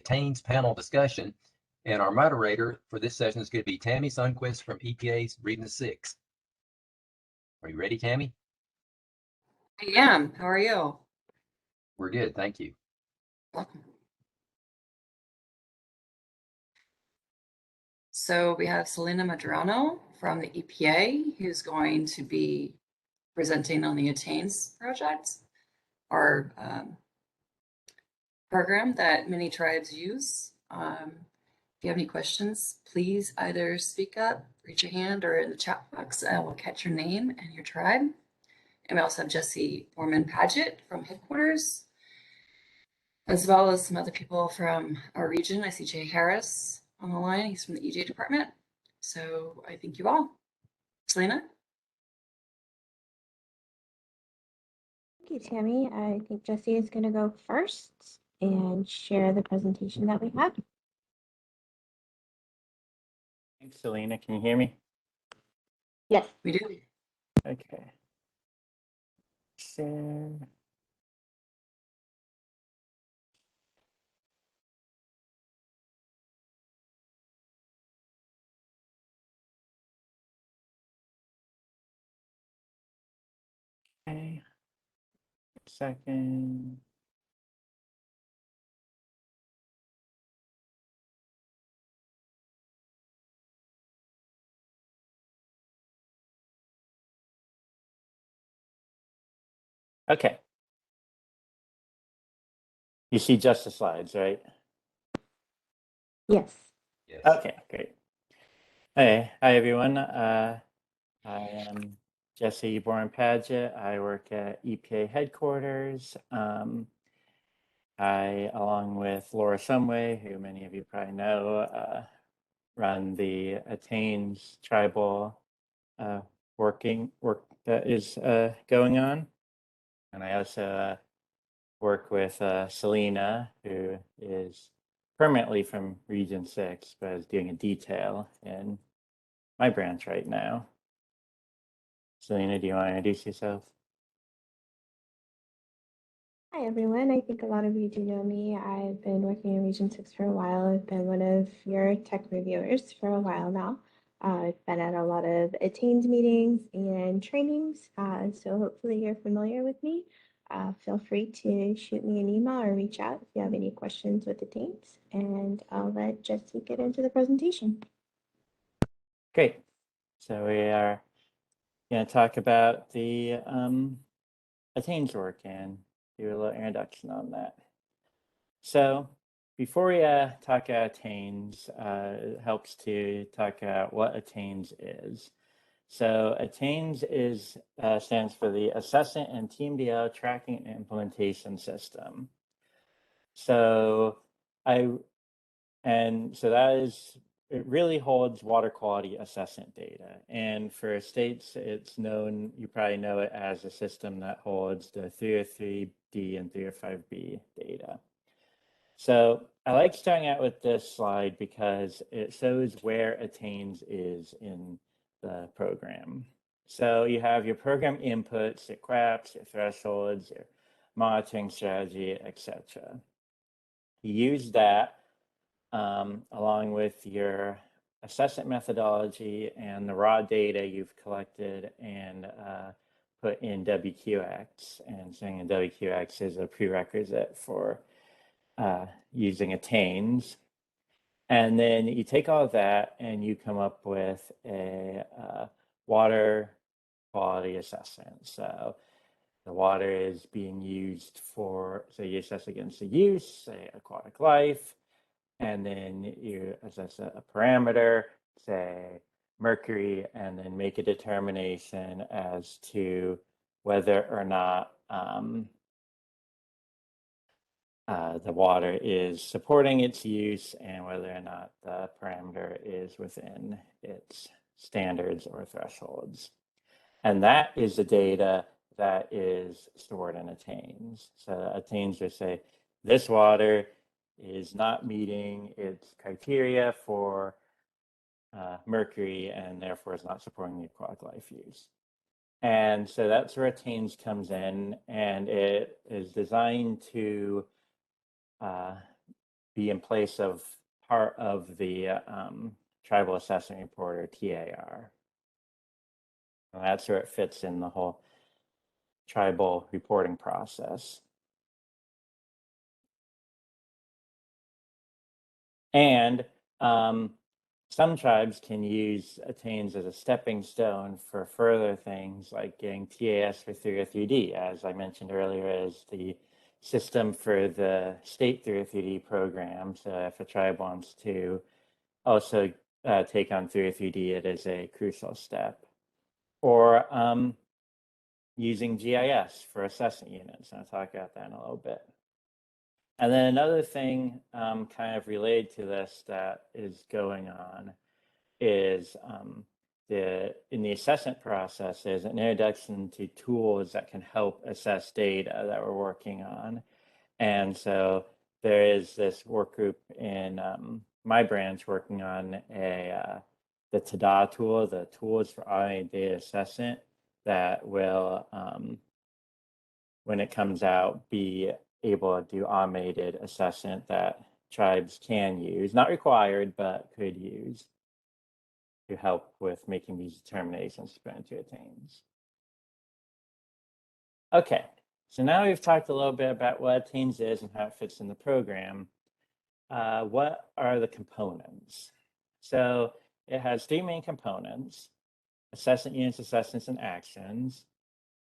Attains panel discussion. And our moderator for this session is going to be Tammy Sundquist from EPA's Region 6. Are you ready, Tammy? I am. How are you? We're good, thank you. Welcome. So we have Selena Madrano from the EPA, who's going to be presenting on the Attains project, our program that many tribes use. If you have any questions, please either speak up, raise your hand, or in the chat box, I will catch your name and your tribe. And we also have Jesse Borman-Paget from headquarters, as well as some other people from our region. I see Jay Harris on the line. He's from the EJ department. So I thank you all. Selena? Thank you, Tammy. I think Jesse is going to go first and share the presentation that we have. Thanks, Selena. Can you hear me? Yes. We do. Okay. Share. Okay. Second. Okay. You see just the slides, right? Yes. Yes. Okay, great. Hey, hi everyone. I am Jesse Borman-Paget. I work at EPA headquarters. I, along with Laura Shumway, who many of you probably know, run the Attains tribal work that is going on. And I also work with Selena, who is permanently from Region 6, but is doing a detail in my branch right now. Selena, do you want to introduce yourself? Hi, everyone. I think a lot of you do know me. I've been working in Region 6 for a while. I've been one of your tech reviewers for a while now. I've been at a lot of Attains meetings and trainings, so hopefully you're familiar with me. Feel free to shoot me an email or reach out if you have any questions with Attains, and I'll let Jesse get into the presentation. Great. So we are going to talk about the Attains work and do a little introduction on that. So before we talk about Attains, it helps to talk about what Attains is. So Attains stands for the Assessment and TMDL Tracking and Implementation System. So it really holds water quality assessment data. And for states, it's known, you probably know it as a system that holds the 303D and 305B data. So I like starting out with this slide because it shows where Attains is in the program. So you have your program inputs, your CRAPs, your thresholds, your monitoring strategy, etc. You use that along with your assessment methodology and the raw data you've collected and put in WQX. And saying in WQX is a prerequisite for using Attains. And then you take all of that and you come up with a water quality assessment. So the water is being used for, so you assess against the use, say aquatic life, and then you assess a parameter, say mercury, and then make a determination as to whether or not the water is supporting its use and whether or not the parameter is within its standards or thresholds. And that is the data that is stored in Attains. So Attains will say, this water is not meeting its criteria for mercury and therefore is not supporting the aquatic life use. And so that's where Attains comes in, and it is designed to be in place of part of the Tribal Assessment Report, or TAR. And that's where it fits in the whole tribal reporting process. And some tribes can use Attains as a stepping stone for further things like getting TAS for 303D, as I mentioned earlier, is the system for the state 303D program. So if a tribe wants to also take on 303D, it is a crucial step. Or using GIS for assessment units, and I'll talk about that in a little bit. And then another thing kind of related to this that is going on is in the assessment process, there's an introduction to tools that can help assess data that we're working on. And so there is this work group in my branch working on the TDA tool, the Tools for Automated Data Assessment, that will, when it comes out, be able to do automated assessment that tribes can use, not required, but could use to help with making these determinations to put into Attains. Okay, so now we've talked a little bit about what Attains is and how it fits in the program. What are the components? So it has three main components: assessment units, assessments, and actions.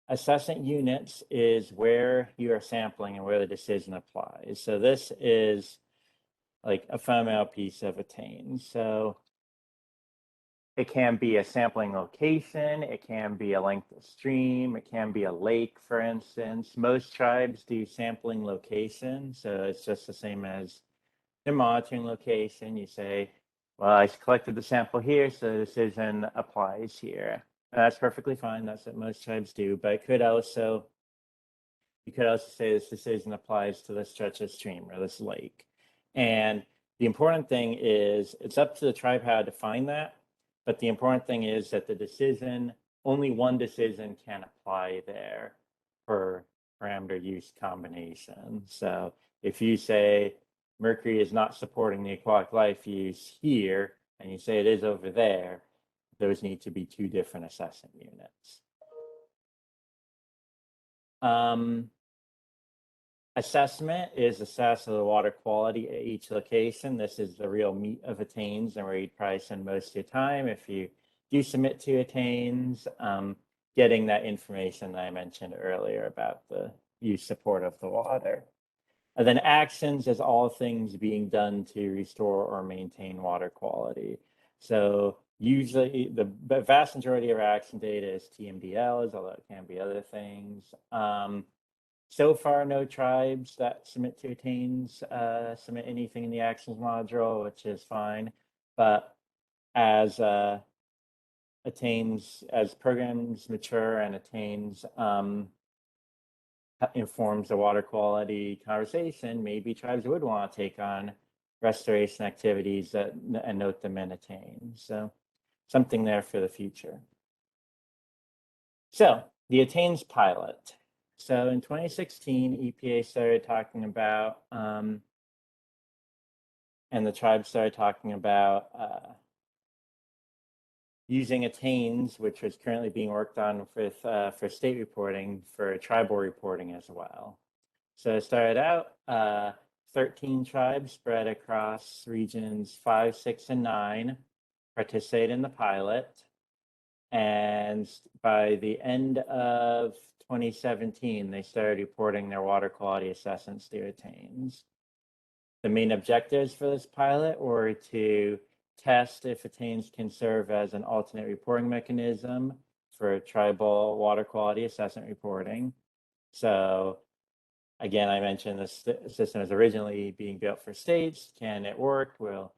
Assessment units is where you are sampling and where the decision applies. So this is like a fundamental piece of Attains. So it can be a sampling location, it can be a length of stream, it can be a lake, for instance. Most tribes do sampling location, so it's just the same as their monitoring location. You say, well, I collected the sample here, so the decision applies here. That's perfectly fine. That's what most tribes do. But you could also say this decision applies to this stretch of stream or this lake. And the important thing is it's up to the tribe how to define that. But the important thing is that the decision, only one decision can apply there per parameter use combination. So if you say mercury is not supporting the aquatic life use here, and you say it is over there, those need to be two different assessment units. Assessment is assess of the water quality at each location. This is the real meat of Attains and where you'd probably spend most of your time if you do submit to Attains, getting that information that I mentioned earlier about the use support of the water. And then actions is all things being done to restore or maintain water quality. So usually the vast majority of our action data is TMDLs, although it can be other things. So far, no tribes that submit to Attains submit anything in the actions module, which is fine. But as Attains, as programs mature and Attains informs the water quality conversation, maybe tribes would want to take on restoration activities and note them in Attains. So something there for the future. So the Attains pilot. So in 2016, EPA started talking about, and the tribe started talking about using Attains, which was currently being worked on with for state reporting, for tribal reporting as well. So it started out 13 tribes spread across regions 5, 6, and 9 participated in the pilot. And by the end of 2017, they started reporting their water quality assessments to Attains. The main objectives for this pilot were to test if Attains can serve as an alternate reporting mechanism for tribal water quality assessment reporting. So again, I mentioned this system is originally being built for states. Can it work? Will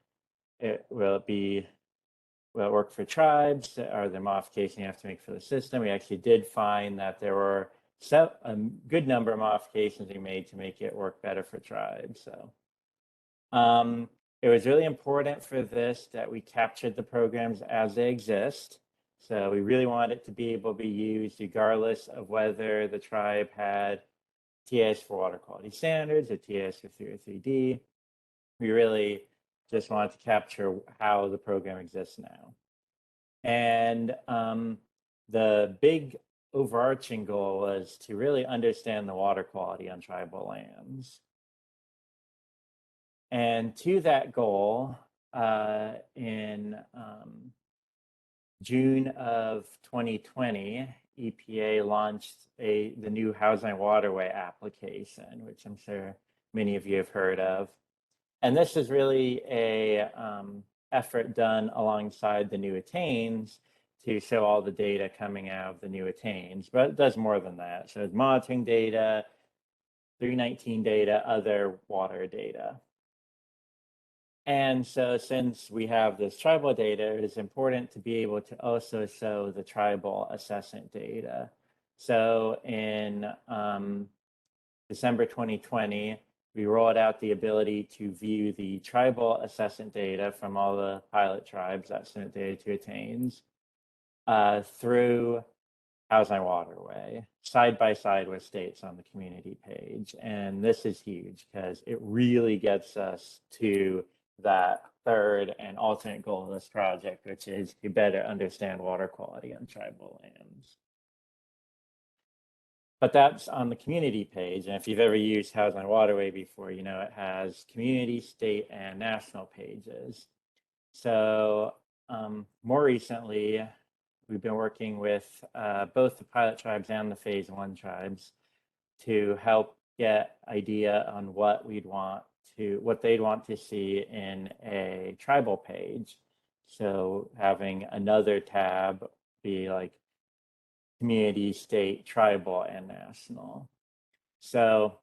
it work for tribes? Are there modifications you have to make for the system? We actually did find that there were a good number of modifications we made to make it work better for tribes. So it was really important for this that we captured the programs as they exist. So we really wanted it to be able to be used regardless of whether the tribe had TAS for water quality standards or TAS for 303D. We really just wanted to capture how the program exists now. And the big overarching goal was to really understand the water quality on tribal lands. And to that goal, in June of 2020, EPA launched the new Housing Waterway application, which I'm sure many of you have heard of. And this is really a effort done alongside the new attains to show all the data coming out of the new attains, but it does more than that. So it's monitoring data, 319 data, other water data. And so since we have this tribal data, it's important to be able to also show the tribal assessment data. So in December 2020, we rolled out the ability to view the tribal assessment data from all the pilot tribes that submit data to attains through Housing Waterway, side by side with states on the community page. And this is huge because it really gets us to that third and ultimate goal of this project, which is to better understand water quality on tribal lands. But that's on the community page. And if you've ever used Housing Waterway before, you know it has community, state, and national pages. So more recently, we've been working with both the pilot tribes and the phase 1 tribes to help get idea on what they'd want to see in a tribal page. So having another tab be like community, state, tribal, and national. So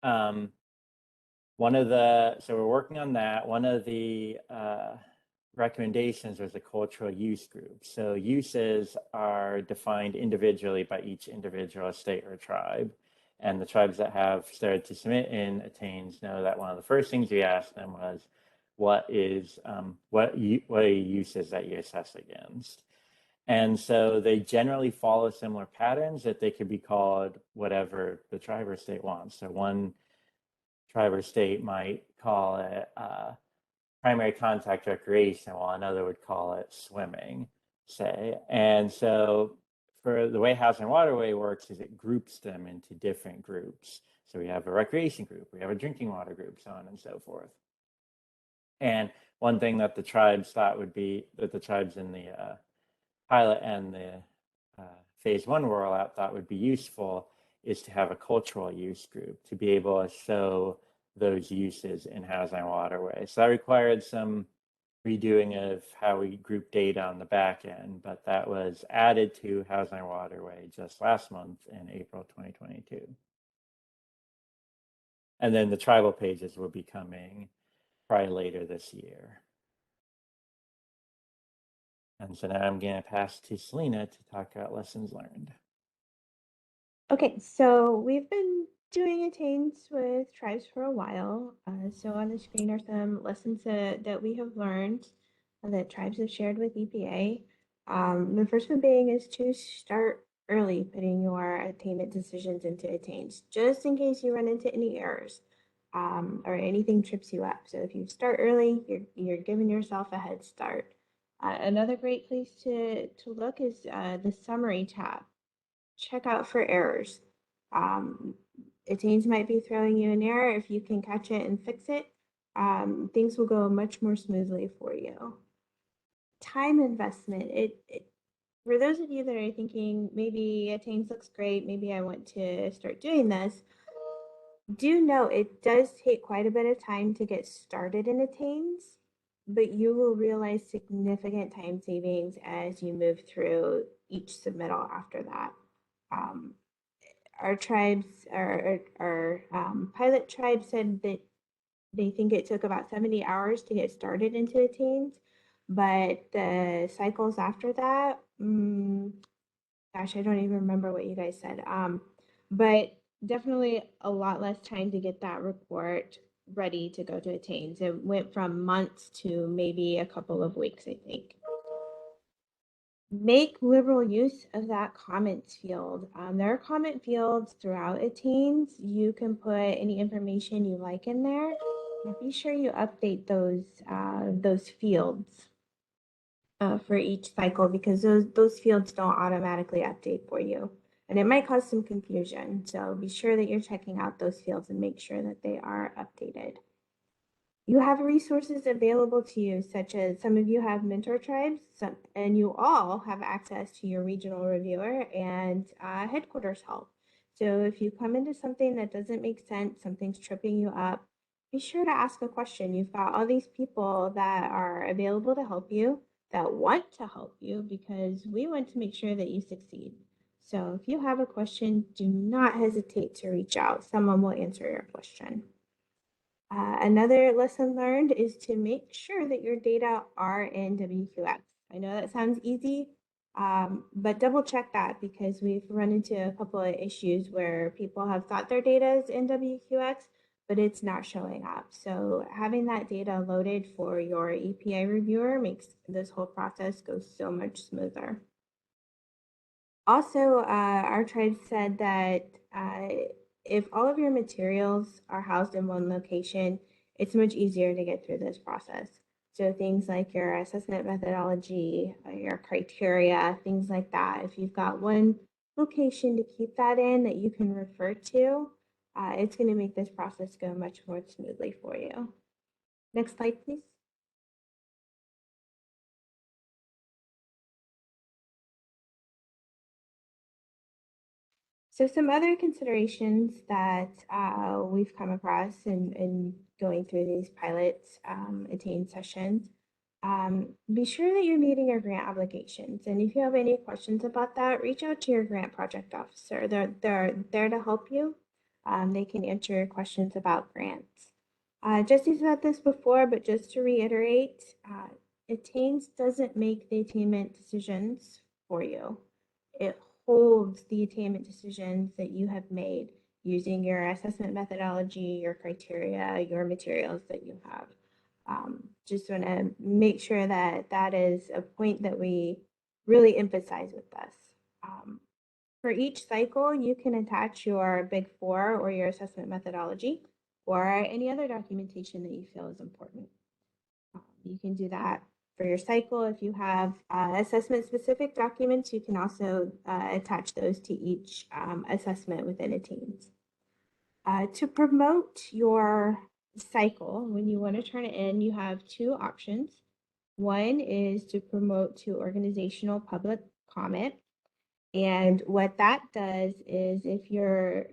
we're working on that. One of the recommendations was a cultural use group. So uses are defined individually by each individual state or tribe. And the tribes that have started to submit in attains know that one of the first things we asked them was, what are uses that you assess against? And so they generally follow similar patterns that they could be called whatever the tribe or state wants. So one tribe or state might call it primary contact recreation, while another would call it swimming, say. And so for the way Housing Waterway works is it groups them into different groups. So we have a recreation group, we have a drinking water group, so on and so forth. And one thing that the tribes thought would be, that the tribes in the pilot and the phase 1 rollout thought would be useful, is to have a cultural use group to be able to show those uses in Housing Waterway. So that required some redoing of how we group data on the back end, but that was added to Housing Waterway just last month in April 2022. And then the tribal pages will be coming probably later this year. And so now I'm going to pass to Selena to talk about lessons learned. Okay, so we've been doing attains with tribes for a while. So on the screen are some lessons that we have learned that tribes have shared with EPA. The first one being is to start early putting your attainment decisions into attains, just in case you run into any errors or anything trips you up. So if you start early, you're giving yourself a head start. Another great place to look is the summary tab. Check out for errors. Attains might be throwing you an error. If you can catch it and fix it, things will go much more smoothly for you. Time investment. For those of you that are thinking, maybe Attains looks great, maybe I want to start doing this, do know it does take quite a bit of time to get started in Attains, but you will realize significant time savings as you move through each submittal after that. Our tribes, our pilot tribe said that they think it took about 70 hours to get started into Attains, but the cycles after that, gosh, I don't even remember what you guys said. But definitely a lot less time to get that report ready to go to Attains. It went from months to maybe a couple of weeks, I think. Make liberal use of that comments field. There are comment fields throughout Attains. You can put any information you like in there. Now be sure you update those fields for each cycle, because those fields don't automatically update for you. And it might cause some confusion. So be sure that you're checking out those fields and make sure that they are updated. You have resources available to you, such as some of you have mentor tribes, and you all have access to your regional reviewer and headquarters help. So if you come into something that doesn't make sense, something's tripping you up, be sure to ask a question. You've got all these people that are available to help you, that want to help you, because we want to make sure that you succeed. So if you have a question, do not hesitate to reach out. Someone will answer your question. Another lesson learned is to make sure that your data are in WQX. I know that sounds easy, but double check that, because we've run into a couple of issues where people have thought their data is in WQX, but it's not showing up. So having that data loaded for your EPA reviewer makes this whole process go so much smoother. Also, our tribe said that if all of your materials are housed in one location, it's much easier to get through this process. So things like your assessment methodology, your criteria, things like that. If you've got one location to keep that in that you can refer to, it's going to make this process go much more smoothly for you. Next slide, please. So some other considerations that we've come across in going through these pilot attain sessions, be sure that you're meeting your grant obligations. And if you have any questions about that, reach out to your grant project officer. They're there to help you. They can answer your questions about grants. Jesse said this before, but just to reiterate, Attains doesn't make the attainment decisions for you. It holds the attainment decisions that you have made using your assessment methodology, your criteria, your materials that you have. Just want to make sure that that is a point that we really emphasize with this. For each cycle, you can attach your Big Four or your assessment methodology or any other documentation that you feel is important. You can do that for your cycle. If you have assessment specific documents, you can also attach those to each assessment within Attains. To promote your cycle, when you want to turn it in, you have two options. One is to promote to organizational public comment. And what that does is if your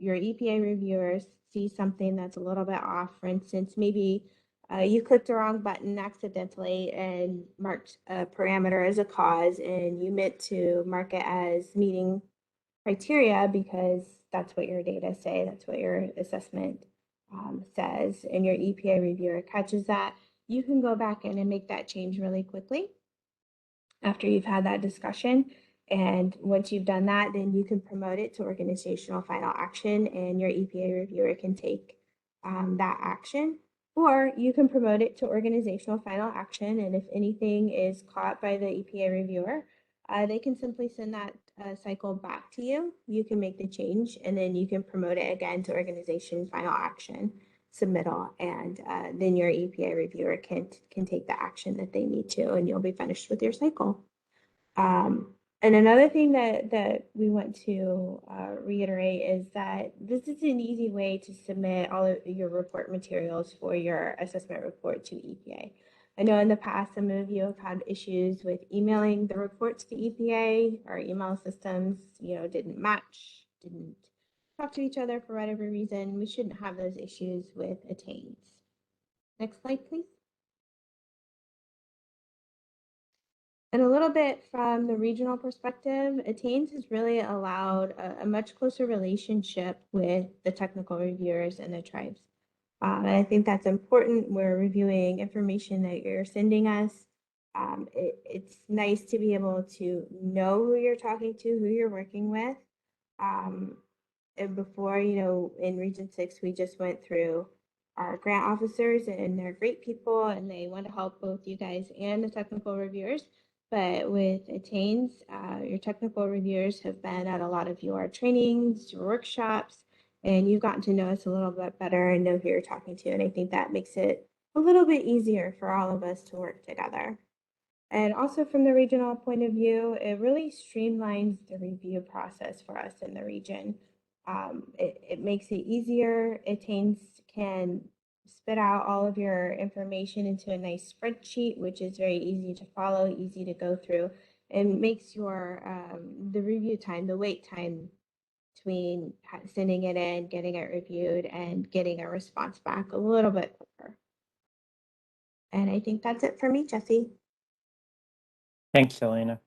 EPA reviewers see something that's a little bit off, for instance, maybe you clicked the wrong button accidentally and marked a parameter as a cause, and you meant to mark it as meeting criteria because that's what your data say, that's what your assessment says, and your EPA reviewer catches that, you can go back in and make that change really quickly after you've had that discussion. And once you've done that, then you can promote it to organizational final action, and your EPA reviewer can take that action. Or you can promote it to organizational final action, and if anything is caught by the EPA reviewer, they can simply send that cycle back to you. You can make the change, and then you can promote it again to organization final action submittal, and then your EPA reviewer can take the action that they need to, and you'll be finished with your cycle. And another thing that we want to reiterate is that this is an easy way to submit all of your report materials for your assessment report to EPA. I know in the past, some of you have had issues with emailing the reports to EPA. Our email systems, didn't match, didn't talk to each other for whatever reason. We shouldn't have those issues with Attains. Next slide, please. And a little bit from the regional perspective, Attains has really allowed a much closer relationship with the technical reviewers and the tribes. And I think that's important. We're reviewing information that you're sending us. It's nice to be able to know who you're talking to, who you're working with. And before, in Region 6, we just went through our grant officers, and they're great people, and they want to help both you guys and the technical reviewers. But with Attains, your technical reviewers have been at a lot of your trainings, your workshops, and you've gotten to know us a little bit better and know who you're talking to. And I think that makes it a little bit easier for all of us to work together. And also from the regional point of view, it really streamlines the review process for us in the region. It makes it easier. Attains can spit out all of your information into a nice spreadsheet, which is very easy to follow, easy to go through, and makes your the review time, the wait time between sending it in, getting it reviewed, and getting a response back a little bit quicker. And I think that's it for me, Jesse. Thanks, Selena.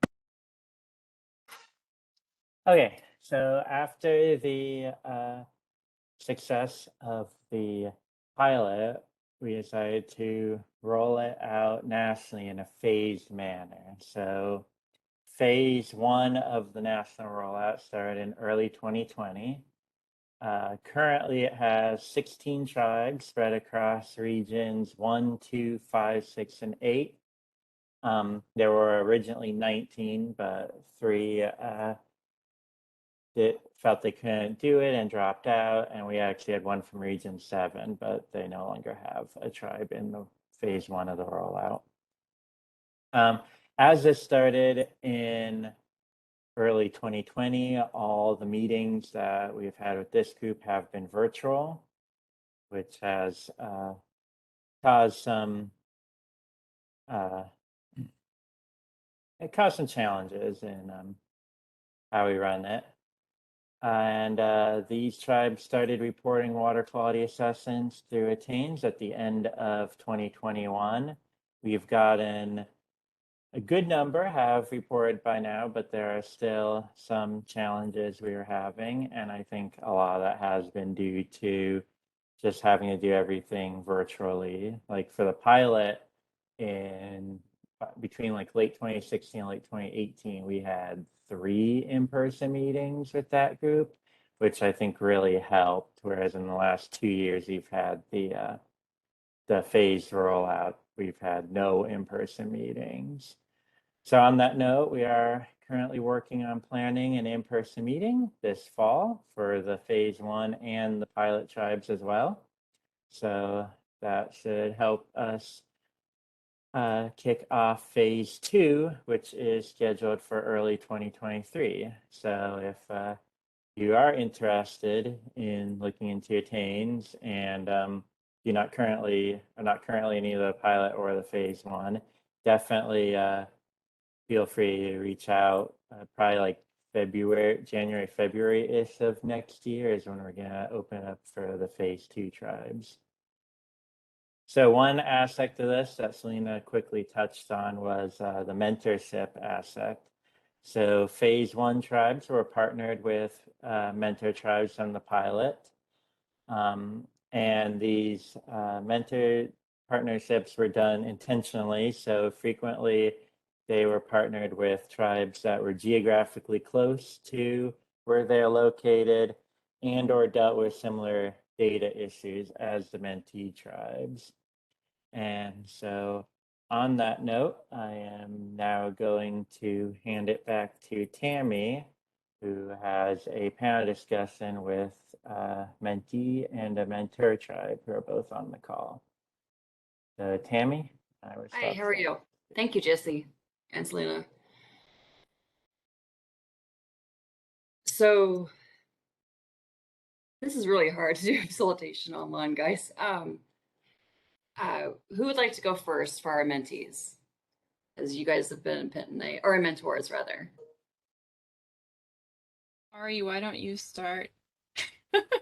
Okay, so after the success of the pilot, we decided to roll it out nationally in a phased manner. So phase 1 of the national rollout started in early 2020. Currently, it has 16 tribes spread across regions 1, 2, 5, 6, and 8. There were originally 19, but 3 that felt they couldn't do it and dropped out, and we actually had one from region 7, but they no longer have a tribe in the phase 1 of the rollout. As this started in early 2020, all the meetings that we've had with this group have been virtual, which has caused some challenges in how we run it. And these tribes started reporting water quality assessments through Attains at the end of 2021. We've gotten a good number have reported by now, but there are still some challenges we are having. And I think a lot of that has been due to just having to do everything virtually. Like for the pilot between like late 2016 and late 2018, we had 3 in-person meetings with that group, which I think really helped. Whereas in the last 2 years, we've had the phased rollout, we've had no in-person meetings. So on that note, we are currently working on planning an in-person meeting this fall for the phase 1 and the pilot tribes as well. So that should help us kick off phase 2, which is scheduled for early 2023. So if you are interested in looking into Attains and you're not currently any of the pilot or the phase 1, definitely feel free to reach out. Probably like January, February-ish of next year is when we're gonna open up for the phase 2 tribes. So one aspect of this that Selena quickly touched on was the mentorship aspect. So phase 1 tribes were partnered with mentor tribes on the pilot. And these mentor partnerships were done intentionally. So frequently they were partnered with tribes that were geographically close to where they're located and or dealt with similar data issues as the mentee tribes. And so on that note, I am now going to hand it back to Tammy, who has a panel discussion with a mentee and a mentor tribe who are both on the call. So Tammy, I will stop. Hi, how are you? Thank you, Jesse and Selena. So this is really hard to do facilitation online, guys. Who would like to go first for our mentees? As you guys have been or mentors rather. Ari, why don't you start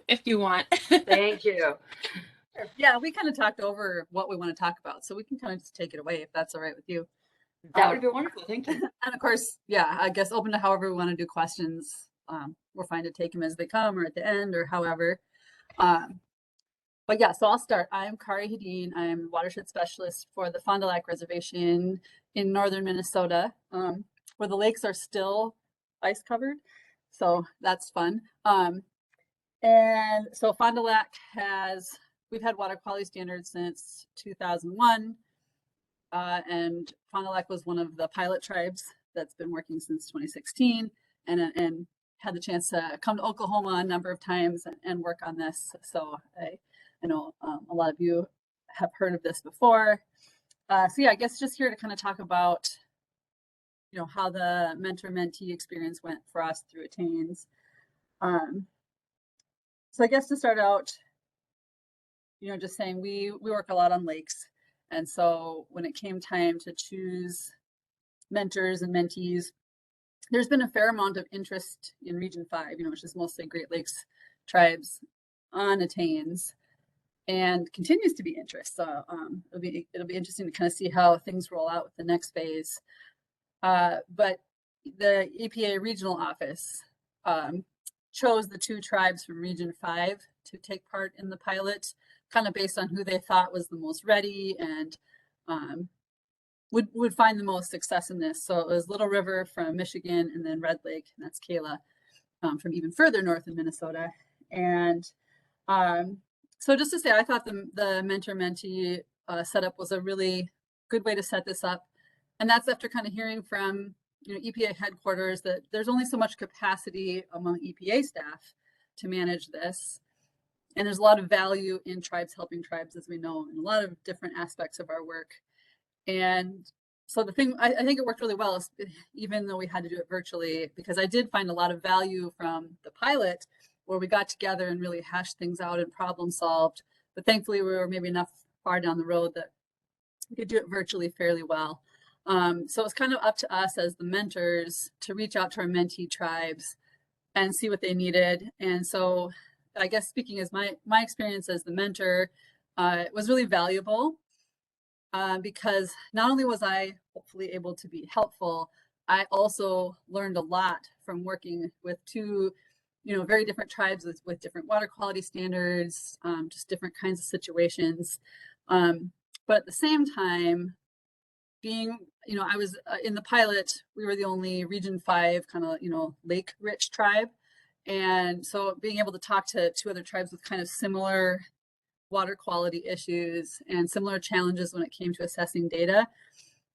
if you want? Thank you. Yeah, we kind of talked over what we want to talk about, so we can kind of just take it away if that's all right with you. That would be wonderful. Thank you. And of course, yeah, I guess open to however we want to do questions. We're fine to take them as they come or at the end or however. But yeah, so I'll start. I'm Kari Hedin. I'm watershed specialist for the Fond du Lac Reservation in northern Minnesota, where the lakes are still ice covered. So that's fun. And so Fond du Lac we've had water quality standards since 2001. And Fond du Lac was one of the pilot tribes that's been working since 2016. And had the chance to come to Oklahoma a number of times and work on this. So I know a lot of you have heard of this before. So yeah, I guess just here to kind of talk about, you know, how the mentor-mentee experience went for us through Attains. So I guess to start out, you know, just saying we work a lot on lakes. And so when it came time to choose mentors and mentees, there's been a fair amount of interest in Region 5, you know, which is mostly Great Lakes tribes on Attains, and continues to be interest. So it'll be interesting to kind of see how things roll out with the next phase. But the EPA regional office chose the 2 tribes from Region 5 to take part in the pilot, kind of based on who they thought was the most ready and would find the most success in this. So it was Little River from Michigan, and then Red Lake, and that's Kayla from even further north in Minnesota. And so just to say, I thought the mentor-mentee setup was a really good way to set this up. And that's after kind of hearing from, you know, EPA headquarters that there's only so much capacity among EPA staff to manage this. And there's a lot of value in tribes helping tribes, as we know, in a lot of different aspects of our work. And so the thing, I think it worked really well, even though we had to do it virtually, because I did find a lot of value from the pilot where we got together and really hashed things out and problem solved. But thankfully, we were maybe enough far down the road that we could do it virtually fairly well. So it's kind of up to us as the mentors to reach out to our mentee tribes and see what they needed. And so I guess speaking as my experience as the mentor, it was really valuable because not only was I hopefully able to be helpful, I also learned a lot from working with 2, you know, very different tribes with different water quality standards, just different kinds of situations. But at the same time, being, you know, I was in the pilot, we were the only Region 5 kind of, you know, lake rich tribe. And so being able to talk to 2 other tribes with kind of similar water quality issues and similar challenges when it came to assessing data,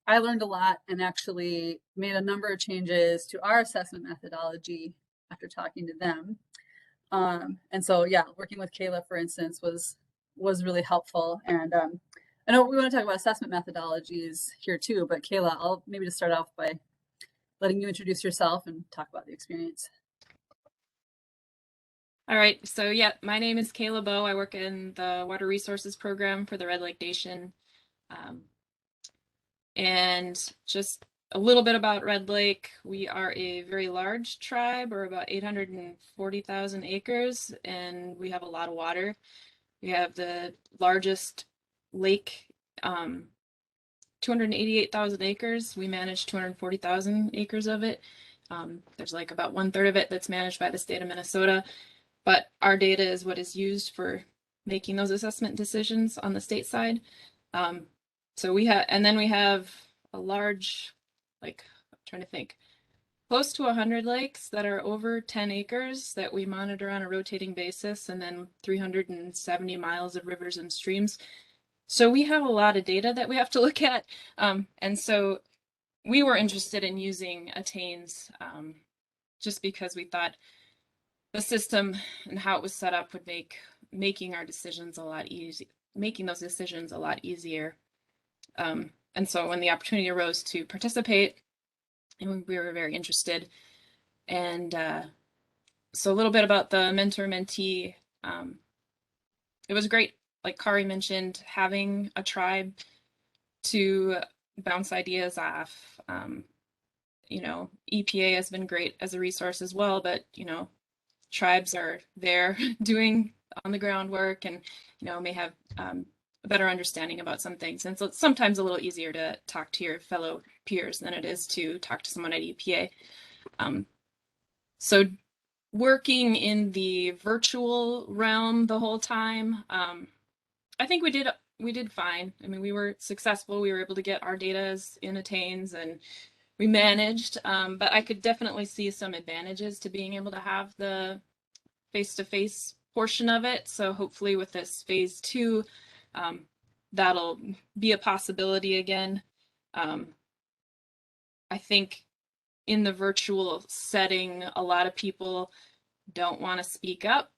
I learned a lot and actually made a number of changes to our assessment methodology after talking to them. And so, yeah, working with Kayla, for instance, was really helpful. And I know we want to talk about assessment methodologies here too, but Kayla, I'll maybe just start off by letting you introduce yourself and talk about the experience. All right, so yeah, my name is Kayla Bowe. I work in the Water Resources Program for the Red Lake Nation. And just a little bit about Red Lake. We are a very large tribe. We're about 840,000 acres, and we have a lot of water. We have the largest lake, 288,000 acres. We manage 240,000 acres of it. There's like about 1/3 of it that's managed by the state of Minnesota, but our data is what is used for making those assessment decisions on the state side. So we have, and then we have a large, like, I'm trying to think, close to 100 lakes that are over 10 acres that we monitor on a rotating basis, and then 370 miles of rivers and streams. So we have a lot of data that we have to look at. And so we were interested in using Attains just because we thought the system and how it was set up would make making our decisions a lot easier, making those decisions a lot easier. And so when the opportunity arose to participate, and we were very interested. And so a little bit about the mentor-mentee. It was great, like Kari mentioned, having a tribe to bounce ideas off. You know, EPA has been great as a resource as well, but, you know, tribes are there doing on the ground work and, you know, may have a better understanding about some things. And so it's sometimes a little easier to talk to your fellow peers than it is to talk to someone at EPA. So working in the virtual realm the whole time, I think we did fine. I mean, we were successful. We were able to get our data in Attains and we managed, but I could definitely see some advantages to being able to have the face-to-face portion of it. So hopefully with this phase 2, that'll be a possibility again. I think in the virtual setting, a lot of people don't want to speak up.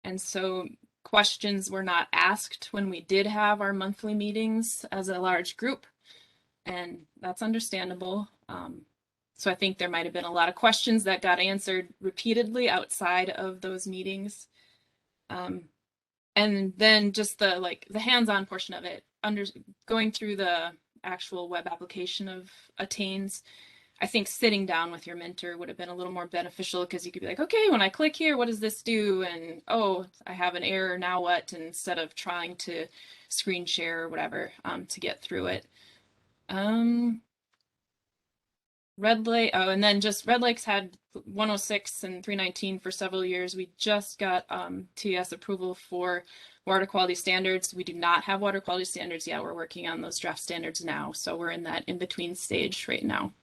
And so questions were not asked when we did have our monthly meetings as a large group. And that's understandable. So I think there might have been a lot of questions that got answered repeatedly outside of those meetings. And then just the hands-on portion of it, going through the actual web application of Attains, I think sitting down with your mentor would have been a little more beneficial, because you could be like, okay, when I click here, what does this do? And oh, I have an error, now what? And instead of trying to screen share or whatever to get through it. Red Lake, oh, and then just Red Lake's had 106 and 319 for several years. We just got TS approval for water quality standards. We do not have water quality standards yet. We're working on those draft standards now. So we're in that in-between stage right now.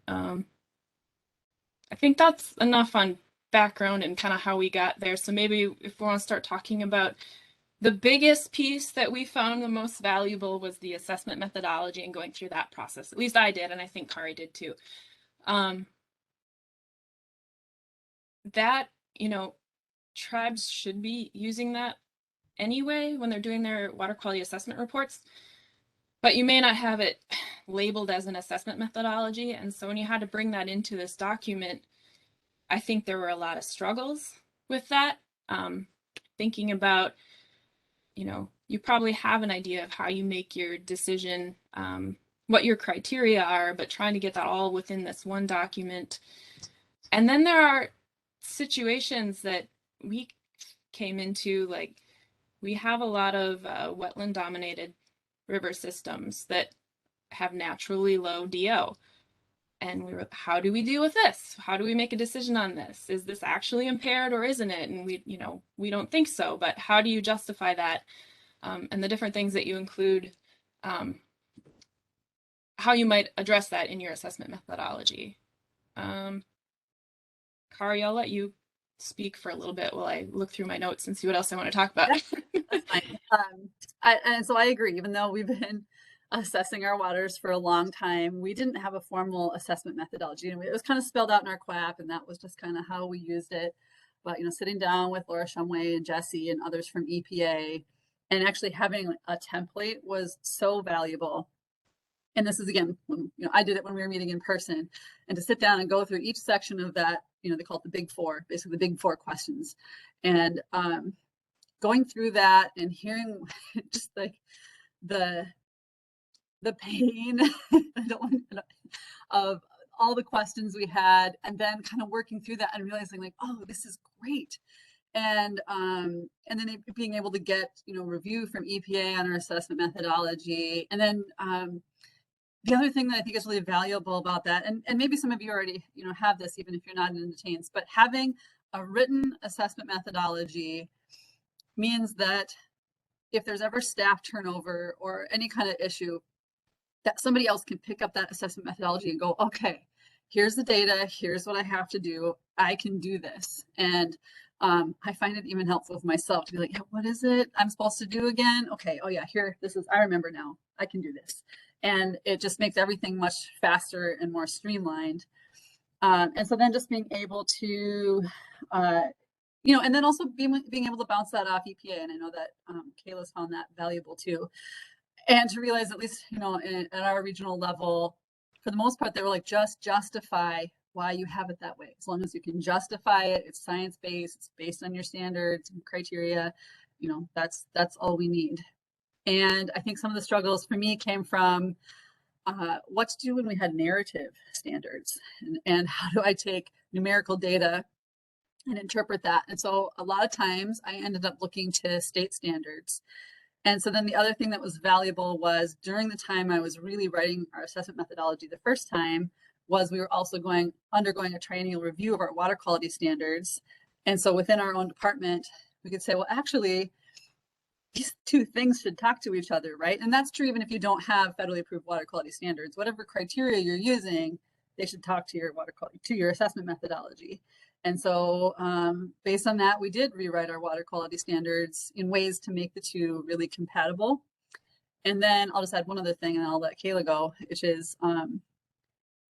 I think that's enough on background and kind of how we got there. So maybe if we want to start talking about the biggest piece that we found the most valuable was the assessment methodology and going through that process. At least I did, and I think Kari did too. That, tribes should be using that anyway when they're doing their water quality assessment reports, but you may not have it labeled as an assessment methodology. And so when you had to bring that into this document, I think there were a lot of struggles with that. Thinking about, you probably have an idea of how you make your decision, what your criteria are, but trying to get that all within this one document. And then there are situations that we came into, like we have a lot of wetland dominated river systems that have naturally low DO. And we were, how do we deal with this? How do we make a decision on this? Is this actually impaired or isn't it? And we don't think so, but how do you justify that? And the different things that you include, how you might address that in your assessment methodology. Kari, I'll let you speak for a little bit while I look through my notes and see what else I want to talk about. That's fine. And so I agree, even though we've been assessing our waters for a long time, we didn't have a formal assessment methodology. And it was kind of spelled out in our QAP, and that was just kind of how we used it. But, sitting down with Laura Shumway and Jesse and others from EPA and actually having a template was so valuable. And this is, again, I did it when we were meeting in person, and to sit down and go through each section of that, they call it the big four, basically the big four questions. And going through that and hearing just like the pain of all the questions we had, and then kind of working through that and realizing like, oh, this is great. And then being able to get, review from EPA on our assessment methodology. And then the other thing that I think is really valuable about that, and maybe some of you already, have this, even if you're not in Attains, but having a written assessment methodology means that if there's ever staff turnover or any kind of issue, that somebody else can pick up that assessment methodology and go, okay, here's the data, here's what I have to do, I can do this. And I find it even helpful with myself to be like, yeah, what is it I'm supposed to do again? Okay, oh yeah, here, I remember now, I can do this. And it just makes everything much faster and more streamlined. And so then just being able to, and then also being able to bounce that off EPA. And I know that Kayla's found that valuable too. And to realize, at least, at our regional level, for the most part, they were like, just justify why you have it that way. As long as you can justify it, it's science-based, it's based on your standards and criteria, that's all we need. And I think some of the struggles for me came from what to do when we had narrative standards, and how do I take numerical data and interpret that. And so a lot of times I ended up looking to state standards. And so then the other thing that was valuable was, during the time I was really writing our assessment methodology the first time, was we were also undergoing a triennial review of our water quality standards. And so within our own department, we could say, well, actually, these two things should talk to each other, right? And that's true even if you don't have federally approved water quality standards. Whatever criteria you're using, they should talk to your water quality, to your assessment methodology. And so based on that, we did rewrite our water quality standards in ways to make the two really compatible. And then I'll just add one other thing, and I'll let Kayla go, which is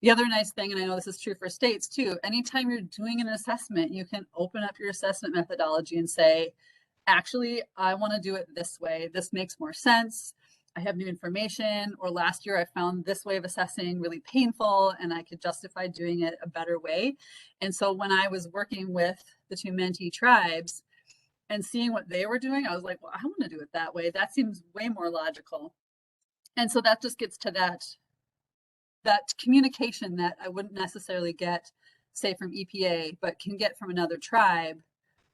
The other nice thing, and I know this is true for states too, anytime you're doing an assessment, you can open up your assessment methodology and say, actually, I want to do it this way. This makes more sense. I have new information, or last year I found this way of assessing really painful and I could justify doing it a better way. And so when I was working with the two Mentee tribes and seeing what they were doing, I was like, well, I want to do it that way. That seems way more logical. And so that just gets to that communication that I wouldn't necessarily get, say, from EPA, but can get from another tribe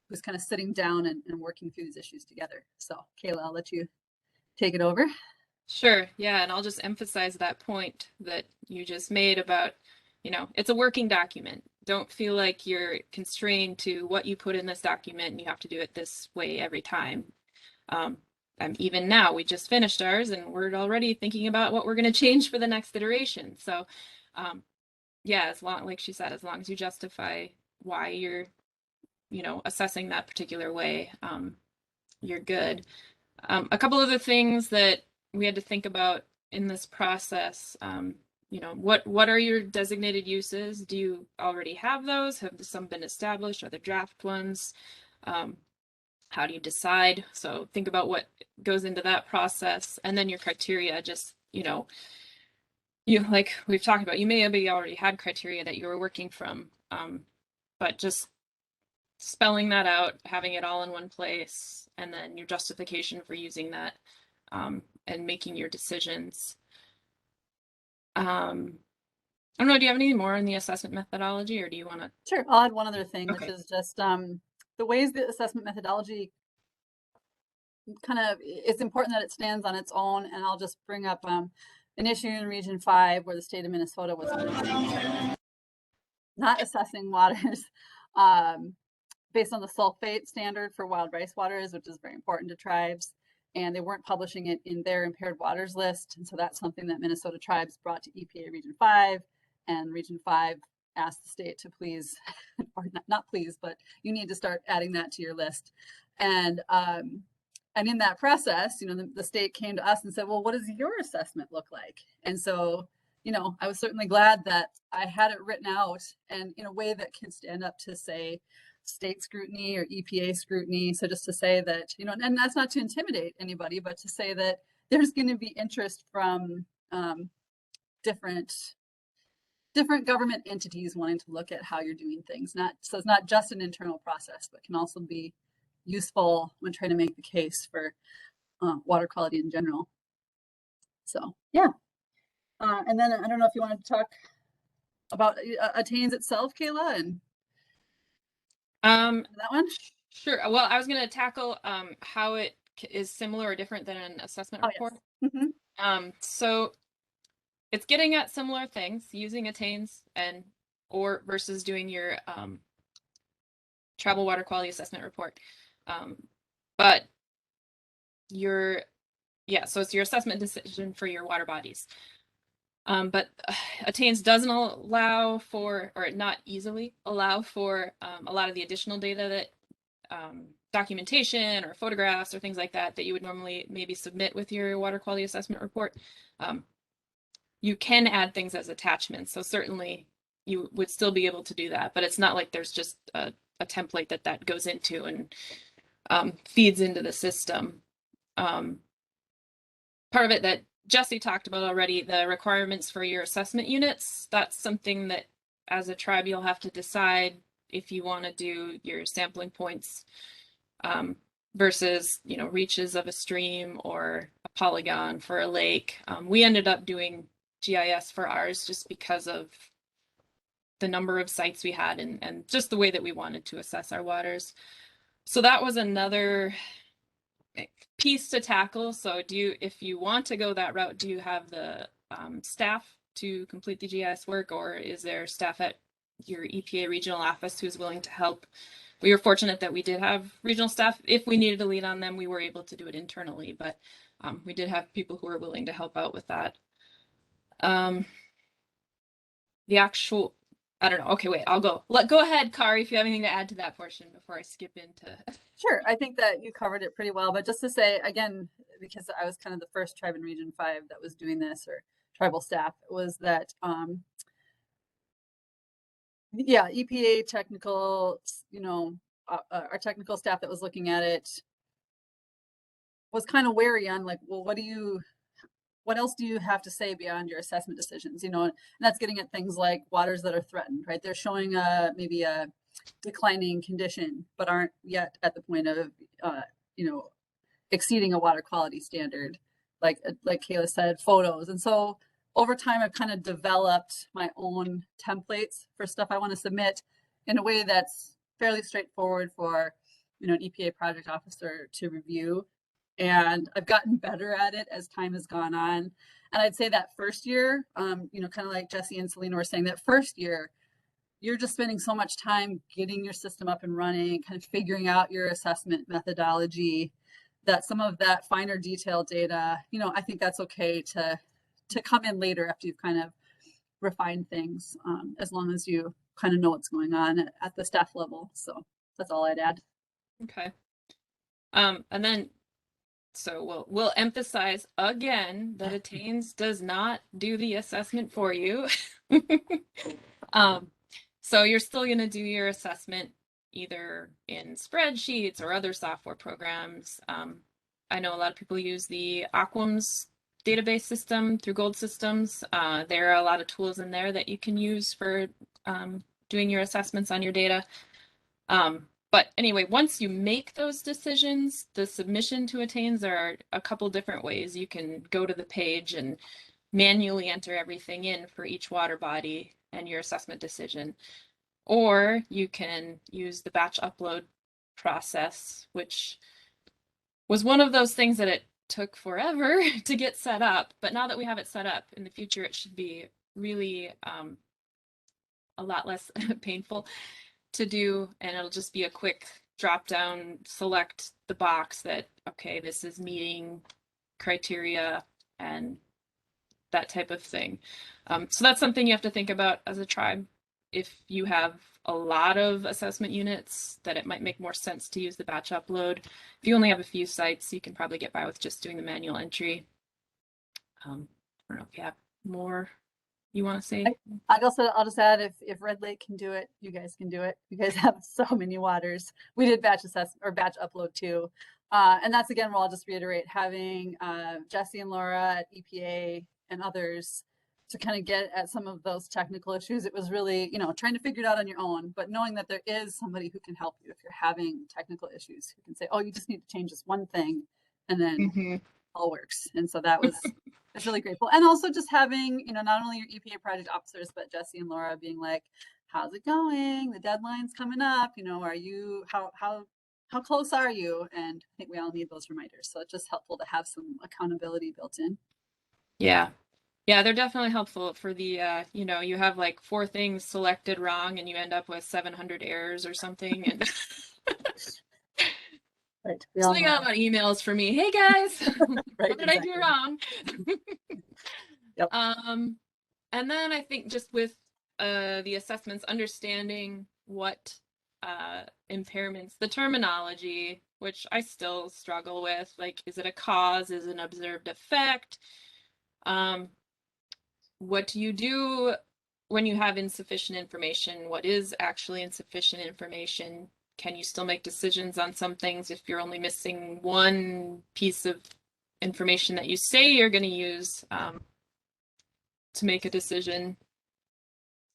who's kind of sitting down and working through these issues together. So Kayla, I'll let you take it over. Sure. Yeah. And I'll just emphasize that point that you just made about, it's a working document. Don't feel like you're constrained to what you put in this document and you have to do it this way every time. Even now, we just finished ours and we're already thinking about what we're going to change for the next iteration. So, yeah, like she said, as long as you justify why you're, assessing that particular way, you're good. A couple other things that we had to think about in this process, what are your designated uses? Do you already have those? Have some been established? Are there draft ones? How do you decide? So think about what goes into that process. And then your criteria, just, you like we've talked about, you may have already had criteria that you were working from, but just spelling that out, having it all in one place, and then your justification for using that, and making your decisions. I don't know, do you have any more on the assessment methodology, or do you want to? Sure, I'll add one other thing, Okay. which is just the ways the assessment methodology kind of, it's important that it stands on its own. And I'll just bring up an issue in Region 5 where the state of Minnesota was not assessing waters based on the sulfate standard for wild rice waters, which is very important to tribes. And they weren't publishing it in their impaired waters list. And so that's something that Minnesota tribes brought to EPA Region 5, and Region 5 asked the state to please, or not please, but you need to start adding that to your list. And in that process, the state came to us and said, well, what does your assessment look like? And so, I was certainly glad that I had it written out and in a way that can stand up to, say, state scrutiny or EPA scrutiny. So just to say that, and that's not to intimidate anybody, but to say that there's going to be interest from different government entities wanting to look at how you're doing things. So it's not just an internal process, but can also be useful when trying to make the case for water quality in general. So yeah. And then I don't know if you wanted to talk about Attains itself, Kayla, and that one. Sure. Well, I was going to tackle how it is similar or different than an assessment report. Yes. Mm-hmm. So it's getting at similar things, using Attains or versus doing your tribal water quality assessment report. But so it's your assessment decision for your water bodies. But Attains doesn't allow for, or not easily allow for, a lot of the additional data that documentation or photographs or things like that you would normally maybe submit with your water quality assessment report. You can add things as attachments, so certainly you would still be able to do that, but it's not like there's just a template that goes into and feeds into the system. Part of it that Jesse talked about already, the requirements for your assessment units, that's something that as a tribe you'll have to decide if you want to do your sampling points versus, reaches of a stream or a polygon for a lake. We ended up doing GIS for ours just because of the number of sites we had and just the way that we wanted to assess our waters. So that was another piece to tackle. So if you want to go that route, do you have the staff to complete the GIS work, or is there staff at your EPA regional office who's willing to help? We were fortunate that we did have regional staff. If we needed to lean on them, we were able to do it internally, but we did have people who were willing to help out with that. The actual, I don't know. Okay, wait, I'll go. Go ahead, Kari, if you have anything to add to that portion before I skip into. Sure, I think that you covered it pretty well, but just to say again, because I was kind of the first tribe in Region 5 that was doing this, or tribal staff, was that yeah, EPA technical, our technical staff that was looking at it was kind of wary on like, well, what else do you have to say beyond your assessment decisions? And that's getting at things like waters that are threatened, right? They're showing maybe a declining condition, but aren't yet at the point of, exceeding a water quality standard, like Kayla said, photos. And so over time, I've kind of developed my own templates for stuff I want to submit in a way that's fairly straightforward for, an EPA project officer to review. And I've gotten better at it as time has gone on. And I'd say that first year, kind of like Jesse and Selena were saying, that first year, you're just spending so much time getting your system up and running, kind of figuring out your assessment methodology, that some of that finer detail data, I think that's okay to come in later after you've kind of refined things, as long as you kind of know what's going on at the staff level. So that's all I'd add. Okay. And then, so we'll emphasize again that Attains does not do the assessment for you. So you're still going to do your assessment either in spreadsheets or other software programs. I know a lot of people use the Aquams database system through Gold Systems. There are a lot of tools in there that you can use for doing your assessments on your data. But anyway, once you make those decisions, the submission to Attains, there are a couple different ways. You can go to the page and manually enter everything in for each water body and your assessment decision. Or you can use the batch upload process, which was one of those things that it took forever to get set up. But now that we have it set up, in the future, it should be really a lot less painful to do. And it'll just be a quick drop down, select the box that, okay, this is meeting criteria and that type of thing. So that's something you have to think about as a tribe. If you have a lot of assessment units, that it might make more sense to use the batch upload. If you only have a few sites, you can probably get by with just doing the manual entry. I don't know if you have more you want to say. I'll just add, if Red Lake can do it, you guys can do it. You guys have so many waters. We did batch assess or batch upload too. And that's, again, where I'll just reiterate, having Jesse and Laura at EPA and others to kind of get at some of those technical issues. It was really, trying to figure it out on your own, but knowing that there is somebody who can help you if you're having technical issues, who can say, oh, you just need to change this one thing, and then all works. And so that was, it's really grateful. And also just having, not only your EPA project officers, but Jesse and Laura being like, how's it going? The deadline's coming up. Are you, how close are you? And I think we all need those reminders. So it's just helpful to have some accountability built in. Yeah, they're definitely helpful for the, you have like 4 things selected wrong and you end up with 700 errors or something. And right. So they got a lot of emails for me. Hey guys, right, what did I do wrong? Yep. And then I think just with the assessments, understanding what impairments, the terminology, which I still struggle with, like, is it a cause? Is it an observed effect? What do you do when you have insufficient information? What is actually insufficient information? Can you still make decisions on some things if you're only missing one piece of information that you say you're going to use to make a decision?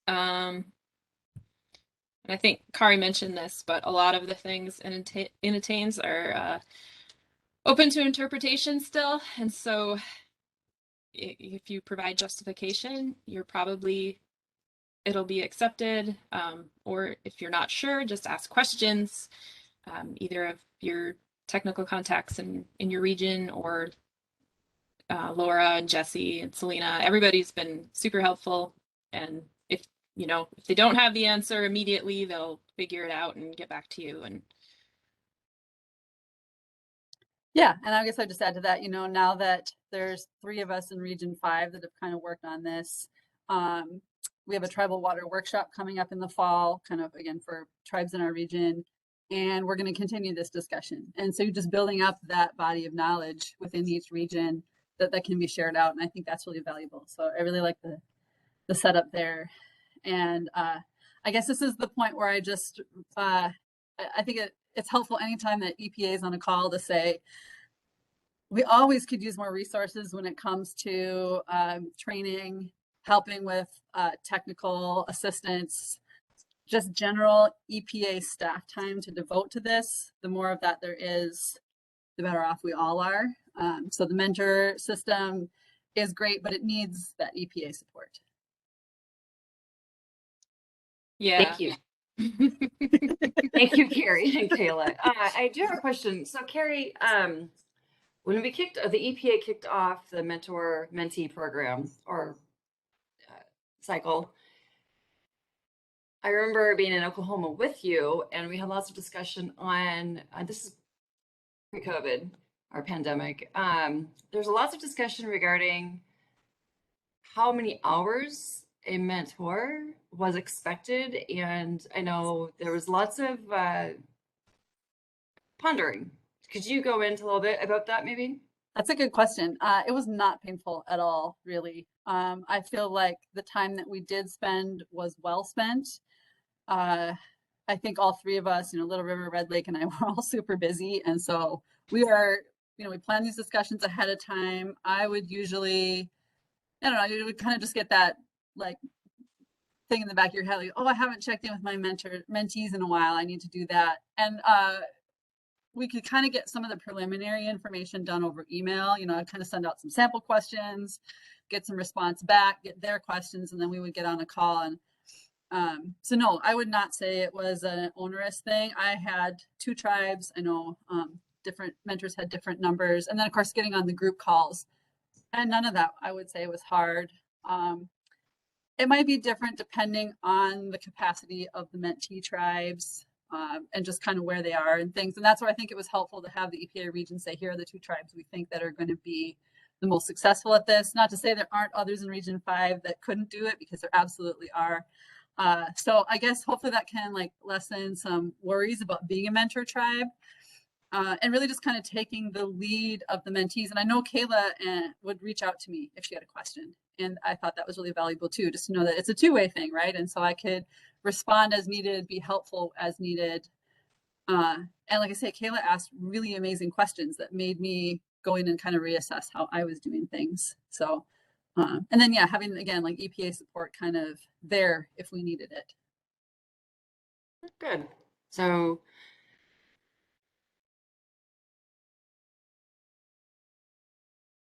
And I think Kari mentioned this, but a lot of the things in Attains are open to interpretation still. And so if you provide justification, it'll be accepted. Or if you're not sure, just ask questions, either of your technical contacts in your region or Laura and Jesse and Selena. Everybody's been super helpful. And if they don't have the answer immediately, they'll figure it out and get back to you. And yeah, and I guess I just add to that, now that there's 3 of us in Region 5 that have kind of worked on this, we have a tribal water workshop coming up in the fall, kind of, again, for tribes in our region, and we're going to continue this discussion. And so you're just building up that body of knowledge within each region that can be shared out, and I think that's really valuable. So I really like the setup there. And I I guess this is the point where I just, I think it's helpful anytime that EPA is on a call to say, we always could use more resources when it comes to training, helping with technical assistance, just general EPA staff time to devote to this. The more of that there is, the better off we all are. So the mentor system is great, but it needs that EPA support. Yeah. Thank you. Thank you, Carrie and Kayla. I do have a question. So, Carrie, when we the EPA kicked off the mentor mentee program or cycle, I remember being in Oklahoma with you, and we had lots of discussion on this is pre-COVID, our pandemic. There's lots of discussion regarding how many hours a mentor was expected, and I know there was lots of pondering. Could you go into a little bit about that, maybe? That's a good question. It was not painful at all, really. I feel like the time that we did spend was well spent. I think all three of us, Little River, Red Lake, and I were all super busy. And so we plan these discussions ahead of time. I would usually, I don't know, you would kind of just get that like thing in the back of your head, like, oh, I haven't checked in with my mentees in a while. I need to do that. And we could kind of get some of the preliminary information done over email. I'd kind of send out some sample questions, get some response back, get their questions, and then we would get on a call. And so no, I would not say it was an onerous thing. I had 2 tribes. I know different mentors had different numbers. And then of course, getting on the group calls, and none of that I would say was hard. It might be different depending on the capacity of the mentee tribes and just kind of where they are and things. And that's where I think it was helpful to have the EPA region say, here are the 2 tribes we think that are going to be the most successful at this. Not to say there aren't others in Region 5 that couldn't do it, because there absolutely are. So I guess hopefully that can lessen some worries about being a mentor tribe, and really just kind of taking the lead of the mentees. And I know Kayla would reach out to me if she had a question. And I thought that was really valuable too, just to know that it's a 2-way thing, right? And so I could respond as needed, be helpful as needed. And like I say, Kayla asked really amazing questions that made me go in and kind of reassess how I was doing things. So, and then, yeah, having, again, EPA support kind of there if we needed it. Good. So,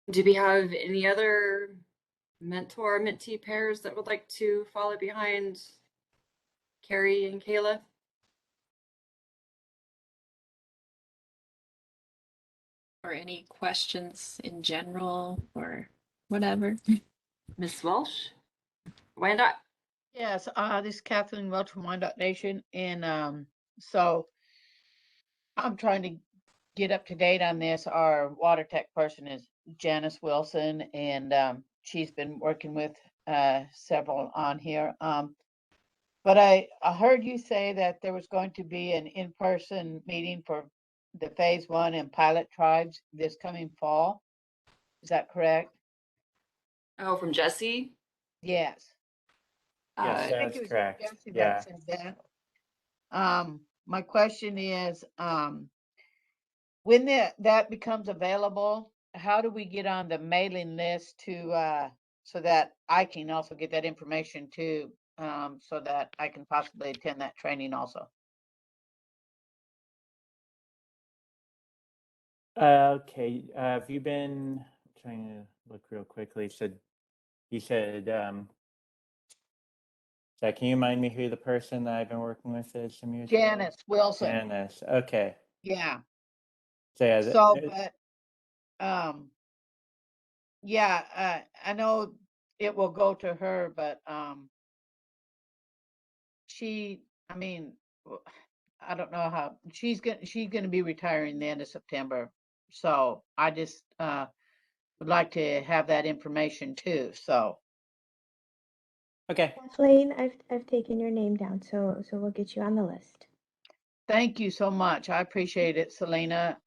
do we have any other mentor-mentee pairs that would like to follow behind Carrie and Kayla? Or any questions in general or whatever. Ms. Walsh? Why not? Yes, this is Kathleen Welch from Wyandotte Nation, and so I'm trying to get up to date on this. Our water tech person is Janice Wilson, and she's been working with several on here. But I heard you say that there was going to be an in-person meeting for the phase 1 and pilot tribes this coming fall. Is that correct? Oh, from Jesse? Yes. Yes, I think that's it was correct. Jesse Yeah. that said that. My question is, when that becomes available, how do we get on the mailing list to so that I can also get that information too, so that I can possibly attend that training also? Okay. Have you been I'm trying to look real quickly? You said, so can you remind me who the person that I've been working with is some years ago? Janice Wilson. Janice. Okay. Yeah. So yeah, So, yeah, I know it will go to her, but I mean, I don't know how she's gonna be retiring the end of September. So I just would like to have that information too. So okay. Kathleen, I've taken your name down, so we'll get you on the list. thank you so much. I appreciate it, Selena.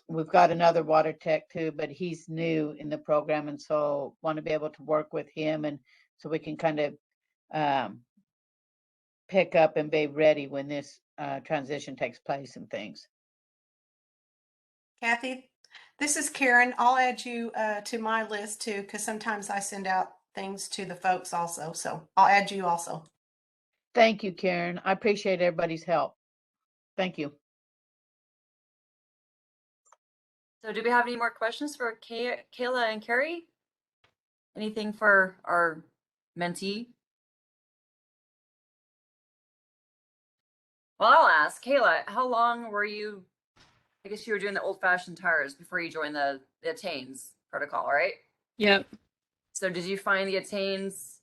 We've got another water tech too, but he's new in the program, and so want to be able to work with him, and so we can kind of pick up and be ready when this transition takes place and things. Kathy, this is Karen. I'll add you to my list too, because sometimes I send out things to the folks also. So I'll add you also. Thank you, Karen. I appreciate everybody's help. Thank you. So do we have any more questions for Kayla and Carrie? Anything for our mentee? Well, I'll ask Kayla, how long were you, I guess you were doing the old fashioned tires before you joined the Attains protocol, right? Yep. So did you find the Attains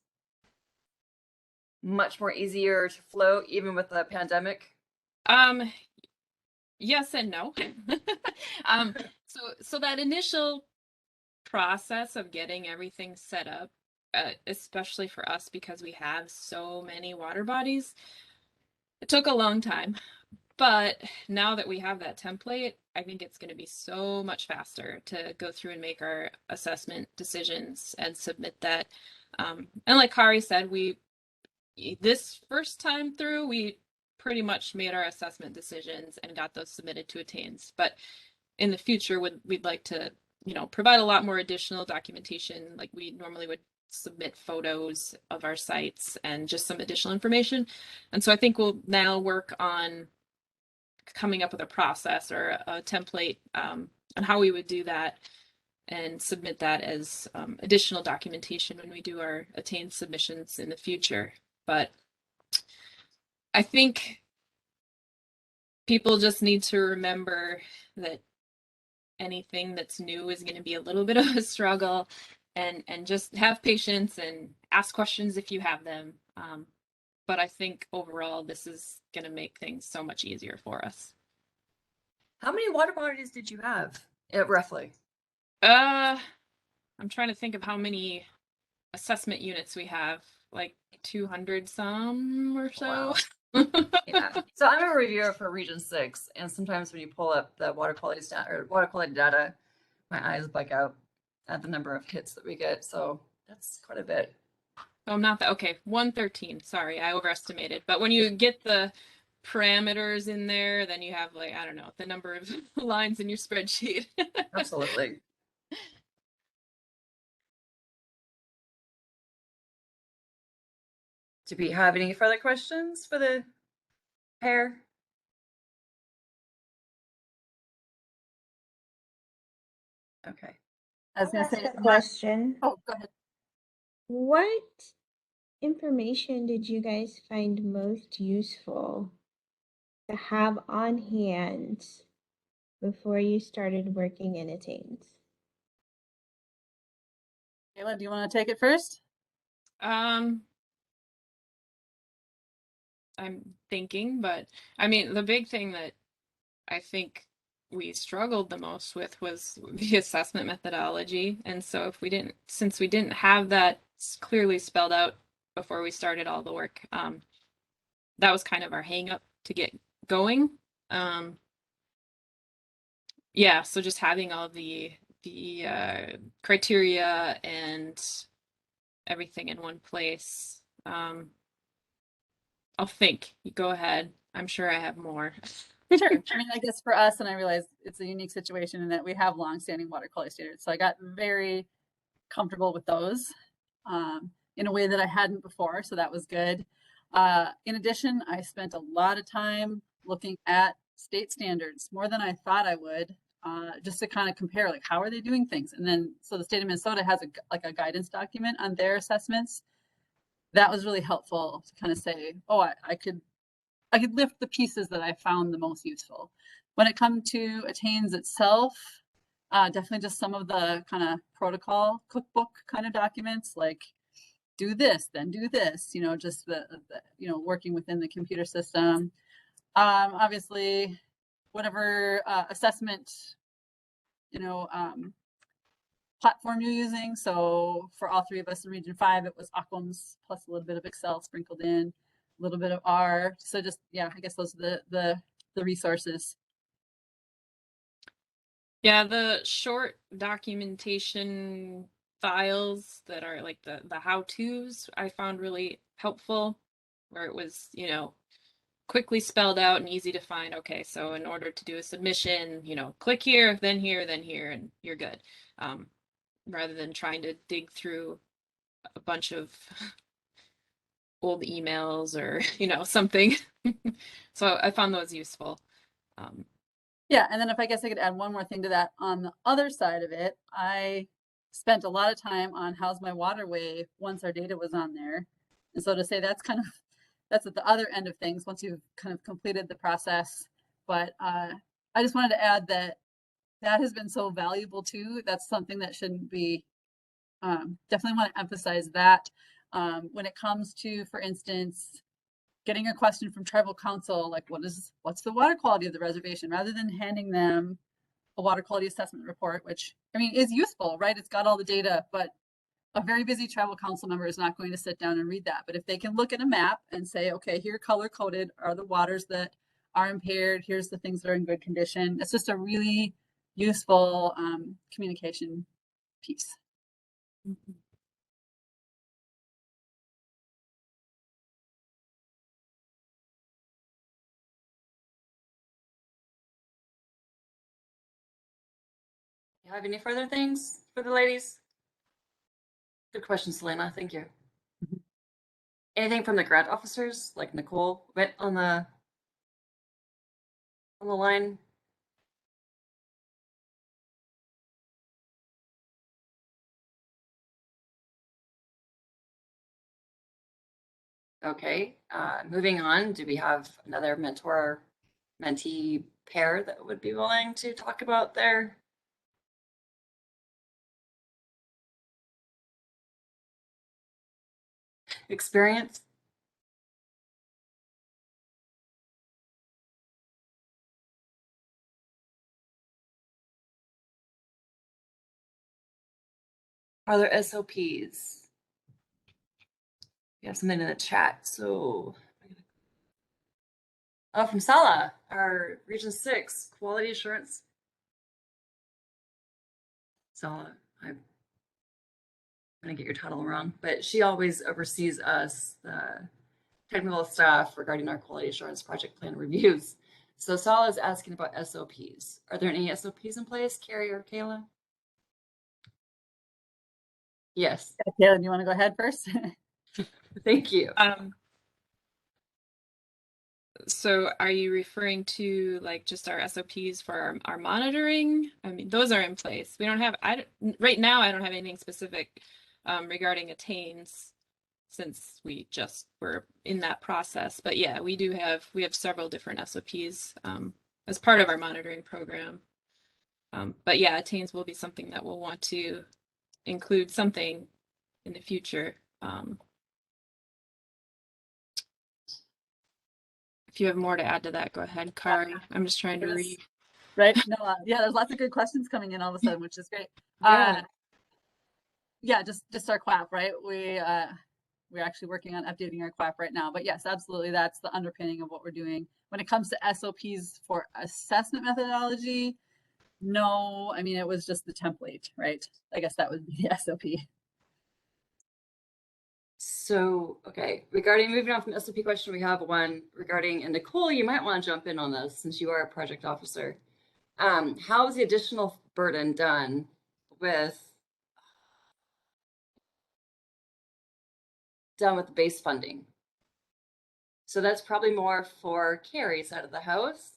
much more easier to float even with the pandemic? Yes and no. So that initial process of getting everything set up, especially for us because we have so many water bodies, it took a long time. But now that we have that template, I think it's going to be so much faster to go through and make our assessment decisions and submit that. And like Kari said, this first time through, we pretty much made our assessment decisions and got those submitted to Attains. But in the future, we'd like to, provide a lot more additional documentation. Like we normally would submit photos of our sites and just some additional information. And so I think we'll now work on coming up with a process or a template on how we would do that and submit that as additional documentation when we do our Attain submissions in the future. But I think people just need to remember that anything that's new is going to be a little bit of a struggle, and just have patience and ask questions if you have them. But I think overall, this is going to make things so much easier for us. How many water bodies did you have, roughly? I'm trying to think of how many assessment units we have, like 200 some or so. Wow. Yeah. So I'm a reviewer for Region 6, and sometimes when you pull up the water quality data, my eyes bug out at the number of hits that we get. So that's quite a bit. Oh, I'm not that. Okay, 113. Sorry, I overestimated. But when you get the parameters in there, then you have, like, I don't know, the number of lines in your spreadsheet. Absolutely. Do we have any further questions for the pair? Okay. I was gonna say, A question. oh, go ahead. What information did you guys find most useful to have on hand before you started working in Attains? Kayla, do you want to take it first? I'm thinking, but I mean, the big thing that I think we struggled the most with was the assessment methodology. And so since we didn't have that clearly spelled out before we started all the work, that was kind of our hang up to get going. Yeah, so just having all the criteria and everything in one place. I'll think. You go ahead. I'm sure I have more. Sure. I mean, I guess for us, and I realize it's a unique situation in that we have longstanding water quality standards. So I got very comfortable with those in a way that I hadn't before. So that was good. In addition, I spent a lot of time looking at state standards, more than I thought I would, just to kind of compare, like, how are they doing things? And then, so the state of Minnesota has a guidance document on their assessments. That was really helpful to kind of say, oh, I could lift the pieces that I found the most useful. When it comes to Attains itself, definitely just some of the kind of protocol cookbook kind of documents, like do this, then do this, just the working within the computer system. Obviously, whatever assessment, platform you're using. So for all three of us in Region 5, it was Aquams plus a little bit of Excel sprinkled in, a little bit of R. So just, yeah, I guess those are the resources. Yeah, the short documentation files that are like the how-tos I found really helpful. where it was, you know, quickly spelled out and easy to find. Okay, so in order to do a submission, you know, click here, then here, then here, and you're good. Rather than trying to dig through a bunch of old emails or, you know, something. So I found those useful. Yeah, and then if I guess I could add one more thing to that, on the other side of it, I spent a lot of time on how's my waterway once our data was on there. And so to say that's kind of, that's at the other end of things once you've kind of completed the process. But I just wanted to add that that has been so valuable too. That's something that shouldn't be, definitely want to emphasize that when it comes to, for instance, getting a question from tribal council, like what's the water quality of the reservation, rather than handing them a water quality assessment report, which I mean is useful, right? It's got all the data, but a very busy tribal council member is not going to sit down and read that. But if they can look at a map and say, okay, here color coded are the waters that are impaired, here's the things that are in good condition. It's just a really useful communication piece. You have any further things for the ladies? Good question, Selena. Thank you. Anything from the grant officers, like Nicole went on the line? Okay, moving on. Do we have another mentor mentee pair that would be willing to talk about their experience? Are there SOPs? We have something in the chat. So, oh, from Sala, our Region 6 quality assurance. Sala, I'm gonna get your title wrong, but she always oversees us, the technical staff, regarding our quality assurance project plan reviews. So Sala is asking about SOPs. Are there any SOPs in place, Carrie or Kayla? Yes. Kayla, do you want to go ahead first? Thank you. So are you referring to like just our SOPs for our monitoring? I mean, those are in place. We don't have, right now, I don't have anything specific regarding attains since we just were in that process. But yeah, we have several different SOPs as part of our monitoring program. But yeah, attains will be something that we'll want to include something in the future. If you have more to add to that, go ahead, Kari. I'm just trying to read. Right? No, yeah, there's lots of good questions coming in all of a sudden, which is great. Yeah. Yeah, just our QAP, right? We're actually working on updating our QAP right now. But yes, absolutely, that's the underpinning of what we're doing. When it comes to SOPs for assessment methodology, no, I mean, it was just the template, right? I guess that would be the SOP. So, okay, regarding moving on from SOP question, we have one regarding, and Nicole, you might want to jump in on this since you are a project officer. How is the additional burden done with base funding? So that's probably more for Carrie's side of the house.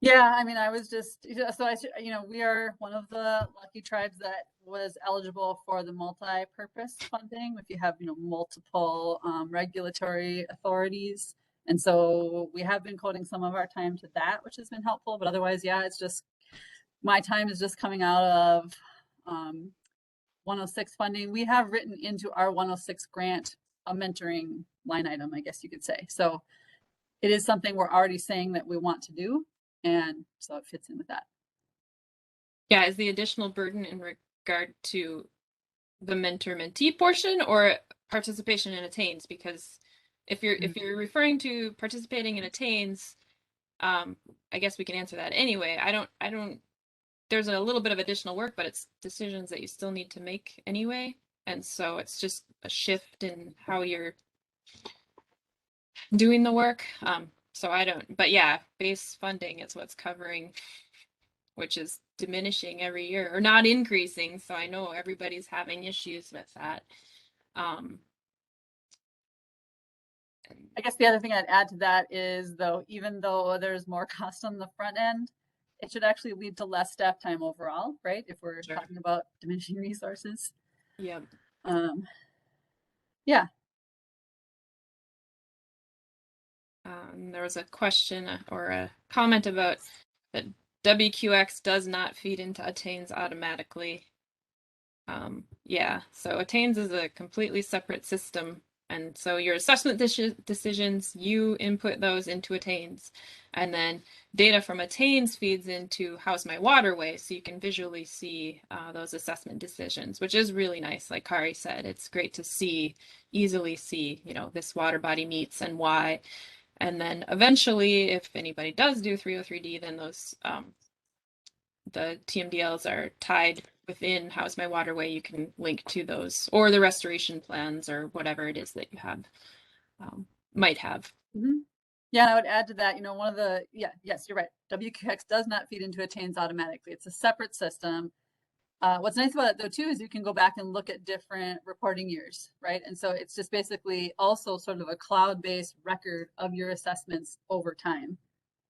Yeah, I mean, I was just, so we are one of the lucky tribes that was eligible for the multi-purpose funding if you have, multiple regulatory authorities. And so we have been coding some of our time to that, which has been helpful. But otherwise, yeah, it's just, my time is just coming out of 106 funding. We have written into our 106 grant a mentoring line item, I guess you could say. So it is something we're already saying that we want to do. And so it fits in with that. Yeah, is the additional burden in regard to the mentor-mentee portion or participation in attains? Because if you're referring to participating in attains, I guess we can answer that anyway. I don't. There's a little bit of additional work, but it's decisions that you still need to make anyway, and so it's just a shift in how you're doing the work. So I don't, but yeah, base funding is what's covering, which is diminishing every year or not increasing. So I know everybody's having issues with that. I guess the other thing I'd add to that is, though, even though there's more cost on the front end, it should actually lead to less staff time overall, right? If we're Sure. talking about diminishing resources. Yeah. Yeah. There was a question or a comment about that WQX does not feed into Attains automatically. Yeah, so Attains is a completely separate system. And so your assessment decisions, you input those into Attains. And then data from Attains feeds into How's My Waterway, so you can visually see those assessment decisions, which is really nice. Like Kari said, it's great to see, easily see, you know, this water body meets and why. And then eventually, if anybody does do 303D, then those the TMDLs are tied within How's My Waterway. You can link to those or the restoration plans or whatever it is that you have, might have. Mm-hmm. Yeah, and I would add to that, you know, one of the, yes, you're right. WQX does not feed into Attains automatically. It's a separate system. What's nice about it though too is you can go back and look at different reporting years, right? And so it's just basically also sort of a cloud-based record of your assessments over time.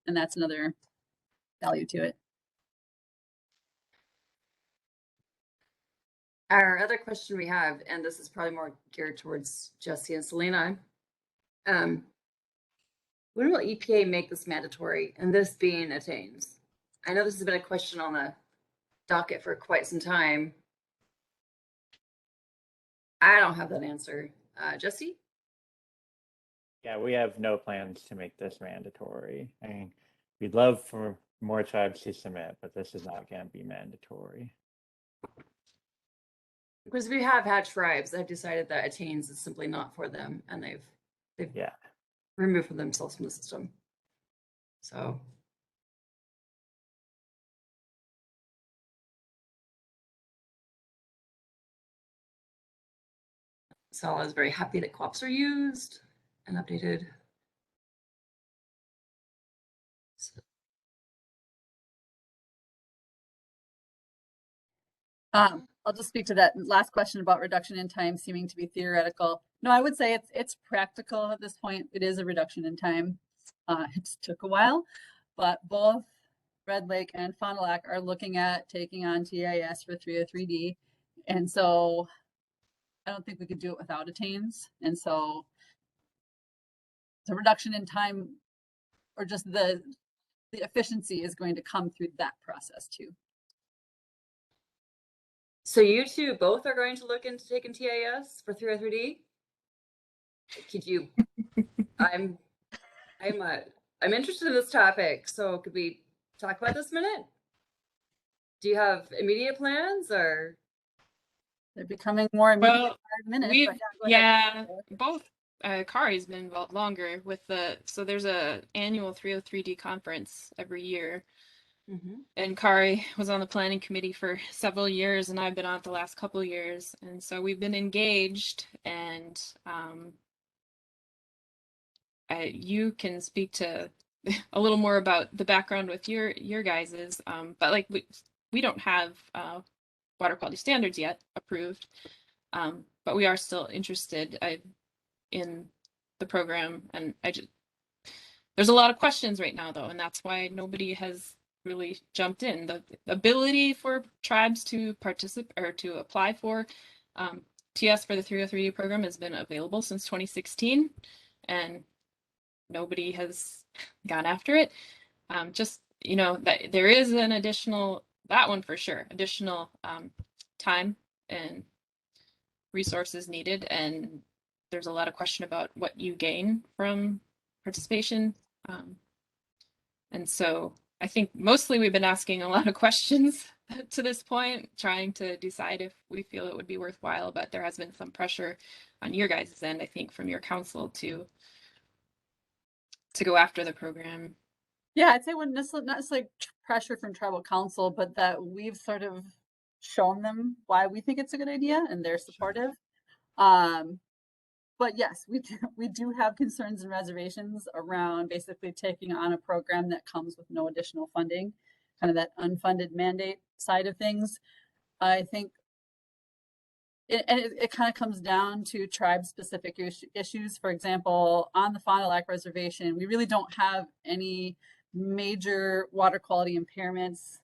And that's another value to it. Our other question we have, and this is probably more geared towards Jesse and Selena. When will EPA make this mandatory, and this being Attains? I know this has been a question on the docket for quite some time. I don't have that answer. Jesse? Yeah, we have no plans to make this mandatory. I mean, we'd love for more tribes to submit, but this is not going to be mandatory. Because we have had tribes that have decided that Attains is simply not for them, and they've Yeah. removed themselves from the system. So I was very happy that co-ops are used and updated. So, I'll just speak to that last question about reduction in time seeming to be theoretical. No, I would say it's practical at this point. It is a reduction in time. It took a while, but both Red Lake and Fond du Lac are looking at taking on TIS for 303D. And so I don't think we could do it without Attains. And so the reduction in time or just the efficiency is going to come through that process too. so you two both are going to look into taking TIS for 303D? Could you? I'm interested in this topic. So could we talk about this a minute? Do you have immediate plans or? They're becoming more immediate Well, 5 minutes. we've, But yeah, go ahead. both Kari's been involved longer with so there's a annual 303D conference every year. Mm-hmm. And Kari was on the planning committee for several years, and I've been on it the last couple of years. And so we've been engaged, and you can speak to a little more about the background with your guys's. But like we don't have water quality standards yet approved, but we are still interested in the program, and there's a lot of questions right now though, and that's why nobody has really jumped in. The ability for tribes to participate or to apply for TS for the 303D program has been available since 2016, and nobody has gone after it. Just, you know, that there is an additional, that one for sure, additional time and resources needed, and there's a lot of question about what you gain from participation. And so I think mostly we've been asking a lot of questions to this point, trying to decide if we feel it would be worthwhile, but there has been some pressure on your guys' end, I think, from your council to go after the program. Yeah, I'd say not necessarily pressure from tribal council, but that we've sort of shown them why we think it's a good idea and they're supportive. but yes, we do have concerns and reservations around basically taking on a program that comes with no additional funding, kind of that unfunded mandate side of things. I think it kind of comes down to tribe specific issues. For example, on the Fond du Lac Reservation, we really don't have any major water quality impairments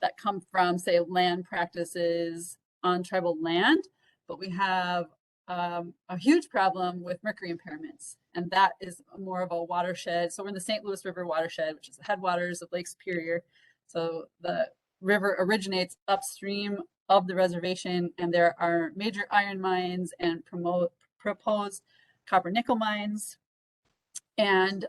that come from, say, land practices on tribal land, but we have a huge problem with mercury impairments, and that is more of a watershed. So we're in the St. Louis River watershed, which is the headwaters of Lake Superior. So the river originates upstream of the reservation, and there are major iron mines and proposed copper nickel mines. And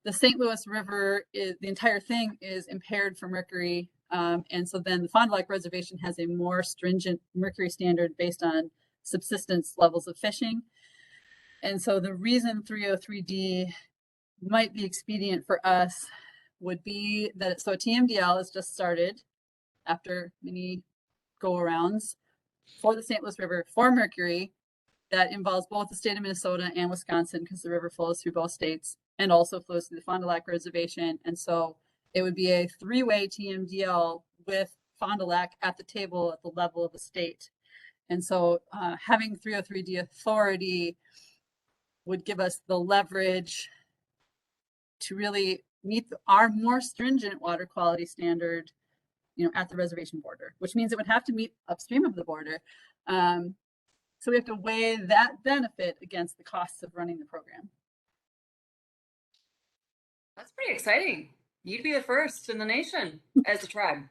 the St. Louis River, the entire thing is impaired for mercury. And so then the Fond du Lac Reservation has a more stringent mercury standard based on subsistence levels of fishing. And so the reason 303D might be expedient for us would be that, so TMDL has just started after many go-arounds for the St. Louis River for mercury that involves both the state of Minnesota and Wisconsin, because the river flows through both states and also flows through the Fond du Lac Reservation. And so it would be a three-way TMDL with Fond du Lac at the table at the level of the state. And so having 303D authority would give us the leverage to really meet our more stringent water quality standard, at the reservation border, which means it would have to meet upstream of the border. So we have to weigh that benefit against the costs of running the program. That's pretty exciting. You'd be the first in the nation as a tribe.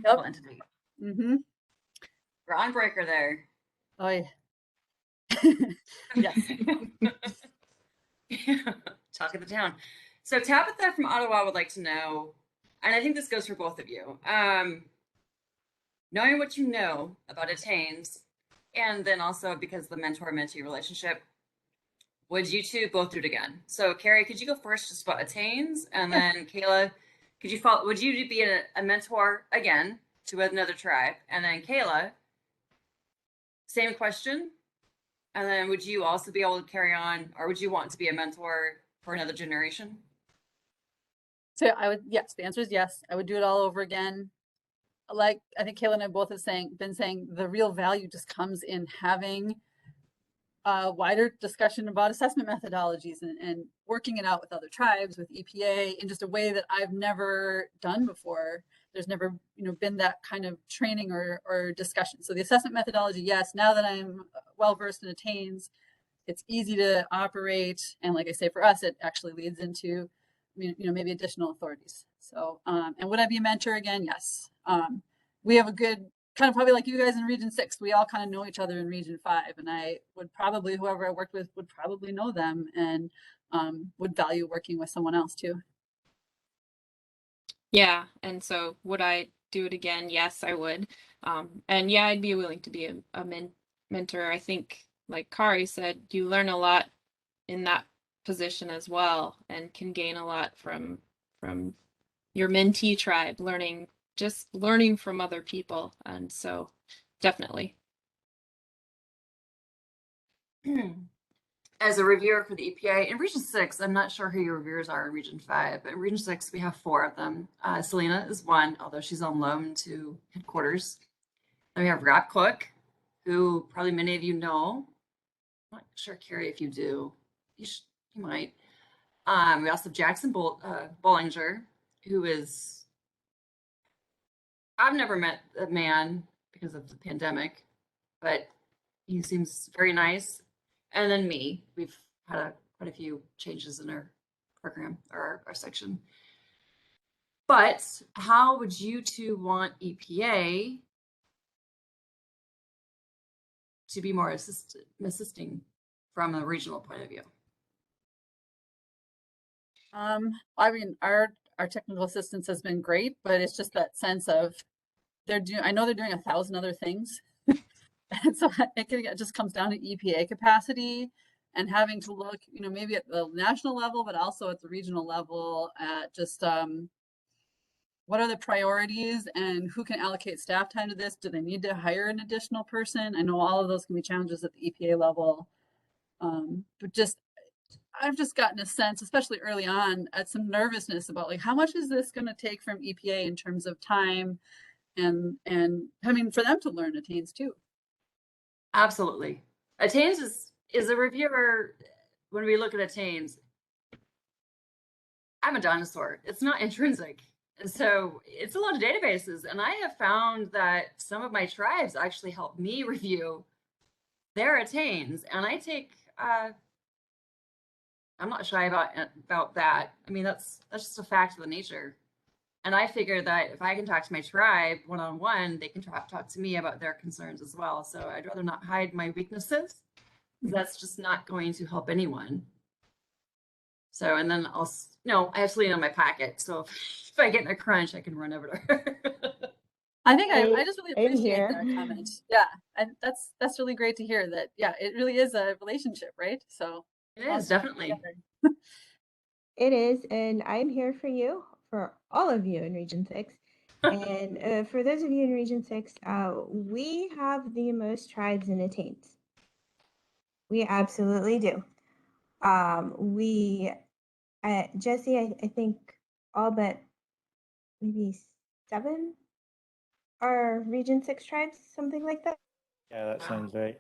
Yep. Entity. Mm-hmm. Groundbreaker there. Oh yeah. Yes. Talk of the town. So Tabitha from Ottawa would like to know, and I think this goes for both of you, knowing what you know about Attains, and then also because the mentor-mentee relationship, would you two both do it again? So Carrie, could you go first just about Attains, and then Kayla, could you follow? Would you be a mentor again to another tribe, and then Kayla, same question, and then would you also be able to carry on, or would you want to be a mentor for another generation? So I would, yes, the answer is yes. I would do it all over again. Like I think Kayla and I both have been saying, the real value just comes in having a wider discussion about assessment methodologies and working it out with other tribes, with EPA, in just a way that I've never done before. There's never, been that kind of training or discussion. So the assessment methodology, yes, now that I'm well-versed in Attains, it's easy to operate. And like I say, for us, it actually leads into, maybe additional authorities. So, and would I be a mentor again? Yes. We have a good, kind of probably like you guys in Region 6, we all kind of know each other in Region 5. And I would probably, whoever I worked with would probably know them and would value working with someone else too. Yeah, and so would I do it again? Yes, I would. And yeah, I'd be willing to be a mentor. I think, like Kari said, you learn a lot in that position as well, and can gain a lot from your mentee tribe, learning from other people. And so definitely. As a reviewer for the EPA in Region 6, I'm not sure who your reviewers are in Region 5, but in Region 6, we have 4 of them. Selena is one, although she's on loan to headquarters. Then we have Rob Cook, who probably many of you know. I'm not sure, Carrie, if you do. You might. We also have Jackson Bollinger, who is, I've never met the man because of the pandemic, but he seems very nice. And then me, we've had quite a few changes in our program or our section. But how would you two want EPA to be more assisting from a regional point of view? I mean, our technical assistance has been great, but it's just that sense of I know they're doing 1,000 other things. And so it just comes down to EPA capacity and having to look, maybe at the national level, but also at the regional level at just what are the priorities and who can allocate staff time to this? Do they need to hire an additional person? I know all of those can be challenges at the EPA level. But just I've just gotten a sense, especially early on, at some nervousness about like how much is this going to take from EPA in terms of time and I mean for them to learn attains too. Absolutely. Attains is a reviewer. When we look at Attains, I'm a dinosaur. It's not intrinsic. And so it's a lot of databases. And I have found that some of my tribes actually help me review their attains. And I take I'm not shy about that. I mean, that's just a fact of the nature. And I figure that if I can talk to my tribe one-on-one, they can talk to me about their concerns as well. So I'd rather not hide my weaknesses. That's just not going to help anyone. So, and then I have Selena in my pocket. So if I get in a crunch, I can run over to her. I think I just really Same appreciate here. that comment. Yeah, that's really great to hear that. Yeah, it really is a relationship, right? So It is definitely. It is, and I'm here for you, for all of you in Region 6. And for those of you in Region 6, we have the most tribes and attains. We absolutely do. Jesse, I think all but maybe 7 are Region 6 tribes, something like that. Yeah, that sounds right.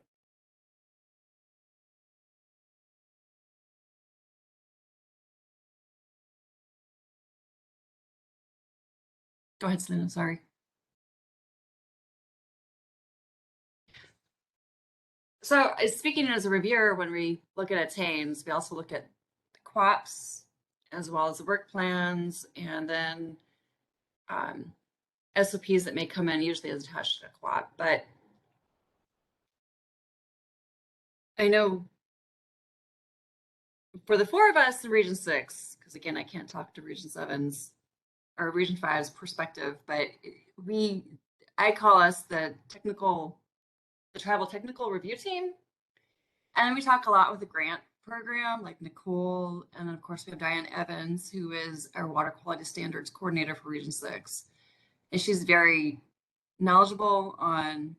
Go ahead, Selena. Sorry. So speaking as a reviewer, when we look at attains, we also look at the QOPs as well as the work plans, and then SOPs that may come in usually as attached to a QOP. But I know for the 4 of us in Region 6, because again, I can't talk to Region 7's or Region 5's perspective, but I call us the tribal technical review team. And we talk a lot with the grant program, like Nicole, and then of course we have Diane Evans, who is our water quality standards coordinator for Region 6. And she's very knowledgeable on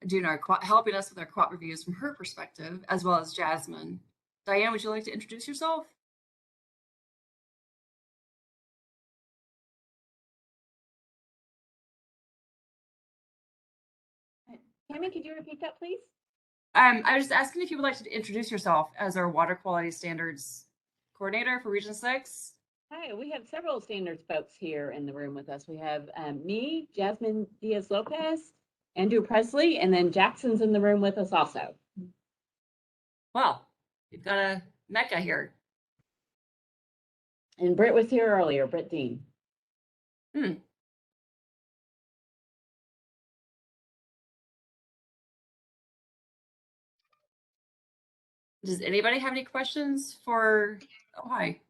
doing helping us with our QOP reviews from her perspective, as well as Jasmine. Diane, would you like to introduce yourself? Tammy, could you repeat that, please? I was just asking if you would like to introduce yourself as our water quality standards coordinator for Region 6. Hi, we have several standards folks here in the room with us. We have me, Jasmine Diaz-Lopez, Andrew Presley, and then Jackson's in the room with us also. Well, you've got a mecca here. And Britt was here earlier, Britt Dean. Does anybody have any questions for, hi.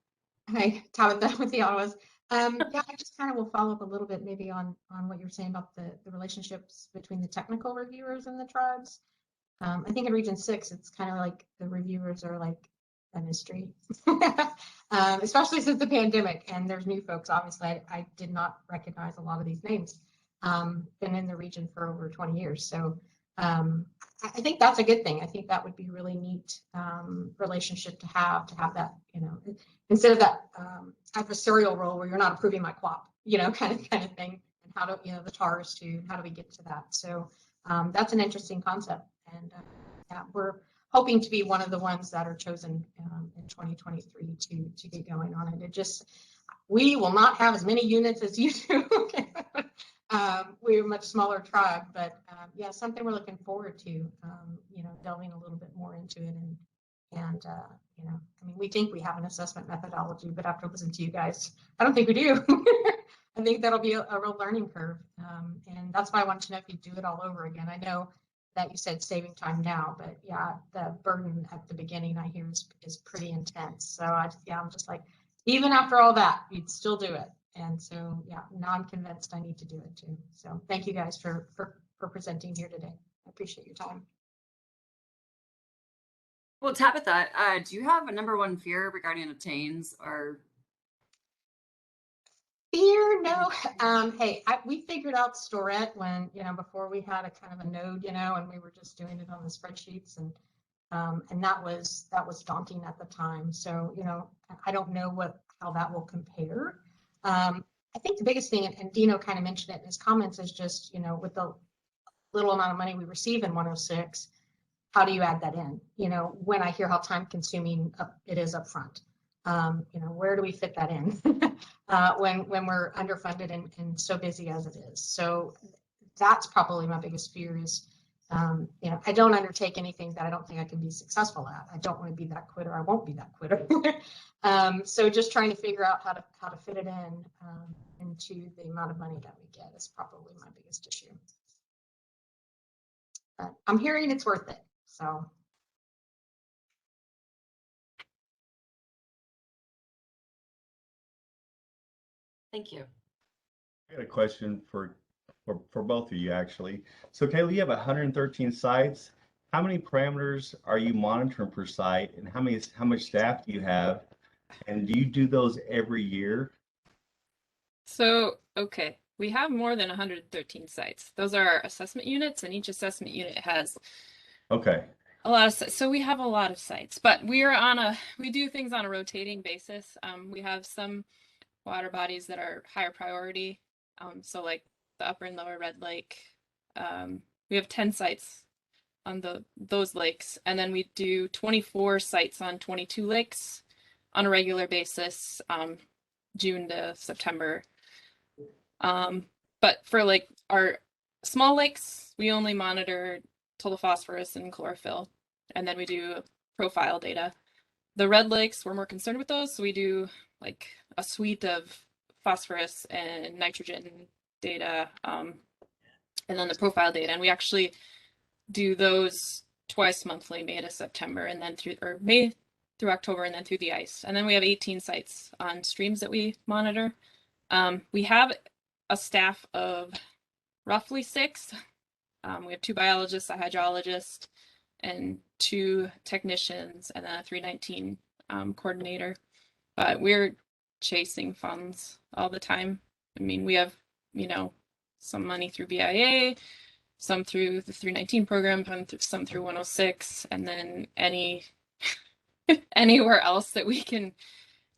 Hi, Tabitha with the Ottawas. Yeah, I just kind of will follow up a little bit maybe on what you're saying about the relationships between the technical reviewers and the tribes. I think in Region 6, it's kind of like the reviewers are like a mystery, especially since the pandemic. And there's new folks. Obviously, I did not recognize a lot of these names. Been in the region for over 20 years. So I think that's a good thing. I think that would be really neat relationship to have that, instead of that adversarial role where you're not approving my QOP, kind of thing. And how do, the TARs too, how do we get to that? So that's an interesting concept. And yeah, we're hoping to be one of the ones that are chosen in 2023 to get going on it. We will not have as many units as you do. We're a much smaller tribe, but yeah, something we're looking forward to, delving a little bit more into it. And I mean, we think we have an assessment methodology, but after listening to you guys, I don't think we do. I think that'll be a real learning curve. And that's why I wanted to know if you do it all over again. I know that you said saving time now, but yeah, the burden at the beginning I hear is pretty intense. So I'm just like, even after all that, you'd still do it. And so, yeah, now I'm convinced I need to do it too. So thank you guys for presenting here today. I appreciate your time. Well, Tabitha, do you have a number one fear regarding attains or? Fear? No. Hey, we figured out Storette when, before we had a kind of a node, and we were just doing it on the spreadsheets. And And that was daunting at the time. So, you know, I don't know how that will compare. I think the biggest thing, and Dino kind of mentioned it in his comments, is just, you know, with the little amount of money we receive in 106, how do you add that in? You know, when I hear how time consuming it is up front, you know, where do we fit that in when we're underfunded and so busy as it is? So that's probably my biggest fear is, you know, I don't undertake anything that I don't think I can be successful at. I don't want to be that quitter. I won't be that quitter. So just trying to figure out how to fit it in into the amount of money that we get is probably my biggest issue. But I'm hearing it's worth it. So. Thank you. I got a question for both of you, actually. So Kayla, you have 113 sites. How many parameters are you monitoring per site, and how much staff do you have? And do you do those every year? So, okay, we have more than 113 sites. Those are our assessment units, and each assessment unit has Okay. a lot of sites. So we have a lot of sites, but we do things on a rotating basis. We have some water bodies that are higher priority. So like the Upper and Lower Red Lake. We have 10 sites on those lakes, and then we do 24 sites on 22 lakes on a regular basis, June to September. But for like our small lakes, we only monitor total phosphorus and chlorophyll, and then we do profile data. The red lakes, we're more concerned with those, so we do like a suite of phosphorus and nitrogen data, and then the profile data. And we actually do those twice monthly, May to September, and then May through October, and then through the ice. And then we have 18 sites on streams that we monitor. We have a staff of roughly 6. We have 2 biologists, a hydrologist, and 2 technicians, and then a 319 coordinator. But we're chasing funds all the time. I mean, we have, you know, some money through BIA, some through the 319 program, some through 106, and then anywhere else that we can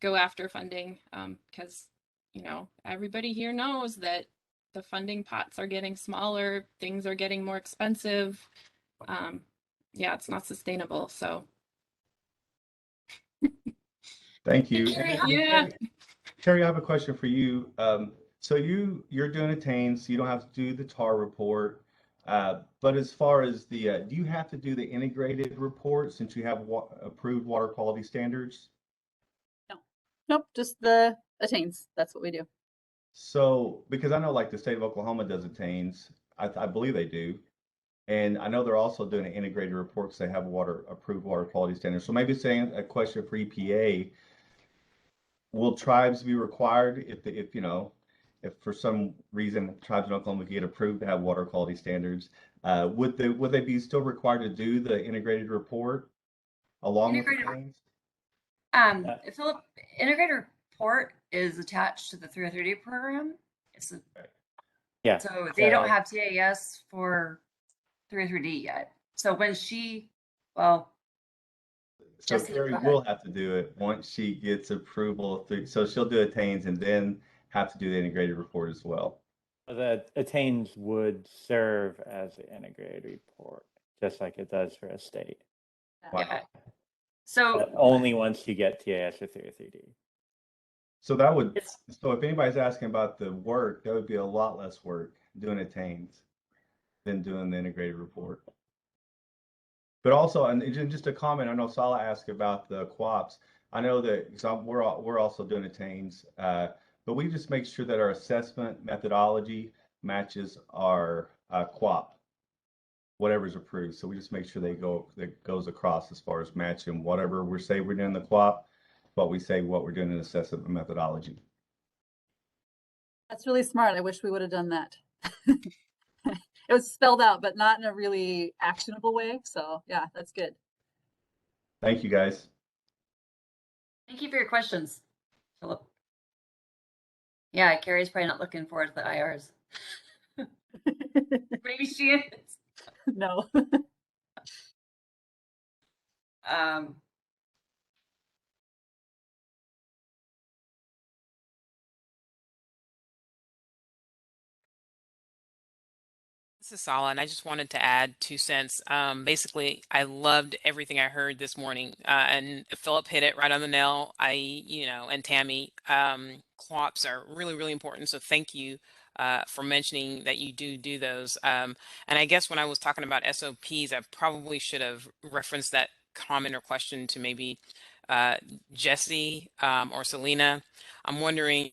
go after funding, because, you know, everybody here knows that the funding pots are getting smaller, things are getting more expensive. Yeah, it's not sustainable. So Thank you. Yeah. Terry, I have a question for you. So you're doing attains, you don't have to do the TAR report. But as far as do you have to do the integrated report since you have approved water quality standards? No, nope, just the attains. That's what we do. So, because I know like the state of Oklahoma does attains, I believe they do. And I know they're also doing an integrated report because they have approved water quality standards. So maybe saying a question for EPA, will tribes be required if you know, if for some reason tribes in Oklahoma get approved to have water quality standards, would they be still required to do the integrated report along with the things? Philip, integrated report is attached to the 303D program. Yeah. So they don't have TAS for 303D yet. So when So Jesse, Terry go ahead. will have to do it once she gets approval. So she'll do attains and then have to do the integrated report as well. The attains would serve as an integrated report, just like it does for a state. Yeah. So But only once you get TAS or 303D. So that would, so if anybody's asking about the work, that would be a lot less work doing attains than doing the integrated report. But also, and just a comment, I know Sala asked about the QAPs. I know that we're also doing attains, but we just make sure that our assessment methodology matches our QAP, whatever's approved. So we just make sure that goes across as far as matching whatever we're saying we're doing in the QAP, but we say what we're doing in assessment methodology. That's really smart. I wish we would have done that. It was spelled out, but not in a really actionable way. So yeah, that's good. Thank you, guys. thank you for your questions, Philip. Yeah, Carrie's probably not looking forward to the IRs. Maybe she is. No. This is Sala, and I just wanted to add 2 cents. Basically, I loved everything I heard this morning, and Philip hit it right on the nail. And Tammy, co-ops are really, really important. So thank you for mentioning that you do those. And I guess when I was talking about SOPs, I probably should have referenced that comment or question to maybe Jesse or Selena. I'm wondering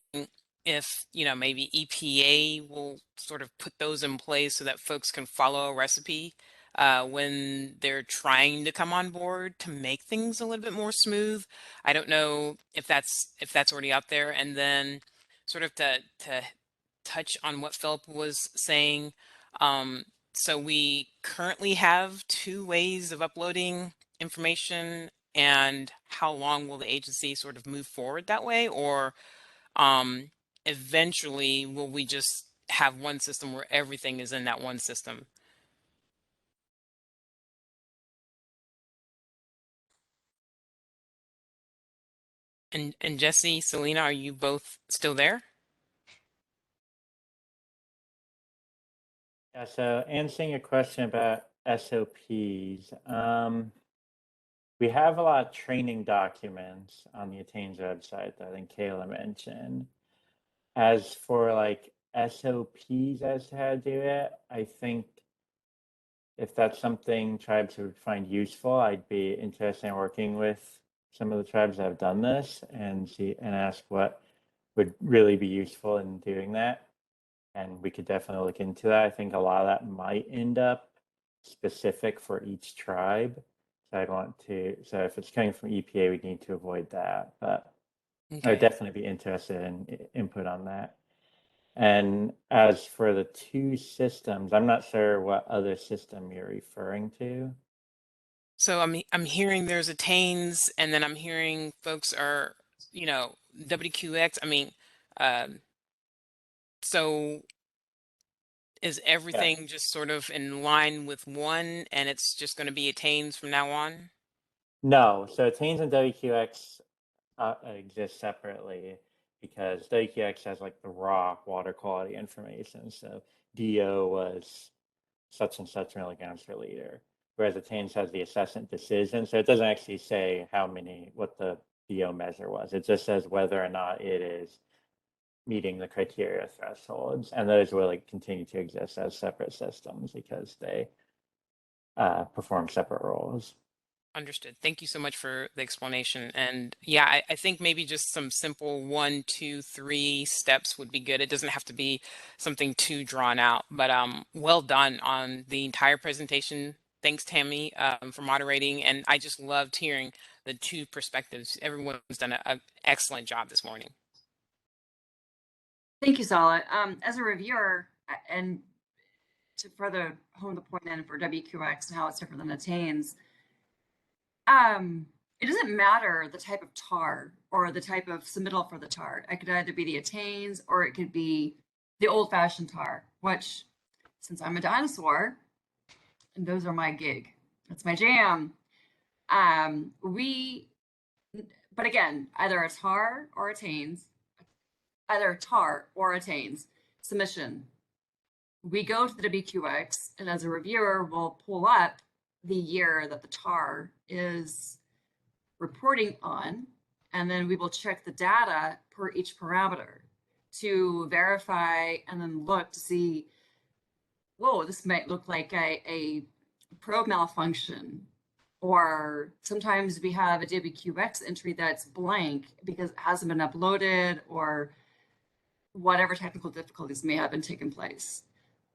if maybe EPA will sort of put those in place so that folks can follow a recipe when they're trying to come on board to make things a little bit more smooth. I don't know if that's already out there. And then sort of to touch on what Philip was saying. So we currently have 2 ways of uploading information, and how long will the agency sort of move forward that way? Or um, eventually, will we just have one system where everything is in that one system? And Jesse, Selena, are you both still there? Yeah, so answering your question about SOPs, we have a lot of training documents on the Attains website that I think Kayla mentioned. As for like SOPs as to how to do it, I think if that's something tribes would find useful, I'd be interested in working with some of the tribes that have done this and ask what would really be useful in doing that. And we could definitely look into that. I think a lot of that might end up specific for each tribe. So so if it's coming from EPA, we need to avoid that. But I would definitely be interested in input on that. And as for the 2 systems, I'm not sure what other system you're referring to. So I'm hearing there's Attains, and then I'm hearing folks are, WQX. So is Yeah. everything just sort of in line with one, and it's just going to be Attains from now on? No, so Attains and WQX exist separately because WQX has like the raw water quality information. So DO was such and such milligrams per liter, whereas Attains has the assessment decision. So it doesn't actually say what the DO measure was. It just says whether or not it is meeting the criteria thresholds, and those will continue to exist as separate systems because they perform separate roles. Understood. Thank you so much for the explanation. And yeah, I think maybe just some simple 1, 2, 3 steps would be good. It doesn't have to be something too drawn out, but well done on the entire presentation. Thanks, Tammy, for moderating. And I just loved hearing the 2 perspectives. Everyone's done an excellent job this morning. Thank you, Sala. As a reviewer, and to further hone the point in for WQX and how it's different than Attains, it doesn't matter the type of tar or the type of submittal for the tar. It could either be the Attains or it could be the old-fashioned tar, which, since I'm a dinosaur, and those are my gig, that's my jam. But again, either a tar or Attains, submission. We go to the WQX, and as a reviewer, we'll pull up the year that the tar is reporting on, and then we will check the data per each parameter to verify and then look to see, whoa, this might look like a probe malfunction. Or sometimes we have a WQX entry that's blank because it hasn't been uploaded, or whatever technical difficulties may have been taking place.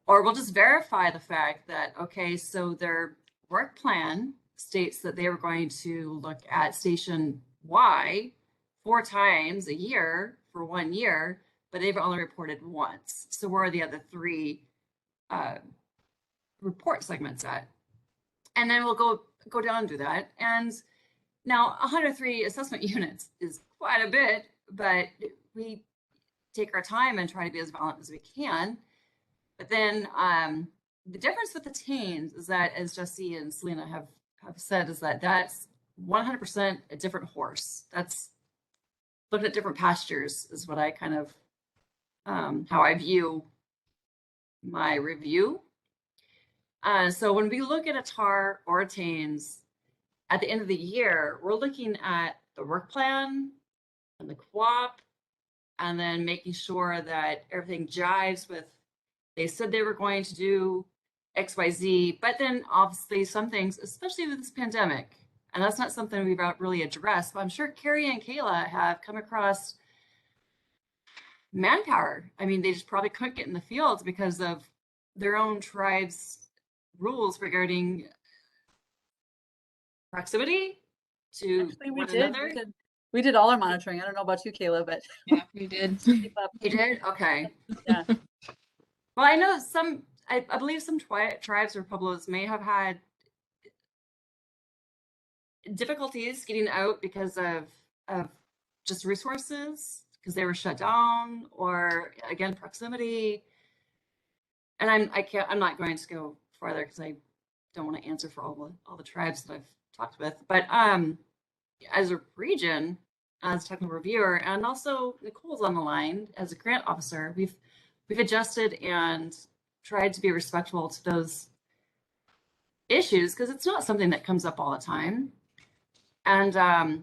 Or we'll just verify the fact that, okay, so their work plan states that they were going to look at station Y 4 times a year for 1 year, but they've only reported once. So where are the other 3 report segments at? And then we'll go down and do that. And now 103 assessment units is quite a bit, but we take our time and try to be as violent as we can. But then the difference with Attains is that, as Jesse and Selena have said, is that that's 100% a different horse. That's looking at different pastures is what I kind of, how I view my review. So when we look at a TAR or a TANES at the end of the year, we're looking at the work plan and the co-op, and then making sure that everything jives with, they said they were going to do XYZ, but then obviously some things, especially with this pandemic, and that's not something we've really addressed, but I'm sure Carrie and Kayla have come across manpower. I mean, they just probably couldn't get in the fields because of their own tribe's rules regarding proximity to Actually, one another. We did all our monitoring. I don't know about you, Kayla, but Yeah, we did. keep up. You did? Okay. Yeah. Well, I know some, I believe some tribes or pueblos may have had difficulties getting out because of just resources, because they were shut down, or again, proximity. And I'm not going to go farther because I don't want to answer for all the tribes that I've talked with. But as a region, as a technical reviewer, and also Nicole's on the line as a grant officer, we've adjusted and tried to be respectful to those issues because it's not something that comes up all the time. And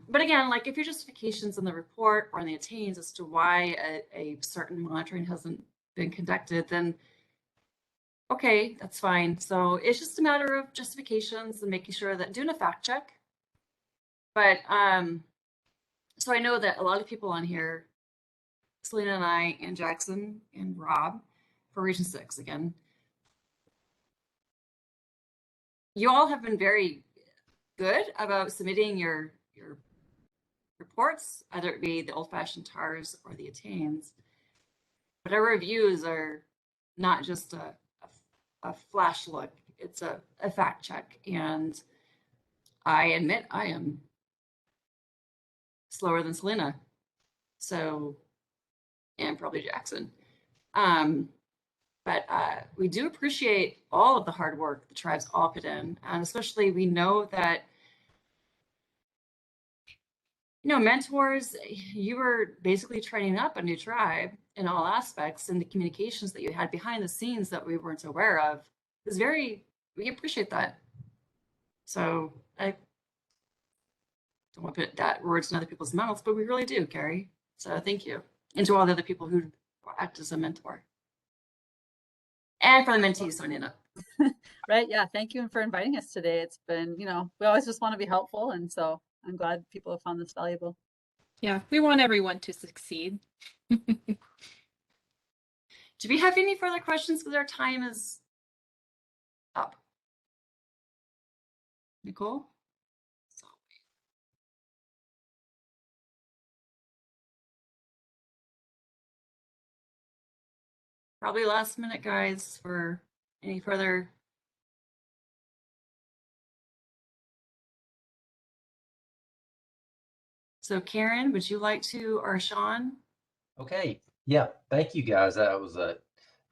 but again, like if your justifications in the report or in the attains as to why a certain monitoring hasn't been conducted, then okay, that's fine. So it's just a matter of justifications and making sure that doing a fact check. But so I know that a lot of people on here, Selena and I and Jackson and Rob for Region 6 again, you all have been very good about submitting your reports, either it be the old-fashioned TARs or the attains. But our reviews are not just a flash look, it's a fact check. And I admit I am slower than Selena. So, and probably Jackson. But we do appreciate all of the hard work the tribes all put in. And especially we know that, you know, mentors, you were basically training up a new tribe in all aspects, and the communications that you had behind the scenes that we weren't aware of is we appreciate that. So I don't want to put that words in other people's mouths, but we really do, Carrie. So thank you. And to all the other people who act as a mentor. And for the mentees signing up. Right. Yeah. Thank you for inviting us today. It's been, you know, we always just want to be helpful. And so I'm glad people have found this valuable. Yeah, we want everyone to succeed. Do we have any further questions? Because our time is up. Nicole? Probably last minute, guys, for any further. So Karen, would you like to, or Sean? Okay, yeah, thank you guys. That was a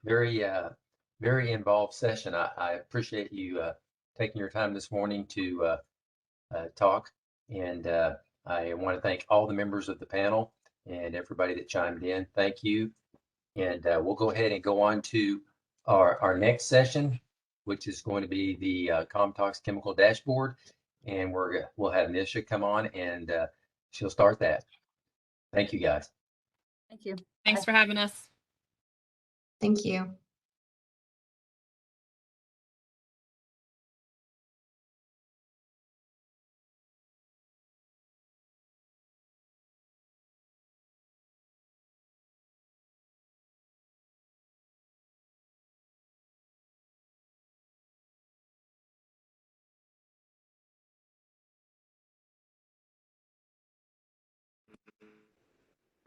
very, very involved session. I appreciate you taking your time this morning to talk. And I want to thank all the members of the panel and everybody that chimed in. Thank you. And we'll go ahead and go on to our next session, which is going to be the Comtox Chemical Dashboard. And we'll have Nisha come on and she'll start that. Thank you, guys. Thank you. Thanks for having us. Thank you.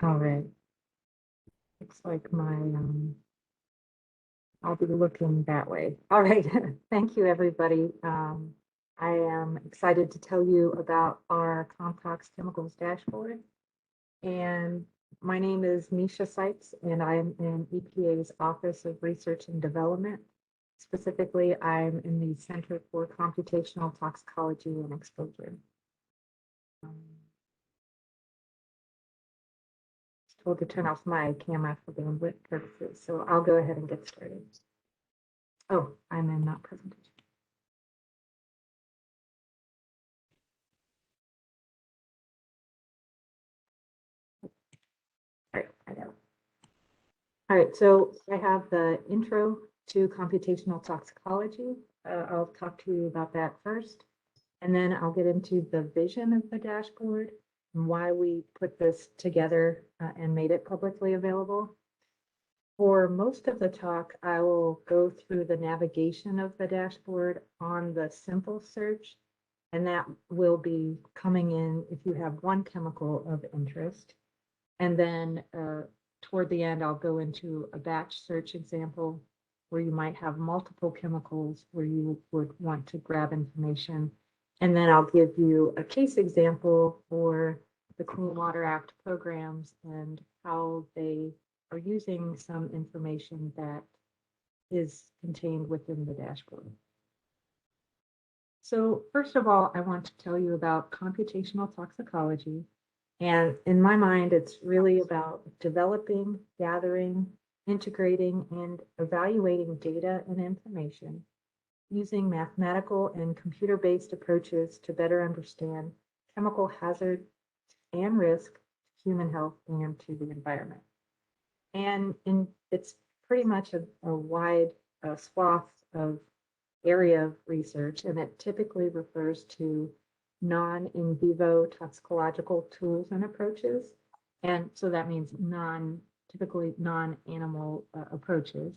All right. Looks like I'll be looking that way. All right. Thank you, everybody. I am excited to tell you about our Comtox Chemicals Dashboard. And my name is Nisha Sipes, and I am in EPA's Office of Research and Development. Specifically, I'm in the Center for Computational Toxicology and Exposure. told to turn off my camera for bandwidth purposes, so I'll go ahead and get started. Oh, I'm in not presentation. All right, I got it. All right, so I have the intro to computational toxicology. I'll talk to you about that first, and then I'll get into the vision of the dashboard and why we put this together and made it publicly available. For most of the talk, I will go through the navigation of the dashboard on the simple search, and that will be coming in if you have one chemical of interest. And then toward the end, I'll go into a batch search example where you might have multiple chemicals where you would want to grab information. And then I'll give you a case example for the Clean Water Act programs and how they are using some information that is contained within the dashboard. So first of all, I want to tell you about computational toxicology. And in my mind, it's really about developing, gathering, integrating, and evaluating data and information using mathematical and computer-based approaches to better understand chemical hazard and risk to human health and to the environment. And it's pretty much a wide swath of area of research, and it typically refers to non-in vivo toxicological tools and approaches. And so that means typically non-animal approaches.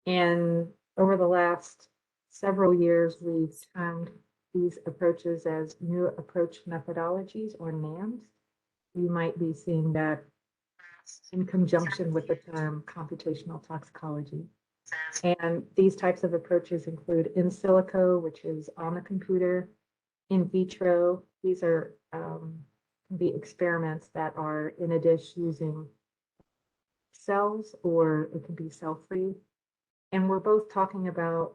And over the last several years, we've termed these approaches as new approach methodologies, or NAMs. You might be seeing that in conjunction with the term computational toxicology. And these types of approaches include in silico, which is on the computer, in vitro. These are can be experiments that are in a dish using cells, or it can be cell-free. And we're both talking about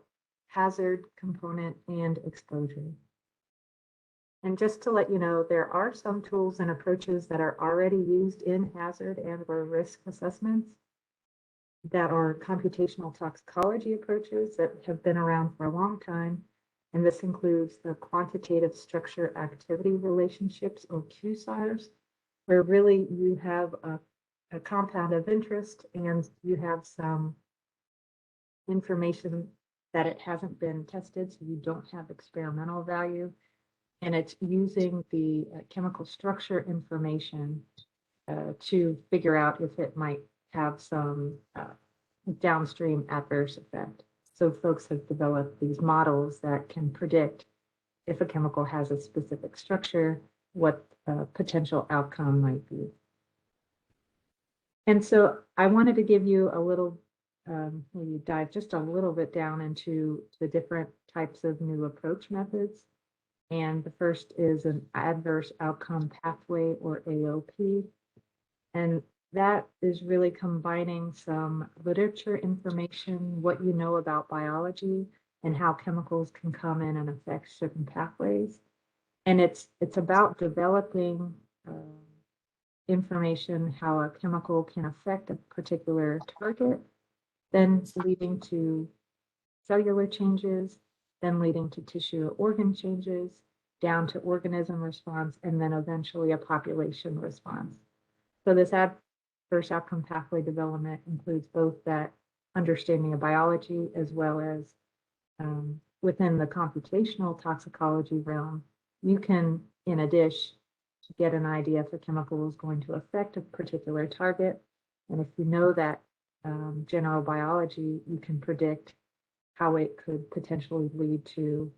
hazard, component, and exposure. And just to let you know, there are some tools and approaches that are already used in hazard and or risk assessments that are computational toxicology approaches that have been around for a long time. And this includes the quantitative structure activity relationships, or QSARs, where really you have a compound of interest and you have some information that it hasn't been tested, so you don't have experimental value. And it's using the chemical structure information to figure out if it might have some downstream adverse effect. So folks have developed these models that can predict if a chemical has a specific structure, what potential outcome might be. And so I wanted to give you a little, maybe dive just a little bit down into the different types of new approach methods. And the first is an adverse outcome pathway, or AOP. And that is really combining some literature information, what you know about biology, and how chemicals can come in and affect certain pathways. And it's about developing information, how a chemical can affect a particular target, then leading to cellular changes, then leading to tissue or organ changes, down to organism response, and then eventually a population response. So this adverse outcome pathway development includes both that understanding of biology as well as within the computational toxicology realm, you can, in a dish, get an idea if a chemical is going to affect a particular target. And if you know that general biology, you can predict how it could potentially lead to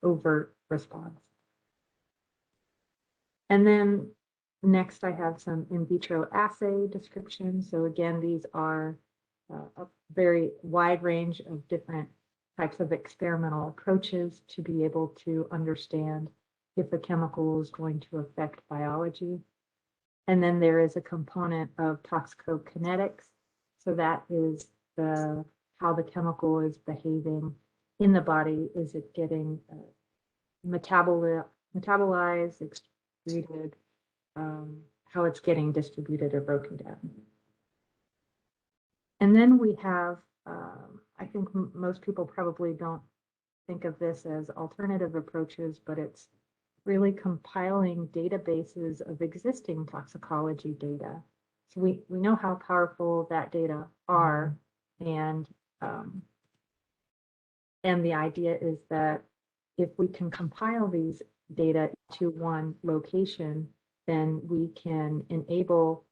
overt response. And then next I have some in vitro assay descriptions. So again, these are a very wide range of different types of experimental approaches to be able to understand if a chemical is going to affect biology. And then there is a component of toxicokinetics. So that is how the chemical is behaving in the body. Is it getting metabolized, excreted? how it's getting distributed or broken down. And then we have, I think most people probably don't think of this as alternative approaches, but it's really compiling databases of existing toxicology data. So we know how powerful that data are, and the idea is that if we can compile these data to one location, then we can enable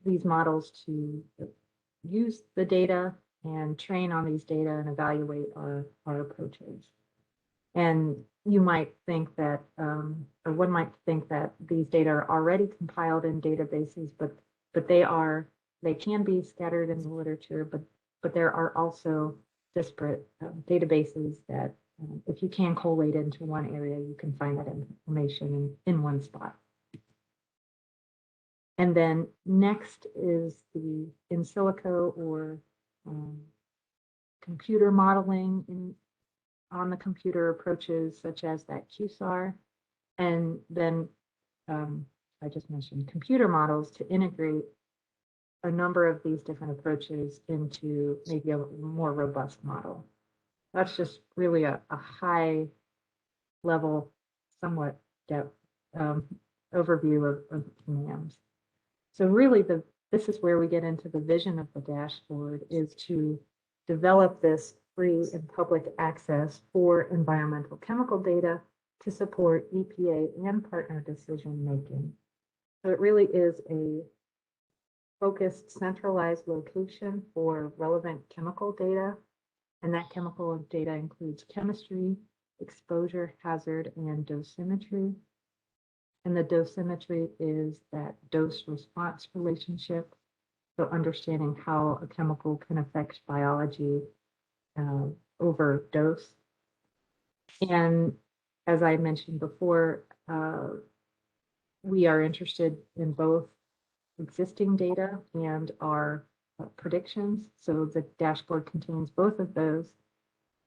these models to use the data and train on these data and evaluate our approaches. And you might think that, or one might think that these data are already compiled in databases, but they can be scattered in the literature, but there are also disparate databases that if you can collate into one area, you can find that information in one spot. And then next is the in silico or computer modeling on the computer approaches such as that QSAR. And then I just mentioned computer models to integrate a number of these different approaches into maybe a more robust model. That's just really a high level, somewhat depth overview of NAMs. So really this is where we get into the vision of the dashboard, is to develop this free and public access for environmental chemical data to support EPA and partner decision making. So it really is a focused, centralized location for relevant chemical data. And that chemical data includes chemistry, exposure, hazard, and dosimetry. And the dosimetry is that dose-response relationship. So understanding how a chemical can affect biology over dose. And as I mentioned before, we are interested in both existing data and our predictions. So the dashboard contains both of those.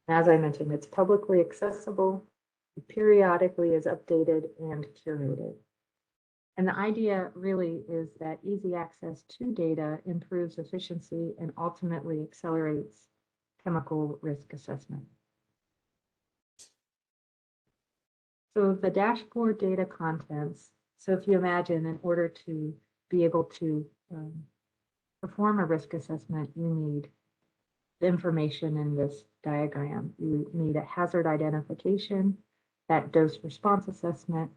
As I mentioned, it's publicly accessible, it periodically is updated and curated. And the idea really is that easy access to data improves efficiency and ultimately accelerates chemical risk assessment. So the dashboard data contents. So if you imagine, in order to be able to perform a risk assessment, you need the information in this diagram. You need a hazard identification, that dose response assessment,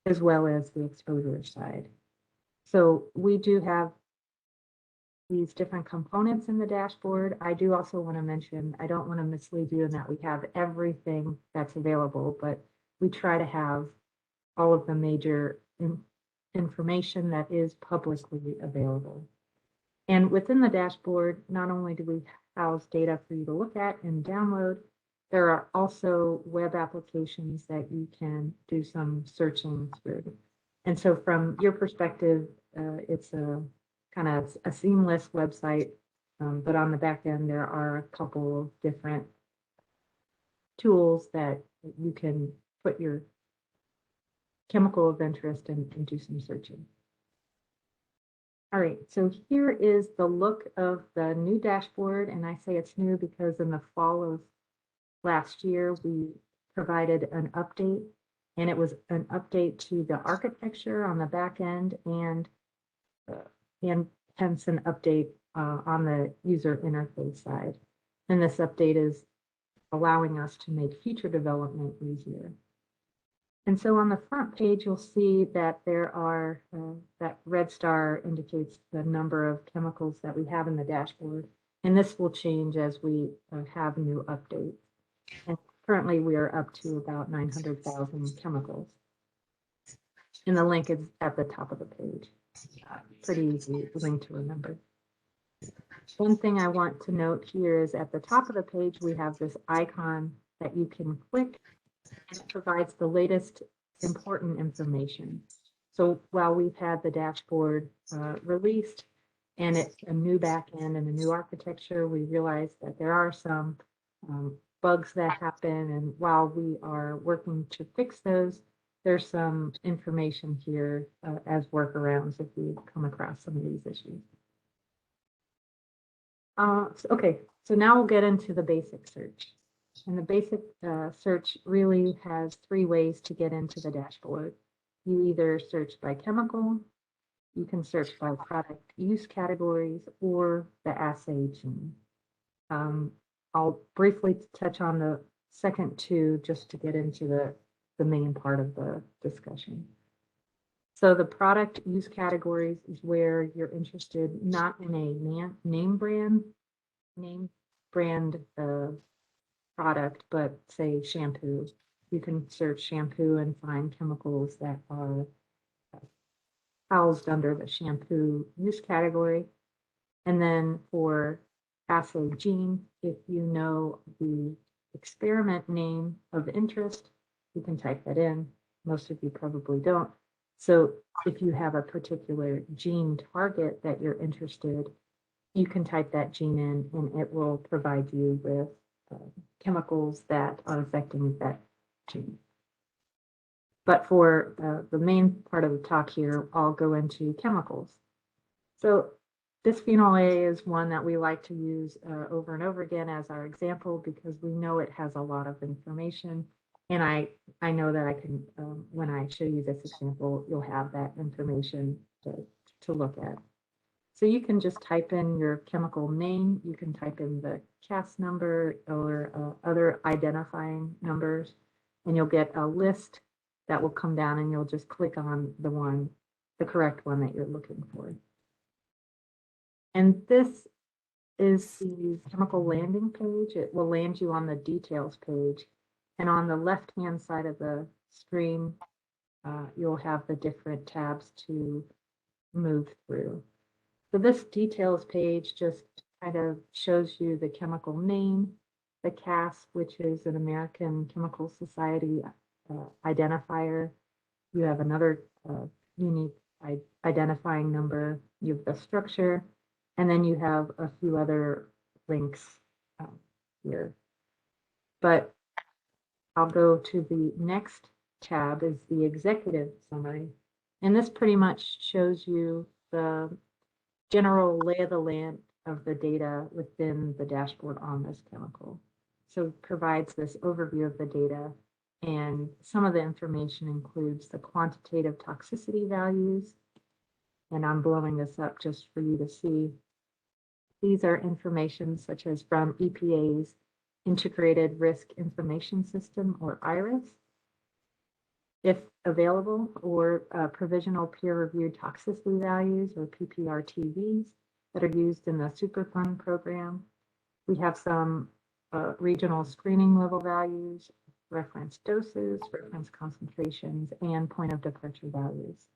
as well as the exposure side. So we do have these different components in the dashboard. I do also want to mention, I don't want to mislead you in that we have everything that's available, but we try to have all of the major information that is publicly available. And within the dashboard, not only do we house data for you to look at and download, there are also web applications that you can do some searching through. And so from your perspective, it's a kind of a seamless website, but on the back end, there are a couple of different tools that you can put your chemical of interest and do some searching. All right, so here is the look of the new dashboard, and I say it's new because in the fall of last year, we provided an update, and it was an update to the architecture on the back end and hence an update on the user interface side. And this update is allowing us to make future development easier. And so on the front page, you'll see that there are, that red star indicates the number of chemicals that we have in the dashboard. And this will change as we have new updates. And currently we are up to about 900,000 chemicals. And the link is at the top of the page. Pretty easy link to remember. One thing I want to note here is at the top of the page, we have this icon that you can click. And it provides the latest important information. So while we've had the dashboard released and it's a new backend and a new architecture, we realize that there are some bugs that happen. And while we are working to fix those, there's some information here as workarounds if you come across some of these issues. Okay, so now we'll get into the basic search. And the basic search really has 3 ways to get into the dashboard. You either search by chemical, you can search by product use categories, or the assay gene. I'll briefly touch on the second 2 just to get into the main part of the discussion. So the product use categories is where you're interested not in a name brand product, but say shampoo. You can search shampoo and find chemicals that are housed under the shampoo use category. And then for assay gene, if you know the experiment name of interest, you can type that in. Most of you probably don't. So if you have a particular gene target that you're interested, you can type that gene in and it will provide you with chemicals that are affecting that gene. But for the main part of the talk here, I'll go into chemicals. So bisphenol A is one that we like to use over and over again as our example because we know it has a lot of information. And I know that I can, when I show you this example, you'll have that information to look at. So you can just type in your chemical name, you can type in the CAS number or other identifying numbers, and you'll get a list that will come down and you'll just click on the correct one that you're looking for. And this is the chemical landing page. It will land you on the details page. And on the left-hand side of the screen, you'll have the different tabs to move through. So this details page just kind of shows you the chemical name, the CAS, which is an American Chemical Society identifier. You have another unique identifying number. You have the structure, and then you have a few other links here. But I'll go to the next tab is the executive summary. And this pretty much shows you the general lay of the land of the data within the dashboard on this chemical. So it provides this overview of the data, and some of the information includes the quantitative toxicity values. And I'm blowing this up just for you to see. These are information such as from EPA's Integrated Risk Information System, or IRIS, if available, or provisional peer-reviewed toxicity values, or PPRTVs, that are used in the Superfund program. We have some regional screening level values, reference doses, reference concentrations, and point of departure values.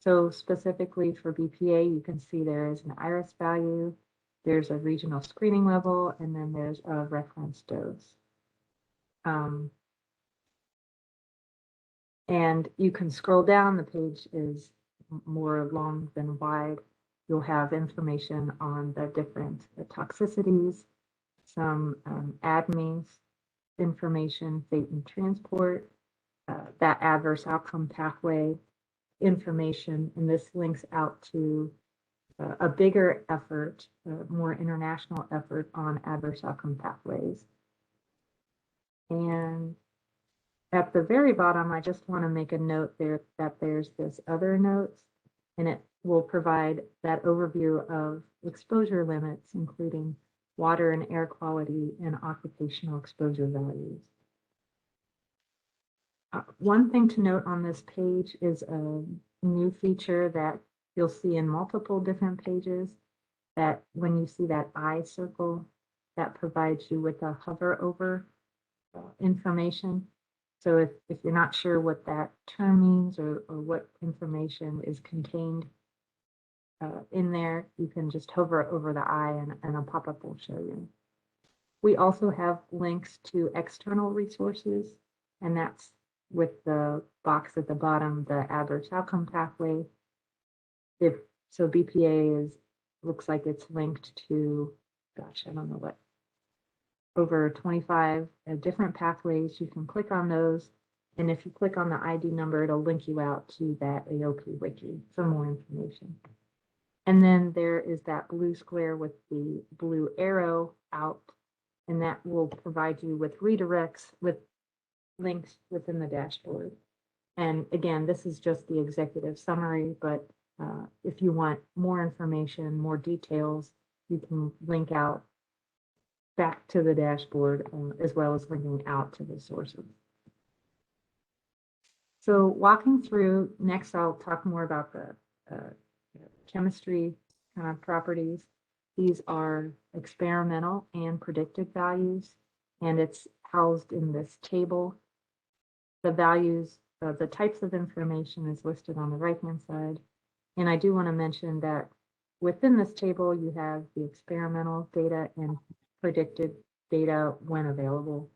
So specifically for BPA, you can see there is an IRIS value, there's a regional screening level, and then there's a reference dose. And you can scroll down, the page is more long than wide. You'll have information on the different toxicities, some ADMEs, information, fate and transport, that adverse outcome pathway information, and this links out to a bigger effort, more international effort on adverse outcome pathways. And at the very bottom, I just want to make a note there that there's this other notes, and it will provide that overview of exposure limits, including water and air quality and occupational exposure values. One thing to note on this page is a new feature that you'll see in multiple different pages, that when you see that I circle, that provides you with a hover over information. So if you're not sure what that term means or what information is contained in there, you can just hover over the I and a pop-up will show you. We also have links to external resources, and that's with the box at the bottom, the adverse outcome pathway. So BPA looks like it's linked to, gosh, I don't know what, over 25 different pathways. You can click on those And if you click on the ID number, it'll link you out to that AOP wiki for more information. And then there is that blue square with the blue arrow out, and that will provide you with redirects with links within the dashboard. And again, this is just the executive summary, but if you want more information, more details, you can link out back to the dashboard as well as linking out to the sources. So walking through, next I'll talk more about the chemistry kind of properties. These are experimental and predicted values, and it's housed in this table. The values, the types of information is listed on the right-hand side. And I do want to mention that within this table, you have the experimental data and predicted data when available.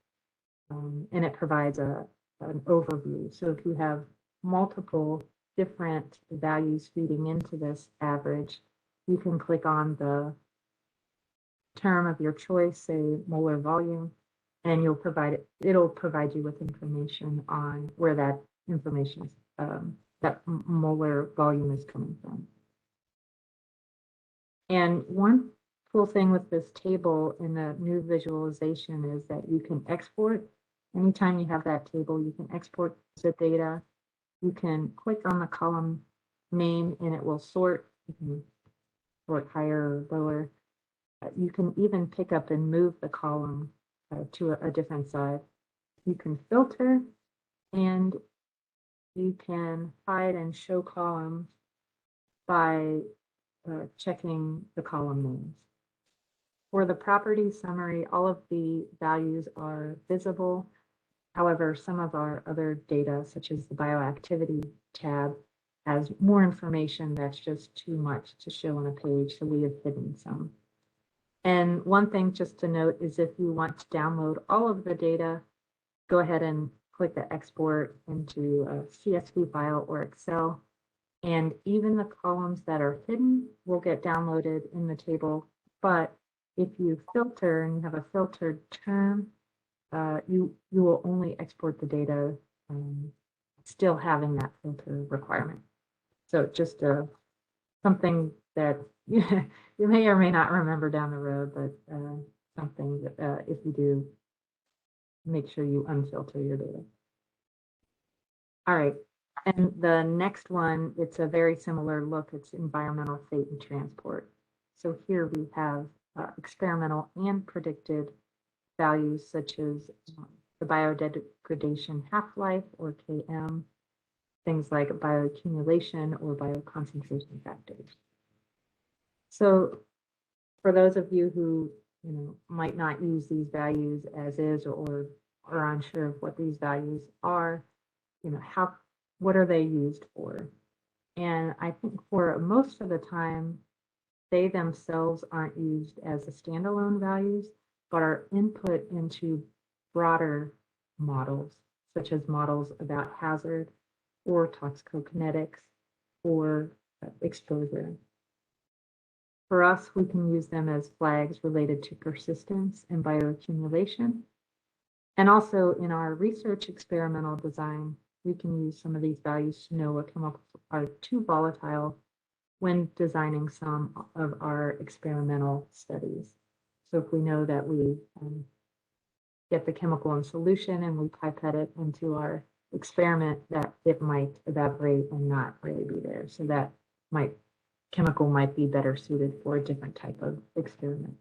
And it provides an overview. So if you have multiple different values feeding into this average, you can click on the term of your choice, say molar volume, and it'll provide you with information on where that information is, that molar volume is coming from. And one cool thing with this table in the new visualization is that you can export. Anytime you have that table, you can export the data. You can click on the column name and it will sort. You can sort higher or lower. You can even pick up and move the column to a different side. You can filter, and you can hide and show columns by checking the column names. For the property summary, all of the values are visible. However, some of our other data, such as the bioactivity tab, has more information that's just too much to show on a page, so we have hidden some. And one thing just to note is if you want to download all of the data, go ahead and click the export into a CSV file or Excel. And even the columns that are hidden will get downloaded in the table. But if you filter and you have a filtered term, you will only export the data still having that filter requirement. So just something that you may or may not remember down the road, but something that if you do, make sure you unfilter your data. All right, and the next one, it's a very similar look. It's environmental fate and transport. So here we have experimental and predicted values such as the biodegradation half-life or KM, things like bioaccumulation or bioconcentration factors. So for those of you who might not use these values as is or are unsure of what these values are, what are they used for? And I think for most of the time, they themselves aren't used as a standalone values, but are input into broader models, such as models about hazard or toxicokinetics or exposure. For us, we can use them as flags related to persistence and bioaccumulation. And also in our research experimental design, we can use some of these values to know what chemicals are too volatile when designing some of our experimental studies. So if we know that we get the chemical in solution and we pipette it into our experiment, that it might evaporate and not really be there. So that chemical might be better suited for a different type of experiment.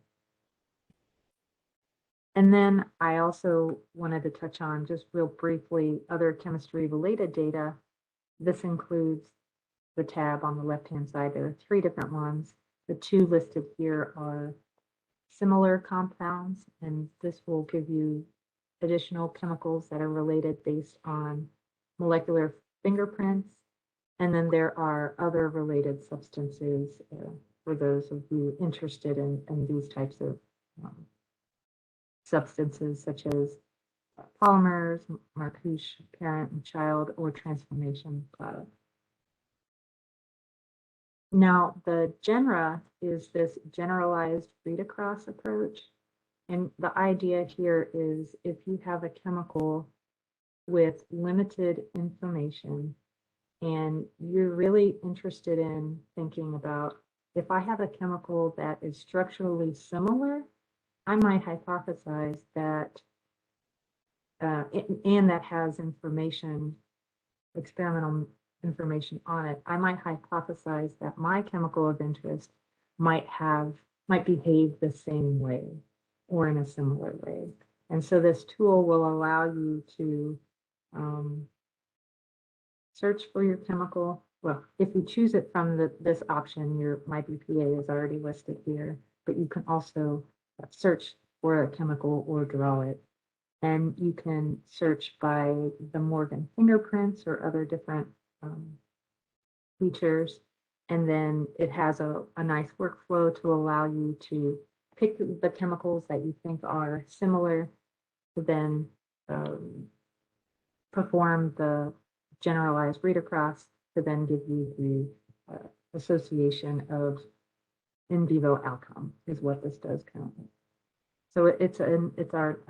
And then I also wanted to touch on just real briefly other chemistry related data. This includes the tab on the left-hand side. There are 3 different ones. The 2 listed here are similar compounds, and this will give you additional chemicals that are related based on molecular fingerprints. And then there are other related substances for those of you interested in these types of substances, such as polymers, Marcouche, parent and child, or transformation products. Now, the GENRA is this generalized read-across approach. And the idea here is if you have a chemical with limited information and you're really interested in thinking about if I have a chemical that is structurally similar, I might hypothesize that, and that has information, experimental information on it, I might hypothesize that my chemical of interest might behave the same way or in a similar way. And so this tool will allow you to search for your chemical. Well, if you choose it from this option, your MyBPA is already listed here, but you can also search for a chemical or draw it. And you can search by the Morgan fingerprints or other different features. And then it has a nice workflow to allow you to pick the chemicals that you think are similar to then perform the generalized read across to then give you the association of in vivo outcome is what this does currently. So it's a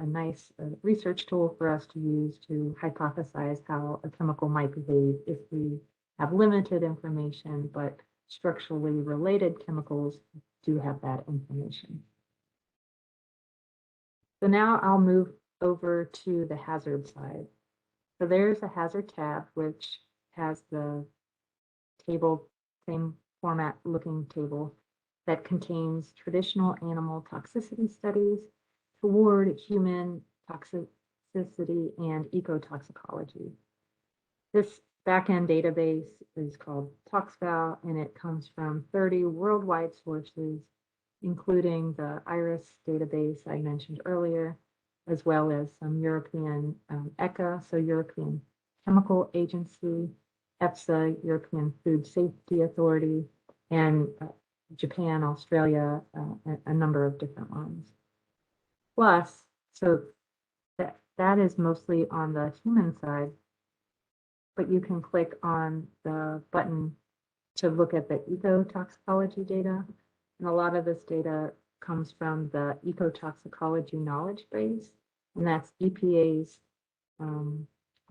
nice research tool for us to use to hypothesize how a chemical might behave if we have limited information, but structurally related chemicals do have that information. So now I'll move over to the hazard side. So there's a hazard tab, which has the table, same format looking table that contains traditional animal toxicity studies toward human toxicity and ecotoxicology. This backend database is called ToxVal, and it comes from 30 worldwide sources, including the IRIS database I mentioned earlier, as well as some European ECHA, so European Chemical Agency, EFSA, European Food Safety Authority, and Japan, Australia, a number of different ones. Plus, so that is mostly on the human side, but you can click on the button to look at the ecotoxicology data. And a lot of this data comes from the ecotoxicology knowledge base, and that's EPA's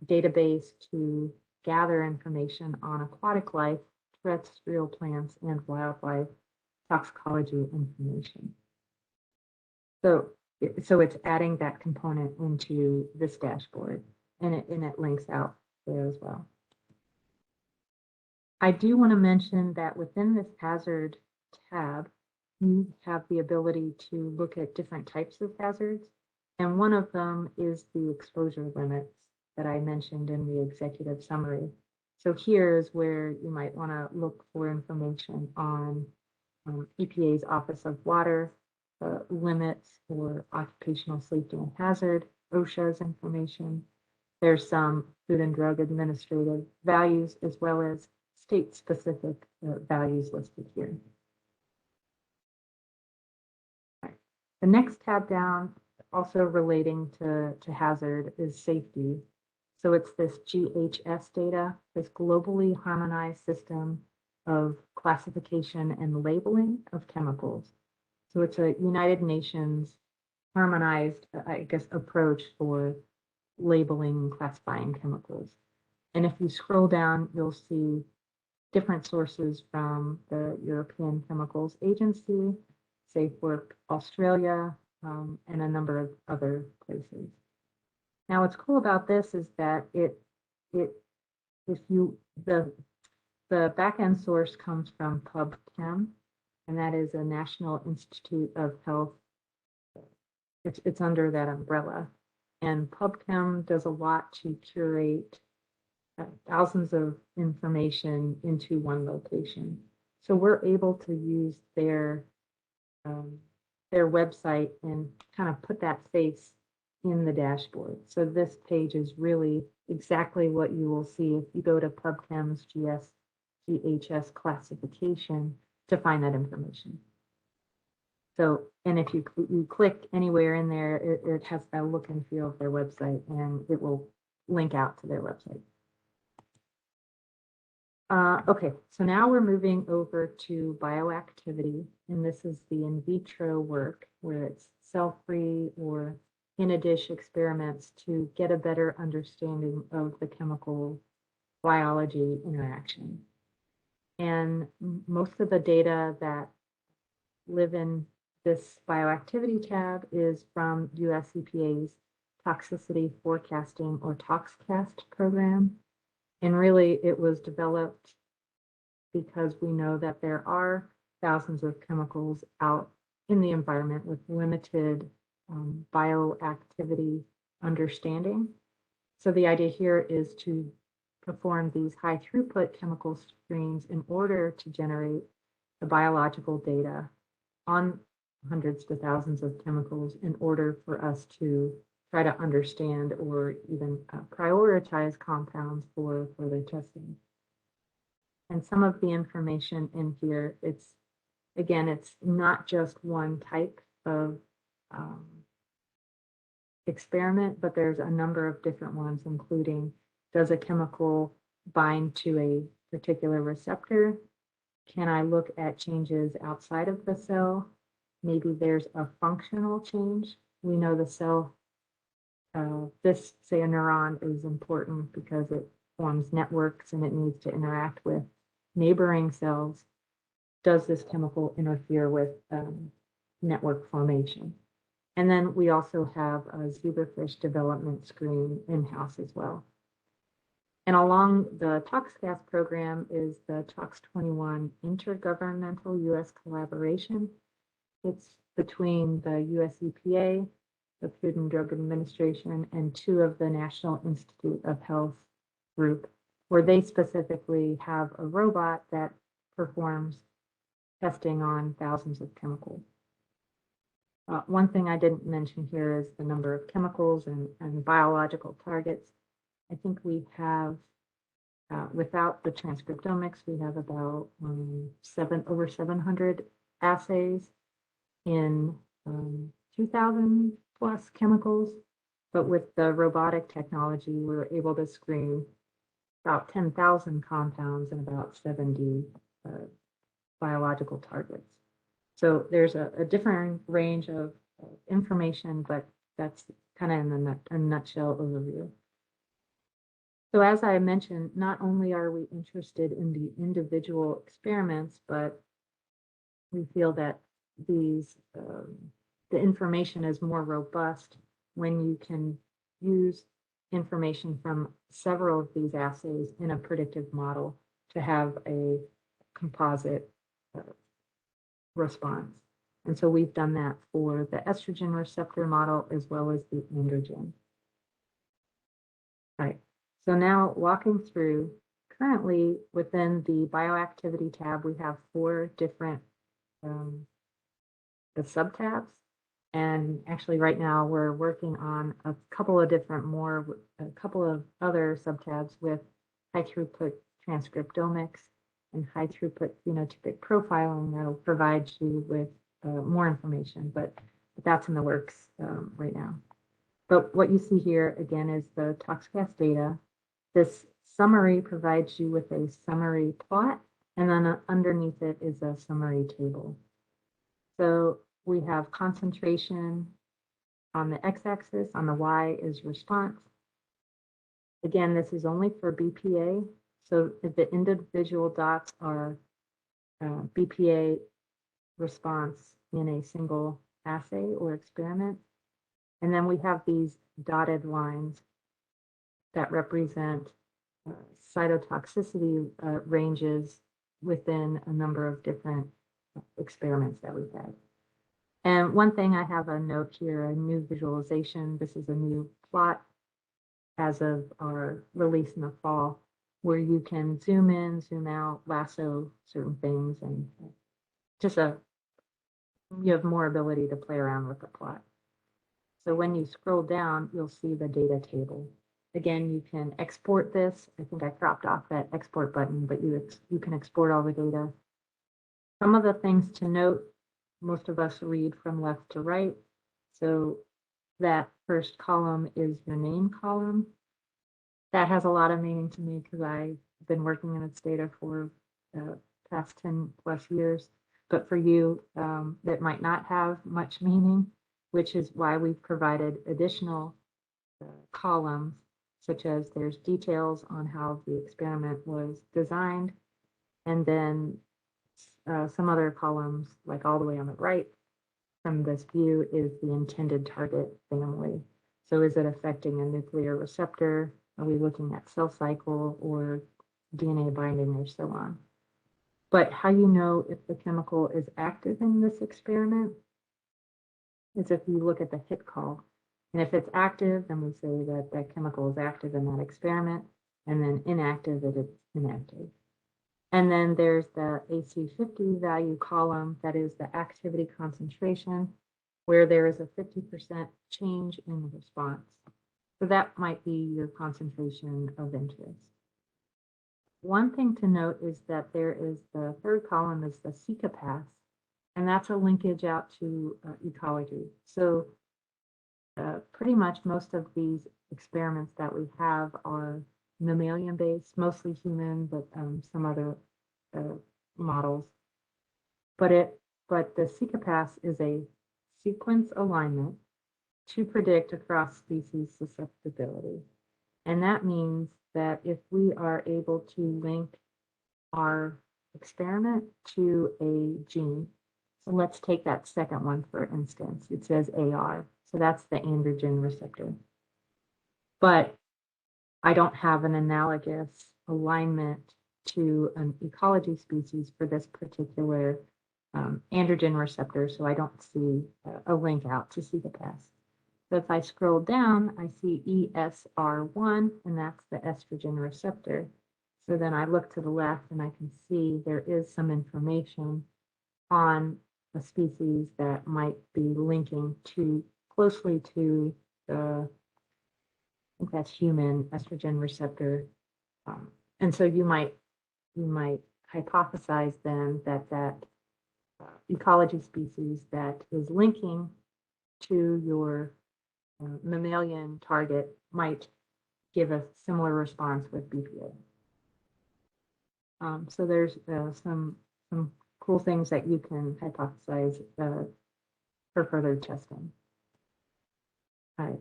database to gather information on aquatic life, terrestrial plants, and wildlife toxicology information. So it's adding that component into this dashboard, and it links out there as well. I do want to mention that within this hazard tab, you have the ability to look at different types of hazards. And one of them is the exposure limits that I mentioned in the executive summary. So here is where you might want to look for information on EPA's Office of Water limits for occupational safety and hazard, OSHA's information. There's some Food and Drug Administrative values as well as state-specific values listed here. The next tab down, also relating to hazard, is safety. So it's this GHS data, this globally harmonized system of classification and labeling of chemicals. So it's a United Nations harmonized, I guess, approach for labeling and classifying chemicals. And if you scroll down, you'll see different sources from the European Chemicals Agency, SafeWork Australia, and a number of other places. Now, what's cool about this is that the backend source comes from PubChem, and that is a National Institute of Health. It's under that umbrella. And PubChem does a lot to curate thousands of information into one location. So we're able to use their website and kind of put that face in the dashboard. So this page is really exactly what you will see if you go to PubChem's GHS classification to find that information. So, and if you click anywhere in there, it has that look and feel of their website, and it will link out to their website. Okay, so now we're moving over to bioactivity, and this is the in vitro work where it's cell-free or in-a-dish experiments to get a better understanding of the chemical biology interaction. And most of the data that live in this bioactivity tab is from US EPA's Toxicity Forecasting, or ToxCast program. And really, it was developed because we know that there are thousands of chemicals out in the environment with limited bioactivity understanding. So the idea here is to perform these high throughput chemical screens in order to generate the biological data on hundreds to thousands of chemicals in order for us to try to understand or even prioritize compounds for further testing. And some of the information in here, it's not just one type of experiment, but there's a number of different ones, including, does a chemical bind to a particular receptor? Can I look at changes outside of the cell? Maybe there's a functional change. We know the cell, say a neuron is important because it forms networks and it needs to interact with neighboring cells. Does this chemical interfere with network formation? And then we also have a zebrafish development screen in-house as well. And along the ToxCast program is the Tox21 intergovernmental US collaboration. It's between the US EPA, the Food and Drug Administration, and two of the National Institute of Health group, where they specifically have a robot that performs testing on thousands of chemicals. One thing I didn't mention here is the number of chemicals and biological targets. I think we have, without the transcriptomics, we have about over 700 assays in 2,000 plus chemicals. But with the robotic technology, we're able to screen about 10,000 compounds and about 70 biological targets. So there's a different range of information, but that's kind of in a nutshell overview. So as I mentioned, not only are we interested in the individual experiments, but we feel that the information is more robust when you can use information from several of these assays in a predictive model to have a composite response. And so we've done that for the estrogen receptor model as well as the androgen. All right, so now walking through, currently within the bioactivity tab, we have 4 different the subtabs. And actually right now we're working on a couple of other subtabs with high throughput transcriptomics and high throughput phenotypic profiling that'll provide you with more information, but that's in the works right now. But what you see here again is the ToxCast data. This summary provides you with a summary plot, and then underneath it is a summary table. So we have concentration on the x-axis, on the y is response. Again, this is only for BPA. So the individual dots are BPA response in a single assay or experiment. And then we have these dotted lines that represent cytotoxicity ranges within a number of different experiments that we've had. And one thing I have a note here, a new visualization. This is a new plot as of our release in the fall, where you can zoom in, zoom out, lasso certain things, and just you have more ability to play around with the plot. So when you scroll down, you'll see the data table. Again, you can export this. I think I cropped off that export button, but you can export all the data. Some of the things to note, most of us read from left to right. So that first column is your name column. That has a lot of meaning to me because I've been working in its data for past 10 plus years. But for you, that might not have much meaning. which is why we've provided additional columns, such as there's details on how the experiment was designed, and then some other columns, like all the way on the right from this view, is the intended target family. So is it affecting a nuclear receptor? Are we looking at cell cycle or DNA binding or so on? But how you know if the chemical is active in this experiment is if you look at the hit call. And if it's active, then we say that that chemical is active in that experiment, and then inactive, that it's inactive. And then there's the AC50 value column, that is the activity concentration, where there is a 50% change in the response. So that might be your concentration of interest. One thing to note is that there is the third column is the CECA-pass, and that's a linkage out to ecology. So pretty much most of these experiments that we have are mammalian based, mostly human, but some other models. But the CECA-pass is a sequence alignment to predict across species susceptibility. And that means that if we are able to link our experiment to a gene, so let's take that second one for instance, it says AR, so that's the androgen receptor. But I don't have an analogous alignment to an ecology species for this particular androgen receptor, so I don't see a link out to CECA-pass. So if I scroll down, I see ESR1, and that's the estrogen receptor. So then I look to the left and I can see there is some information on a species that might be linking to closely to the, I think that's human estrogen receptor. And so you might hypothesize then that ecology species that is linking to your mammalian target might give a similar response with BPA. So there's some cool things that you can hypothesize for further testing. All right,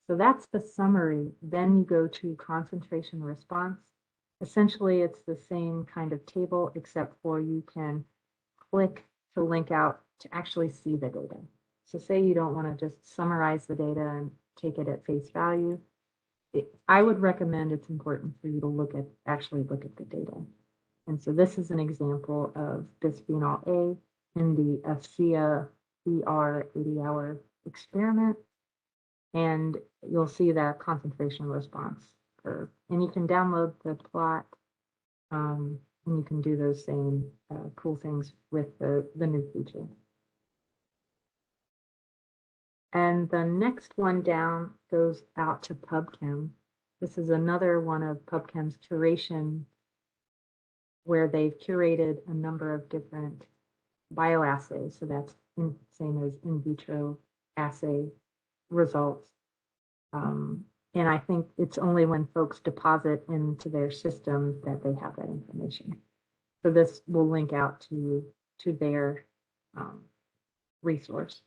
so that's the summary. Then you go to concentration response. Essentially, it's the same kind of table, except for you can click to link out to actually see the data. So say you don't want to just summarize the data and take it at face value. I would recommend it's important for you to actually look at the data. And so this is an example of bisphenol A in the AFCEA ER 80-hour experiment. And you'll see that concentration response curve. And you can download the plot, and you can do those same cool things with the new feature. And the next one down goes out to PubChem. This is another one of PubChem's curation, where they've curated a number of different bioassays. So that's same as in vitro assay results. And I think it's only when folks deposit into their system that they have that information. So this will link out to their resource.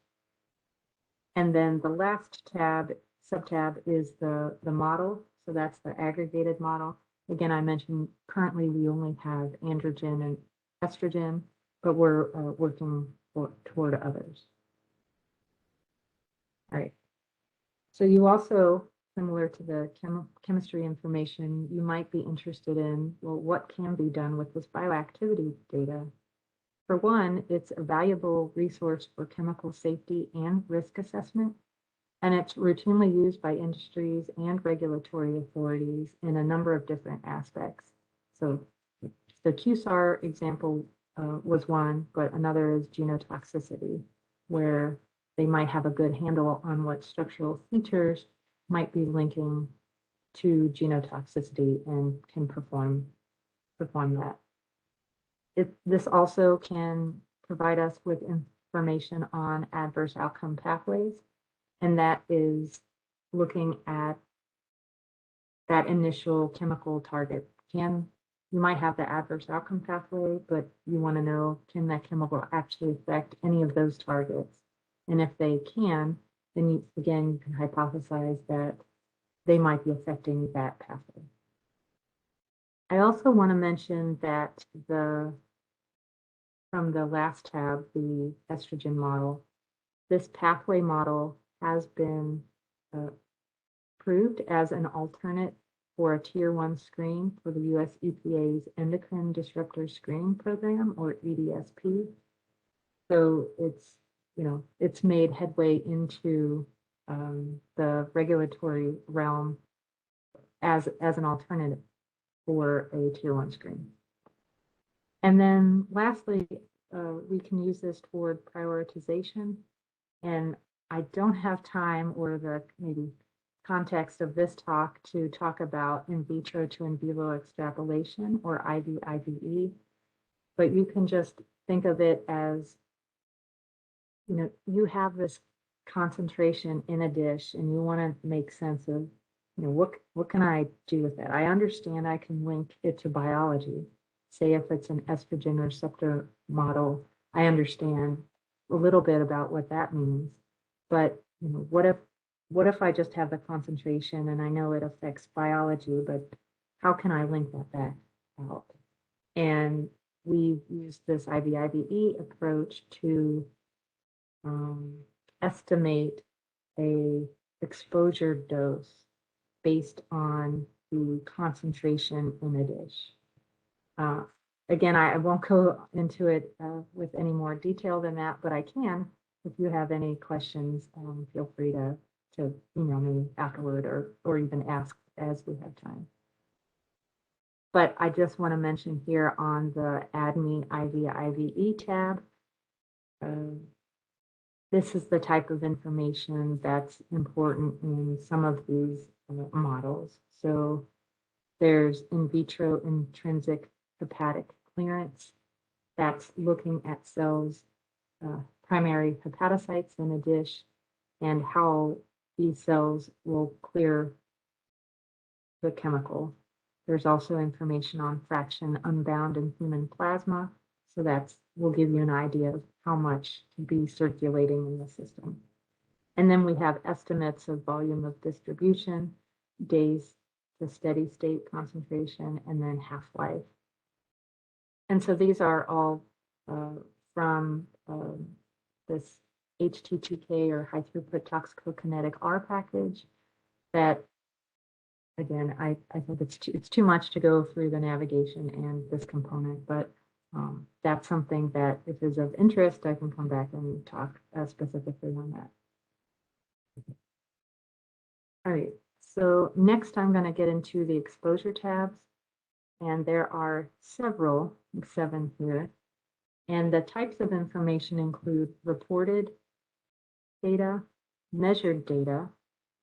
And then the last subtab is the model. So that's the aggregated model. Again, I mentioned currently we only have androgen and estrogen, but we're working toward others. All right. So you also, similar to the chemistry information, you might be interested in, well, what can be done with this bioactivity data? For one, it's a valuable resource for chemical safety and risk assessment, and it's routinely used by industries and regulatory authorities in a number of different aspects. So the QSAR example was one, but another is genotoxicity, where they might have a good handle on what structural features might be linking to genotoxicity and can perform that. This also can provide us with information on adverse outcome pathways, and that is looking at that initial chemical target. You might have the adverse outcome pathway, but you want to know, can that chemical actually affect any of those targets? And if they can, then again, you can hypothesize that they might be affecting that pathway. I also want to mention that from the last tab, the estrogen model, this pathway model has been approved as an alternate for a tier 1 screen for the US EPA's Endocrine Disruptor Screening Program, or EDSP. So it's made headway into the regulatory realm as an alternative for a tier 1 screen. And then lastly, we can use this toward prioritization. And I don't have time or the maybe context of this talk to talk about in vitro to in vivo extrapolation, or IVIVE, but you can just think of it as, you have this concentration in a dish and you want to make sense of, what can I do with that? I understand I can link it to biology. Say if it's an estrogen receptor model, I understand a little bit about what that means. But what if I just have the concentration and I know it affects biology, but how can I link that back out? And we use this IVIVE approach to estimate a exposure dose based on the concentration in a dish. Again, I won't go into it with any more detail than that, but I can. If you have any questions, feel free to email me afterward or even ask as we have time. But I just want to mention here on the ADME IVIVE tab, this is the type of information that's important in some of these models. So there's in vitro intrinsic hepatic clearance. That's looking at cells, primary hepatocytes in a dish, and how these cells will clear the chemical. There's also information on fraction unbound in human plasma. So will give you an idea of how much to be circulating in the system. And then we have estimates of volume of distribution, days to steady state concentration, and then half-life. And so these are all from this HT2K, or high throughput toxicokinetic R package that, again, I think it's too much to go through the navigation and this component, but that's something that if is of interest, I can come back and talk specifically on that. All right, so next I'm going to get into the exposure tabs, and there are several, 7 here. And the types of information include reported data, measured data,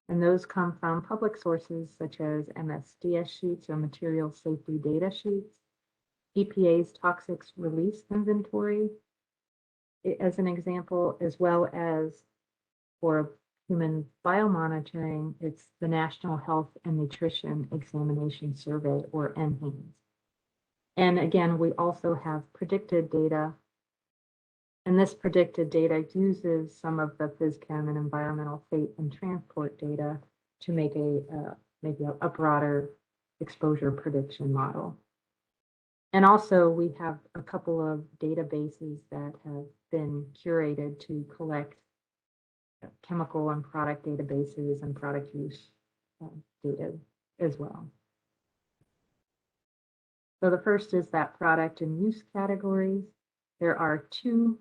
and those come from public sources such as MSDS sheets or material safety data sheets, EPA's toxics release inventory, as an example, as well as for human biomonitoring, it's the National Health and Nutrition Examination Survey, or NHANES. And again, we also have predicted data, and this predicted data uses some of the PhysChem and environmental fate and transport data to make a broader exposure prediction model. And also we have a couple of databases that have been curated to collect chemical and product databases and product use data as well. So the first is that product and use categories. There are 2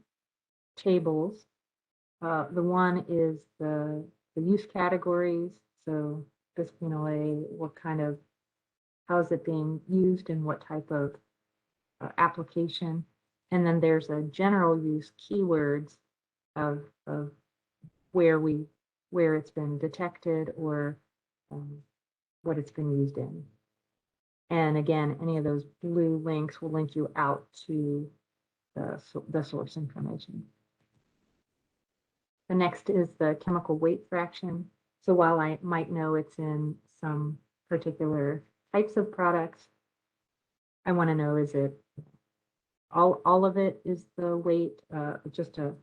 tables. The one is the use categories. So bisphenol A, how is it being used and what type of application. And then there's a general use keywords of where it's been detected or what it's been used in. And again, any of those blue links will link you out to the source information. The next is the chemical weight fraction. So while I might know it's in some particular types of products, I want to know, is it all of it is the weight, just a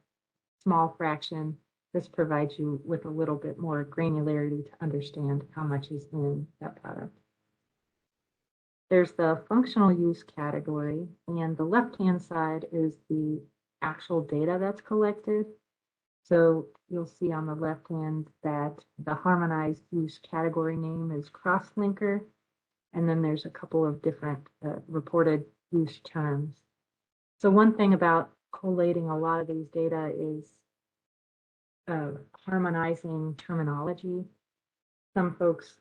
small fraction? this provides you with a little bit more granularity to understand how much is in that product. There's the functional use category, and the left-hand side is the actual data that's collected. So you'll see on the left hand that the harmonized use category name is Crosslinker, and then there's a couple of different reported use terms. So one thing about collating a lot of these data is harmonizing terminology. Some folks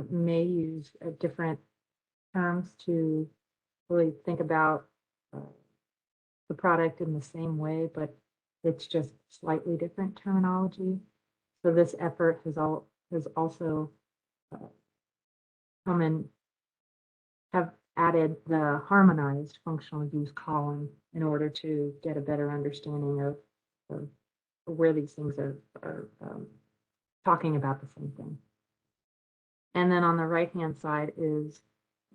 may use different terms to really think about the product in the same way, but it's just slightly different terminology. So this effort has also come and have added the harmonized functional use column in order to get a better understanding of where these things are talking about the same thing. And then on the right-hand side is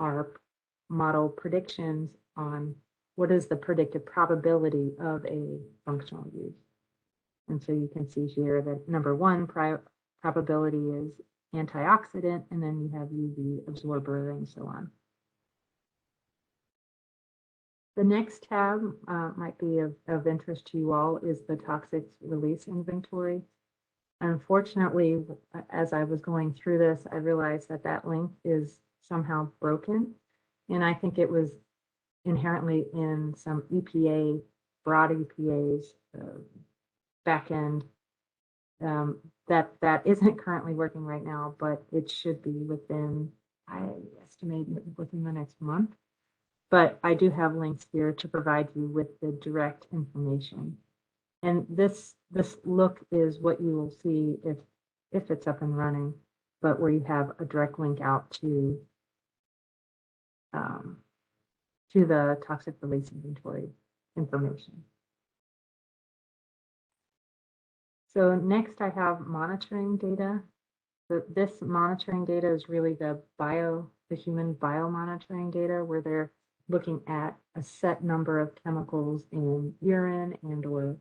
our model predictions on what is the predicted probability of a functional use. And so you can see here that number one probability is antioxidant, and then you have UV absorber and so on. The next tab might be of interest to you all is the toxic release inventory. Unfortunately, as I was going through this, I realized that that link is somehow broken. And I think it was inherently in some EPA, broad EPA's back end that isn't currently working right now, but it should be within, I estimate, within the next month. But I do have links here to provide you with the direct information. And this look is what you will see if it's up and running, but where you have a direct link out to the toxic release inventory information. So next I have monitoring data. So this monitoring data is really the human biomonitoring data, where they're looking at a set number of chemicals in urine and or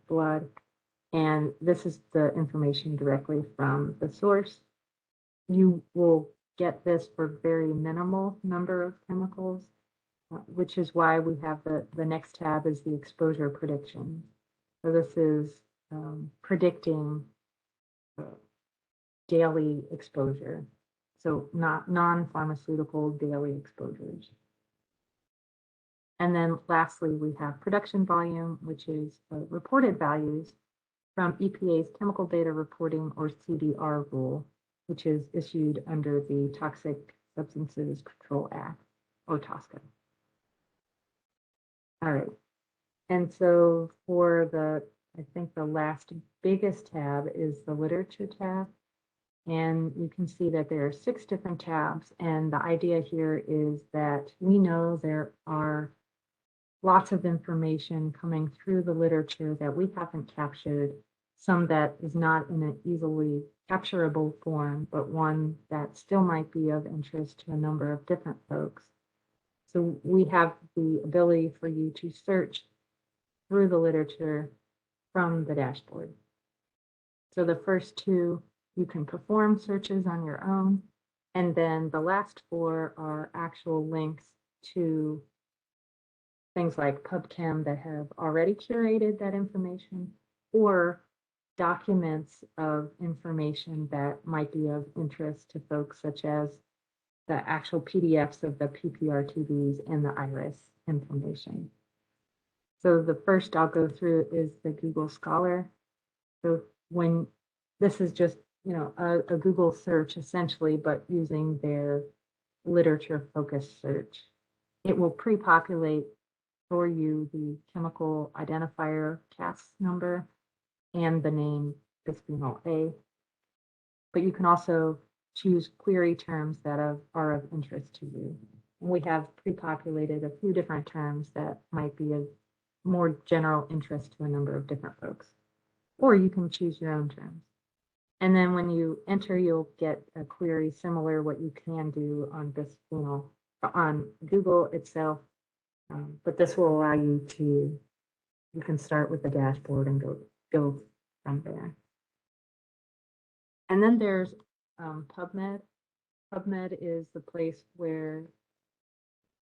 blood. And this is the information directly from the source. You will get this for very minimal number of chemicals, which is why we have the next tab is the exposure prediction. So this is predicting daily exposure. So not non-pharmaceutical daily exposures. And then lastly, we have production volume, which is reported values from EPA's Chemical Data Reporting or CDR rule, which is issued under the Toxic Substances Control Act, or TSCA. All right. And so for I think the last biggest tab is the literature tab. And you can see that there are 6 different tabs. And the idea here is that we know there are lots of information coming through the literature that we haven't captured, some that is not in an easily capturable form, but one that still might be of interest to a number of different folks. So we have the ability for you to search through the literature from the dashboard. So the first 2, you can perform searches on your own. And then the last 4 are actual links to things like PubChem that have already curated that information, or documents of information that might be of interest to folks, such as the actual PDFs of the PPRTBs and the IRIS information. So the first I'll go through is the Google Scholar. So when this is just, a Google search essentially, but using their literature focused search, it will pre-populate for you the chemical identifier CAS number and the name bisphenol A. But you can also choose query terms that are of interest to you. And we have pre-populated a few different terms that might be of more general interest to a number of different folks. Or you can choose your own terms. And then when you enter, you'll get a query similar what you can do on bisphenol on Google itself. But this will allow you can start with the dashboard and go from there. And then there's PubMed. PubMed is the place where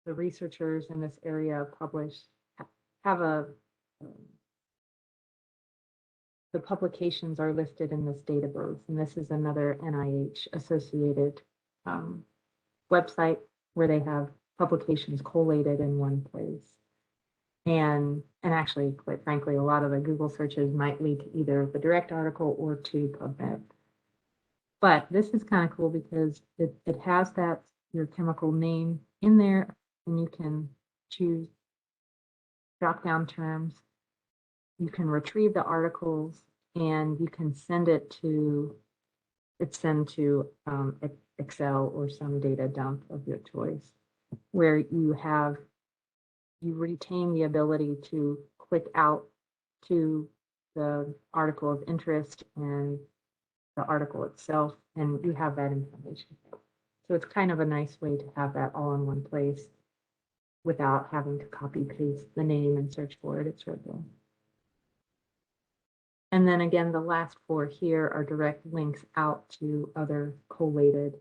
the researchers in this area have the publications are listed in this database, and this is another NIH associated website where they have publications collated in one place. And actually, quite frankly, a lot of the Google searches might lead to either the direct article or to PubMed. But this is kind of cool because it has that your chemical name in there, and you can choose drop down terms. You can retrieve the articles, and you can send it to Excel or some data dump of your choice, where you retain the ability to click out to the article of interest and the article itself, and you have that information. So it's kind of a nice way to have that all in one place without having to copy paste the name and search for it. It's right there. And then again, the last four here are direct links out to other collated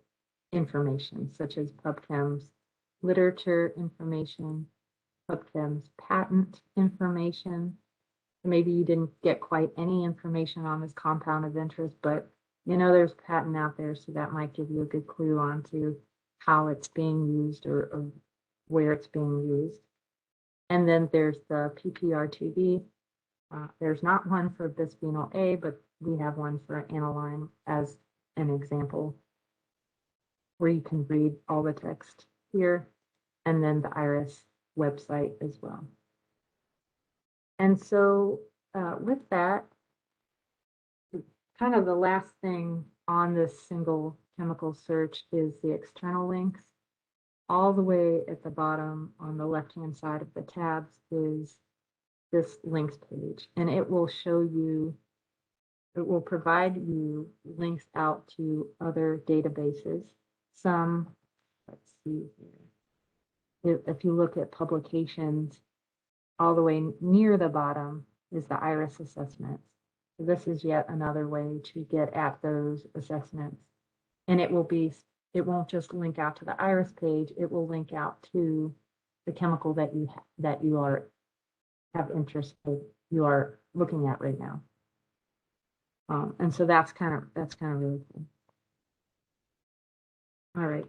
information, such as PubChem's literature information, PubChem's patent information. Maybe you didn't get quite any information on this compound of interest, but you know there's patent out there, so that might give you a good clue onto how it's being used or where it's being used. And then there's the PPRTB. There's not one for bisphenol A, but we have one for aniline as an example, where you can read all the text here, and then the IRIS website as well. And so with that, kind of the last thing on this single chemical search is the external links. All the way at the bottom on the left-hand side of the tabs is this links page, and it will show you, it will provide you links out to other databases. Some, let's see here. If you look at publications, all the way near the bottom is the IRIS assessments. So this is yet another way to get at those assessments. And it won't just link out to the IRIS page, it will link out to the chemical that you have interest in, you are looking at right now. And so that's kind of really cool. All right.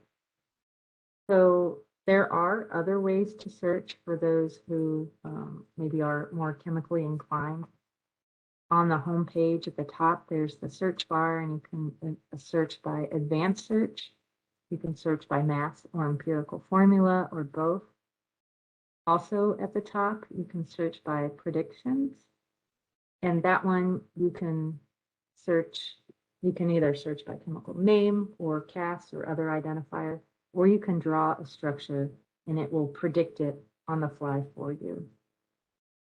So there are other ways to search for those who maybe are more chemically inclined. On the home page at the top, there's the search bar, and you can search by advanced search. You can search by mass or empirical formula or both. Also at the top, you can search by predictions. And that one you can either search by chemical name or CAS or other identifier, or you can draw a structure and it will predict it on the fly for you.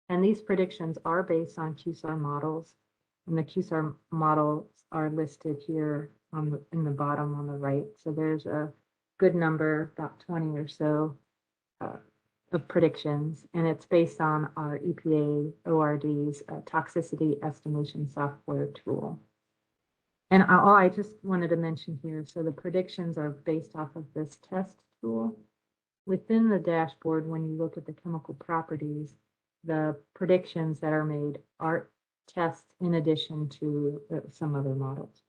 And these predictions are based on QSAR models, and the QSAR models are listed here in the bottom on the right. So there's a good number, about 20 or so, of predictions, and it's based on our EPA ORD's toxicity estimation software tool. And I just wanted to mention here, so the predictions are based off of this test tool. Within the dashboard, when you look at the chemical properties, the predictions that are made are tests in addition to some other models.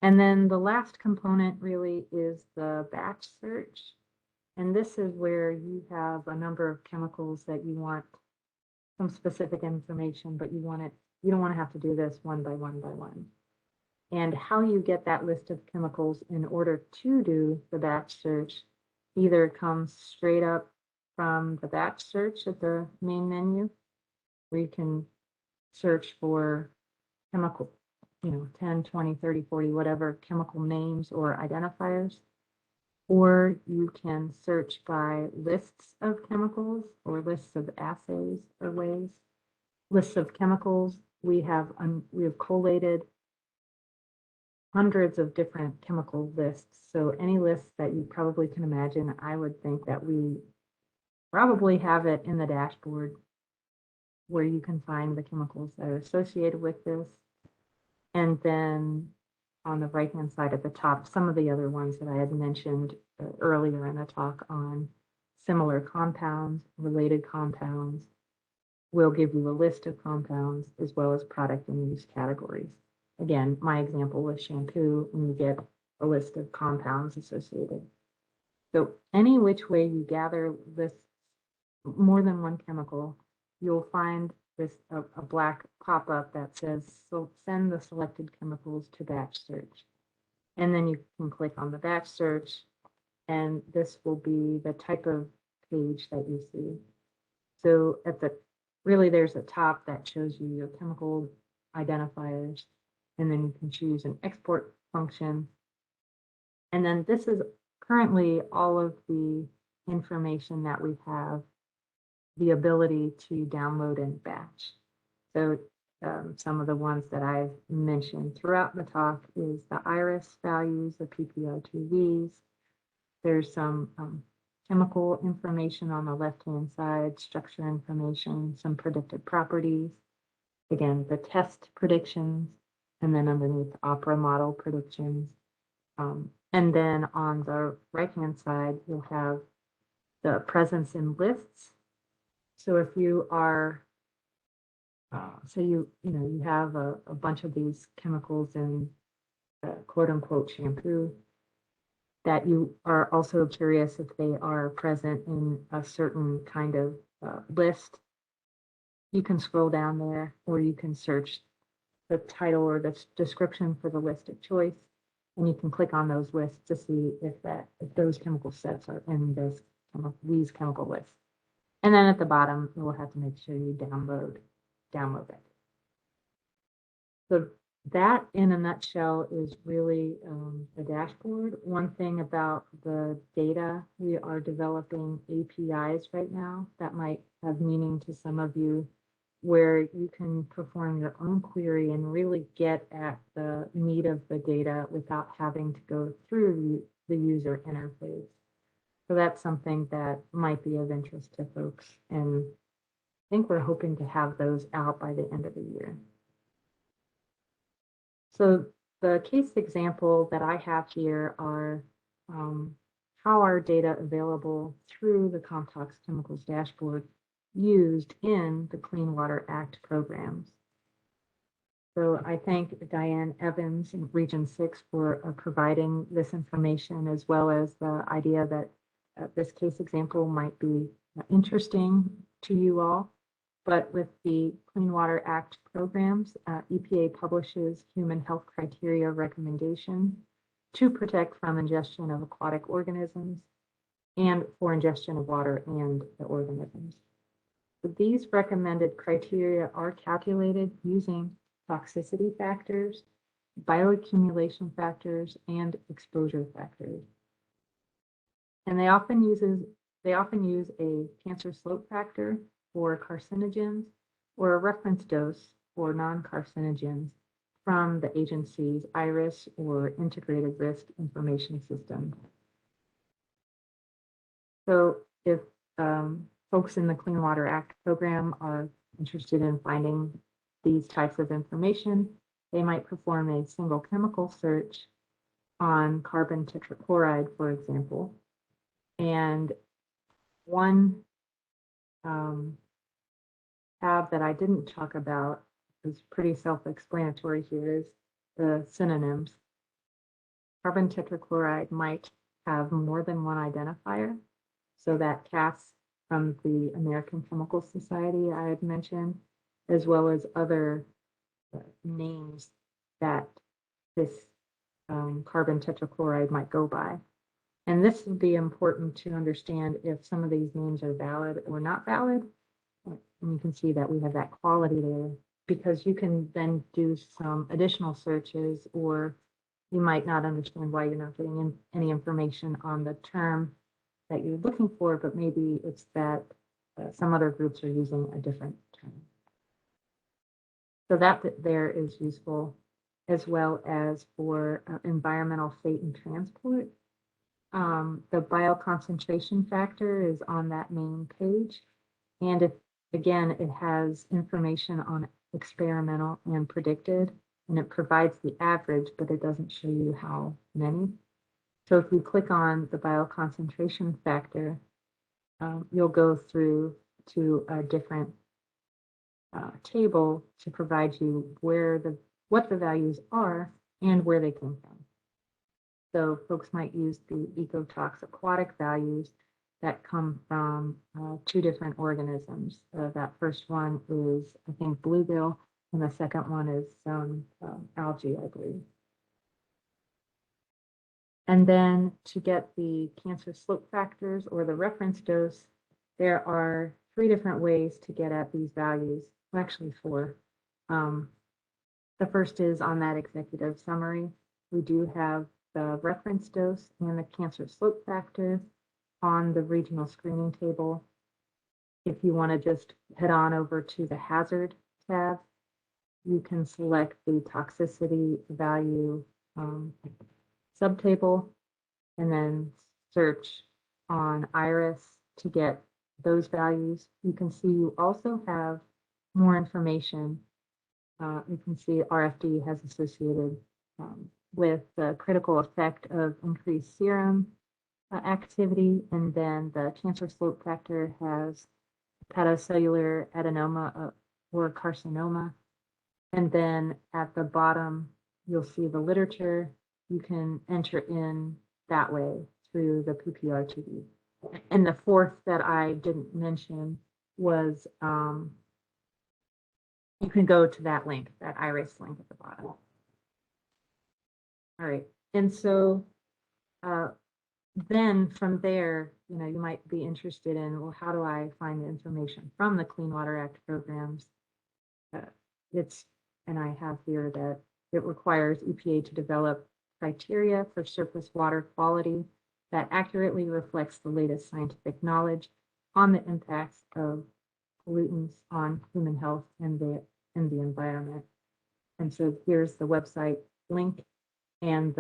And then the last component really is the batch search. And this is where you have a number of chemicals that you want some specific information, but you don't want to have to do this one by one by one. And how you get that list of chemicals in order to do the batch search either comes straight up from the batch search at the main menu, where you can search for chemical, 10, 20, 30, 40, whatever chemical names or identifiers. Or you can search by lists of chemicals or lists of assays or ways. Lists of chemicals, we have collated hundreds of different chemical lists. So any list that you probably can imagine, I would think that we probably have it in the dashboard where you can find the chemicals that are associated with this. And then on the right-hand side at the top, some of the other ones that I had mentioned earlier in the talk on similar compounds, related compounds. We'll give you a list of compounds as well as product and use categories. Again, my example was shampoo, and you get a list of compounds associated. So any which way you gather this more than one chemical, you'll find this a black pop-up that says, so send the selected chemicals to batch search. And then you can click on the batch search, and this will be the type of page that you see. So at the really there's a top that shows you your chemical identifiers, and then you can choose an export function. And then this is currently all of the information that we have the ability to download and batch. So some of the ones that I've mentioned throughout the talk is the IRIS values, the PPR2Vs. There's some chemical information on the left-hand side, structure information, some predicted properties. Again, the test predictions, and then underneath OPERA model predictions. And then on the right-hand side, you'll have the presence in lists. So if you are, you have a bunch of these chemicals in quote unquote shampoo, that you are also curious if they are present in a certain kind of list, you can scroll down there, or you can search the title or the description for the list of choice, and you can click on those lists to see if those chemical sets are in these chemical lists. And then at the bottom, you will have to make sure you download it. So that, in a nutshell, is really the dashboard. One thing about the data, we are developing APIs right now that might have meaning to some of you, where you can perform your own query and really get at the meat of the data without having to go through the user interface. So that's something that might be of interest to folks. And I think we're hoping to have those out by the end of the year. So the case example that I have here are how our data available through the Comtox Chemicals dashboard used in the Clean Water Act programs. So I thank Diane Evans in Region 6 for providing this information, as well as the idea that this case example might be interesting to you all. But with the Clean Water Act programs, EPA publishes human health criteria recommendation to protect from ingestion of aquatic organisms and for ingestion of water and the organisms. So these recommended criteria are calculated using toxicity factors, bioaccumulation factors, and exposure factors. And they often use a cancer slope factor for carcinogens, or a reference dose for non-carcinogens from the agency's IRIS or Integrated Risk Information System. So if folks in the Clean Water Act program are interested in finding these types of information, they might perform a single chemical search on carbon tetrachloride, for example. And one tab that I didn't talk about, is pretty self-explanatory here, is the synonyms. Carbon tetrachloride might have more than one identifier. So that CAS from the American Chemical Society I had mentioned, as well as other names that this carbon tetrachloride might go by. And this would be important to understand if some of these names are valid or not valid. And you can see that we have that quality there, because you can then do some additional searches, or you might not understand why you're not getting any information on the term that you're looking for, but maybe it's that some other groups are using a different term. So that there is useful, as well as for environmental fate and transport. The bioconcentration factor is on that main page. And if again, it has information on experimental and predicted, and it provides the average, but it doesn't show you how many. So if you click on the bioconcentration factor, you'll go through to a different table to provide you what the values are and where they came from. So folks might use the Ecotox aquatic values that come from 2 different organisms. That first one is, I think, bluegill, and the second one is some algae, I believe. And then to get the cancer slope factors or the reference dose, there are 3 different ways to get at these values. Well, actually 4. The first is on that executive summary. We do have the reference dose and the cancer slope factor on the regional screening table. If you want to just head on over to the hazard tab, you can select the toxicity value subtable and then search on IRIS to get those values. You can see you also have more information. You can see RFD has associated with the critical effect of increased serum activity, and then the cancer slope factor has hepatocellular adenoma or carcinoma. And then at the bottom, you'll see the literature. You can enter in that way through the PPRTD. And the fourth that I didn't mention was you can go to that link, that IRIS link at the bottom. All right, and so then from there, you might be interested in, well, how do I find the information from the Clean Water Act programs? And I have here that it requires EPA to develop criteria for surface water quality that accurately reflects the latest scientific knowledge on the impacts of pollutants on human health and the environment. And so here's the website link, and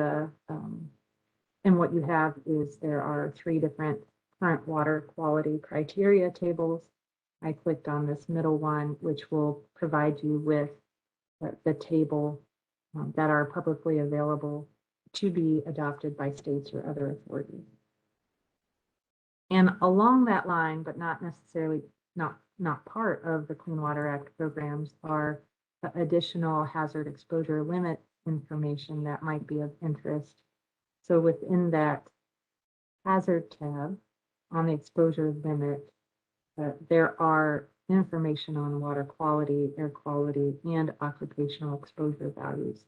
and what you have is there are 3 different current water quality criteria tables. I clicked on this middle one, which will provide you with the table that are publicly available to be adopted by states or other authorities. And along that line, but not necessarily not part of the Clean Water Act programs, are additional hazard exposure limit information that might be of interest. So within that hazard tab on the exposure limit, there are information on water quality, air quality, and occupational exposure values.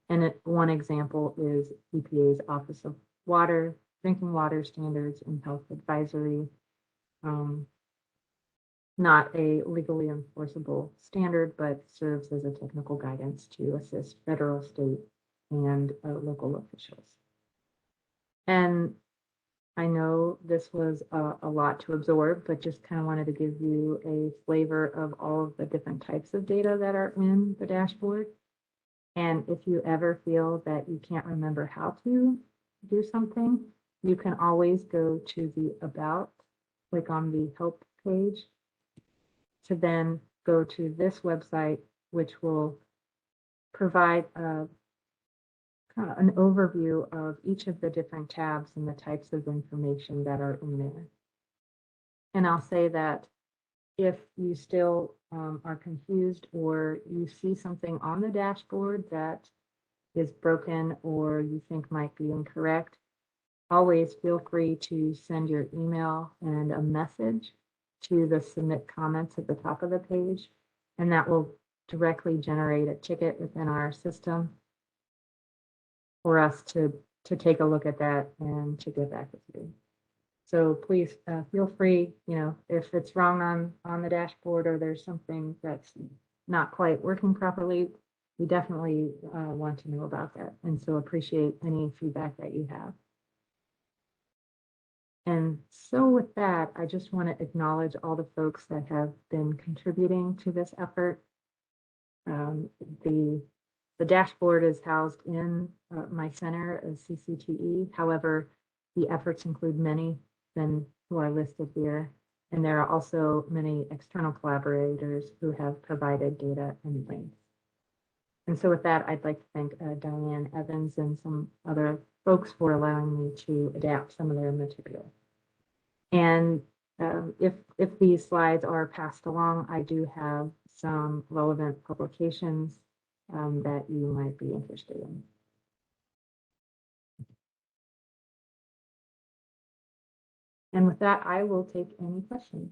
And one example is EPA's Office of Water, Drinking Water Standards and Health Advisory. Not a legally enforceable standard, but serves as a technical guidance to assist federal, state, and local officials. And I know this was a lot to absorb, but just kind of wanted to give you a flavor of all of the different types of data that are in the dashboard. And if you ever feel that you can't remember how to do something, you can always go to the About, click on the Help page, to then go to this website, which will provide an overview of each of the different tabs and the types of information that are in there. And I'll say that if you still are confused or you see something on the dashboard that is broken or you think might be incorrect, always feel free to send your email and a message to the submit comments at the top of the page, and that will directly generate a ticket within our system for us to take a look at that and to get back with you. So please feel free, if it's wrong on the dashboard or there's something that's not quite working properly, we definitely want to know about that. And so appreciate any feedback that you have. And so with that, I just want to acknowledge all the folks that have been contributing to this effort. The dashboard is housed in my center as CCTE. However, the efforts include many than who are listed here. And there are also many external collaborators who have provided data and links. And so with that, I'd like to thank Diane Evans and some other folks for allowing me to adapt some of their material. And if these slides are passed along, I do have some relevant publications that you might be interested in. And with that, I will take any questions.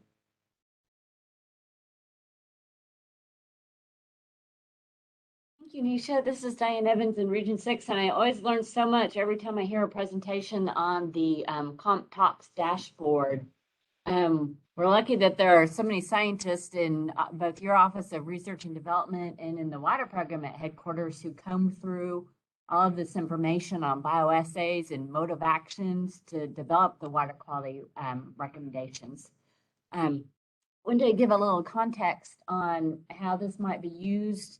Thank you, Nisha. This is Diane Evans in Region 6, and I always learn so much every time I hear a presentation on the CompTox dashboard. We're lucky that there are so many scientists in both your Office of Research and Development and in the water program at headquarters who comb through all of this information on bioassays and mode of actions to develop the water quality recommendations. Wanted to give a little context on how this might be used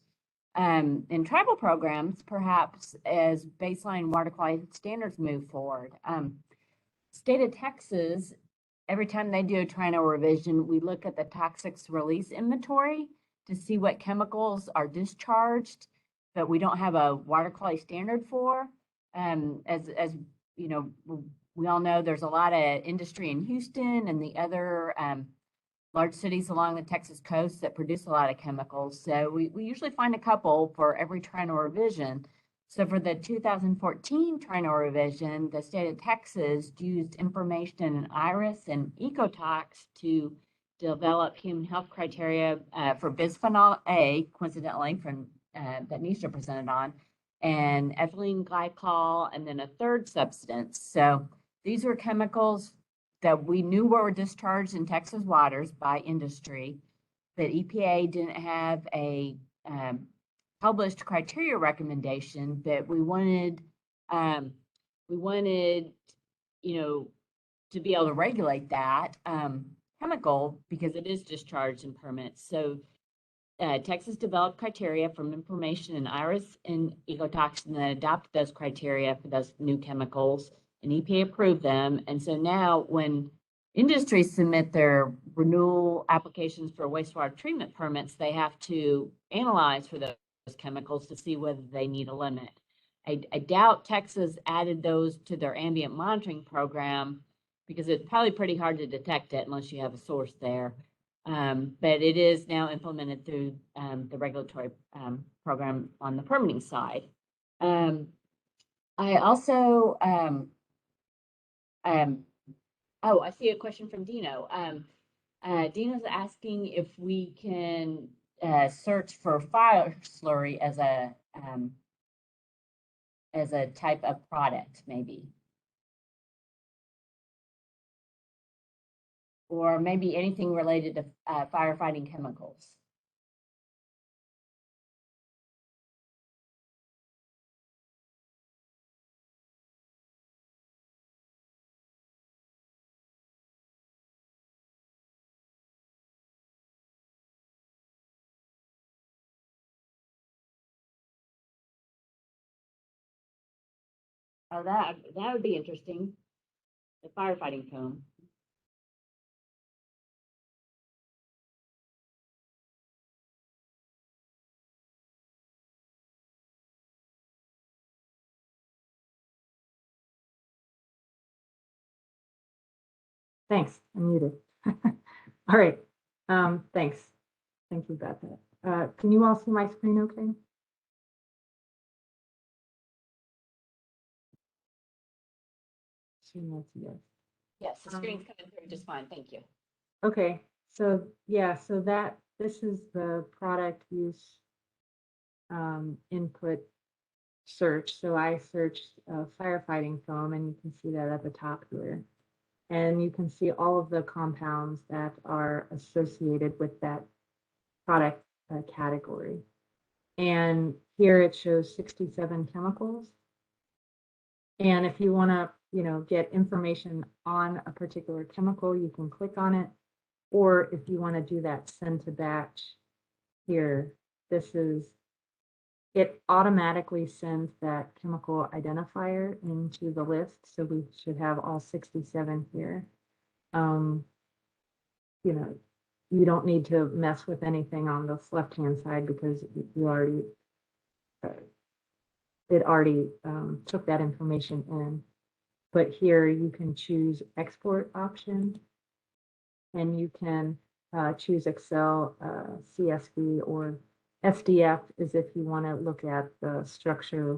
in tribal programs, perhaps as baseline water quality standards move forward. State of Texas, every time they do a triennial revision, we look at the toxics release inventory to see what chemicals are discharged, but we don't have a water quality standard for. As you know, we all know there's a lot of industry in Houston and the other large cities along the Texas coast that produce a lot of chemicals. So we usually find a couple for every triennial revision. So for the 2014 triennial revision, the state of Texas used information in IRIS and Ecotox to develop human health criteria for bisphenol A, coincidentally, from that Nisha presented on, and ethylene glycol, and then a third substance. So these were chemicals that we knew were discharged in Texas waters by industry, but EPA didn't have a published criteria recommendation, but we wanted, you know, to be able to regulate that chemical because it is discharged in permits. So Texas developed criteria from information in IRIS and Ecotox and then adopted those criteria for those new chemicals, and EPA approved them. And so now when industries submit their renewal applications for wastewater treatment permits, they have to analyze for those chemicals to see whether they need a limit. I doubt Texas added those to their ambient monitoring program because it's probably pretty hard to detect it unless you have a source there. But it is now implemented through the regulatory program on the permitting side. I also, oh, I see a question from Dino. Dino's asking if we can search for fire slurry as a type of product, maybe. Or maybe anything related to firefighting chemicals. Oh, that would be interesting. The firefighting foam. Thanks, I'm muted. All right, thanks. Thank you about that. Can you all see my screen okay? Yes. Yes, the screen's coming through just fine. Thank you. Okay, so yeah, so this is the product use input search. So I searched firefighting foam, and you can see that at the top here. And you can see all of the compounds that are associated with that product category. And here it shows 67 chemicals. And if you want to, get information on a particular chemical, you can click on it. Or if you want to do that send to batch here, it automatically sends that chemical identifier into the list. So we should have all 67 here. you know, you don't need to mess with anything on this left-hand side because you already, it already took that information in. But here you can choose export option, and you can choose Excel, CSV, or SDF is if you want to look at the structure.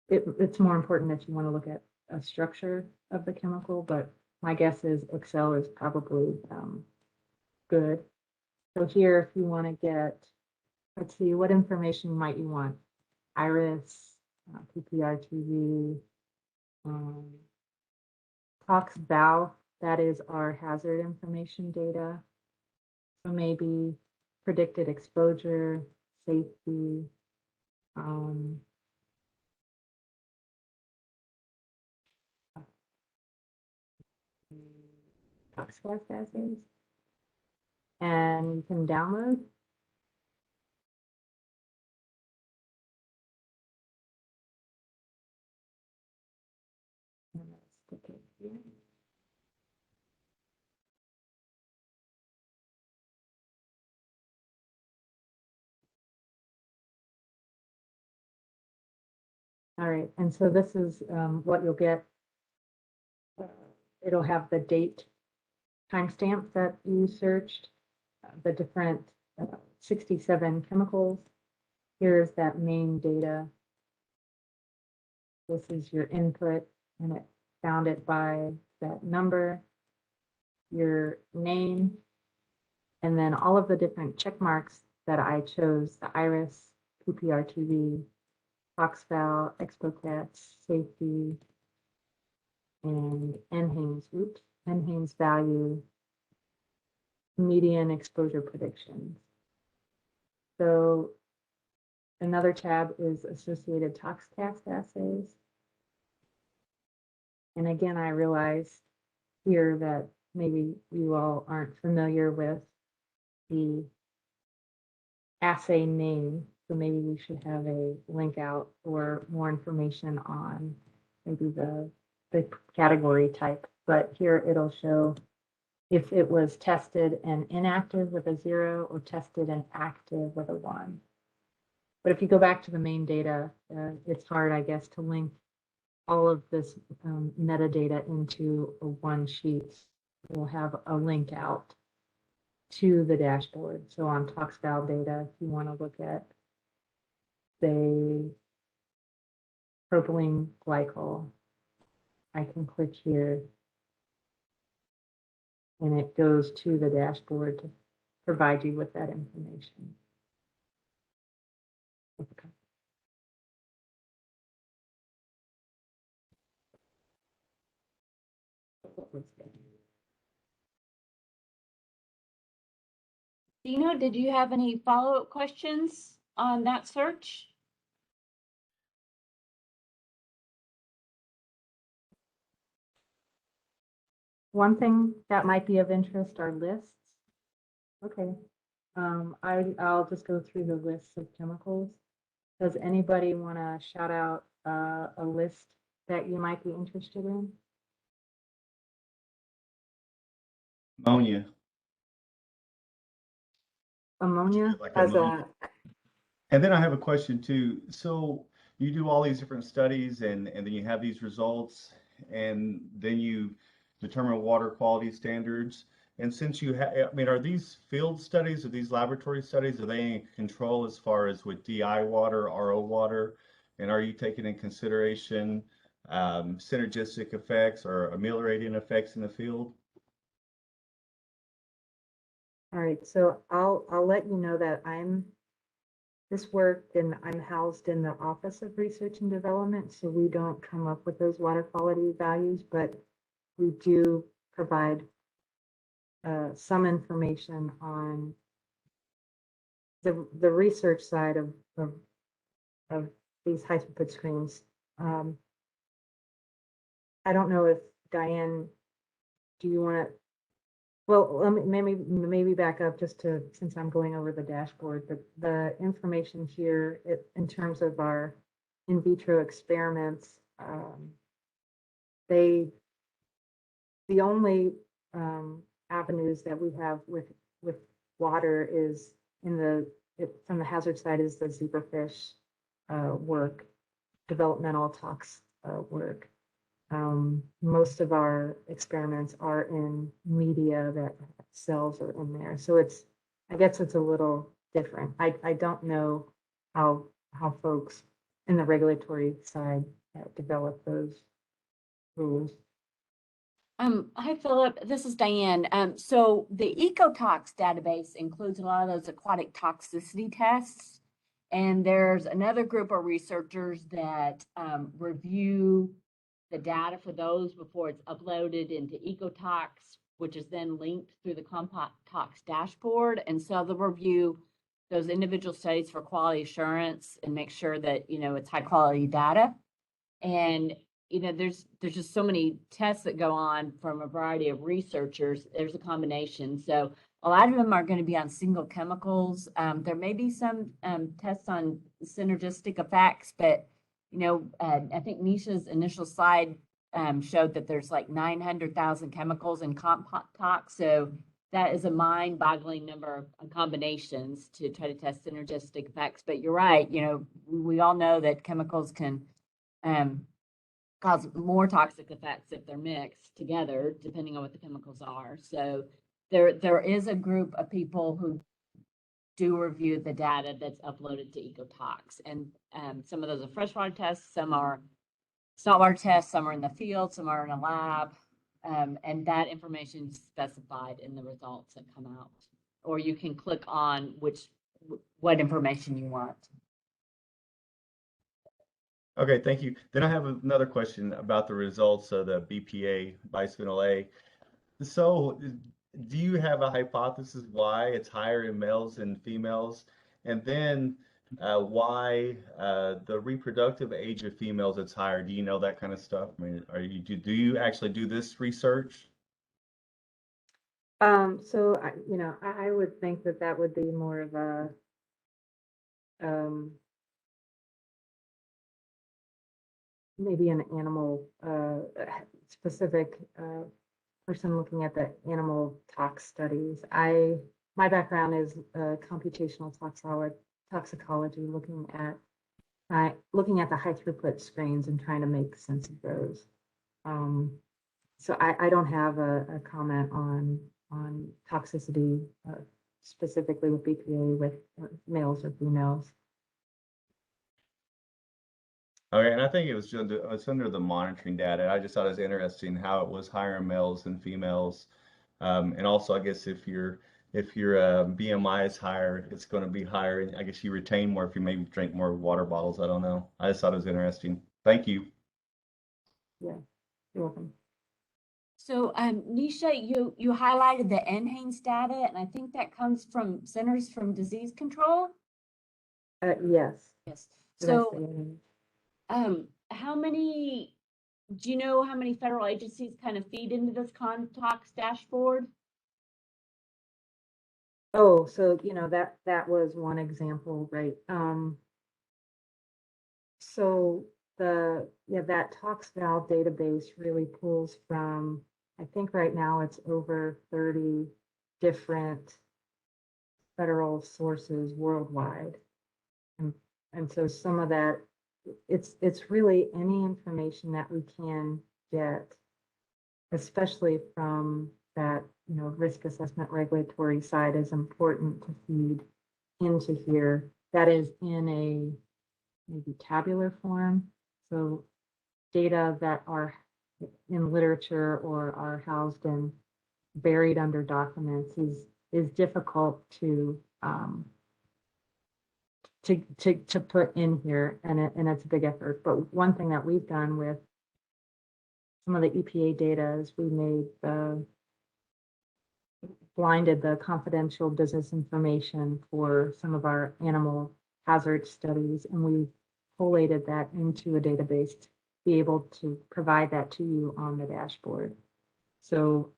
It's more important if you want to look at a structure of the chemical, but my guess is Excel is probably good. So here, if you want to get, let's see, what information might you want? Iris, PPRTV, Tox Val, that is our hazard information data. So maybe predicted exposure, safety, tox gas assays, and you can download. And let's stick it here. All right, and so this is what you'll get. It'll have the date timestamp that you searched, the different 67 chemicals. Here's that main data. This is your input, and it found it by that number, your name, and then all of the different check marks that I chose, the IRIS, PPRTV, Foxval, ExpoCats, safety, and NHANES value, median exposure predictions. So another tab is associated ToxCast assays. And again, I realize here that maybe you all aren't familiar with the assay name. So maybe we should have a link out for more information on maybe the category type. But here it'll show if it was tested and inactive with a 0 or tested and active with a 1. But if you go back to the main data, it's hard, I guess, to link all of this metadata into a one sheet. We'll have a link out to the dashboard. So on ToxVal data, if you want to look at, say, propylene glycol, I can click here and it goes to the dashboard to provide you with that information. Okay. Dino, did you have any follow-up questions on that search? One thing that might be of interest are lists. Okay. I'll just go through the lists of chemicals. Does anybody want to shout out a list that you might be interested in? Ammonia. Ammonia Like as ammonia. And then I have a question too. So you do all these different studies and then you have these results and then you determine water quality standards. And since you have, I mean, are these field studies, are these laboratory studies, are they in control as far as with DI water, RO water? And are you taking in consideration synergistic effects or ameliorating effects in the field? All right, so I'll let you know that this work and I'm housed in the Office of Research and Development, so we don't come up with those water quality values, but we do provide some information on the research side of these high throughput screens. I don't know if Diane, do you want to? Well, let me maybe back up just to, since I'm going over the dashboard, but the information here in terms of our in vitro experiments, the only avenues that we have with water is from the hazard side is the zebrafish work, developmental tox work. Most of our experiments are in media that cells are in there. So I guess it's a little different. I don't know how folks in the regulatory side develop those rules. Hi, Philip. This is Diane. So the Ecotox database includes a lot of those aquatic toxicity tests. And there's another group of researchers that review the data for those before it's uploaded into Ecotox, which is then linked through the CompTox dashboard. And so they'll review those individual studies for quality assurance and make sure that, you know, it's high quality data. And, you know, there's just so many tests that go on from a variety of researchers. There's a combination. So a lot of them are going to be on single chemicals. There may be some tests on synergistic effects, but, you know, I think Nisha's initial slide showed that there's like 900,000 chemicals in CompTox. So that is a mind-boggling number of combinations to try to test synergistic effects. But you're right, you know, we all know that chemicals can cause more toxic effects if they're mixed together, depending on what the chemicals are. So there is a group of people who do review the data that's uploaded to Ecotox. And some of those are freshwater tests, some are saltwater tests, some are in the field, some are in a lab. And that information is specified in the results that come out. Or you can click on what information you want. Okay, thank you. Then I have another question about the results of the BPA, bisphenol A. So do you have a hypothesis why it's higher in males than females? And then why the reproductive age of females it's higher? Do you know that kind of stuff? I mean, do you actually do this research? So I would think that would be more of a maybe an animal specific person looking at the animal tox studies. My background is computational toxicology, looking at the high throughput screens and trying to make sense of those. So I don't have a comment on toxicity specifically with BPA with males or females. Okay, and I think it's under the monitoring data. I just thought it was interesting how it was higher in males than females. And also, I guess if your BMI is higher, it's going to be higher. And I guess you retain more if you maybe drink more water bottles. I don't know. I just thought it was interesting. Thank you. Yeah, you're welcome. So Nisha, you highlighted the NHANES data, and I think that comes from Centers from Disease Control. Yes. Yes. Did I So say anything? do you know how many federal agencies kind of feed into this CompTox dashboard? Oh, so that was one example, right? So that ToxVal database really pulls from, I think right now it's over 30 different federal sources worldwide. And so some of that, it's really any information that we can get, especially from that, risk assessment regulatory side is important to feed into here. That is in a maybe tabular form. So data that are in literature or are housed and buried under documents is difficult to put in here, and it's a big effort. But one thing that we've done with some of the EPA data is we blinded the confidential business information for some of our animal hazard studies, and we collated that into a database to be able to provide that to you on the dashboard. So,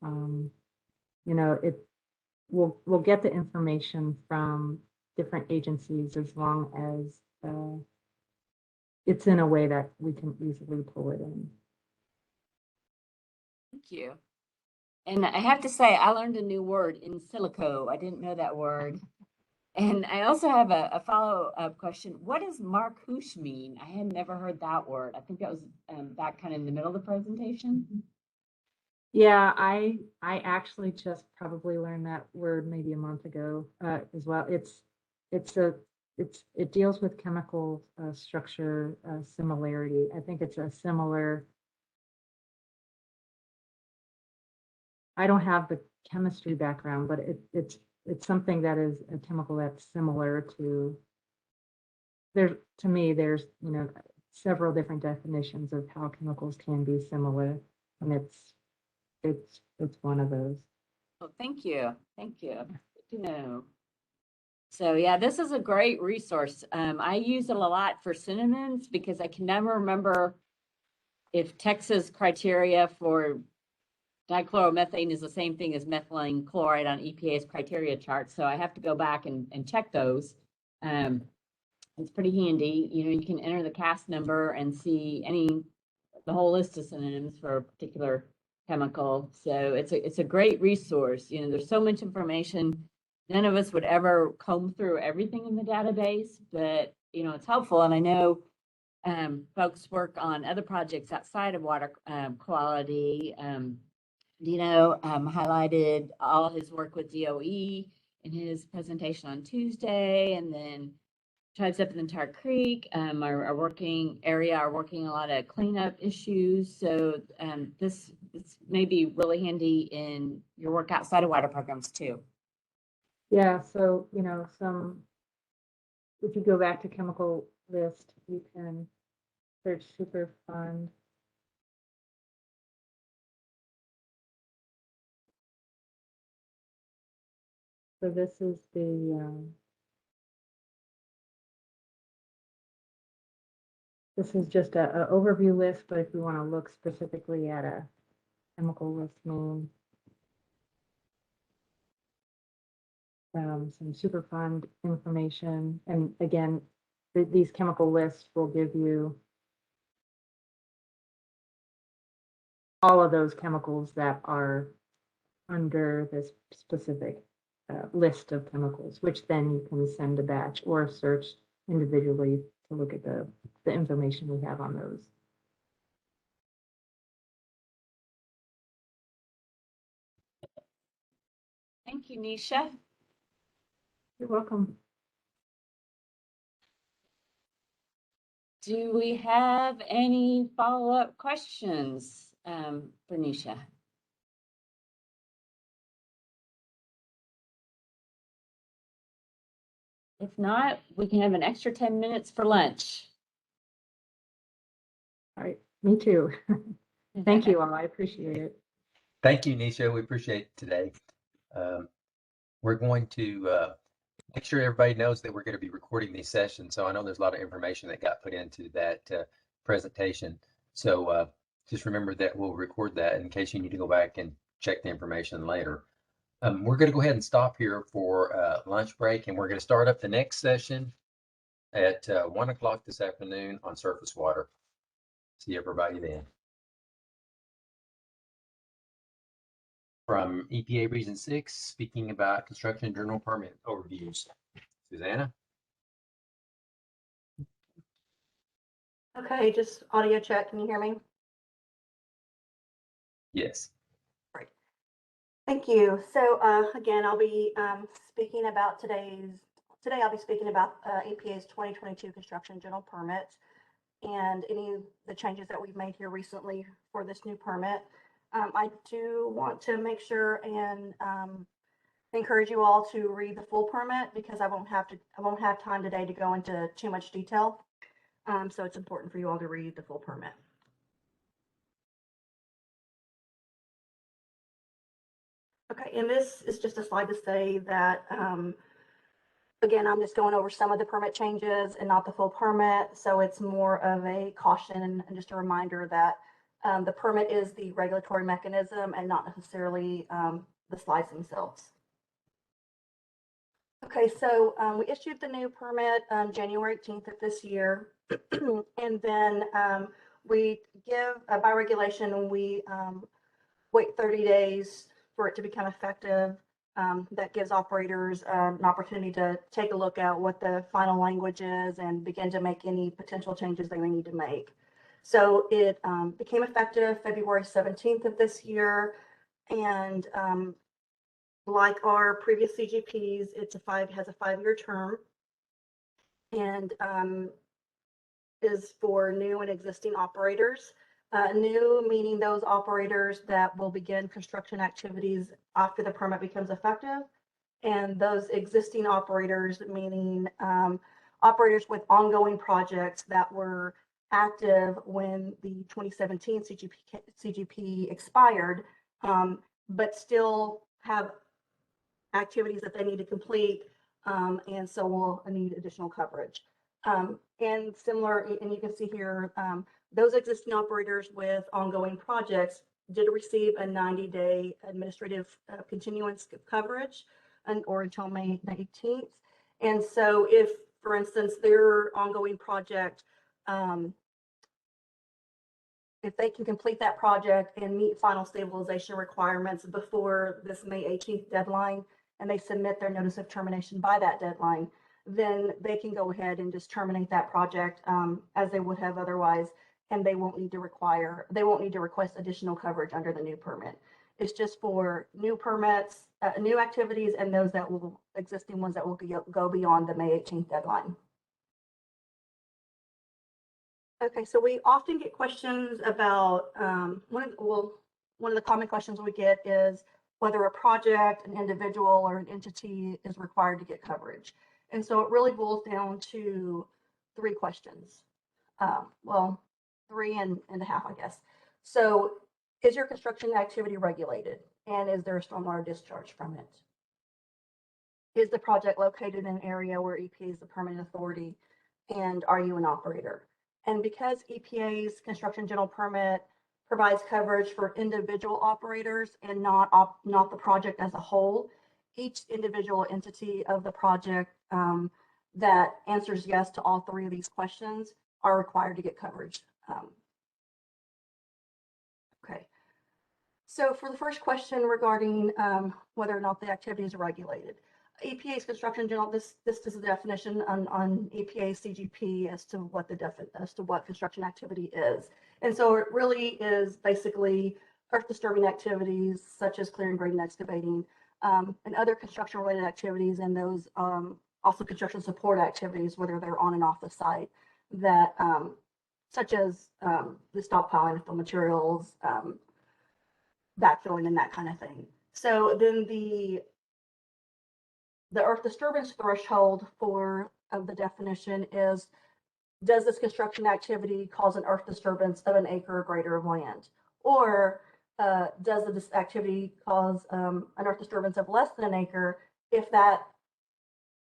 we'll get the information from different agencies as long as it's in a way that we can easily pull it in. Thank you. And I have to say, I learned a new word, in silico. I didn't know that word. And I also have a follow-up question. What does Marcouche mean? I had never heard that word. I think that was back kind of in the middle of the presentation. Yeah, I actually just probably learned that word maybe a month ago as well. It deals with chemical structure similarity. I think it's a similar. I don't have the chemistry background, but it's something that is a chemical that's similar to. To me, there's several different definitions of how chemicals can be similar, and it's one of those. Oh, thank you. Thank you. Good to know. So yeah, this is a great resource. I use it a lot for synonyms because I can never remember if Texas criteria for dichloromethane is the same thing as methylene chloride on EPA's criteria chart. So I have to go back and check those. It's pretty handy. You can enter the CAS number and see the whole list of synonyms for a particular chemical. So it's a great resource. There's so much information. None of us would ever comb through everything in the database, but it's helpful. And I know folks work on other projects outside of water quality. Dino highlighted all his work with DOE in his presentation on Tuesday, and then tribes up in the Tar Creek are working a lot of cleanup issues. So this may be really handy in your work outside of water programs too. Yeah, so if you go back to chemical list, you can search Superfund. So this is this is just a overview list, but if you want to look specifically at a chemical list name, some Superfund information, and again, these chemical lists will give you all of those chemicals that are under this specific list of chemicals, which then you can send a batch or search individually to look at the information we have on those. Thank you, Nisha. You're welcome. Do we have any follow-up questions for Nisha? If not, we can have an extra 10 minutes for lunch. All right, me too. Thank you all, I appreciate it. Thank you, Nisha. We appreciate today. We're going to make sure everybody knows that we're going to be recording these sessions. So I know there's a lot of information that got put into that presentation. So just remember that we'll record that in case you need to go back and check the information later. We're going to go ahead and stop here for lunch break, and we're going to start up the next session at 1 o'clock this afternoon on surface water. See everybody then. From EPA Region 6, speaking about construction general permit overviews. Susanna? Okay, just audio check. Can you hear me? Yes. Great. Thank you. So again, I'll be speaking about today I'll be speaking about EPA's 2022 construction general permit and any of the changes that we've made here recently for this new permit. I do want to make sure and encourage you all to read the full permit because I won't have time today to go into too much detail. So it's important for you all to read the full permit. Okay, and this is just a slide to say that, again, I'm just going over some of the permit changes and not the full permit. So it's more of a caution and just a reminder that the permit is the regulatory mechanism and not necessarily the slides themselves. Okay, so we issued the new permit January 18th of this year. And then we give, by regulation, we wait 30 days for it to become effective. That gives operators an opportunity to take a look at what the final language is and begin to make any potential changes they may need to make. So it became effective February 17th of this year. And like our previous CGPs, has a 5-year term, and is for new and existing operators. New meaning those operators that will begin construction activities after the permit becomes effective, and those existing operators meaning operators with ongoing projects that were active when the 2017 CGP expired, but still have activities that they need to complete, and so will need additional coverage. And similar, and you can see here, those existing operators with ongoing projects did receive a 90-day administrative continuance coverage or until May 19th. And so if, for instance, their ongoing project, if they can complete that project and meet final stabilization requirements before this May 18th deadline, and they submit their notice of termination by that deadline, then they can go ahead and just terminate that project as they would have otherwise, and they won't need to request additional coverage under the new permit. It's just for new permits, new activities, and those that will, existing ones that will go beyond the May 18th deadline. Okay, so we often get questions about, one of the common questions we get is whether a project, an individual, or an entity is required to get coverage. And so it really boils down to 3 questions. Well, 3 and a half, I guess. So is your construction activity regulated? And is there a stormwater discharge from it? Is the project located in an area where EPA is the permanent authority? And are you an operator? And because EPA's construction general permit provides coverage for individual operators and not the project as a whole, each individual entity of the project that answers yes to all 3 of these questions are required to get coverage. Okay. So for the first question regarding whether or not the activity is regulated, EPA's construction general, this is a definition on EPA's CGP as to what construction activity is. And so it really is basically earth disturbing activities such as clearing, grading, excavating, and other construction related activities, and those also construction support activities, whether they're on and off the site, that such as the stockpiling of fill materials, backfilling, and that kind of thing. So then the earth disturbance threshold of the definition is, does this construction activity cause an earth disturbance of an acre or greater of land? Or does this activity cause an earth disturbance of less than an acre if that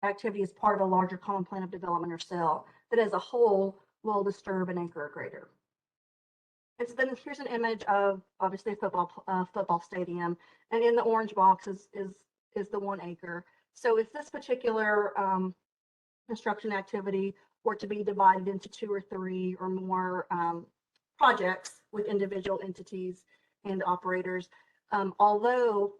activity is part of a larger common plan of development or sale that as a whole will disturb an acre or greater? And so then here's an image of obviously a football stadium, and in the orange box is the 1 acre. So if this particular construction activity were to be divided into 2 or 3 or more projects with individual entities and operators, although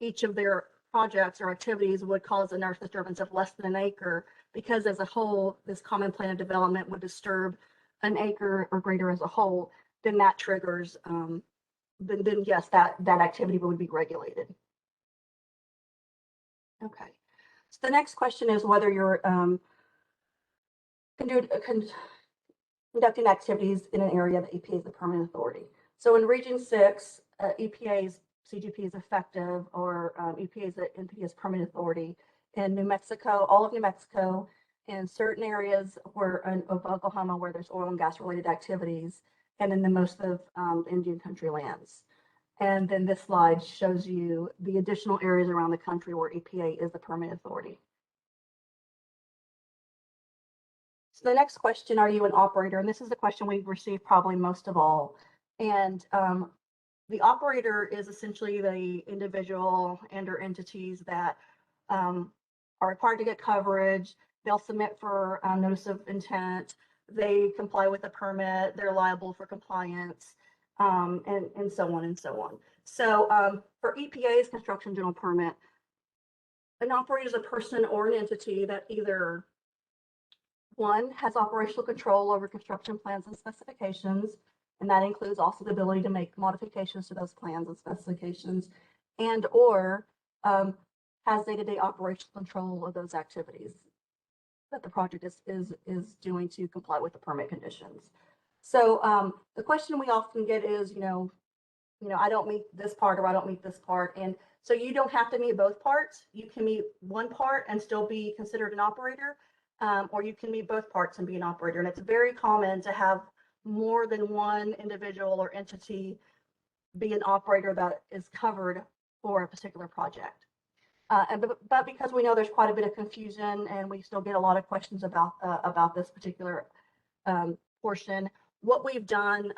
each of their projects or activities would cause an earth disturbance of less than an acre, because as a whole, this common plan of development would disturb an acre or greater as a whole, then that triggers, then yes, that activity would be regulated. Okay, so the next question is whether you're conducting activities in an area that EPA is the permanent authority. So in Region 6, EPA's CGP is effective, or EPA's permanent authority in New Mexico, all of New Mexico, and certain areas of Oklahoma where there's oil and gas related activities, and then the most of Indian country lands. And then this slide shows you the additional areas around the country where EPA is the permanent authority. So the next question, are you an operator? And this is the question we've received probably most of all. And the operator is essentially the individual and or entities that are required to get coverage. They'll submit for notice of intent. They comply with the permit. They're liable for compliance. and so on and so on. So for EPA's construction general permit, an operator is a person or an entity that either one has operational control over construction plans and specifications, and that includes also the ability to make modifications to those plans and specifications, and or has day-to-day operational control of those activities that the project is doing to comply with the permit conditions. So the question we often get is, I don't meet this part or I don't meet this part. And so you don't have to meet both parts. You can meet one part and still be considered an operator, or you can meet both parts and be an operator. And it's very common to have more than one individual or entity be an operator that is covered for a particular project. But because we know there's quite a bit of confusion and we still get a lot of questions about this particular portion, what we've done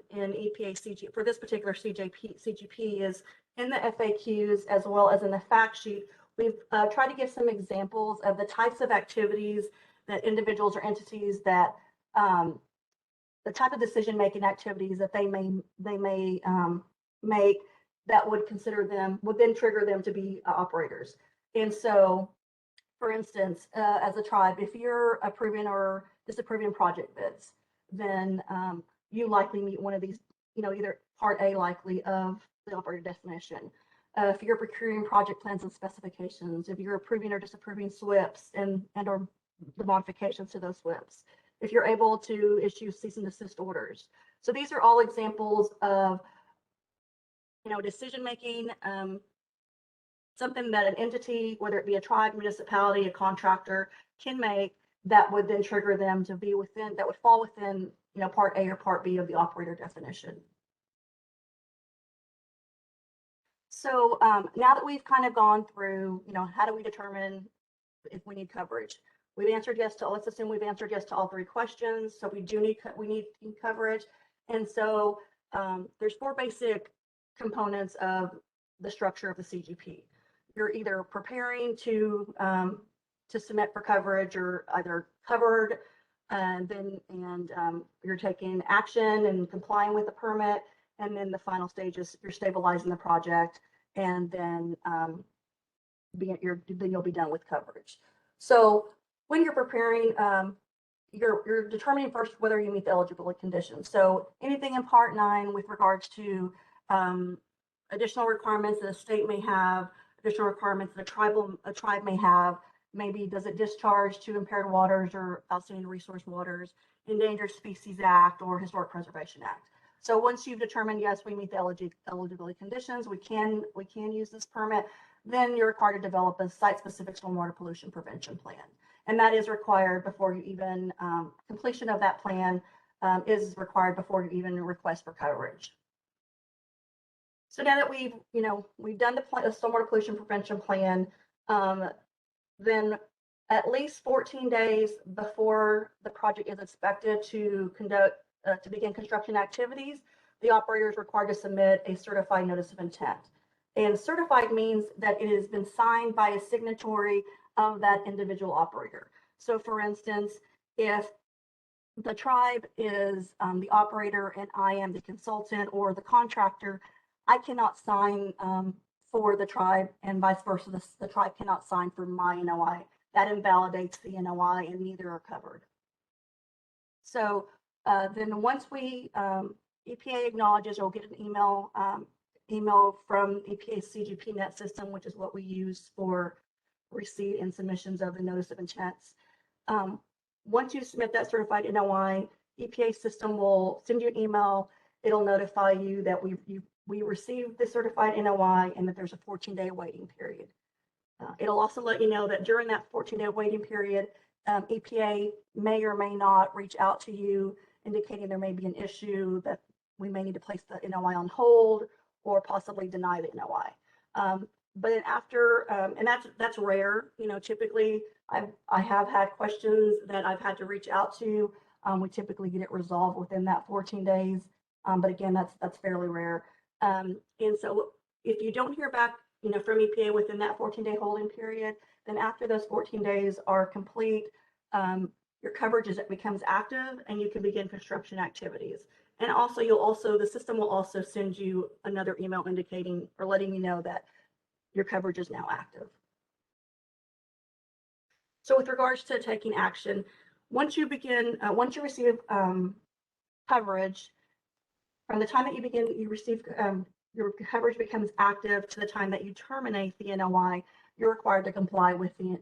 in EPA CG for this particular CGP is in the FAQs as well as in the fact sheet, we've tried to give some examples of the types of activities that individuals or entities that the type of decision-making activities that they may make that would then trigger them to be operators. And so, for instance, as a tribe, if you're approving or disapproving project bids, then you likely meet one of these, either part A likely of the operator definition. If you're procuring project plans and specifications, if you're approving or disapproving SWIPs and or the modifications to those SWIPs, if you're able to issue cease and desist orders. So these are all examples of decision making, something that an entity, whether it be a tribe, municipality, a contractor, can make that would then trigger them to be within, that would fall within, part A or part B of the operator definition. So now that we've kind of gone through, how do we determine if we need coverage? We've answered yes to, let's assume we've answered yes to all three questions. So we need coverage. And so there's four basic components of the structure of the CGP. You're either preparing to submit for coverage, or either covered, and you're taking action and complying with the permit, and then the final stage is you're stabilizing the project, and then you'll be done with coverage. So when you're preparing, you're determining first whether you meet the eligibility conditions. So anything in Part 9 with regards to additional requirements that a state may have, additional requirements that a tribe may have, maybe does it discharge to impaired waters or outstanding resource waters, Endangered Species Act, or Historic Preservation Act. So once you've determined, yes, we meet the eligibility conditions, we can use this permit, then you're required to develop a site-specific stormwater pollution prevention plan. And that is required before you even, completion of that plan is required before you even request for coverage. So now that we've done the stormwater pollution prevention plan, then at least 14 days before the project is expected to begin construction activities, the operator is required to submit a certified notice of intent. And certified means that it has been signed by a signatory of that individual operator. So for instance, if the tribe is the operator and I am the consultant or the contractor, I cannot sign for the tribe, and vice versa. The tribe cannot sign for my NOI. That invalidates the NOI, and neither are covered. So then once we EPA acknowledges, you'll get an email from EPA's CGP net system, which is what we use for receipt and submissions of the notice of intents. Once you submit that certified NOI, EPA system will send you an email. It'll notify you that we received the certified NOI and that there's a 14-day waiting period. It'll also let you know that during that 14-day waiting period, EPA may or may not reach out to you, indicating there may be an issue that we may need to place the NOI on hold or possibly deny the NOI. But after, and that's rare, typically I have had questions that I've had to reach out to. We typically get it resolved within that 14 days. But again, that's fairly rare. And so if you don't hear back, from EPA within that 14-day holding period, then after those 14 days are complete, your coverage becomes active and you can begin construction activities. And also, the system will also send you another email indicating or letting you know that your coverage is now active. So with regards to taking action, once you receive coverage, from the time that you receive your coverage becomes active to the time that you terminate the NOI, you're required to comply with the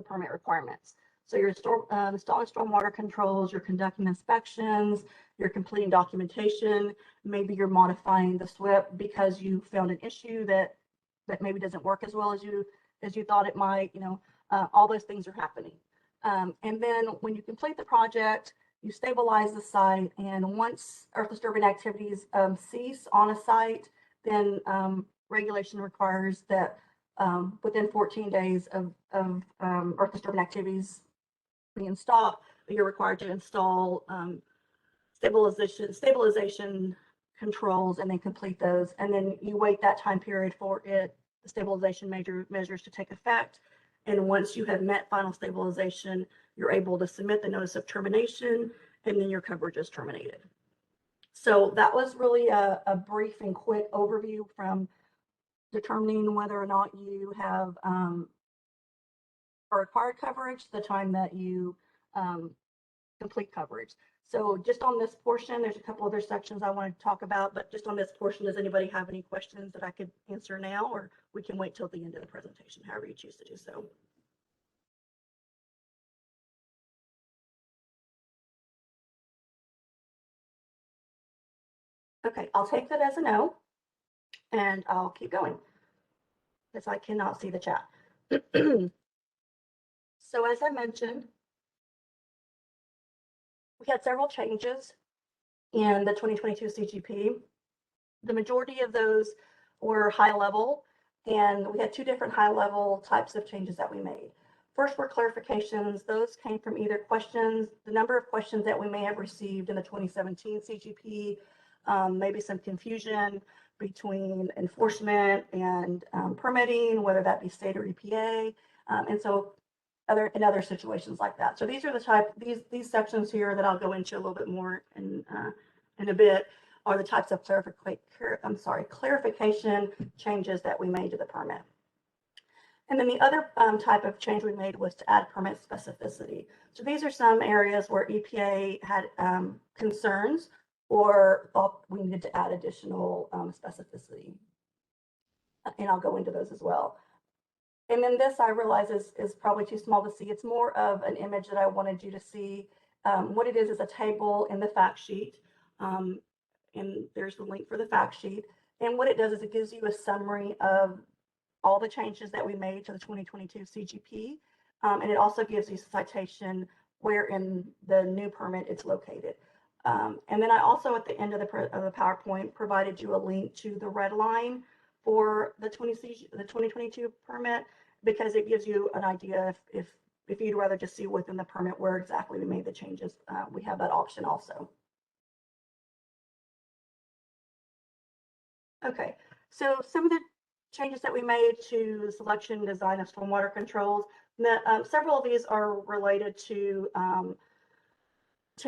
permit requirements. So you're installing stormwater controls, you're conducting inspections, you're completing documentation, maybe you're modifying the SWIP because you found an issue that maybe doesn't work as well as you thought it might. All those things are happening. And then when you complete the project, you stabilize the site, and once earth disturbing activities cease on a site, then regulation requires that within 14 days of earth disturbing activities being stopped, you're required to install stabilization controls and then complete those. And then you wait that time period for the stabilization measures to take effect. And once you have met final stabilization, you're able to submit the notice of termination, and then your coverage is terminated. So that was really a brief and quick overview from determining whether or not you have required coverage, the time that you complete coverage. So just on this portion, there's a couple other sections I want to talk about, but just on this portion, does anybody have any questions that I could answer now, or we can wait till the end of the presentation, however you choose to do so. Okay, I'll take that as a no, and I'll keep going because I cannot see the chat. So as I mentioned, we had several changes in the 2022 CGP. The majority of those were high level, and we had two different high level types of changes that we made. First were clarifications. Those came from either questions, the number of questions that we may have received in the 2017 CGP, maybe some confusion between enforcement and permitting, whether that be state or EPA, and so other situations like that. So these are the these sections here that I'll go into a little bit more in a bit are the types of clarification changes that we made to the permit. And then the other type of change we made was to add permit specificity. So these are some areas where EPA had concerns or thought we needed to add additional specificity. And I'll go into those as well. And then this I realize is probably too small to see. It's more of an image that I wanted you to see. What it is a table in the fact sheet. And there's the link for the fact sheet. And what it does is it gives you a summary of all the changes that we made to the 2022 CGP. And it also gives you a citation where in the new permit it's located. And then I also at the end of the PowerPoint provided you a link to the red line for the 2022 permit, because it gives you an idea if you'd rather just see within the permit where exactly we made the changes. We have that option also. Okay, so some of the changes that we made to the selection and design of stormwater controls, several of these are related to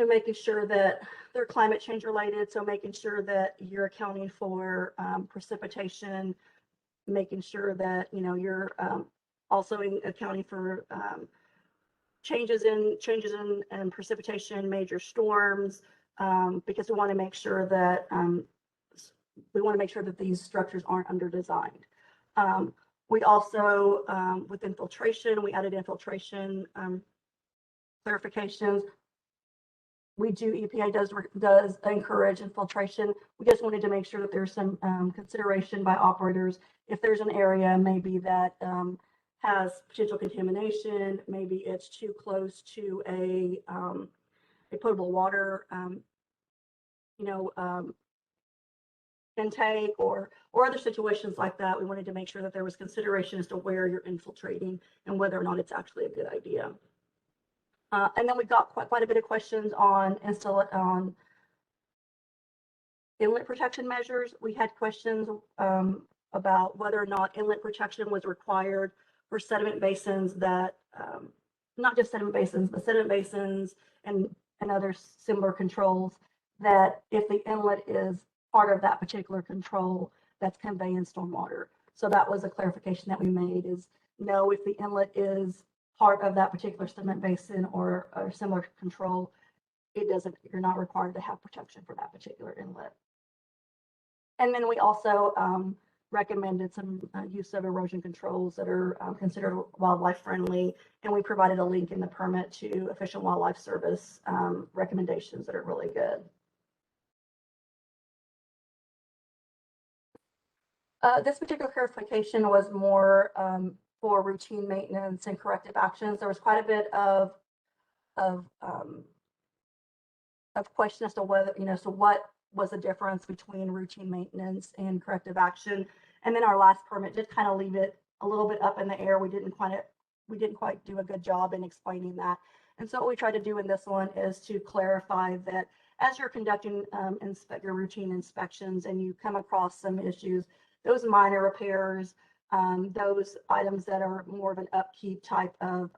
making sure that they're climate change related. So making sure that you're accounting for precipitation, making sure that you're also accounting for changes in precipitation, major storms, because we want to make sure that these structures aren't under designed. We also with infiltration, we added infiltration clarifications. EPA does encourage infiltration. We just wanted to make sure that there's some consideration by operators if there's an area maybe that has potential contamination, maybe it's too close to a potable water intake or other situations like that. We wanted to make sure that there was consideration as to where you're infiltrating and whether or not it's actually a good idea. And then we got quite a bit of questions on inlet protection measures. We had questions about whether or not inlet protection was required for sediment basins that, not just sediment basins, but sediment basins and other similar controls that if the inlet is part of that particular control that's conveying stormwater. So that was a clarification that we made, is no, if the inlet is part of that particular sediment basin or similar control, it doesn't, you're not required to have protection for that particular inlet. And then we also recommended some use of erosion controls that are considered wildlife friendly. And we provided a link in the permit to Fish and Wildlife Service recommendations that are really good. This particular clarification was more for routine maintenance and corrective actions. There was quite a bit of question as to whether, so what was the difference between routine maintenance and corrective action. And then our last permit did kind of leave it a little bit up in the air. We didn't quite do a good job in explaining that. And so what we tried to do in this one is to clarify that as you're conducting your routine inspections and you come across some issues, those minor repairs, those items that are more of an upkeep type of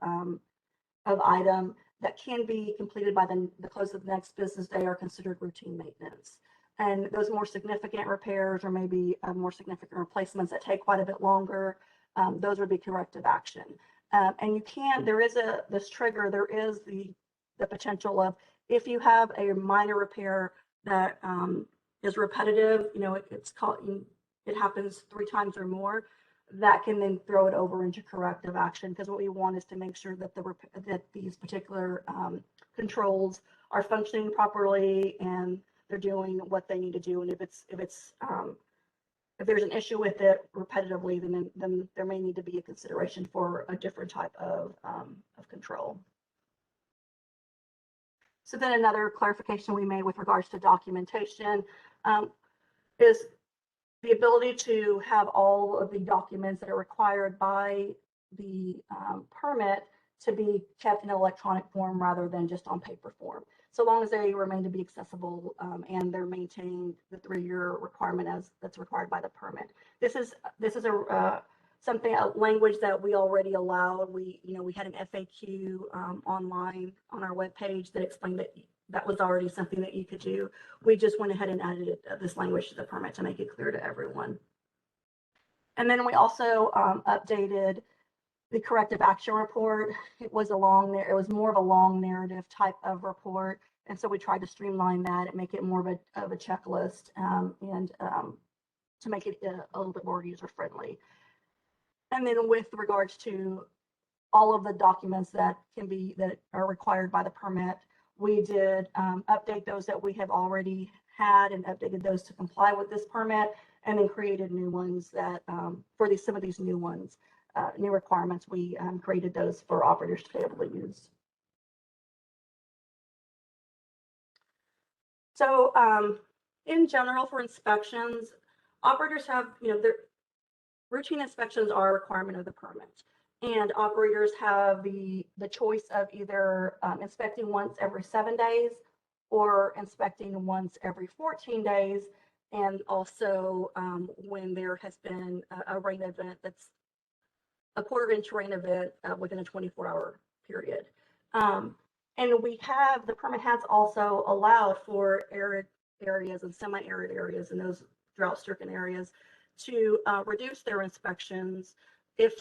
item that can be completed by the close of the next business day are considered routine maintenance. And those more significant repairs or maybe more significant replacements that take quite a bit longer, those would be corrective action. And you can, there is this trigger, there is the potential of, if you have a minor repair that is repetitive, it's called, it happens 3 times or more, that can then throw it over into corrective action, because what we want is to make sure that that these particular controls are functioning properly and they're doing what they need to do. And if there's an issue with it repetitively, then there may need to be a consideration for a different type of control. So then another clarification we made with regards to documentation is the ability to have all of the documents that are required by the permit to be kept in electronic form rather than just on paper form, so long as they remain to be accessible and they're maintaining the 3-year requirement as that's required by the permit. This is a language that we already allowed. We had an FAQ online on our webpage that explained that was already something that you could do. We just went ahead and added this language to the permit to make it clear to everyone. And then we also updated the corrective action report. It was more of a long narrative type of report. And so we tried to streamline that and make it more of a checklist and to make it a little bit more user friendly. And then with regards to all of the documents that are required by the permit, we did update those that we have already had and updated those to comply with this permit, and then created new ones that for some of these new ones, new requirements, we created those for operators to be able to use. So in general, for inspections, operators have, their routine inspections are a requirement of the permit. And operators have the choice of either inspecting once every 7 days or inspecting once every 14 days. And also when there has been a rain event that's a quarter-inch rain event within a 24-hour period. And the permit has also allowed for arid areas and semi-arid areas and those drought-stricken areas to reduce their inspections if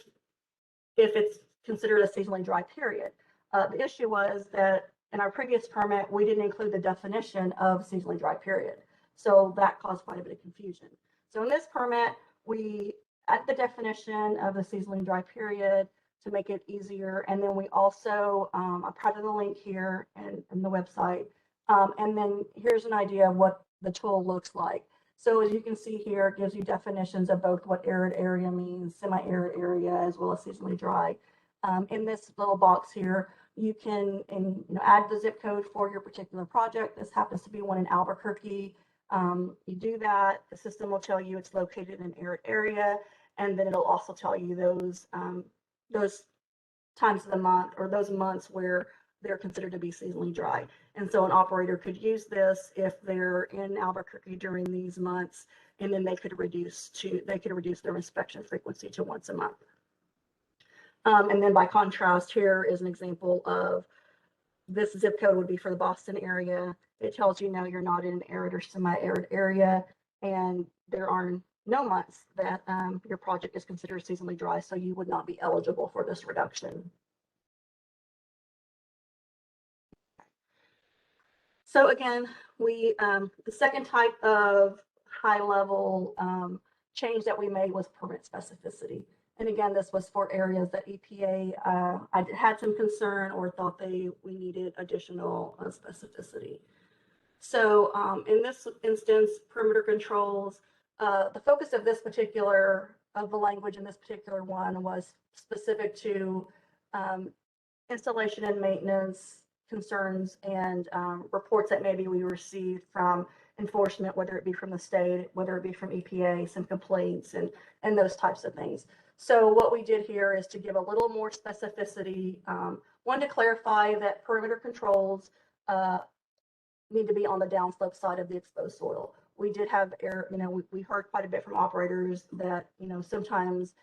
it's considered a seasonally dry period. The issue was that in our previous permit, we didn't include the definition of seasonally dry period. So that caused quite a bit of confusion. So in this permit, we added the definition of the seasonally dry period to make it easier. And then we also, I provided the link here in the website. And then here's an idea of what the tool looks like. So as you can see here, it gives you definitions of both what arid area means, semi-arid area, as well as seasonally dry. In this little box here, you can add the zip code for your particular project. This happens to be one in Albuquerque. You do that, the system will tell you it's located in an arid area, and then it'll also tell you those times of the month or those months where they're considered to be seasonally dry. And so an operator could use this if they're in Albuquerque during these months, and then they could reduce their inspection frequency to once a month. And then by contrast, here is an example of this zip code would be for the Boston area. it tells you no, you're not in an arid or semi-arid area, and there are no months that your project is considered seasonally dry, so you would not be eligible for this reduction. So again, the second type of high-level change that we made was permit specificity. And again, this was for areas that EPA had some concern or thought we needed additional specificity. So in this instance, perimeter controls, the focus of this particular, of the language in this particular one was specific to installation and maintenance concerns and reports that maybe we received from enforcement, whether it be from the state, whether it be from EPA, some complaints and those types of things. So what we did here is to give a little more specificity. One, to clarify that perimeter controls need to be on the downslope side of the exposed soil. We did have we heard quite a bit from operators that, sometimes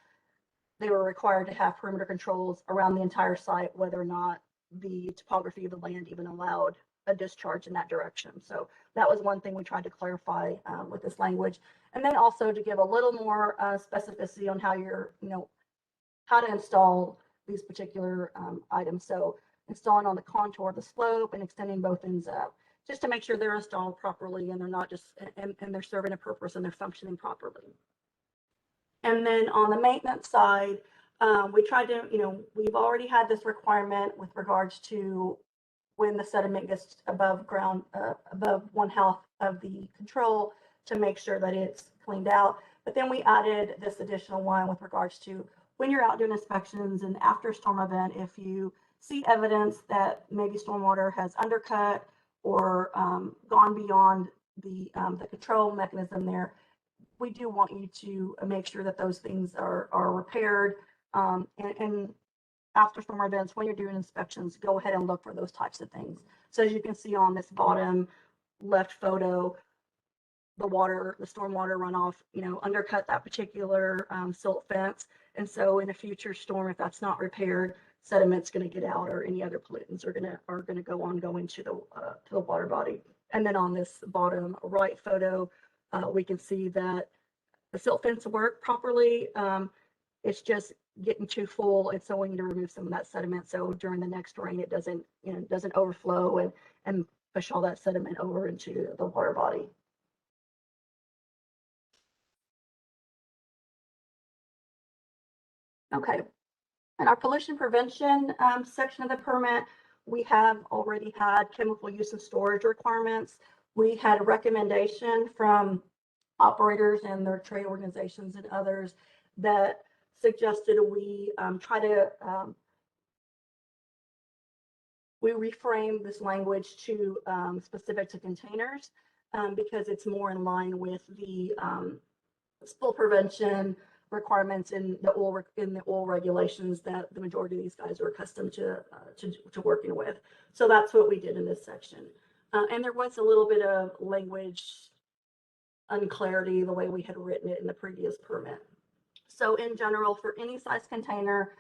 they were required to have perimeter controls around the entire site, whether or not the topography of the land even allowed a discharge in that direction. So that was one thing we tried to clarify with this language. And then also to give a little more specificity on how how to install these particular items. So installing on the contour of the slope and extending both ends up, just to make sure they're installed properly and they're not just, and they're serving a purpose and they're functioning properly. And then on the maintenance side, we tried to, we've already had this requirement with regards to when the sediment gets above ground, above 1/2 of the control, to make sure that it's cleaned out. But then we added this additional one with regards to when you're out doing inspections and after a storm event, if you see evidence that maybe stormwater has undercut or gone beyond the control mechanism there, we do want you to make sure that those things are repaired. And after storm events, when you're doing inspections, go ahead and look for those types of things. So as you can see on this bottom left photo, the stormwater runoff, undercut that particular silt fence. And so in a future storm, if that's not repaired, sediment's going to get out, or any other pollutants are going to go into the water body. And then on this bottom right photo, we can see that the silt fence worked properly. It's just getting too full, and so we need to remove some of that sediment. So during the next rain, it doesn't overflow and push all that sediment over into the water body. Okay, in our pollution prevention section of the permit, we have already had chemical use and storage requirements. We had a recommendation from operators and their trade organizations and others that suggested we try to we reframe this language to specific to containers because it's more in line with the spill prevention requirements in the oil regulations that the majority of these guys are accustomed to working with. So that's what we did in this section. And there was a little bit of language unclarity the way we had written it in the previous permit. So in general, for any size container,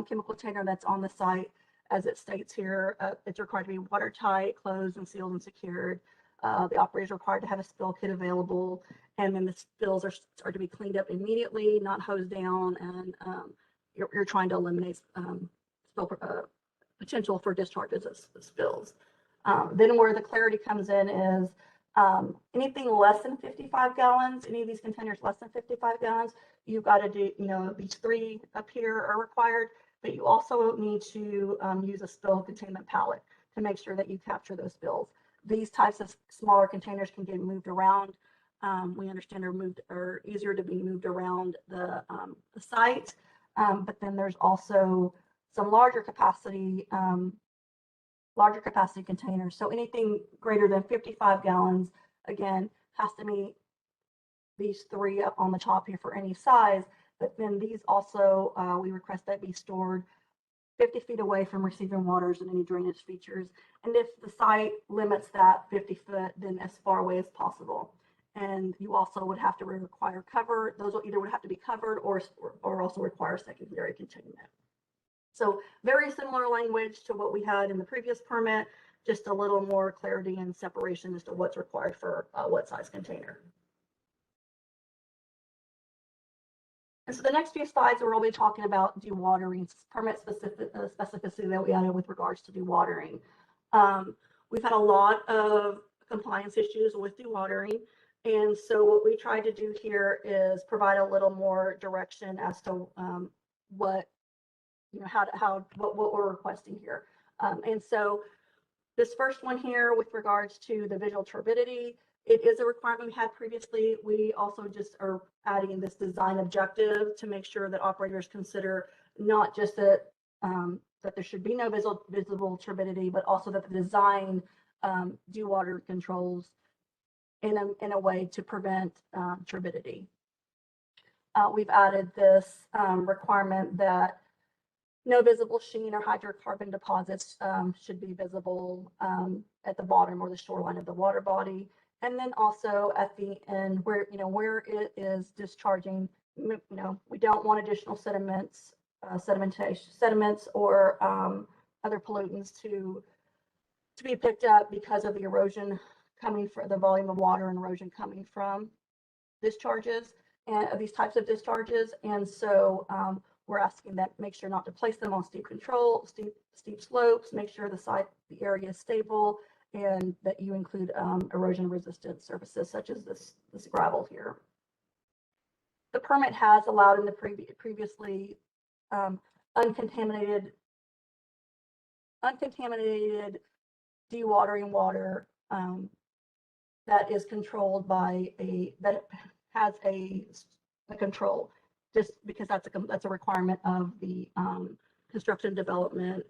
chemical container that's on the site, as it states here, it's required to be watertight, closed and sealed and secured. The operator is required to have a spill kit available, and then the spills are to be cleaned up immediately, not hosed down, and you're trying to eliminate potential for discharges of spills. Then where the clarity comes in is anything less than 55 gallons, any of these containers less than 55 gallons, you've got to do, these three up here are required, but you also need to use a spill containment pallet to make sure that you capture those spills. These types of smaller containers can get moved around. We understand are easier to be moved around the site, but then there's also some larger capacity containers. So anything greater than 55 gallons, again, has to meet these three up on the top here for any size. But then these also, we request that be stored 50 feet away from receiving waters and any drainage features. And if the site limits that 50 foot, then as far away as possible. And you also would have to require cover. Those either would have to be covered or also require secondary containment. So very similar language to what we had in the previous permit, just a little more clarity and separation as to what's required for what size container. And so the next few slides, we'll be talking about dewatering, permit specificity that we added with regards to dewatering. We've had a lot of compliance issues with dewatering. And so what we tried to do here is provide a little more direction as to what we're requesting here. And so this first one here with regards to the visual turbidity, it is a requirement we had previously. We also just are adding this design objective to make sure that operators consider not just that that there should be no visible turbidity, but also that the design dewater controls in a way to prevent turbidity. We've added this requirement that no visible sheen or hydrocarbon deposits should be visible at the bottom or the shoreline of the water body. And then also at the end where it is discharging, we don't want additional sediments or other pollutants to be picked up because of the erosion coming from the volume of water and erosion coming from discharges and these types of discharges. And so we're asking that make sure not to place them on steep slopes, make sure the area is stable, and that you include erosion resistant surfaces such as this gravel here. The permit has allowed in the previously uncontaminated dewatering water that is controlled by that has a control, just because that's a requirement of the construction development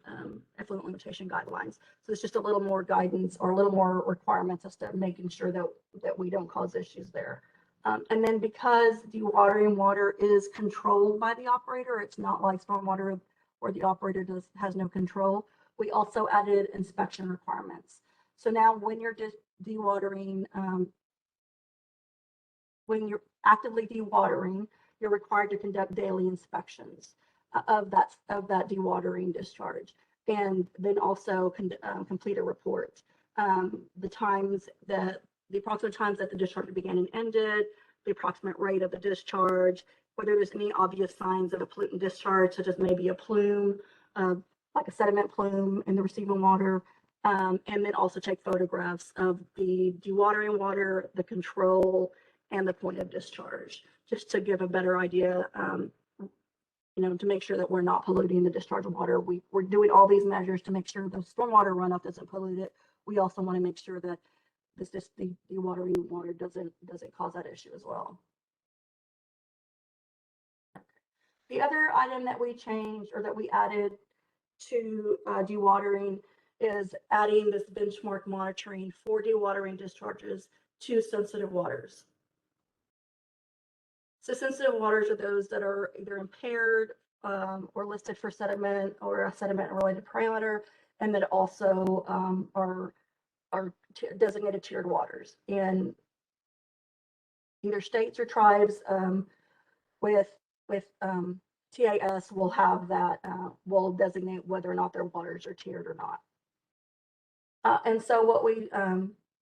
effluent limitation guidelines. So it's just a little more guidance or a little more requirements as to making sure that we don't cause issues there. And then because dewatering water is controlled by the operator, it's not like stormwater where the operator has no control. We also added inspection requirements. So now when you're dewatering, when you're actively dewatering, you're required to conduct daily inspections of that dewatering discharge, and then also complete a report. The approximate times that the discharge began and ended, the approximate rate of the discharge, whether there's any obvious signs of a pollutant discharge, such as maybe a plume, like a sediment plume in the receiving water, and then also take photographs of the dewatering water, the control, and the point of discharge, just to give a better idea, to make sure that we're not polluting the discharge of water. We're doing all these measures to make sure the stormwater runoff doesn't pollute it. We also want to make sure that the dewatering water doesn't cause that issue as well. The other item that we changed or that we added to dewatering is adding this benchmark monitoring for dewatering discharges to sensitive waters. So sensitive waters are those that are either impaired or listed for sediment or a sediment related parameter, and that also are designated tiered waters. And either states or tribes with TAS will have that, will designate whether or not their waters are tiered or not. And so what we,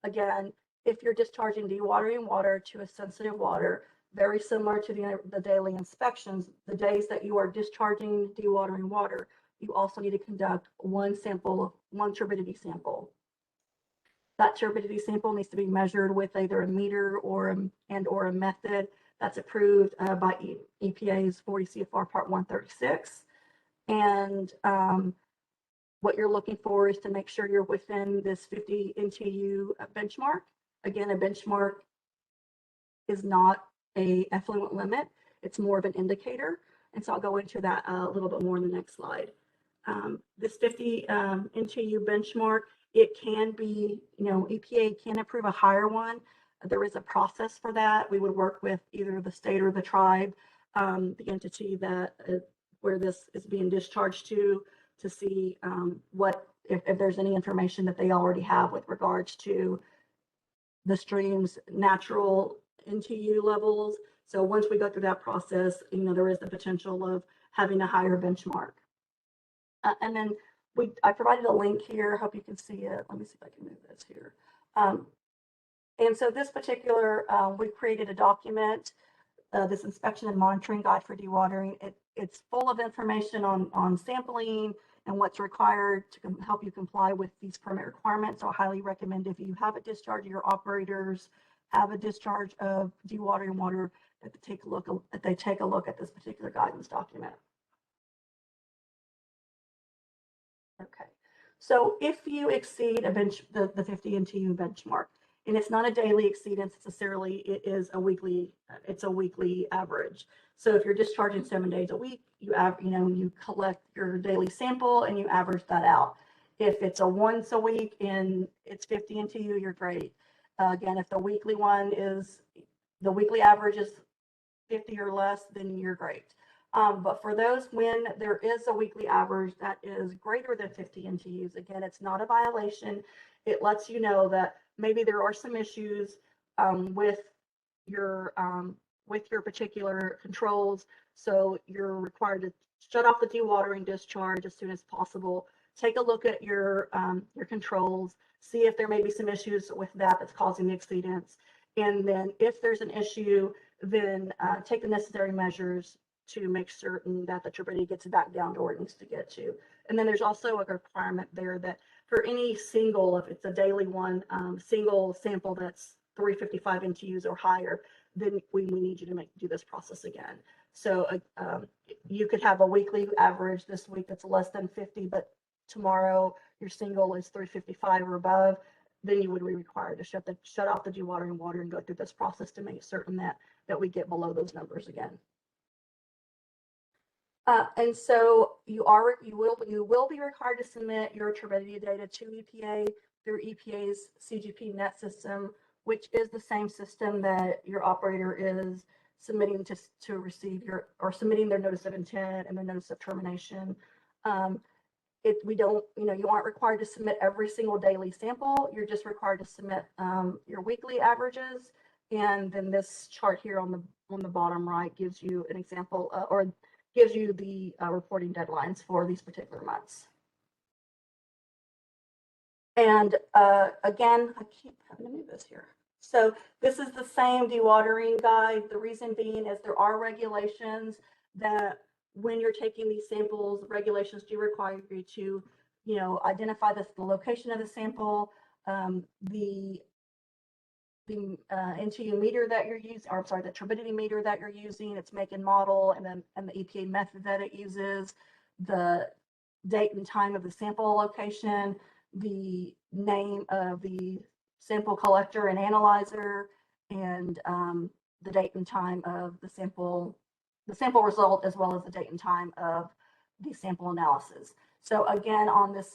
again, if you're discharging dewatering water to a sensitive water, very similar to the daily inspections, the days that you are discharging dewatering water, you also need to conduct one turbidity sample. That turbidity sample needs to be measured with either a meter or a method that's approved by EPA's 40 CFR Part 136. And what you're looking for is to make sure you're within this 50 NTU benchmark. Again, a benchmark is not a effluent limit. It's more of an indicator. And so I'll go into that a little bit more in the next slide. This 50 NTU benchmark, it can be, EPA can approve a higher one. There is a process for that. We would work with either the state or the tribe, the entity that where this is being discharged to see if there's any information that they already have with regards to the stream's natural NTU levels. So once we go through that process, there is the potential of having a higher benchmark. And then I provided a link here. Hope you can see it. Let me see if I can move this here. And so this particular, we created a document, this inspection and monitoring guide for dewatering. It's full of information on sampling and what's required to help you comply with these permit requirements. So I highly recommend if you have a discharge, your operators have a discharge of dewatering water, that they take a look at this particular guidance document. Okay, so if you exceed the 50 NTU benchmark, and it's not a daily exceedance necessarily, it's a weekly average. So if you're discharging 7 days a week, you collect your daily sample and you average that out. If it's a once a week and it's 50 NTU, you're great. Again, if the weekly average is 50 or less, then you're great. But for those when there is a weekly average that is greater than 50 NTUs, again, it's not a violation. It lets you know that maybe there are some issues with your particular controls. So you're required to shut off the dewatering discharge as soon as possible. Take a look at your controls, see if there may be some issues with that's causing the exceedance. And then if there's an issue, then take the necessary measures to make certain that the turbidity gets back down to where it needs to get to. And then there's also a requirement there that for any single, if it's a daily one, single sample that's 355 NTUs or higher, then we need you to do this process again. So you could have a weekly average this week that's less than 50, but tomorrow your single is 355 or above, then you would be required to shut off the dewatering water and go through this process to make certain that we get below those numbers again. And so you will be required to submit your turbidity data to EPA through EPA's CGP net system, which is the same system that your operator is submitting to receive submitting their notice of intent and their notice of termination. You aren't required to submit every single daily sample. You're just required to submit your weekly averages. And then this chart here on the bottom right gives you an example or gives you the reporting deadlines for these particular months. And again, I keep having to move this here. So this is the same dewatering guide. The reason being is there are regulations that when you're taking these samples, regulations do require you to, identify the location of the sample, the NTU meter that you're using, or I'm sorry, the turbidity meter that you're using, its make and model, and the EPA method that it uses, the date and time of the sample location, the name of the sample collector and analyzer, and the date and time of the sample result, as well as the date and time of the sample analysis. So again,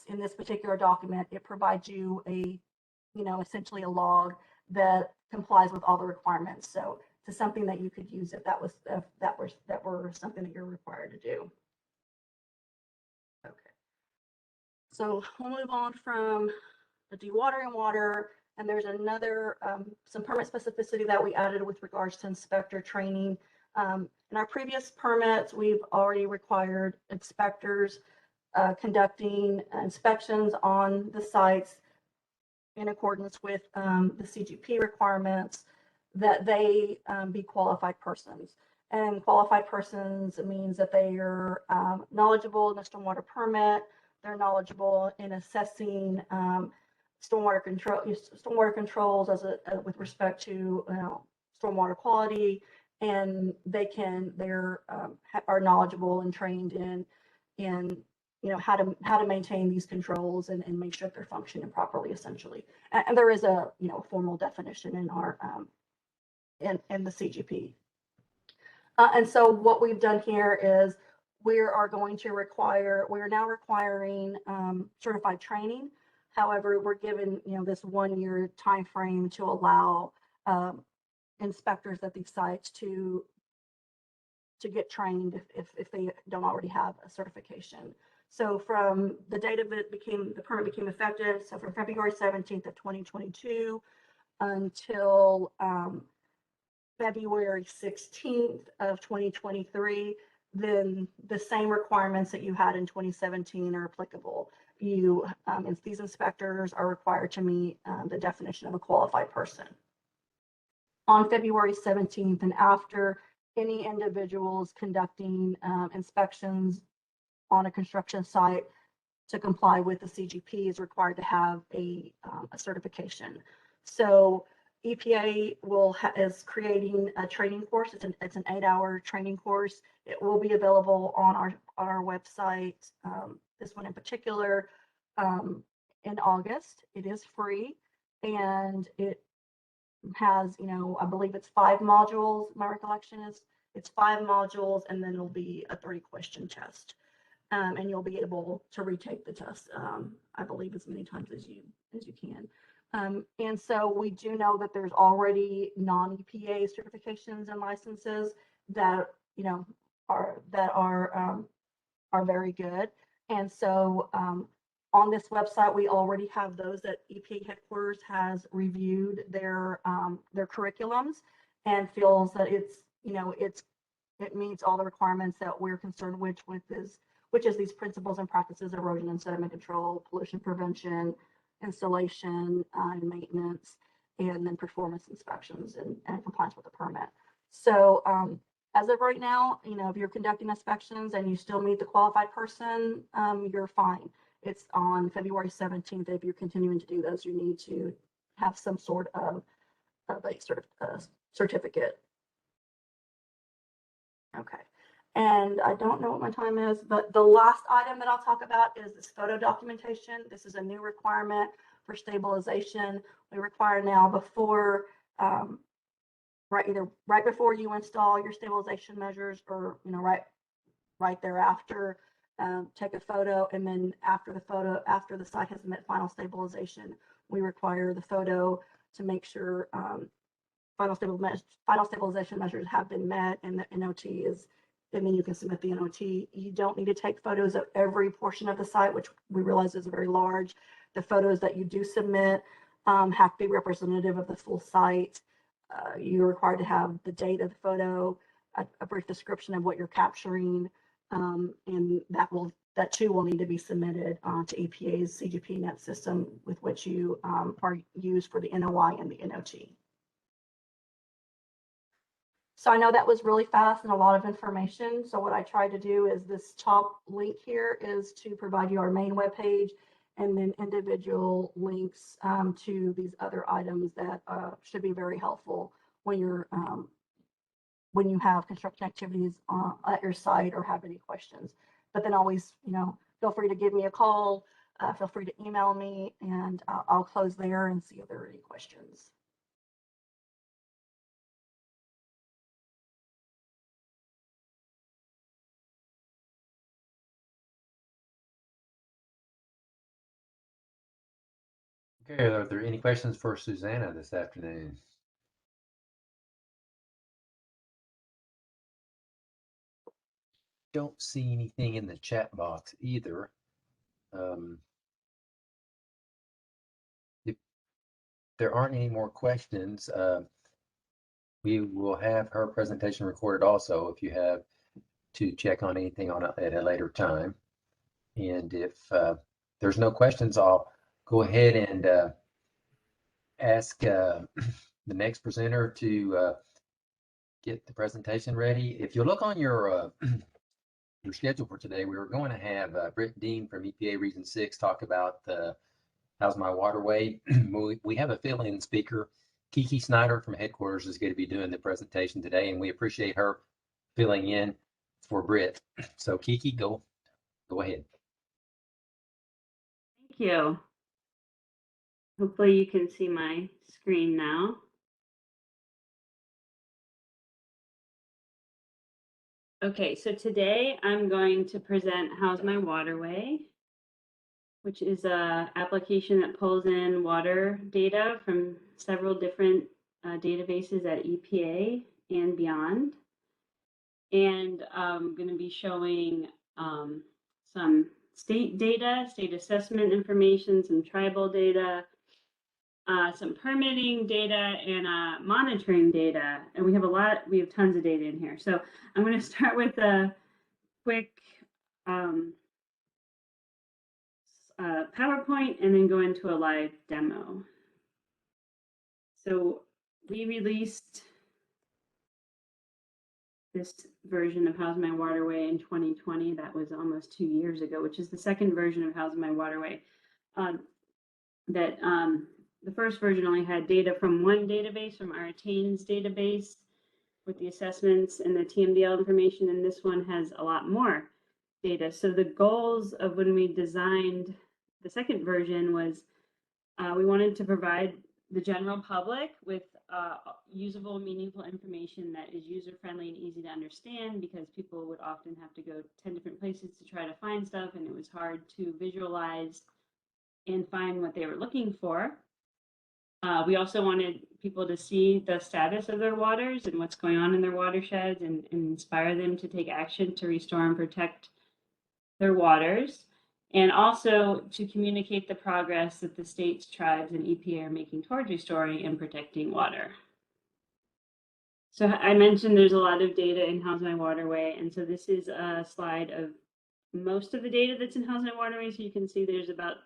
in this particular document, it provides you essentially a log that complies with all the requirements. So it's something that you could use if that were something that you're required to do. Okay. So we'll move on from the dewatering water, and there's another some permit specificity that we added with regards to inspector training. In our previous permits, we've already required inspectors conducting inspections on the sites in accordance with the CGP requirements, that they be qualified persons. And qualified persons means that they are knowledgeable in the stormwater permit, they're knowledgeable in assessing stormwater controls with respect to stormwater quality, and they are knowledgeable and trained in how to maintain these controls and make sure that they're functioning properly, essentially. And there is a formal definition in our in the CGP. And so what we've done here is we are now requiring certified training. However, we're given this 1 year time frame to allow inspectors at these sites to get trained if they don't already have a certification. So from the date of the permit became effective, so from February 17th of 2022 until February 16th of 2023, then the same requirements that you had in 2017 are applicable. these inspectors are required to meet the definition of a qualified person. On February 17th and after, any individuals conducting inspections on a construction site to comply with the CGP is required to have a certification. So EPA is creating a training course. It's an 8-hour training course. It will be available on our website. This one in particular, in August. It is free, and it has, I believe it's 5 modules. My recollection is it's 5 modules, and then it'll be a 30-question test. And you'll be able to retake the test, I believe, as many times as you can. And so we do know that there's already non-EPA certifications and licenses that are very good. And so on this website, we already have those that EPA headquarters has reviewed their curriculums and feels that it meets all the requirements that we're concerned with which is these principles and practices, erosion and sediment control, pollution prevention, installation and maintenance, and then performance inspections and compliance with the permit. So as of right now, if you're conducting inspections and you still meet the qualified person, you're fine. It's on February 17th. If you're continuing to do those, you need to have some sort of a certificate. Okay. And I don't know what my time is, but the last item that I'll talk about is this photo documentation. This is a new requirement for stabilization. We require now before, either right before you install your stabilization measures or, right thereafter, take a photo, and then after the site has met final stabilization, we require the photo to make sure final stabilization measures have been met and the NOT is. And then you can submit the NOT. You don't need to take photos of every portion of the site, which we realize is very large. The photos that you do submit have to be representative of the full site. You're required to have the date of the photo, a brief description of what you're capturing, and that too will need to be submitted to EPA's CGP net system with which you are used for the NOI and the NOT. So I know that was really fast and a lot of information. So what I tried to do is this top link here is to provide you our main webpage and then individual links to these other items that should be very helpful when when you have construction activities at your site or have any questions. But then always, feel free to give me a call, feel free to email me, and I'll close there and see if there are any questions. Okay, are there any questions for Susanna this afternoon? Don't see anything in the chat box either. If there aren't any more questions, we will have her presentation recorded also if you have to check on anything on at a later time. And if there's no questions, I'll go ahead and ask the next presenter to get the presentation ready. If you look on your schedule for today, we were going to have Britt Dean from EPA Region 6 talk about How's My Waterway. We have a fill-in speaker. Kiki Snyder from headquarters is going to be doing the presentation today, and we appreciate her filling in for Britt. So Kiki, go ahead. Thank you. Hopefully you can see my screen now. Okay, so today I'm going to present How's My Waterway, which is an application that pulls in water data from several different databases at EPA and beyond. And I'm going to be showing some state data, state assessment information, some tribal data, some permitting data, and monitoring data. And we have tons of data in here. So I'm going to start with a quick PowerPoint and then go into a live demo. So we released this version of How's My Waterway in 2020. That was almost 2 years ago, which is the second version of How's My Waterway. The first version only had data from one database, from our Attains database, with the assessments and the TMDL information, and this one has a lot more data. So the goals of when we designed the second version was we wanted to provide the general public with usable, meaningful information that is user-friendly and easy to understand, because people would often have to go 10 different places to try to find stuff, and it was hard to visualize and find what they were looking for. We also wanted people to see the status of their waters and what's going on in their watersheds, and inspire them to take action to restore and protect their waters, and also to communicate the progress that the states, tribes, and EPA are making towards restoring and protecting water. So I mentioned there's a lot of data in How's My Waterway, and so this is a slide of most of the data that's in How's My Waterway. So you can see there's about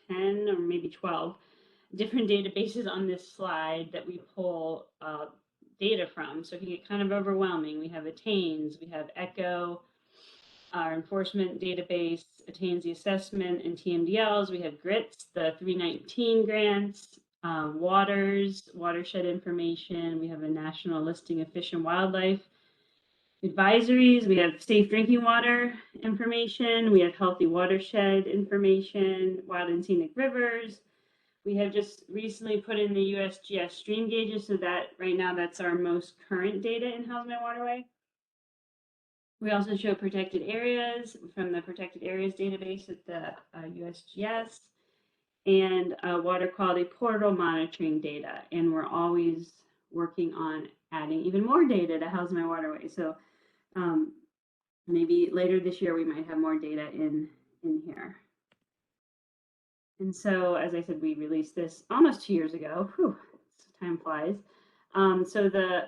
10 or maybe 12 different databases on this slide that we pull data from. So it can get kind of overwhelming. We have Attains, we have ECHO, our enforcement database, Attains the assessment and TMDLs. We have GRITS, the 319 grants, waters, watershed information. We have a national listing of fish and wildlife advisories. We have safe drinking water information. We have healthy watershed information, wild and scenic rivers. We have just recently put in the USGS stream gauges, so that right now that's our most current data in How's My Waterway. We also show protected areas from the protected areas database at the USGS, and water quality portal monitoring data. And we're always working on adding even more data to How's My Waterway. So maybe later this year we might have more data in here. And so, as I said, we released this almost 2 years ago. Whew, time flies. So the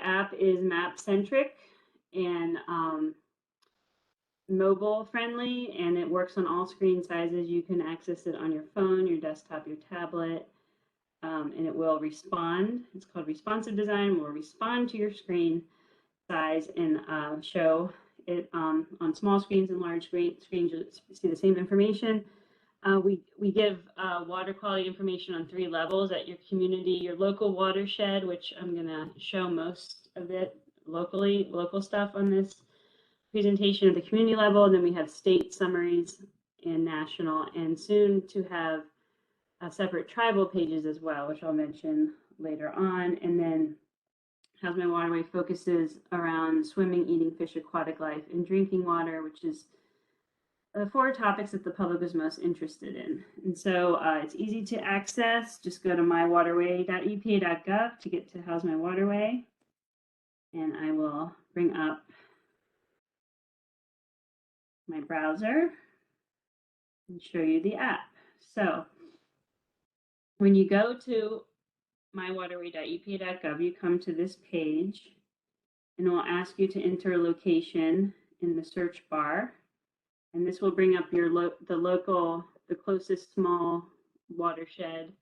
app is map centric and mobile friendly, and it works on all screen sizes. You can access it on your phone, your desktop, your tablet, and it will respond. It's called responsive design. Will respond to your screen size and show it on small screens and large screens. You see the same information. We give water quality information on 3 levels: at your community, your local watershed, which I'm going to show most of it local stuff on this presentation at the community level. And then we have state summaries and national, and soon to have separate tribal pages as well, which I'll mention later on. And then How's My Waterway focuses around swimming, eating fish, aquatic life, and drinking water, which is the 4 topics that the public is most interested in. And so it's easy to access. Just go to mywaterway.epa.gov to get to How's My Waterway. And I will bring up my browser and show you the app. So when you go to mywaterway.epa.gov, you come to this page, and it will ask you to enter a location in the search bar. And this will bring up your the closest small watershed,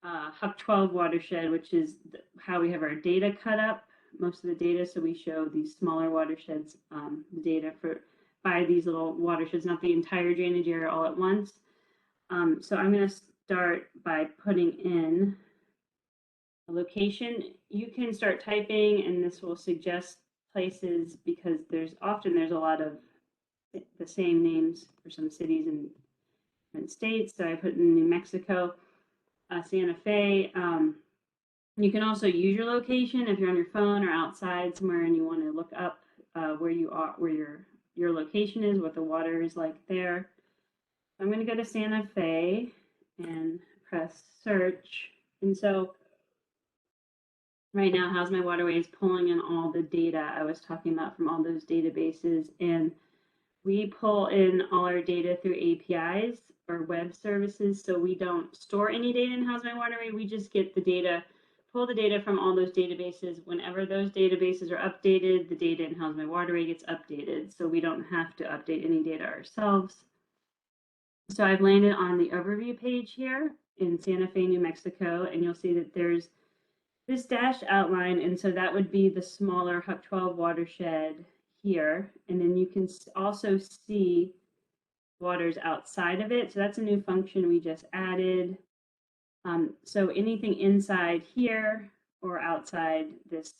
Huck 12 watershed, which is how we have our data cut up, most of the data. So we show these smaller watersheds, the data by these little watersheds, not the entire drainage area all at once. So I'm going to start by putting in a location. You can start typing, and this will suggest places, because there's a lot of the same names for some cities in different states. So I put in New Mexico, Santa Fe. You can also use your location if you're on your phone or outside somewhere and you want to look up where you are, where your location is, what the water is like there. I'm going to go to Santa Fe and press search. And so right now, How's My Waterway is pulling in all the data I was talking about from all those databases. And we pull in all our data through APIs or web services. So we don't store any data in How's My Waterway. We just get the data, pull the data from all those databases. Whenever those databases are updated, the data in How's My Waterway gets updated. So we don't have to update any data ourselves. So I've landed on the overview page here in Santa Fe, New Mexico, and you'll see that there's this dashed outline, and so that would be the smaller Huck 12 watershed here. And then you can also see waters outside of it. So that's a new function we just added. So anything inside here or outside this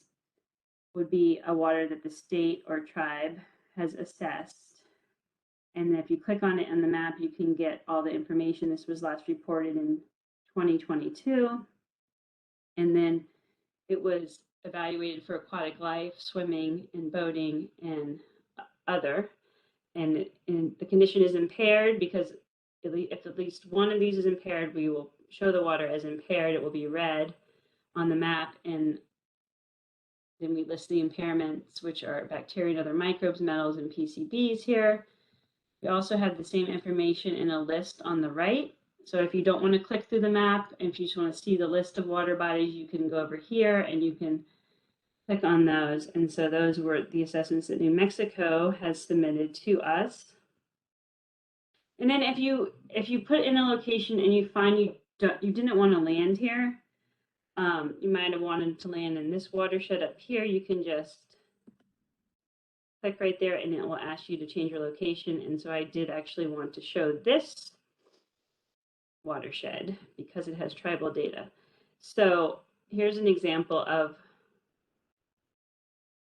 would be a water that the state or tribe has assessed. And if you click on it on the map, you can get all the information. This was last reported in 2022. And then it was evaluated for aquatic life, swimming and boating and other. And the condition is impaired because if at least one of these is impaired, we will show the water as impaired. It will be red on the map. And then we list the impairments, which are bacteria and other microbes, metals, and PCBs here. We also have the same information in a list on the right. So if you don't want to click through the map, and if you just want to see the list of water bodies, you can go over here and you can click on those. And so those were the assessments that New Mexico has submitted to us. And then if you put in a location and you find you didn't want to land here, you might have wanted to land in this watershed up here, you can just click right there and it will ask you to change your location. And so I did actually want to show this watershed because it has tribal data. So here's an example of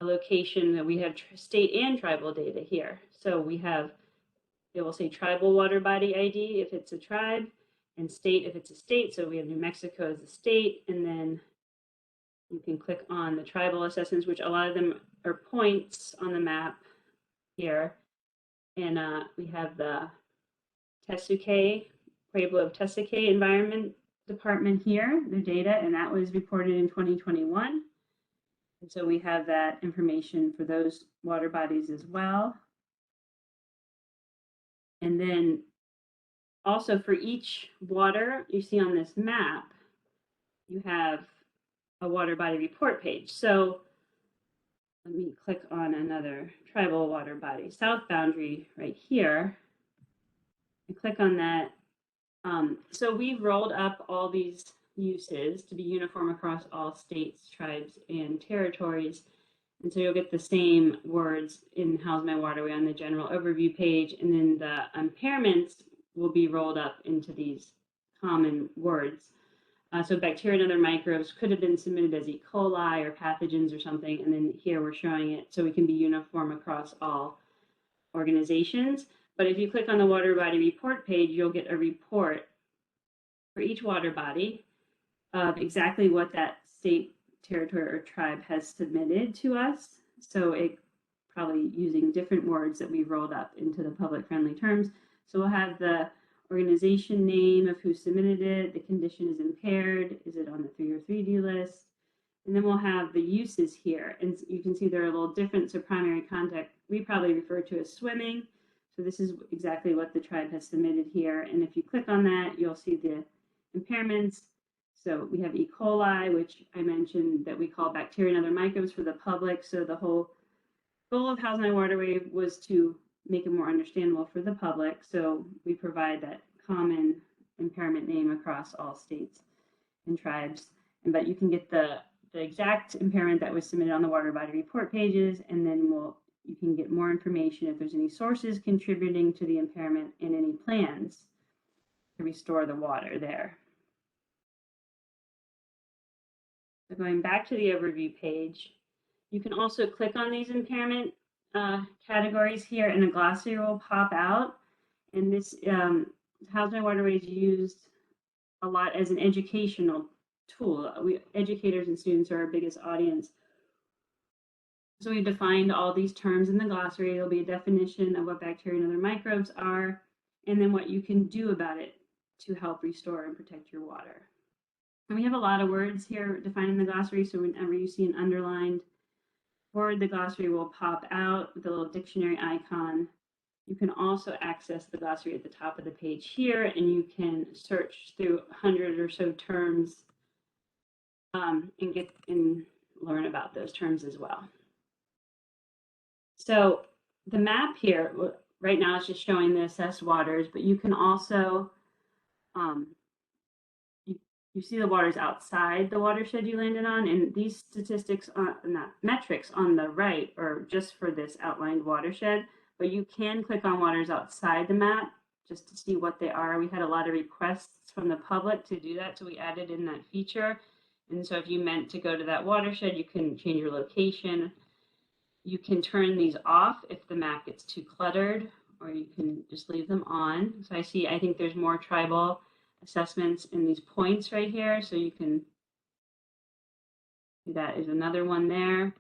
a location that we have state and tribal data here. So we have, it will say tribal water body ID if it's a tribe, and state if it's a state. So we have New Mexico as a state, and then you can click on the tribal assessments, which a lot of them are points on the map here. And we have the Tesuque, Pueblo of Tesuque Environment Department here, the data, and that was reported in 2021. And so we have that information for those water bodies as well. And then also for each water you see on this map, you have a water body report page. So let me click on another tribal water body, South Boundary right here, and click on that. So we've rolled up all these uses to be uniform across all states, tribes, and territories. And so you'll get the same words in How's My Waterway on the general overview page, and then the impairments will be rolled up into these common words. So bacteria and other microbes could have been submitted as E. coli or pathogens or something, and then here we're showing it so we can be uniform across all organizations. But if you click on the water body report page, you'll get a report for each water body of exactly what that state, territory, or tribe has submitted to us. So it probably using different words that we've rolled up into the public friendly terms. So we'll have the organization name of who submitted it, the condition is impaired, is it on the 3 or 3D list? And then we'll have the uses here. And you can see they're a little different. So primary contact, we probably refer to as swimming. So this is exactly what the tribe has submitted here. And if you click on that, you'll see the impairments. So we have E. coli, which I mentioned that we call bacteria and other microbes for the public. So the whole goal of How's My Waterway was to make it more understandable for the public. So we provide that common impairment name across all states and tribes. But you can get the exact impairment that was submitted on the water body report pages, and then you can get more information if there's any sources contributing to the impairment and any plans to restore the water there. So going back to the overview page, you can also click on these impairment categories here, and a glossary will pop out. And this How's My Waterway is used a lot as an educational tool. Educators and students are our biggest audience. So we've defined all these terms in the glossary. There'll be a definition of what bacteria and other microbes are, and then what you can do about it to help restore and protect your water. And we have a lot of words here defined in the glossary, so whenever you see an underlined word, the glossary will pop out with a little dictionary icon. You can also access the glossary at the top of the page here, and you can search through 100 or so terms and learn about those terms as well. So the map here right now it's just showing the assessed waters, but you can also, you see the waters outside the watershed you landed on, and these statistics, not metrics on the right are just for this outlined watershed, but you can click on waters outside the map just to see what they are. We had a lot of requests from the public to do that, so we added in that feature. And so if you meant to go to that watershed, you can change your location. You can turn these off if the map gets too cluttered, or you can just leave them on. So I think there's more tribal assessments in these points right here. So you can, that is another one there.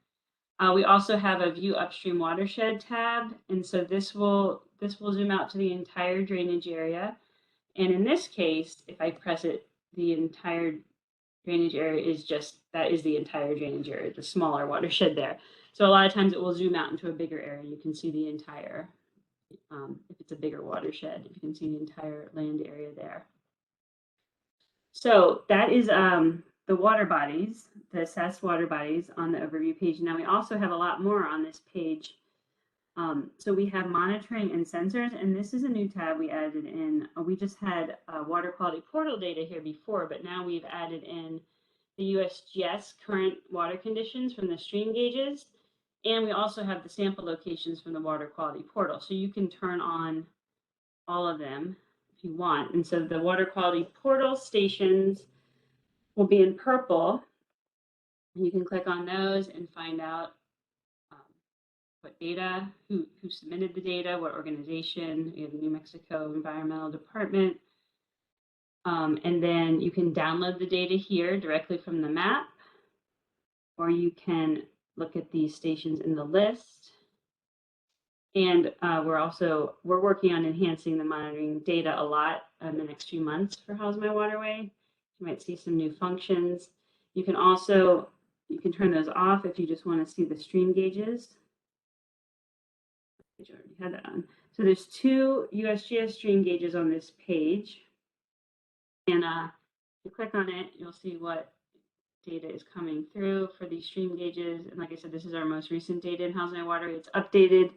We also have a view upstream watershed tab. And so this will zoom out to the entire drainage area. And in this case, if I press it, the entire drainage area is just, that is the entire drainage area, the smaller watershed there. So a lot of times it will zoom out into a bigger area. You can see the entire, if it's a bigger watershed, you can see the entire land area there. So that is the water bodies, the assessed water bodies on the overview page. Now we also have a lot more on this page. So we have monitoring and sensors, and this is a new tab we added in. We just had water quality portal data here before, but now we've added in the USGS current water conditions from the stream gauges. And we also have the sample locations from the water quality portal. So you can turn on all of them if you want. And so the water quality portal stations will be in purple. You can click on those and find out what data, who submitted the data, what organization. We have the New Mexico Environmental Department. And then you can download the data here directly from the map, or you can look at these stations in the list. And we're working on enhancing the monitoring data a lot in the next few months for How's My Waterway. You might see some new functions. You can also, you can turn those off if you just want to see the stream gauges. I already had that on. So there's 2 USGS stream gauges on this page. And if you click on it, you'll see what data is coming through for these stream gauges. And like I said, this is our most recent data in How's My Waterway. It's updated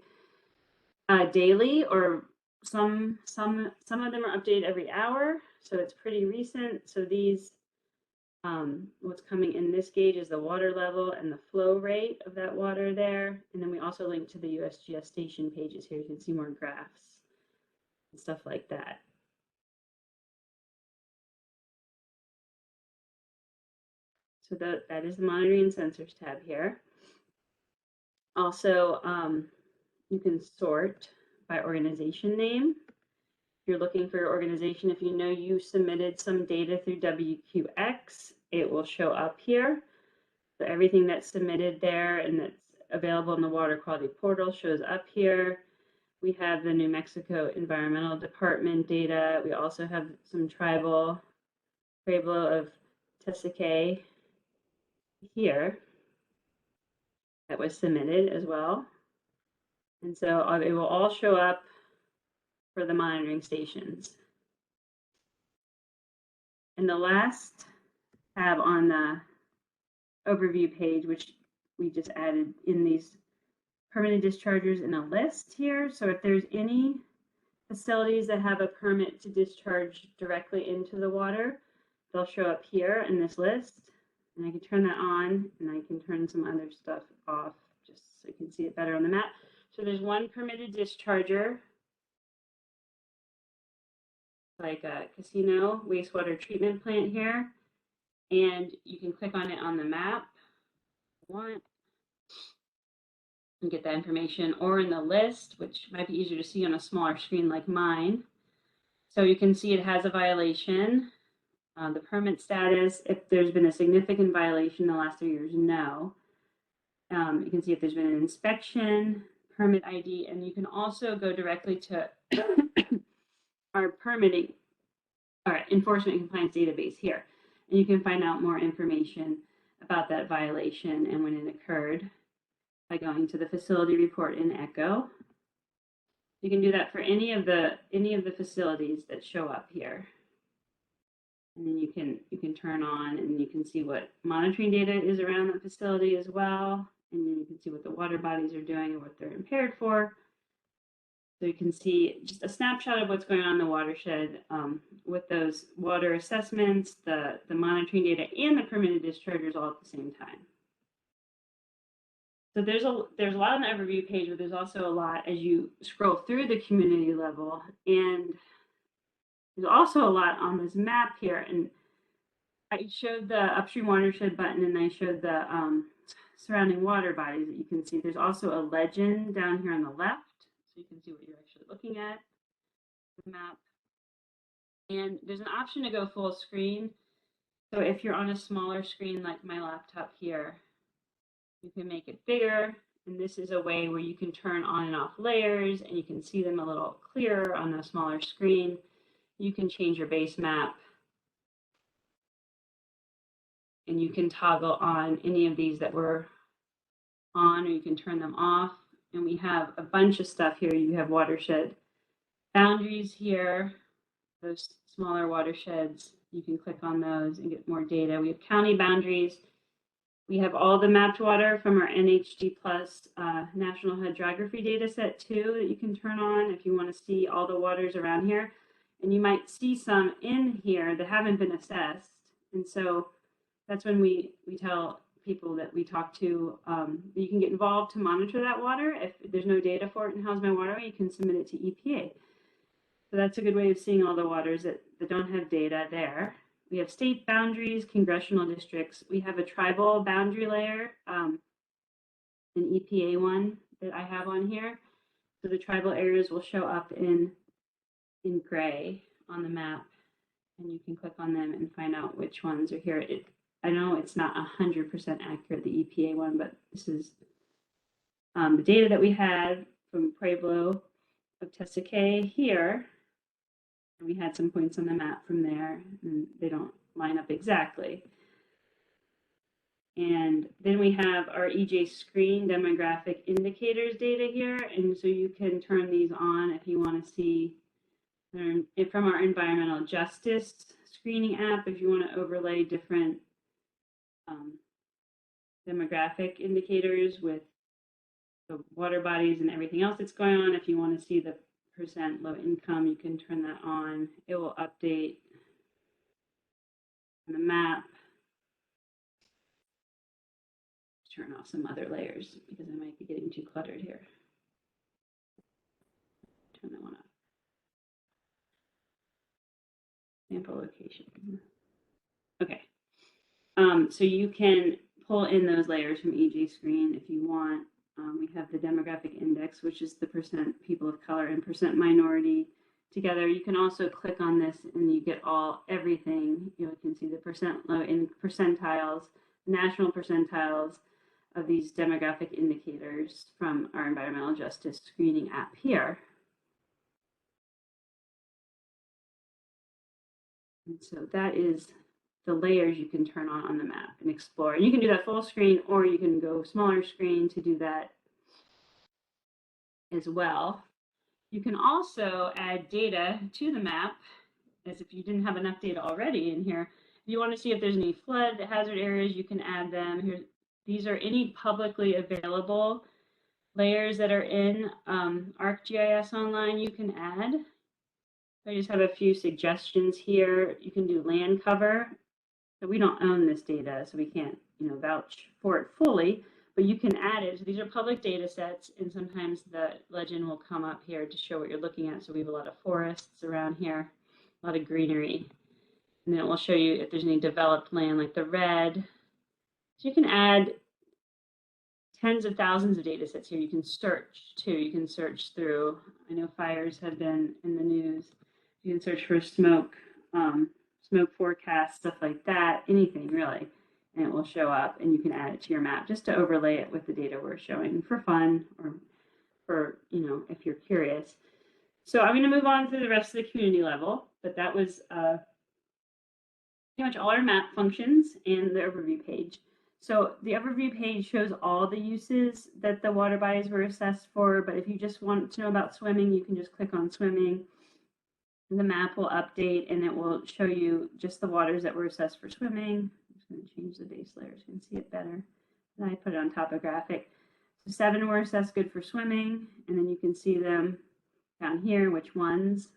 daily, or some of them are updated every hour. So it's pretty recent. So these, what's coming in this gauge is the water level and the flow rate of that water there. And then we also link to the USGS station pages here. You can see more graphs and stuff like that. So that is the monitoring and sensors tab here. Also, you can sort by organization name. If you're looking for your organization, if you know you submitted some data through WQX, it will show up here. So everything that's submitted there and that's available in the water quality portal shows up here. We have the New Mexico Environmental Department data. We also have some tribal Pueblo of Tesaque here that was submitted as well. And so it will all show up for the monitoring stations. And the last tab on the overview page, which we just added in these permitted dischargers in a list here. So if there's any facilities that have a permit to discharge directly into the water, they'll show up here in this list. And I can turn that on, and I can turn some other stuff off just so you can see it better on the map. So there's one permitted discharger, like a casino wastewater treatment plant here. And you can click on it on the map if you want and get that information, or in the list, which might be easier to see on a smaller screen like mine. So you can see it has a violation. The permit status, if there's been a significant violation in the last 3 years, no. You can see if there's been an inspection, permit ID, and you can also go directly to our permitting, our enforcement and compliance database here. And you can find out more information about that violation and when it occurred by going to the facility report in Echo. You can do that for any of the facilities that show up here. And then you can turn on and you can see what monitoring data is around the facility as well. And then you can see what the water bodies are doing and what they're impaired for. So you can see just a snapshot of what's going on in the watershed with those water assessments, the monitoring data, and the permitted dischargers all at the same time. So there's a lot on the overview page, but there's also a lot as you scroll through the community level. And there's also a lot on this map here. And I showed the upstream watershed button, and I showed the surrounding water bodies that you can see. There's also a legend down here on the left, so you can see what you're actually looking at, the map. And there's an option to go full screen. So if you're on a smaller screen like my laptop here, you can make it bigger. And this is a way where you can turn on and off layers, and you can see them a little clearer on a smaller screen. You can change your base map, and you can toggle on any of these that were on, or you can turn them off. And we have a bunch of stuff here. You have watershed boundaries here, those smaller watersheds. You can click on those and get more data. We have county boundaries. We have all the mapped water from our NHD Plus National Hydrography data set too that you can turn on if you want to see all the waters around here. And you might see some in here that haven't been assessed. And so that's when we tell people that we talk to, you can get involved to monitor that water. If there's no data for it in How's My Waterway, you can submit it to EPA. So that's a good way of seeing all the waters that don't have data there. We have state boundaries, congressional districts. We have a tribal boundary layer, an EPA one that I have on here. So the tribal areas will show up in gray on the map, and you can click on them and find out which ones are here. I know it's not 100% accurate, the EPA one, but this is the data that we had from Pueblo of Tesique here. We had some points on the map from there, and they don't line up exactly. And then we have our EJ screen demographic indicators data here. And so you can turn these on if you want to see from our environmental justice screening app, if you want to overlay different demographic indicators with the water bodies and everything else that's going on. If you want to see the percent low income, you can turn that on. It will update on the map. Turn off some other layers because I might be getting too cluttered here. Turn that one off. Sample location. Okay. So you can pull in those layers from EJ Screen if you want. We have the demographic index, which is the percent people of color and percent minority together. You can also click on this and you get everything. You can see the percent low in percentiles, national percentiles of these demographic indicators from our environmental justice screening app here. And so that is the layers you can turn on the map and explore. And you can do that full screen, or you can go smaller screen to do that as well. You can also add data to the map as if you didn't have enough data already in here. If you want to see if there's any flood hazard areas, you can add them. Here, these are any publicly available layers that are in ArcGIS Online you can add. I just have a few suggestions here. You can do land cover. So we don't own this data, so we can't, vouch for it fully, but you can add it. So these are public data sets, and sometimes the legend will come up here to show what you're looking at. So we have a lot of forests around here, a lot of greenery. And then it will show you if there's any developed land like the red. So you can add tens of thousands of data sets here. You can search too. You can search through, I know fires have been in the news. You can search for smoke, smoke forecast, stuff like that, anything really, and it will show up, and you can add it to your map just to overlay it with the data we're showing for fun, or for, if you're curious. So I'm going to move on to the rest of the community level, but that was pretty much all our map functions and the overview page. So the overview page shows all the uses that the water bodies were assessed for, but if you just want to know about swimming, you can just click on swimming. The map will update and it will show you just the waters that were assessed for swimming. I'm just going to change the base layer so you can see it better. And I put it on topographic. So 7 were assessed good for swimming, and then you can see them down here, which ones.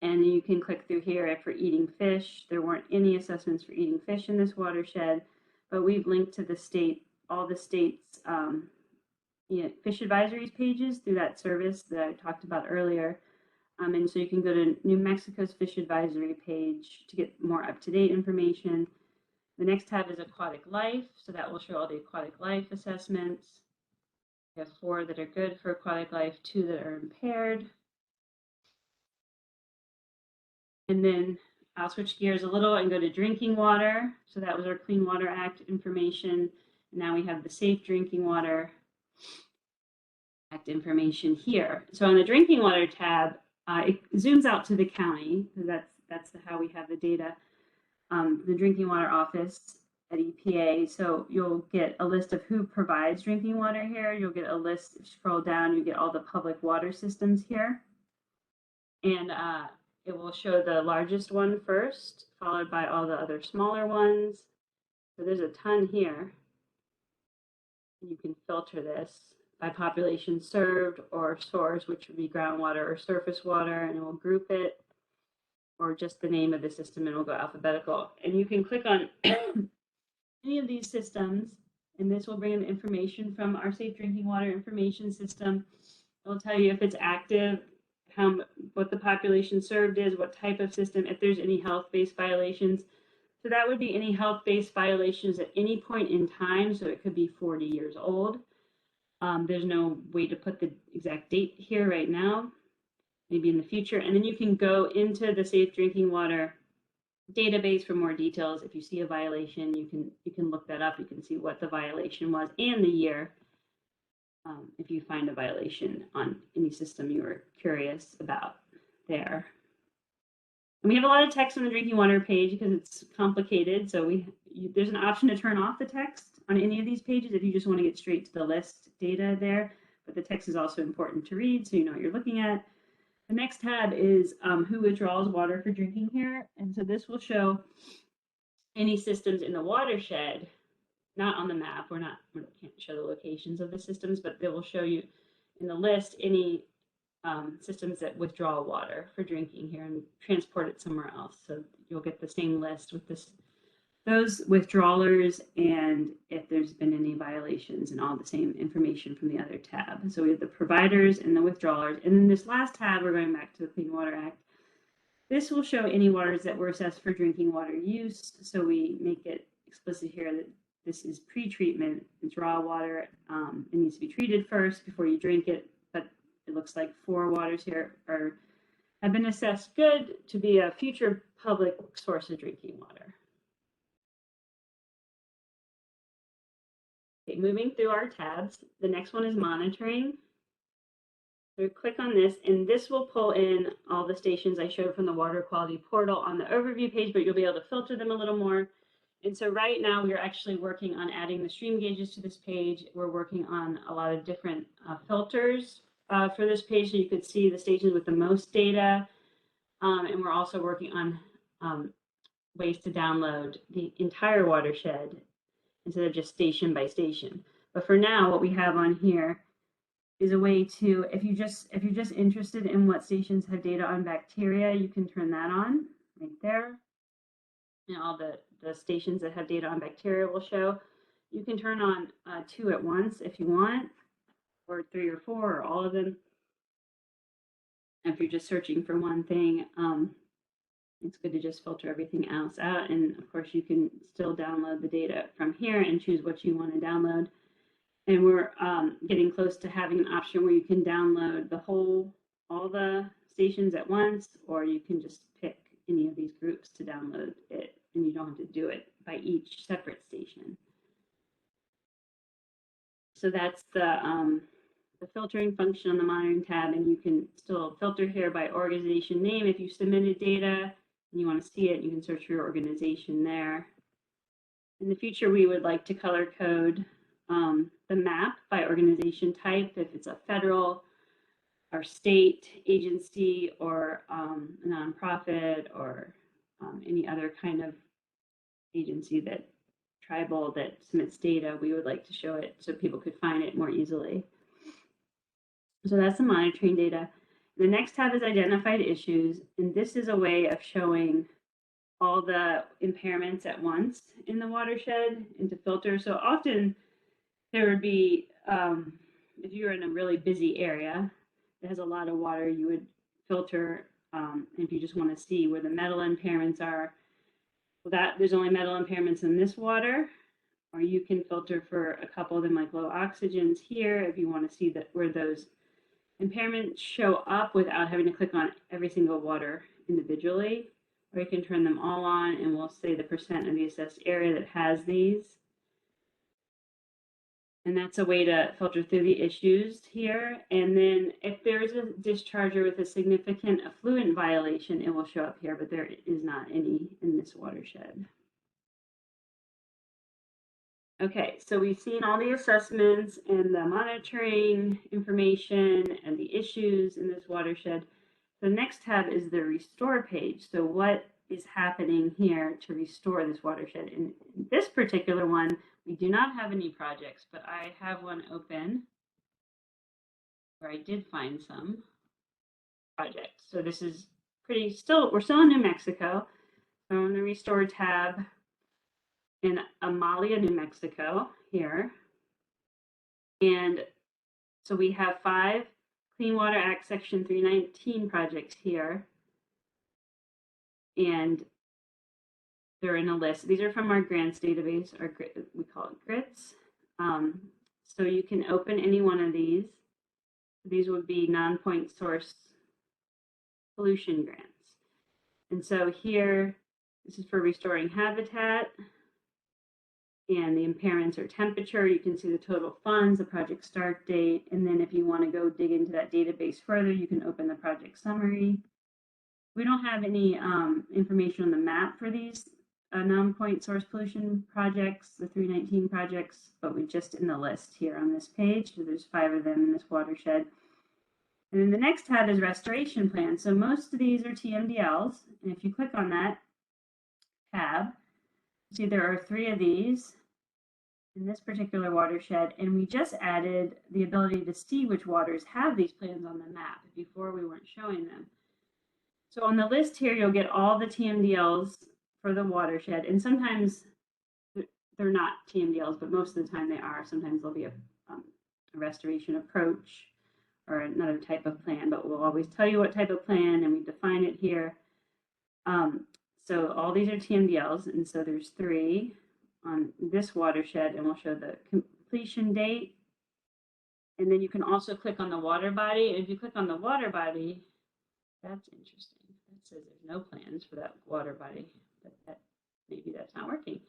And you can click through here for eating fish. There weren't any assessments for eating fish in this watershed, but we've linked to the state, all the state's fish advisories pages through that service that I talked about earlier. And so you can go to New Mexico's fish advisory page to get more up-to-date information. The next tab is aquatic life. So that will show all the aquatic life assessments. We have 4 that are good for aquatic life, 2 that are impaired. And then I'll switch gears a little and go to drinking water. So that was our Clean Water Act information. And now we have the Safe Drinking Water Act information here. So on the drinking water tab, it zooms out to the county. That's how we have the data. The drinking water office at EPA. So you'll get a list of who provides drinking water here. You'll get a list, scroll down, you get all the public water systems here. And it will show the largest one first, followed by all the other smaller ones. So there's a ton here. You can filter this by population served or source, which would be groundwater or surface water, and it will group it, or just the name of the system, and it will go alphabetical. And you can click on any of these systems, and this will bring in information from our Safe Drinking Water Information System. It will tell you if it's active, what the population served is, what type of system, if there's any health-based violations. So that would be any health-based violations at any point in time. So it could be 40 years old. There's no way to put the exact date here right now, maybe in the future. And then you can go into the Safe Drinking Water database for more details. If you see a violation, you can look that up. You can see what the violation was and the year. If you find a violation on any system you were curious about there. And we have a lot of text on the drinking water page because it's complicated. So there's an option to turn off the text on any of these pages if you just want to get straight to the list data there. But the text is also important to read so you know what you're looking at. The next tab is who withdraws water for drinking here. And so this will show any systems in the watershed. Not on the map, we can't show the locations of the systems, but they will show you in the list any systems that withdraw water for drinking here and transport it somewhere else. So you'll get the same list with those withdrawers and if there's been any violations and all the same information from the other tab. So we have the providers and the withdrawers. And then this last tab, we're going back to the Clean Water Act. This will show any waters that were assessed for drinking water use. So we make it explicit here that this is pre-treatment. It's raw water. It needs to be treated first before you drink it. But it looks like 4 waters here have been assessed good to be a future public source of drinking water. Okay, moving through our tabs, the next one is monitoring. So click on this, and this will pull in all the stations I showed from the water quality portal on the overview page, but you'll be able to filter them a little more. And so right now we're actually working on adding the stream gauges to this page. We're working on a lot of different filters for this page so you could see the stations with the most data. And we're also working on ways to download the entire watershed instead of just station by station. But for now, what we have on here is a way to, if you're just interested in what stations have data on bacteria, you can turn that on right there. And all the stations that have data on bacteria will show. You can turn on 2 at once if you want, or 3 or 4, or all of them. And if you're just searching for one thing, it's good to just filter everything else out. And of course, you can still download the data from here and choose what you want to download. And we're getting close to having an option where you can download all the stations at once, or you can just pick any of these groups to download it, and you don't have to do it by each separate station. So that's the filtering function on the monitoring tab, and you can still filter here by organization name. If you submitted data and you want to see it, you can search for your organization there. In the future, we would like to color code the map by organization type, if it's a federal or state agency or a nonprofit or any other kind of agency tribal that submits data, we would like to show it so people could find it more easily. So that's the monitoring data. The next tab is identified issues, and this is a way of showing all the impairments at once in the watershed into filter. So often there would be, if you're in a really busy area that has a lot of water, you would filter, if you just want to see where the metal impairments are. Well, that there's only metal impairments in this water, or you can filter for a couple of them like low oxygens here if you want to see that where those impairments show up without having to click on every single water individually, or you can turn them all on and we'll say the percent of the assessed area that has these. And that's a way to filter through the issues here. And then if there's a discharger with a significant effluent violation, it will show up here, but there is not any in this watershed. Okay, so we've seen all the assessments and the monitoring information and the issues in this watershed. The next tab is the restore page. So what is happening here to restore this watershed? In this particular one, we do not have any projects, but I have one open where I did find some projects. So this is we're still in New Mexico. So on the restore tab, in Amalia, New Mexico here. And so we have 5 Clean Water Act Section 319 projects here. And they're in a list. These are from our grants database, or we call it GRITS. So you can open any one of these. These would be non-point source pollution grants. And so here, this is for restoring habitat. And the impairments are temperature. You can see the total funds, the project start date, and then if you want to go dig into that database further, you can open the project summary. We don't have any information on the map for these non-point source pollution projects, the 319 projects, but we just in the list here on this page. So there's 5 of them in this watershed. And then the next tab is restoration plan. So most of these are TMDLs, and if you click on that tab, see there are 3 of these in this particular watershed, and we just added the ability to see which waters have these plans on the map. Before we weren't showing them. So on the list here, you'll get all the TMDLs for the watershed, and sometimes they're not TMDLs, but most of the time they are. Sometimes there'll be a restoration approach or another type of plan, but we'll always tell you what type of plan, and we define it here. So all these are TMDLs, and so there's 3 on this watershed, and we'll show the completion date. And then you can also click on the water body. And if you click on the water body, that's interesting. That says there's no plans for that water body, but maybe that's not working.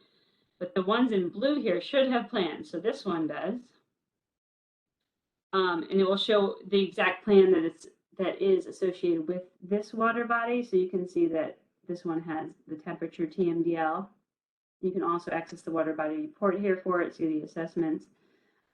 But the ones in blue here should have plans. So this one does. And it will show the exact plan that is associated with this water body. So you can see that this one has the temperature TMDL. You can also access the water body report here for it, see the assessments.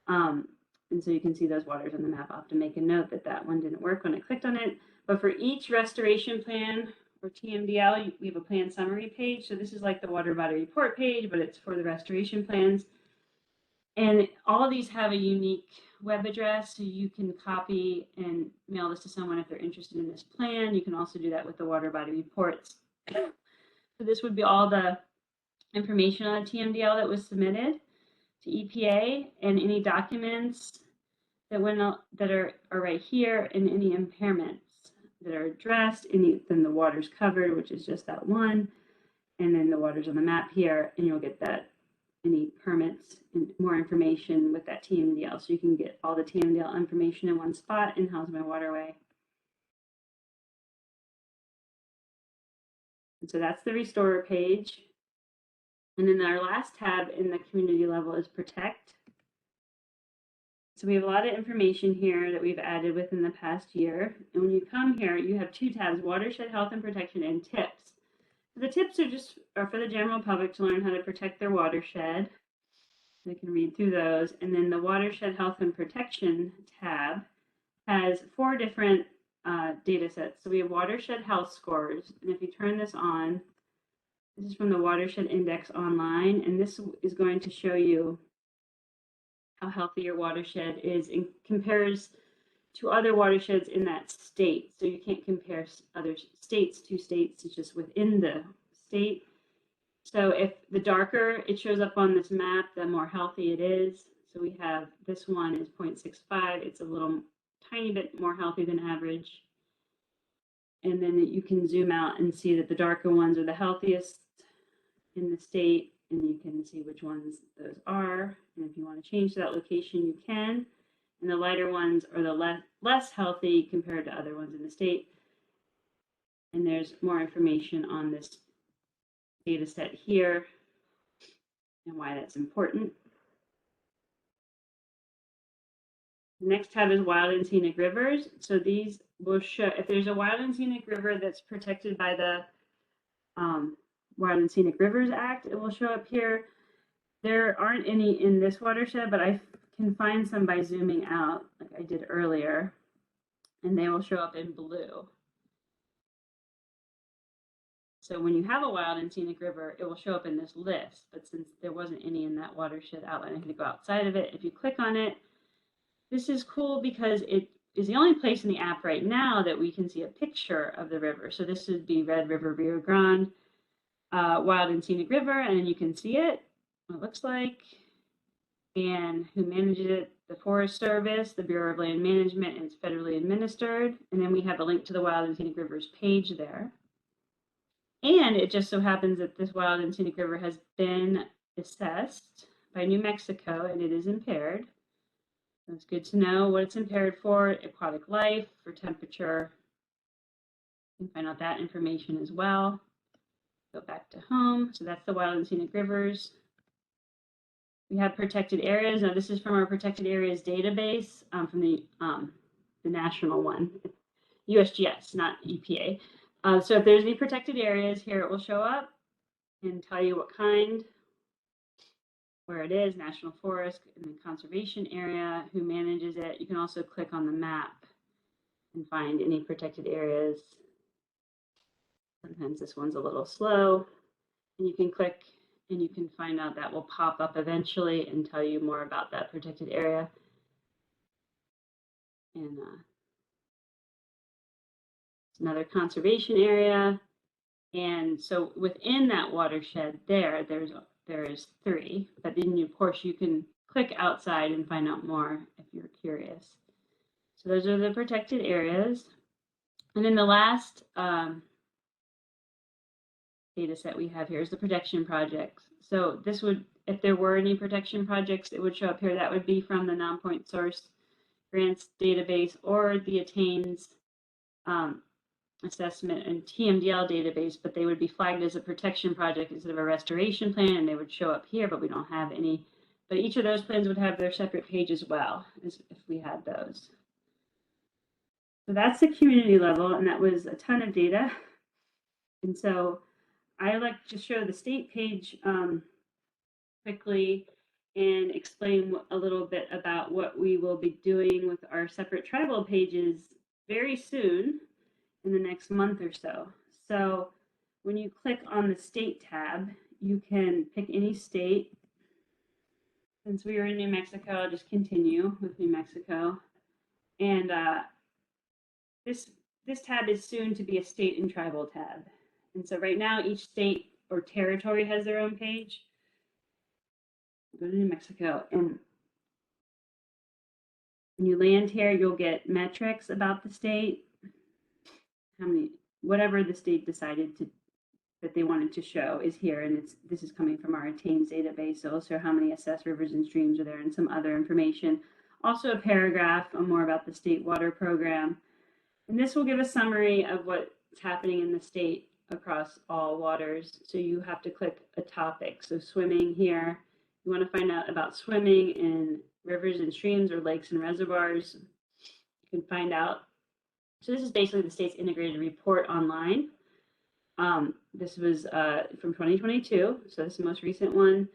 And so you can see those waters on the map. I'll have to make a note that that one didn't work when I clicked on it. But for each restoration plan or TMDL, we have a plan summary page. So this is like the water body report page, but it's for the restoration plans. And all of these have a unique web address, so you can copy and mail this to someone if they're interested in this plan. You can also do that with the water body reports. So this would be all the information on a TMDL that was submitted to EPA, and any documents that went out that are right here, and any impairments that are addressed, then the water's covered, which is just that one, and then the water's on the map here, and you'll get that any permits and more information with that TMDL. So you can get all the TMDL information in one spot in How's My Waterway. And so that's the Restore page. And then our last tab in the community level is Protect. So we have a lot of information here that we've added within the past year. And when you come here, you have 2 tabs, Watershed Health and Protection and Tips. So the tips are for the general public to learn how to protect their watershed. They can read through those. And then the Watershed Health and Protection tab has 4 different data sets. So we have watershed health scores. And if you turn this on, this is from the Watershed Index online, and this is going to show you how healthy your watershed is and compares to other watersheds in that state. So you can't compare other states to states, it's just within the state. So if the darker it shows up on this map, the more healthy it is. So we have, this one is 0.65. It's a little tiny bit more healthy than average. And then you can zoom out and see that the darker ones are the healthiest in the state, and you can see which ones those are. And if you want to change that location, you can. And the lighter ones are the less healthy compared to other ones in the state. And there's more information on this data set here and why that's important. The next tab is wild and scenic rivers. So these will show, if there's a wild and scenic river that's protected by the Wild and Scenic Rivers Act, it will show up here. There aren't any in this watershed, but I can find some by zooming out like I did earlier, and they will show up in blue. So when you have a wild and scenic river, it will show up in this list, but since there wasn't any in that watershed outline, I'm going to go outside of it. If you click on it, this is cool because it is the only place in the app right now that we can see a picture of the river. So this would be Red River Rio Grande, Wild and Scenic River, and then you can see it, what it looks like, and who manages it, the Forest Service, the Bureau of Land Management, and it's federally administered. And then we have a link to the Wild and Scenic Rivers page there. And it just so happens that this Wild and Scenic River has been assessed by New Mexico, and it is impaired. So it's good to know what it's impaired for: aquatic life, for temperature. You can find out that information as well. Go back to home. So that's the Wild and Scenic Rivers. We have protected areas. Now this is from our protected areas database, from the national one, USGS, not EPA. So if there's any protected areas here, it will show up and tell you what kind, where it is, national forest, and the conservation area, who manages it. You can also click on the map and find any protected areas. Sometimes this one's a little slow, and you can click and you can find out that will pop up eventually and tell you more about that protected area. And another conservation area. And so within that watershed there is 3, but then of course you can click outside and find out more if you're curious. So those are the protected areas. And then the last data set we have here is the protection projects. So this would, if there were any protection projects, it would show up here. That would be from the non-point source grants database or the Attains assessment and TMDL database, but they would be flagged as a protection project instead of a restoration plan, and they would show up here, but we don't have any. But each of those plans would have their separate page as well, as if we had those. So that's the community level, and that was a ton of data. And so I like to show the state page quickly and explain a little bit about what we will be doing with our separate tribal pages very soon, in the next month or so. So when you click on the state tab, you can pick any state. Since we are in New Mexico, I'll just continue with New Mexico. And this tab is soon to be a state and tribal tab. And so right now, each state or territory has their own page. Go to New Mexico, and when you land here, you'll get metrics about the state. How many, whatever the state decided that they wanted to show is here, and this is coming from our Attains database. So it'll show how many assessed rivers and streams are there, and some other information. Also a paragraph more about the state water program, and this will give a summary of what's happening in the state across all waters. So you have to click a topic. So swimming here, you want to find out about swimming in rivers and streams or lakes and reservoirs. You can find out. So this is basically the state's integrated report online. This was from 2022, so this is the most recent one.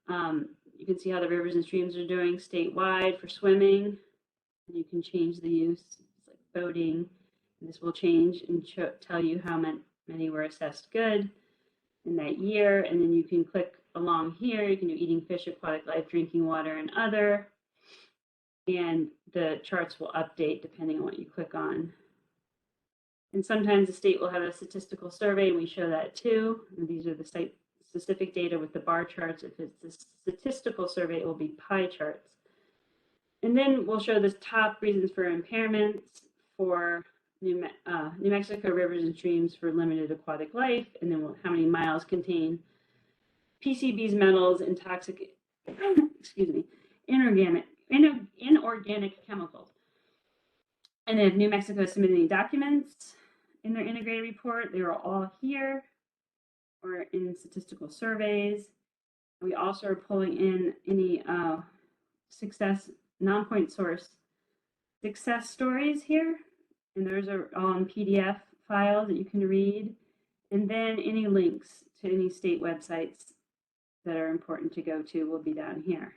You can see how the rivers and streams are doing statewide for swimming. And you can change the use, it's like boating. And this will change and tell you how many were assessed good in that year. And then you can click along here. You can do eating fish, aquatic life, drinking water, and other. and the charts will update depending on what you click on. And sometimes the state will have a statistical survey, and we show that too. And these are the site-specific data with the bar charts. If it's a statistical survey, it will be pie charts. And then we'll show the top reasons for impairments for New Mexico rivers and streams for limited aquatic life, and then how many miles contain PCBs, metals, and toxic, excuse me, inorganic chemicals. And if New Mexico submitted any documents in their integrated report, they are all here or in statistical surveys. We also are pulling in any non-point source success stories here. And those are all in PDF files that you can read. And then any links to any state websites that are important to go to will be down here.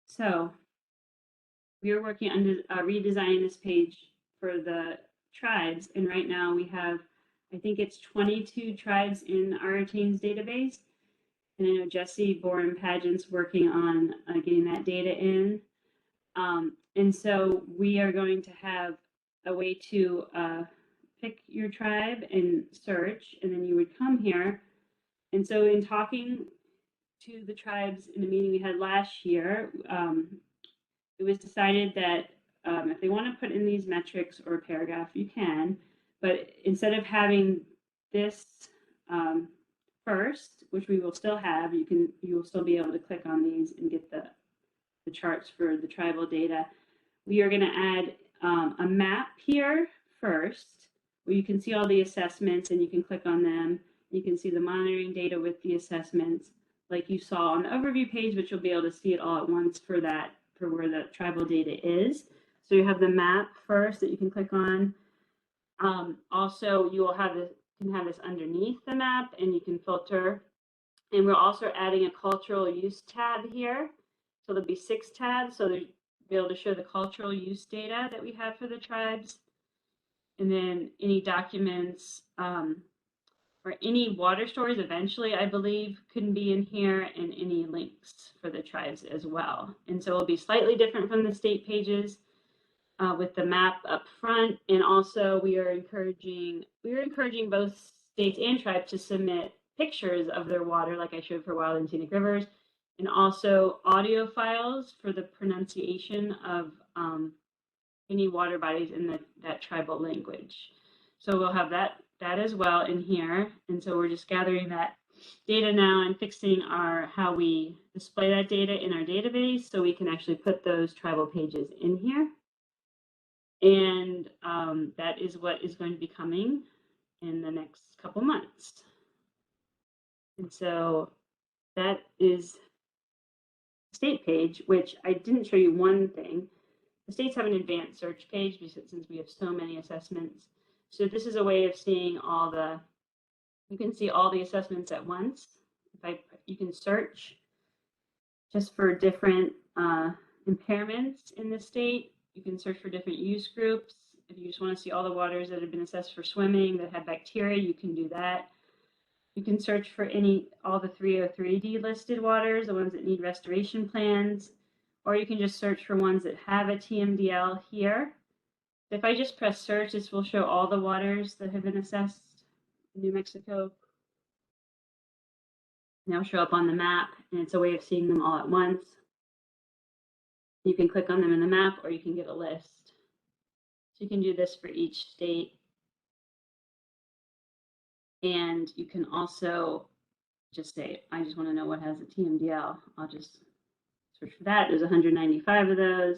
So we are working on redesigning this page for the tribes. And right now we have, I think it's 22 tribes in our Attains database. And I know Jesse Boren-Pageant's working on getting that data in. And so we are going to have a way to pick your tribe and search, and then you would come here. And so in talking to the tribes in a meeting we had last year, it was decided that if they want to put in these metrics or a paragraph, you can, but instead of having this first, which we will still have, you will still be able to click on these and get the charts for the tribal data. We are going to add a map here first, where you can see all the assessments and you can click on them. You can see the monitoring data with the assessments, like you saw on the overview page, but you'll be able to see it all at once for where the tribal data is. So you have the map first that you can click on. Also, you will have can have this underneath the map, and you can filter. And we're also adding a cultural use tab here. So there'll be 6 tabs. So they'll be able to show the cultural use data that we have for the tribes. And then any documents or any water stories eventually, I believe, can be in here, and any links for the tribes as well. And so it'll be slightly different from the state pages with the map up front. And also we are encouraging both states and tribes to submit pictures of their water, like I showed for wild and scenic rivers, and also audio files for the pronunciation of any water bodies in that tribal language. So we'll have that as well in here. And so we're just gathering that data now and fixing how we display that data in our database so we can actually put those tribal pages in here. And that is what is going to be coming in the next couple months. And so that is the state page, which I didn't show you one thing. The states have an advanced search page since we have so many assessments. So this is a way of seeing you can see all the assessments at once. You can search just for different impairments in the state. You can search for different use groups. If you just want to see all the waters that have been assessed for swimming that have bacteria, you can do that. You can search for all the 303D listed waters, the ones that need restoration plans, or you can just search for ones that have a TMDL here. If I just press search, this will show all the waters that have been assessed in New Mexico. Now show up on the map, and it's a way of seeing them all at once. You can click on them in the map, or you can get a list. So you can do this for each state. And you can also just say, I just want to know what has a TMDL. I'll just search for that. There's 195 of those,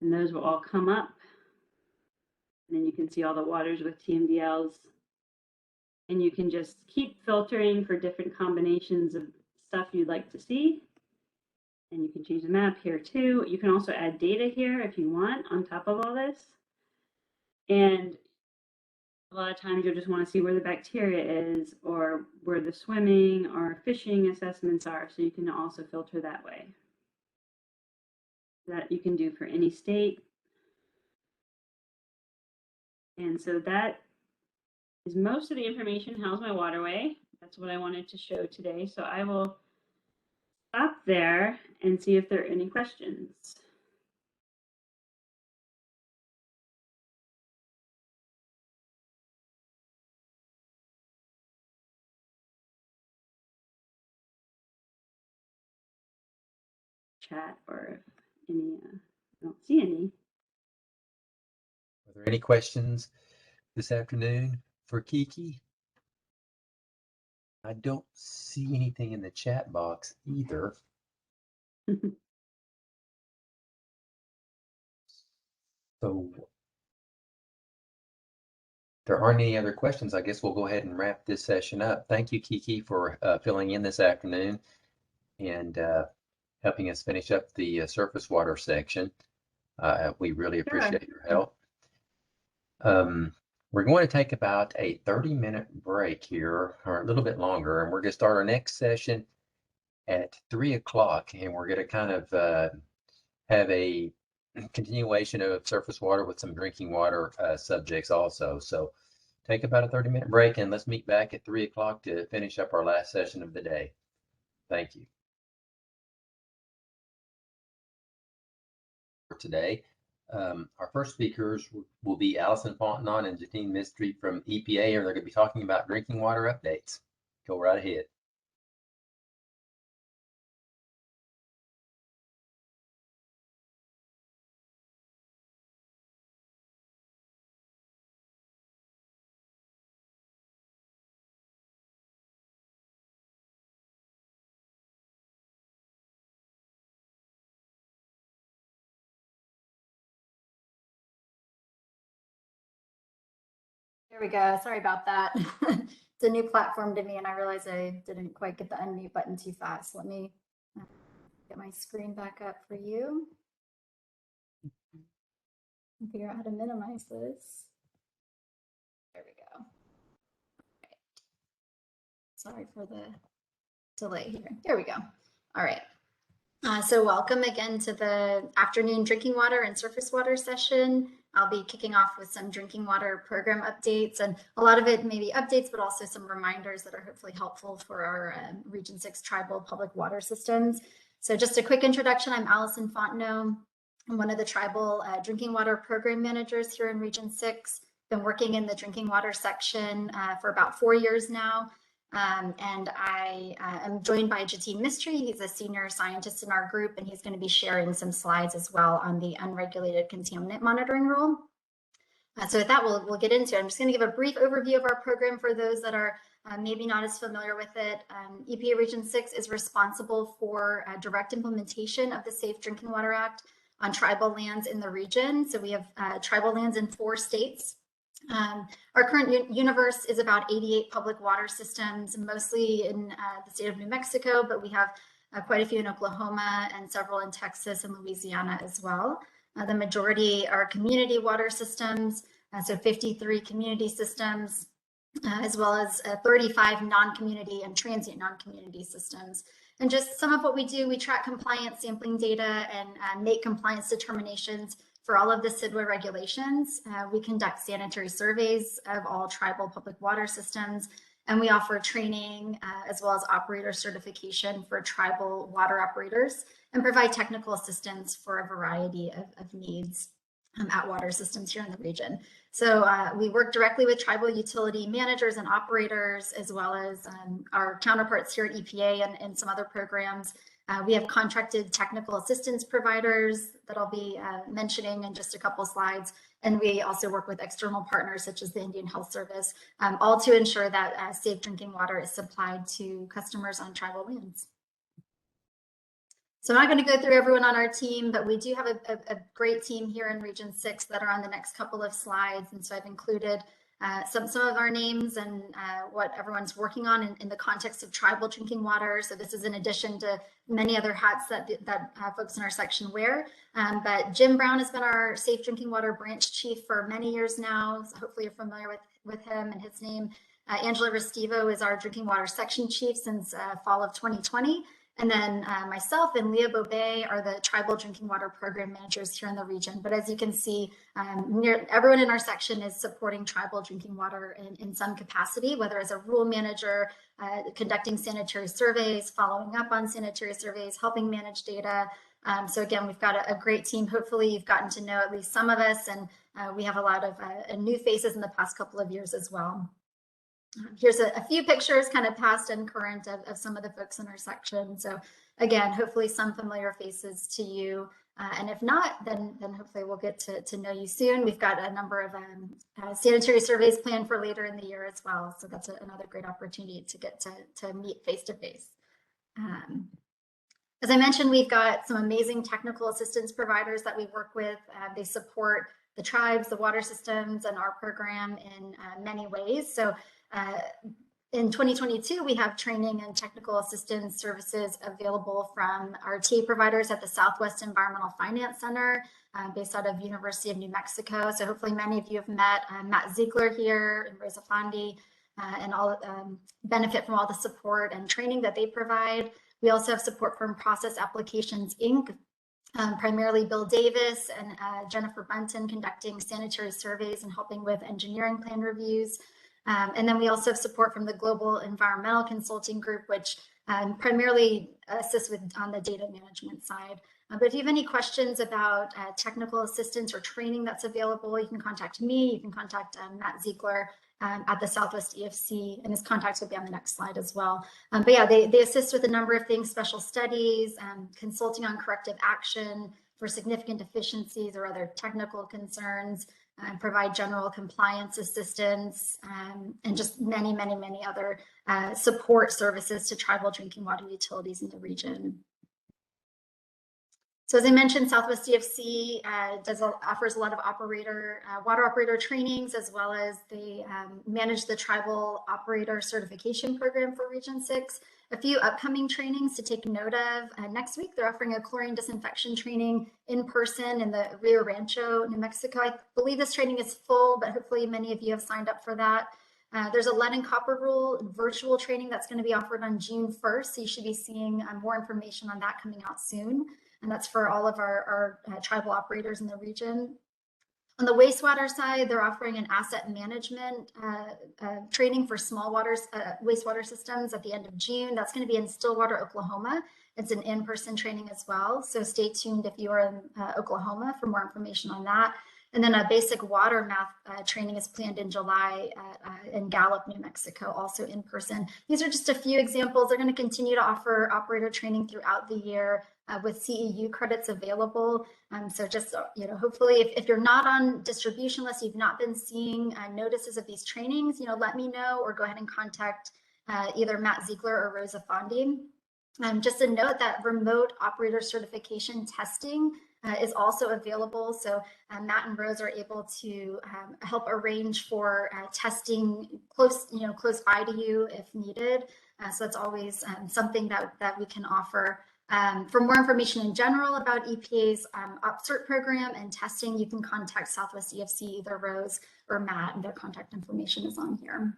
and those will all come up. And then you can see all the waters with TMDLs. And you can just keep filtering for different combinations of stuff you'd like to see. And you can change the map here too. You can also add data here if you want on top of all this. And a lot of times you'll just want to see where the bacteria is or where the swimming or fishing assessments are. So you can also filter that way. That you can do for any state. And so that is most of the information. How's my waterway? that's what I wanted to show today. So I will stop there and see if there are any questions. Chat or if any, I don't see any. Are there any questions this afternoon for Kiki? I don't see anything in the chat box either. So if there aren't any other questions, I guess we'll go ahead and wrap this session up. Thank you, Kiki, for filling in this afternoon and helping us finish up the surface water section. We really appreciate your help. We're going to take about a 30-minute break here, or a little bit longer, and we're going to start our next session at 3 o'clock, and we're going to kind of have a continuation of surface water with some drinking water subjects also. So take about a 30-minute break, and let's meet back at 3 o'clock to finish up our last session of the day. Thank you. For today, our first speakers will be Allison Fontenon and Justine Mistry from EPA, and they're going to be talking about drinking water updates. Go right ahead. There we go. Sorry about that. It's a new platform to me, and I realized I didn't quite get the unmute button too fast. Let me get my screen back up for you and figure out how to minimize this. There we go. Okay. Sorry for the delay here. There we go. All right. So welcome again to the afternoon drinking water and surface water session. I'll be kicking off with some drinking water program updates, and a lot of it may be updates, but also some reminders that are hopefully helpful for our Region 6 tribal public water systems. So just a quick introduction, I'm Allison Fontenot. I'm one of the tribal drinking water program managers here in Region 6. Been working in the drinking water section for about 4 years now. And I am joined by Justine Mistry. He's a senior scientist in our group, and he's going to be sharing some slides as well on the unregulated contaminant monitoring rule. So with that, we'll get into it. I'm just going to give a brief overview of our program for those that are maybe not as familiar with it. EPA Region 6 is responsible for direct implementation of the Safe Drinking Water Act on tribal lands in the region. So we have tribal lands in 4 states. Our current universe is about 88 public water systems, mostly in the state of New Mexico, but we have quite a few in Oklahoma and several in Texas and Louisiana as well. The majority are community water systems, so 53 community systems, as well as 35 non-community and transient non-community systems. And just some of what we do, we track compliance sampling data and make compliance determinations for all of the CIDWA regulations. We conduct sanitary surveys of all tribal public water systems, and we offer training as well as operator certification for tribal water operators and provide technical assistance for a variety of needs at water systems here in the region. So we work directly with tribal utility managers and operators, as well as our counterparts here at EPA and some other programs. We have contracted technical assistance providers that I'll be mentioning in just a couple slides. And we also work with external partners such as the Indian Health Service, all to ensure that safe drinking water is supplied to customers on tribal lands. So I'm not going to go through everyone on our team, but we do have a great team here in Region 6 that are on the next couple of slides. And so I've included some of our names and what everyone's working on in the context of tribal drinking water. So this is in addition to many other hats that folks in our section wear. But Jim Brown has been our Safe Drinking Water Branch Chief for many years now. So hopefully you're familiar with him and his name. Angela Restivo is our Drinking Water Section Chief since fall of 2020. And then myself and Leah Bobet are the tribal drinking water program managers here in the region. But as you can see, everyone in our section is supporting tribal drinking water in some capacity, whether as a rule manager, conducting sanitary surveys, following up on sanitary surveys, helping manage data. So again, we've got a great team. Hopefully you've gotten to know at least some of us, and we have a lot of new faces in the past couple of years as well. Here's a few pictures, kind of past and current, of some of the folks in our section. So again, hopefully some familiar faces to you. And if not, then hopefully we'll get to know you soon. We've got a number of sanitary surveys planned for later in the year as well. So that's another great opportunity to get to meet face to face. As I mentioned, we've got some amazing technical assistance providers that we work with. They support the tribes, the water systems, and our program in many ways. So in 2022, we have training and technical assistance services available from our TA providers at the Southwest Environmental Finance Center, based out of University of New Mexico. So hopefully many of you have met Matt Ziegler here and Rosa Fondi, and all benefit from all the support and training that they provide. We also have support from Process Applications, Inc., primarily Bill Davis and Jennifer Bunton conducting sanitary surveys and helping with engineering plan reviews. And then we also have support from the Global Environmental Consulting Group, which primarily assists on the data management side. But if you have any questions about technical assistance or training that's available, you can contact me, you can contact Matt Ziegler at the Southwest EFC, and his contacts will be on the next slide as well. But yeah, they assist with a number of things: special studies, consulting on corrective action for significant deficiencies or other technical concerns, provide general compliance assistance, and just many, many, many other support services to tribal drinking water utilities in the region. So as I mentioned, Southwest EFC offers a lot of water operator trainings, as well as they manage the tribal operator certification program for Region 6. A few upcoming trainings to take note of. Next week, they're offering a chlorine disinfection training in person in the Rio Rancho, New Mexico. I believe this training is full, but hopefully many of you have signed up for that. There's a lead and copper rule virtual training that's going to be offered on June 1st. So you should be seeing more information on that coming out soon. And that's for all of our tribal operators in the region. On the wastewater side, they're offering an asset management training for small wastewater systems at the end of June. That's going to be in Stillwater, Oklahoma. It's an in-person training as well. So stay tuned if you are in Oklahoma for more information on that. And then a basic water math training is planned in July in Gallup, New Mexico, also in person. These are just a few examples. They're going to continue to offer operator training throughout the year with CEU credits available. So just, hopefully if you're not on distribution list, you've not been seeing notices of these trainings, let me know, or go ahead and contact either Matt Ziegler or Rosa Fondi. Just a note that remote operator certification testing is also available. So Matt and Rose are able to help arrange for testing close by to you if needed. So it's always something that we can offer. For more information in general about EPA's OpCert program and testing, you can contact Southwest EFC, either Rose or Matt, and their contact information is on here.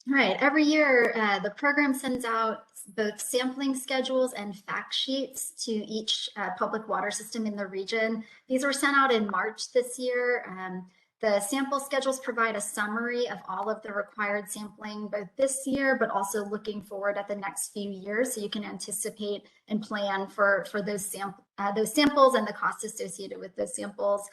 All right, every year the program sends out both sampling schedules and fact sheets to each public water system in the region. These were sent out in March this year. The sample schedules provide a summary of all of the required sampling both this year, but also looking forward at the next few years, so you can anticipate and plan for those samples and the costs associated with those samples.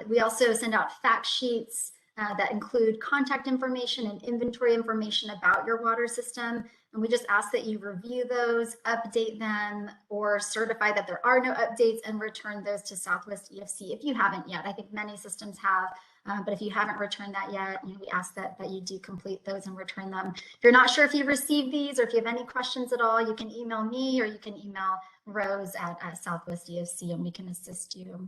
We also send out fact sheets that include contact information and inventory information about your water system. And we just ask that you review those, update them, or certify that there are no updates and return those to Southwest EFC if you haven't yet. I think many systems have, but if you haven't returned that yet, we ask that you do complete those and return them. If you're not sure if you received these or if you have any questions at all, you can email me or you can email Rose at Southwest EFC and we can assist you.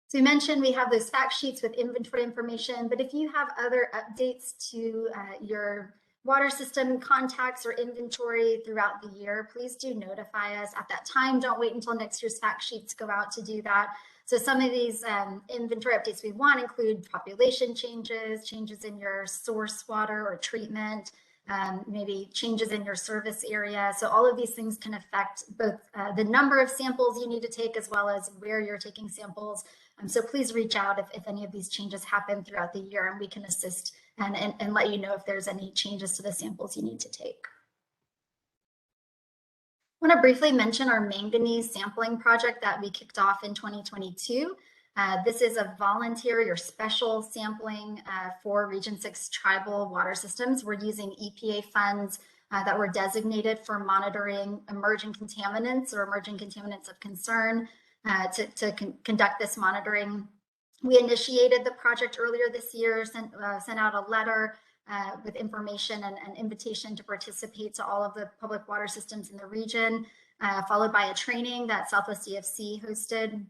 So you mentioned we have those fact sheets with inventory information, but if you have other updates to your water system contacts or inventory throughout the year, please do notify us at that time. Don't wait until next year's fact sheets go out to do that. So some of these inventory updates we want include population changes, changes in your source water or treatment, maybe changes in your service area. So all of these things can affect both the number of samples you need to take as well as where you're taking samples. So please reach out if any of these changes happen throughout the year, and we can assist and let you know if there's any changes to the samples you need to take. I want to briefly mention our manganese sampling project that we kicked off in 2022. This is a voluntary or special sampling for Region 6 tribal water systems. We're using EPA funds that were designated for monitoring emerging contaminants or emerging contaminants of concern to conduct this monitoring. We initiated the project earlier this year, sent out a letter with information and an invitation to participate to all of the public water systems in the region, followed by a training that Southwest EFC hosted.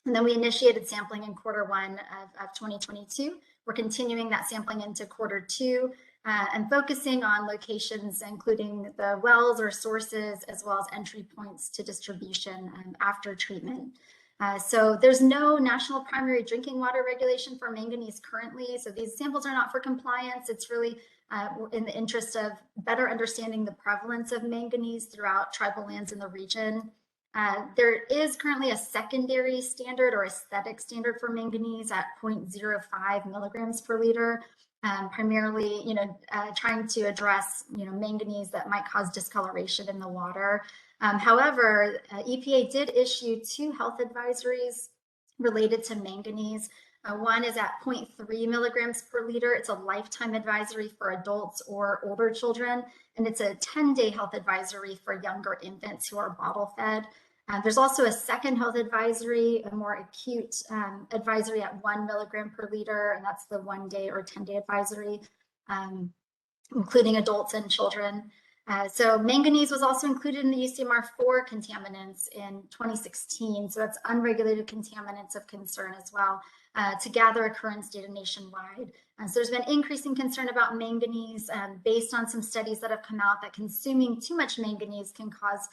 And then we initiated sampling in Q1 of 2022. We're continuing that sampling into Q2 and focusing on locations, including the wells or sources, as well as entry points to distribution after treatment. So there's no national primary drinking water regulation for manganese currently. So these samples are not for compliance. It's really in the interest of better understanding the prevalence of manganese throughout tribal lands in the region. There is currently a secondary standard or aesthetic standard for manganese at 0.05 milligrams per liter, primarily, trying to address, manganese that might cause discoloration in the water. However, EPA did issue 2 health advisories related to manganese. One is at 0.3 milligrams per liter. It's a lifetime advisory for adults or older children, and it's a 10-day health advisory for younger infants who are bottle fed. There's also a second health advisory, a more acute advisory at 1 milligram per liter, and that's the 1-day or 10-day advisory, including adults and children. So manganese was also included in the UCMR4 contaminants in 2016. So that's unregulated contaminants of concern as well, to gather occurrence data nationwide. So there's been increasing concern about manganese based on some studies that have come out that consuming too much manganese can cause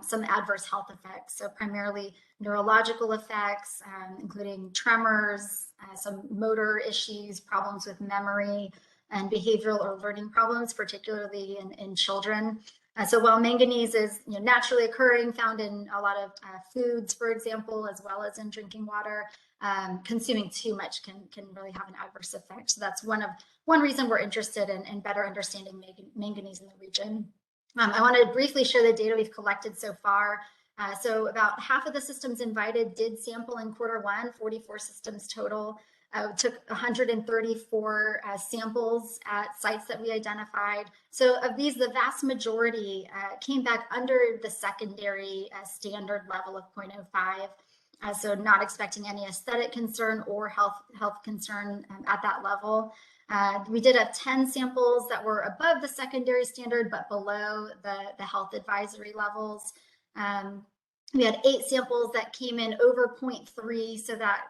some adverse health effects. So primarily neurological effects, including tremors, some motor issues, problems with memory, and behavioral or learning problems, particularly in children. So while manganese is naturally occurring, found in a lot of foods, for example, as well as in drinking water, consuming too much can really have an adverse effect. So that's one reason we're interested in better understanding manganese in the region. I want to briefly share the data we've collected so far. So about half of the systems invited did sample in Q1, 44 systems total. Took 134 samples at sites that we identified. So of these, the vast majority came back under the secondary standard level of 0.05. So not expecting any aesthetic concern or health concern at that level. We did have 10 samples that were above the secondary standard, but below the health advisory levels. We had 8 samples that came in over 0.3, so that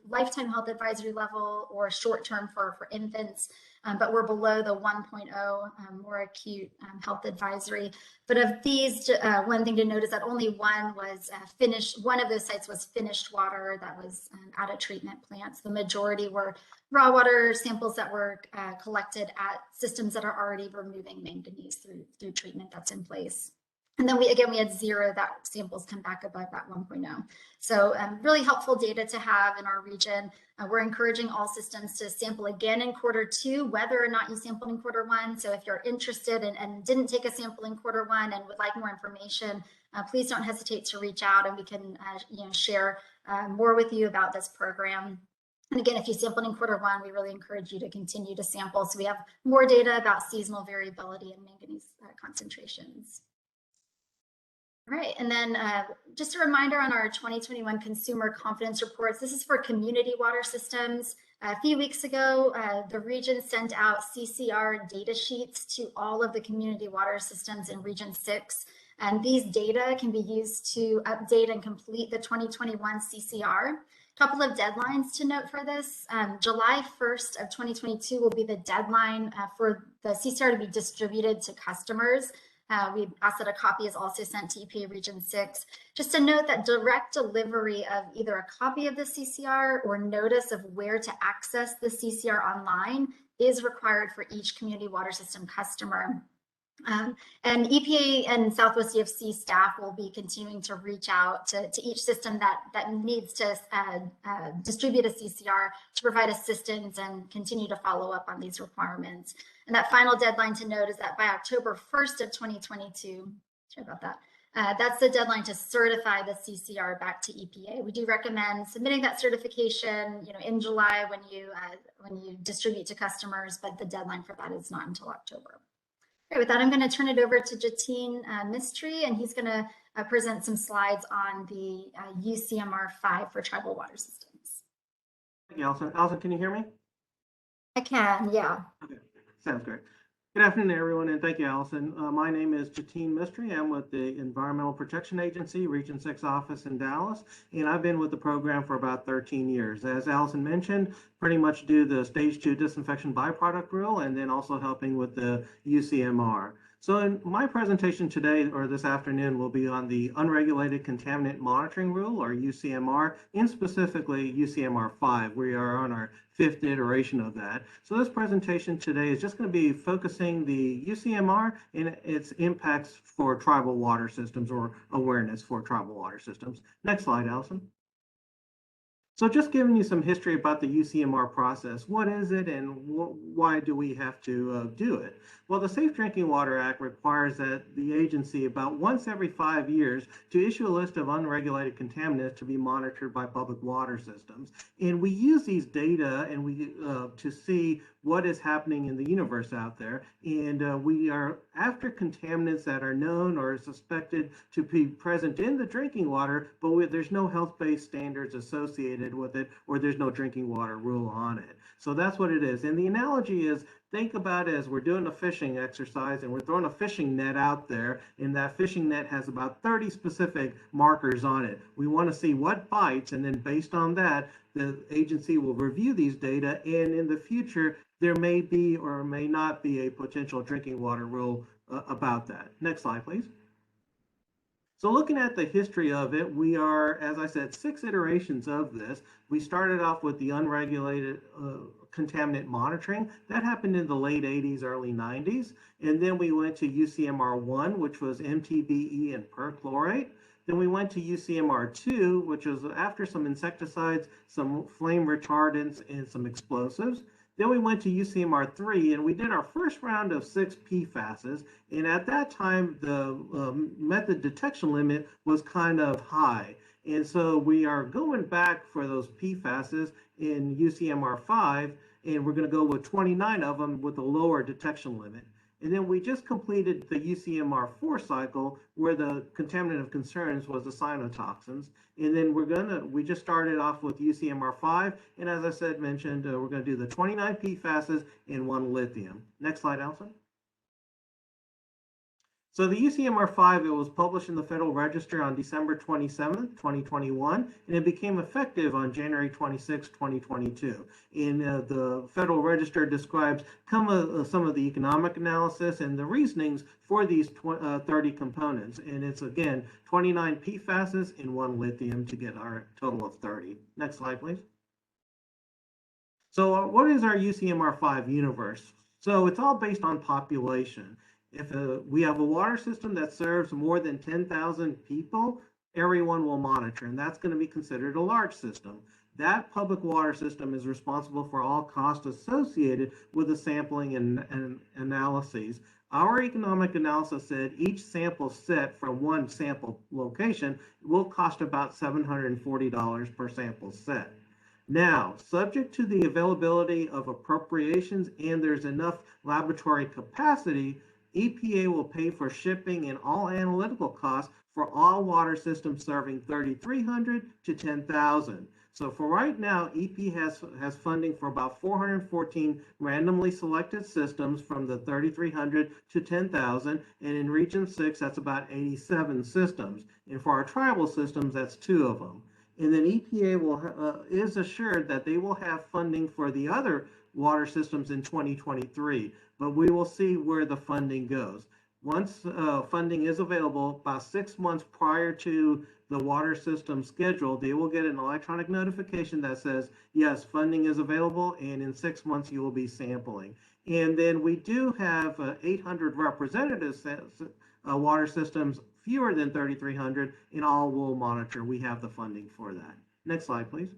lifetime health advisory level or short-term for infants, but we're below the 1.0 more acute health advisory. But of these, one thing to note is that only one was finished. One of those sites was finished water that was at a treatment plant. So the majority were raw water samples that were collected at systems that are already removing manganese through treatment that's in place. And then we had 0 that samples come back above that 1.0. So really helpful data to have in our region. We're encouraging all systems to sample again in Q2, whether or not you sampled in Q1. So if you're interested and didn't take a sample in Q1 and would like more information, please don't hesitate to reach out, and we can share more with you about this program. And again, if you sampled in Q1, we really encourage you to continue to sample so we have more data about seasonal variability in manganese concentrations. All right, and then just a reminder on our 2021 consumer confidence reports. This is for community water systems. A few weeks ago, the region sent out CCR data sheets to all of the community water systems in Region 6. And these data can be used to update and complete the 2021 CCR. Couple of deadlines to note for this. July 1st of 2022 will be the deadline for the CCR to be distributed to customers. We ask that a copy is also sent to EPA Region 6. Just to note that direct delivery of either a copy of the CCR or notice of where to access the CCR online is required for each community water system customer. And EPA and Southwest CFC staff will be continuing to reach out to each system that needs to distribute a CCR to provide assistance and continue to follow up on these requirements. And that final deadline to note is that by October 1st of 2022, sorry about that, that's the deadline to certify the CCR back to EPA. We do recommend submitting that certification, in July when you distribute to customers, but the deadline for that is not until October. Okay, with that, I'm going to turn it over to Jatin Mistry, and he's going to present some slides on the UCMR 5 for tribal water systems. Thank you, Allison. Allison, can you hear me? I can, yeah. Okay, sounds great. Good afternoon, everyone, and thank you, Allison. My name is Jatin Mistry. I'm with the Environmental Protection Agency, Region 6 office in Dallas, and I've been with the program for about 13 years. As Allison mentioned, pretty much do the Stage 2 disinfection byproduct rule, and then also helping with the UCMR. So in my presentation today, or this afternoon, will be on the Unregulated Contaminant Monitoring Rule, or UCMR, and specifically UCMR 5. We are on our 5th iteration of that. So this presentation today is just going to be focusing the UCMR and its impacts for tribal water systems, or awareness for tribal water systems. Next slide, Allison. So just giving you some history about the UCMR process. What is it and why do we have to do it? Well, the Safe Drinking Water Act requires that the agency about once every 5 years to issue a list of unregulated contaminants to be monitored by public water systems. And we use these data and we to see what is happening in the universe out there. And we are after contaminants that are known or suspected to be present in the drinking water, but there's no health-based standards associated with it, or there's no drinking water rule on it. So that's what it is. And the analogy is, think about it as we're doing a fishing exercise and we're throwing a fishing net out there, and that fishing net has about 30 specific markers on it. We want to see what bites, and then based on that, the agency will review these data, and in the future, there may be or may not be a potential drinking water rule about that. Next slide, please. So looking at the history of it, we are, as I said, 6 iterations of this. We started off with the unregulated contaminant monitoring. That happened in the late 80s, early 90s. And then we went to UCMR 1, which was MTBE and perchlorate. Then we went to UCMR 2, which was after some insecticides, some flame retardants, and some explosives. Then we went to UCMR 3, and we did our first round of 6 PFASs. And at that time, the method detection limit was kind of high. And so we are going back for those PFASs in UCMR 5, and we're going to go with 29 of them with a lower detection limit. And then we just completed the UCMR 4 cycle, where the contaminant of concerns was the cyanotoxins. And then we just started off with UCMR 5. And as I said, mentioned, we're going to do the 29 PFASs and 1 lithium. Next slide, Allison. So the UCMR 5, it was published in the Federal Register on December 27th, 2021, and it became effective on January 26, 2022. And the Federal Register describes some of the economic analysis and the reasonings for these 30 components. And it's, again, 29 PFASs and 1 lithium to get our total of 30. Next slide, please. So what is our UCMR 5 universe? So it's all based on population. If we have a water system that serves more than 10,000 people, everyone will monitor, and that's going to be considered a large system. That public water system is responsible for all costs associated with the sampling and analyses. Our economic analysis said each sample set from one sample location will cost about $740 per sample set. Now, subject to the availability of appropriations and there's enough laboratory capacity, EPA will pay for shipping and all analytical costs for all water systems serving 3,300 to 10,000. So for right now, EP has funding for about 414 randomly selected systems from the 3,300 to 10,000, and in Region 6, that's about 87 systems. And for our tribal systems, that's 2 of them. And then EPA is assured that they will have funding for the other water systems in 2023, but we will see where the funding goes. once funding is available, about 6 months prior to the water system schedule, they will get an electronic notification that says, yes, funding is available, and in 6 months you will be sampling. And then we do have 800 representative water systems, fewer than 3,300, and all will monitor. We have the funding for that. Next slide, please.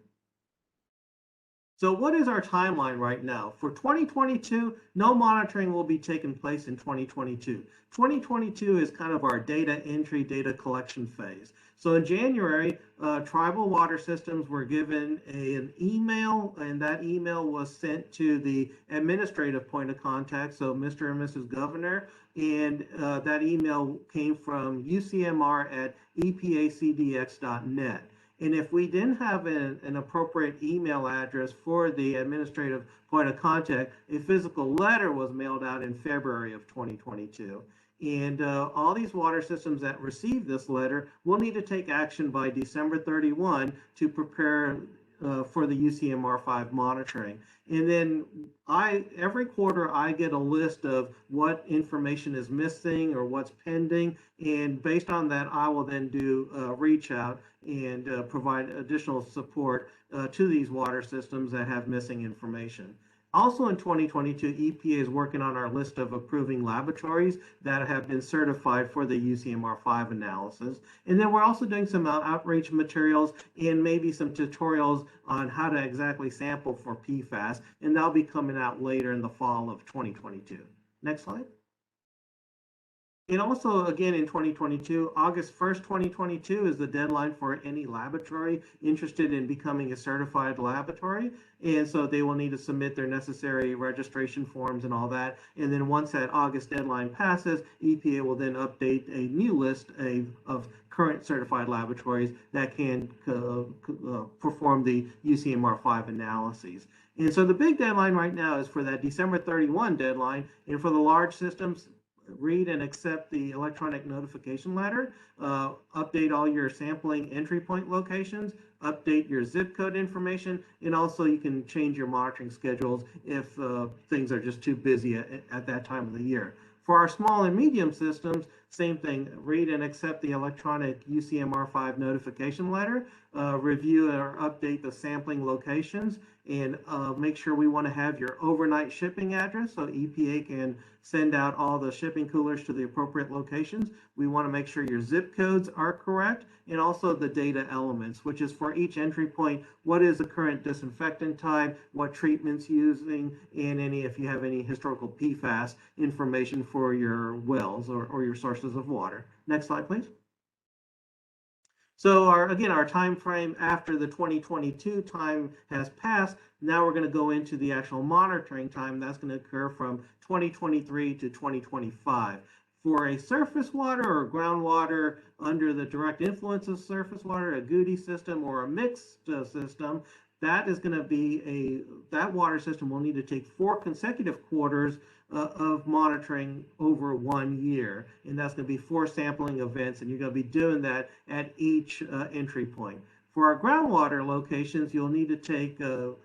So what is our timeline right now? For 2022, no monitoring will be taking place in 2022. 2022 is kind of our data entry, data collection phase. So in January, tribal water systems were given an email, and that email was sent to the administrative point of contact, so Mr. and Mrs. Governor, and that email came from ucmr@epacdx.net. And if we didn't have an appropriate email address for the administrative point of contact, a physical letter was mailed out in February of 2022. And all these water systems that receive this letter will need to take action by December 31 to prepare for the UCMR5 monitoring. And then every quarter I get a list of what information is missing or what's pending. And based on that, I will then do reach out and provide additional support to these water systems that have missing information. Also in 2022, EPA is working on our list of approving laboratories that have been certified for the UCMR5 analysis. And then we're also doing some outreach materials and maybe some tutorials on how to exactly sample for PFAS, and that'll be coming out later in the fall of 2022. Next slide. And also, again, in 2022, August 1st, 2022 is the deadline for any laboratory interested in becoming a certified laboratory. And so they will need to submit their necessary registration forms and all that. And then once that August deadline passes, EPA will then update a new list of current certified laboratories that can perform the UCMR5 analyses. And so the big deadline right now is for that December 31 deadline. And for the large systems, read and accept the electronic notification letter, update all your sampling entry point locations, update your zip code information, and also you can change your monitoring schedules if things are just too busy at that time of the year. For our small and medium systems, same thing, read and accept the electronic UCMR5 notification letter, review or update the sampling locations, and make sure we want to have your overnight shipping address so EPA can send out all the shipping coolers to the appropriate locations. We want to make sure your zip codes are correct, and also the data elements, which is for each entry point, what is the current disinfectant type, what treatment's using, and if you have any historical PFAS information for your wells or your sources of water. Next slide, please. So our time frame after the 2022 time has passed, now we're going to go into the actual monitoring time. That's going to occur from 2023 to 2025. For a surface water or groundwater under the direct influence of surface water, a GUDI system or a mixed system, that is going to be that water system will need to take 4 consecutive quarters of monitoring over 1 year. And that's going to be 4 sampling events, and you're going to be doing that at each entry point. For our groundwater locations, you'll need to take 2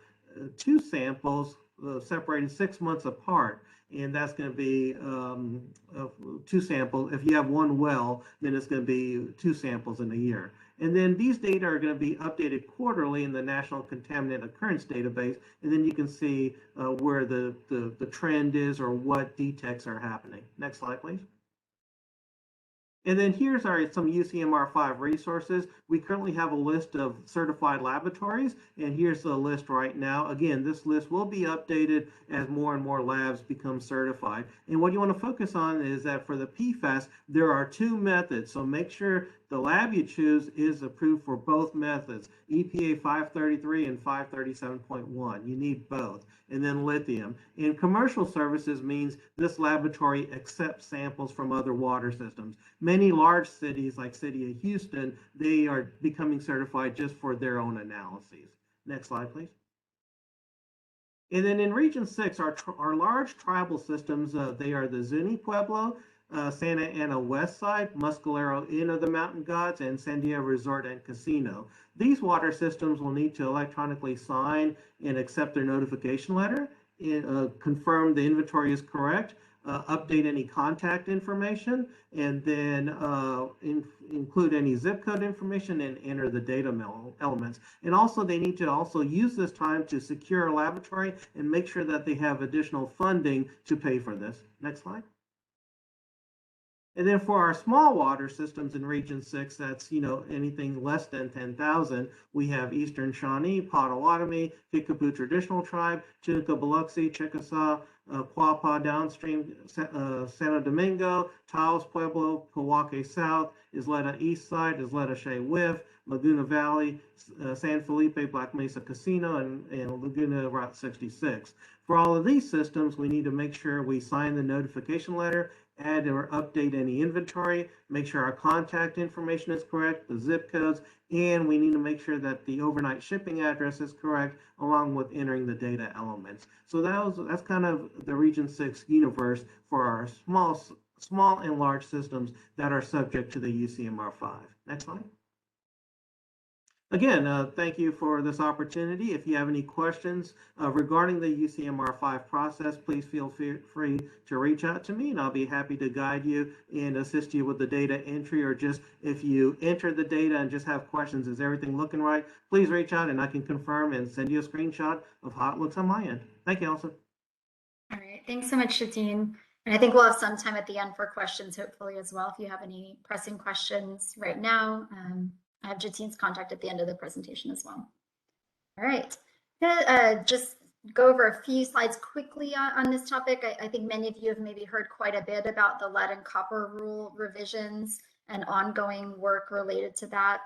samples separated 6 months apart. And that's going to be 2 samples. If you have 1 well, then it's going to be 2 samples in a year. And then these data are going to be updated quarterly in the National Contaminant Occurrence Database. And then you can see where the trend is or what detects are happening. Next slide, please. And then here's some UCMR5 resources. We currently have a list of certified laboratories, and here's the list right now. Again, this list will be updated as more and more labs become certified. And what you want to focus on is that for the PFAS, there are 2 methods. So make sure the lab you choose is approved for both methods, EPA 533 and 537.1. You need both. And then lithium. And commercial services means this laboratory accepts samples from other water systems. Many large cities like City of Houston, they are becoming certified just for their own analyses. Next slide, please. And then in Region 6, our large tribal systems, they are the Zuni Pueblo, Santa Ana West Side, Muscalero Inn of the Mountain Gods, and Sandia Resort and Casino. These water systems will need to electronically sign and accept their notification letter. confirm the inventory is correct, update any contact information, and then include any zip code information and enter the data elements. And also they need to also use this time to secure a laboratory and make sure that they have additional funding to pay for this. Next slide. And then for our small water systems in Region 6, that's, anything less than 10,000, we have Eastern Shawnee, Potawatomi, Kickapoo Traditional Tribe, Chinco, Biloxi, Chickasaw, Quapaw Downstream, Santo Domingo, Taos, Pueblo, Powake South, Isleta East Side, Isleta Shea Whiff, Laguna Valley, San Felipe, Black Mesa Casino, and Laguna Route 66. For all of these systems, we need to make sure we sign the notification letter, add or update any inventory, make sure our contact information is correct, the zip codes, and we need to make sure that the overnight shipping address is correct, along with entering the data elements. So that's kind of the Region 6 universe for our small and large systems that are subject to the UCMR 5. Next slide. Again, thank you for this opportunity. If you have any questions regarding the UCMR 5 process, please feel free to reach out to me, and I'll be happy to guide you and assist you with the data entry, or just if you enter the data and just have questions, is everything looking right? Please reach out and I can confirm and send you a screenshot of how it looks on my end. Thank you, Allison. All right, thanks so much, Jatine. And I think we'll have some time at the end for questions, hopefully, as well. If you have any pressing questions right now, I have Jatine's contact at the end of the presentation as well. All right, just go over a few slides quickly on this topic. I think many of you have maybe heard quite a bit about the lead and copper rule revisions and ongoing work related to that.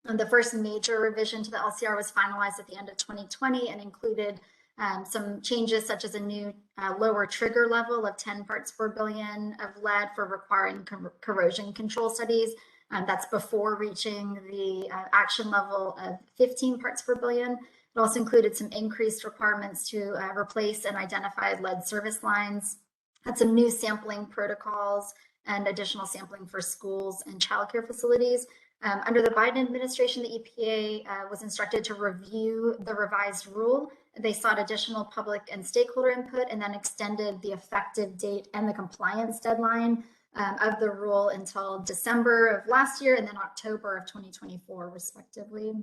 And the first major revision to the LCR was finalized at the end of 2020 and included some changes such as a new lower trigger level of 10 parts per billion of lead for requiring corrosion control studies. That's before reaching the action level of 15 parts per billion. It also included some increased requirements to replace and identify lead service lines, had some new sampling protocols and additional sampling for schools and childcare facilities. Under the Biden administration, the EPA was instructed to review the revised rule. They sought additional public and stakeholder input and then extended the effective date and the compliance deadline of the rule until December of last year and then October of 2024, respectively.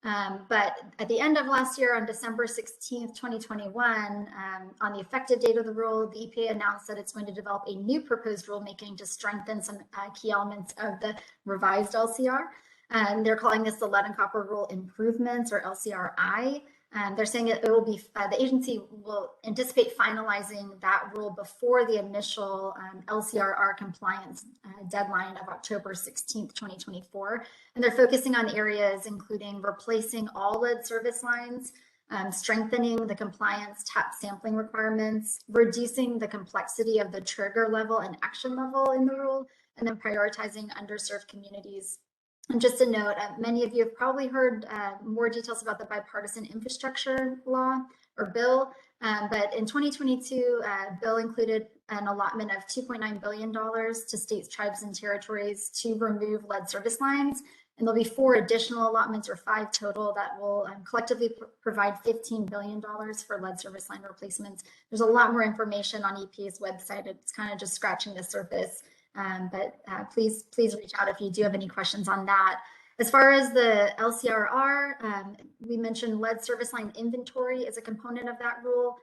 But at the end of last year, on December 16th, 2021, on the effective date of the rule, the EPA announced that it's going to develop a new proposed rulemaking to strengthen some key elements of the revised LCR. They're calling this the Lead and Copper Rule Improvements, or LCRI. They're saying it will be, the agency will anticipate finalizing that rule before the initial LCRR compliance deadline of October 16th, 2024. And they're focusing on areas including replacing all lead service lines, strengthening the compliance tap sampling requirements, reducing the complexity of the trigger level and action level in the rule, and then prioritizing underserved communities. And just a note, many of you have probably heard more details about the bipartisan infrastructure law or bill, but in 2022, bill included an allotment of $2.9 billion to states, tribes, and territories to remove lead service lines. And there'll be 4 additional allotments, or 5 total, that will collectively provide $15 billion for lead service line replacements. There's a lot more information on EPA's website. It's kind of just scratching the surface. But please reach out if you do have any questions on that. As far as the LCRR, we mentioned lead service line inventory is a component of that rule.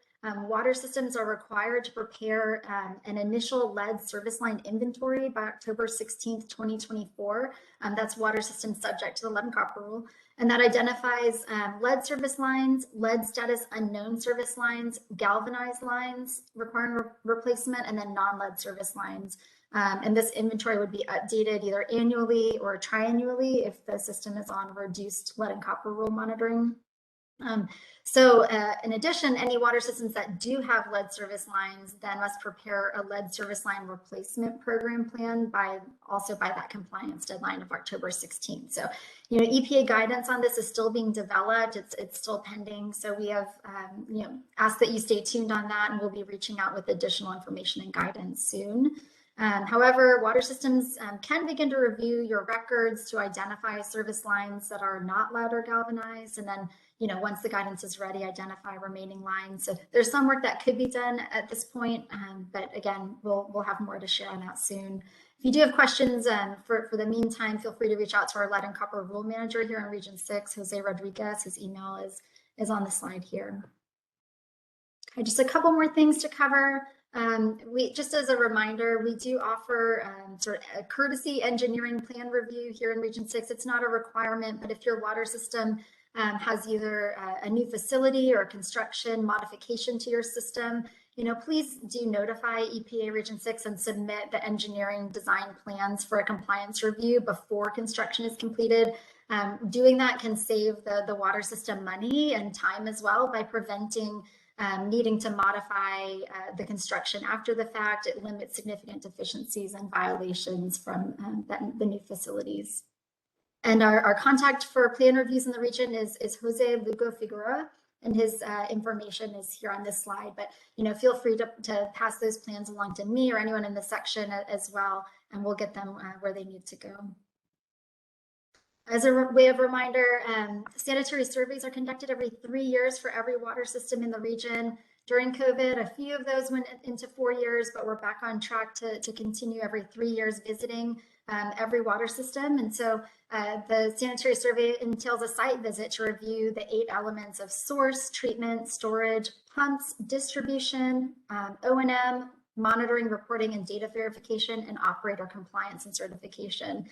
Water systems are required to prepare an initial lead service line inventory by October 16th, 2024. That's water systems subject to the lead and copper rule. And that identifies lead service lines, lead status unknown service lines, galvanized lines requiring replacement, and then non-lead service lines. And this inventory would be updated either annually or triannually if the system is on reduced lead and copper rule monitoring. So in addition, any water systems that do have lead service lines then must prepare a lead service line replacement program plan by that compliance deadline of October 16th. So, EPA guidance on this is still being developed. It's still pending. So we have, asked that you stay tuned on that, and we'll be reaching out with additional information and guidance soon. However, water systems can begin to review your records to identify service lines that are not lead or galvanized, and then once the guidance is ready, identify remaining lines. So there's some work that could be done at this point, but again, we'll have more to share on that soon. If you do have questions, for the meantime, feel free to reach out to our lead and copper rule manager here in Region 6, Jose Rodriguez. His email is on the slide here. Okay, just a couple more things to cover. We just as a reminder, we do offer sort of a courtesy engineering plan review here in Region 6. It's not a requirement, but if your water system has either a new facility or construction modification to your system, please do notify EPA Region 6 and submit the engineering design plans for a compliance review before construction is completed. Doing that can save the water system money and time as well by preventing needing to modify the construction after the fact. It limits significant deficiencies and violations from the new facilities. And our contact for plan reviews in the region is Jose Lugo Figueroa, and his information is here on this slide. But feel free to pass those plans along to me or anyone in the section as well, and we'll get them where they need to go. As a way of reminder, sanitary surveys are conducted every 3 years for every water system in the region. During COVID, a few of those went into 4 years, but we're back on track to continue every 3 years visiting every water system. And so the sanitary survey entails a site visit to review the 8 elements of source, treatment, storage, pumps, distribution, O&M, monitoring, reporting, and data verification, and operator compliance and certification.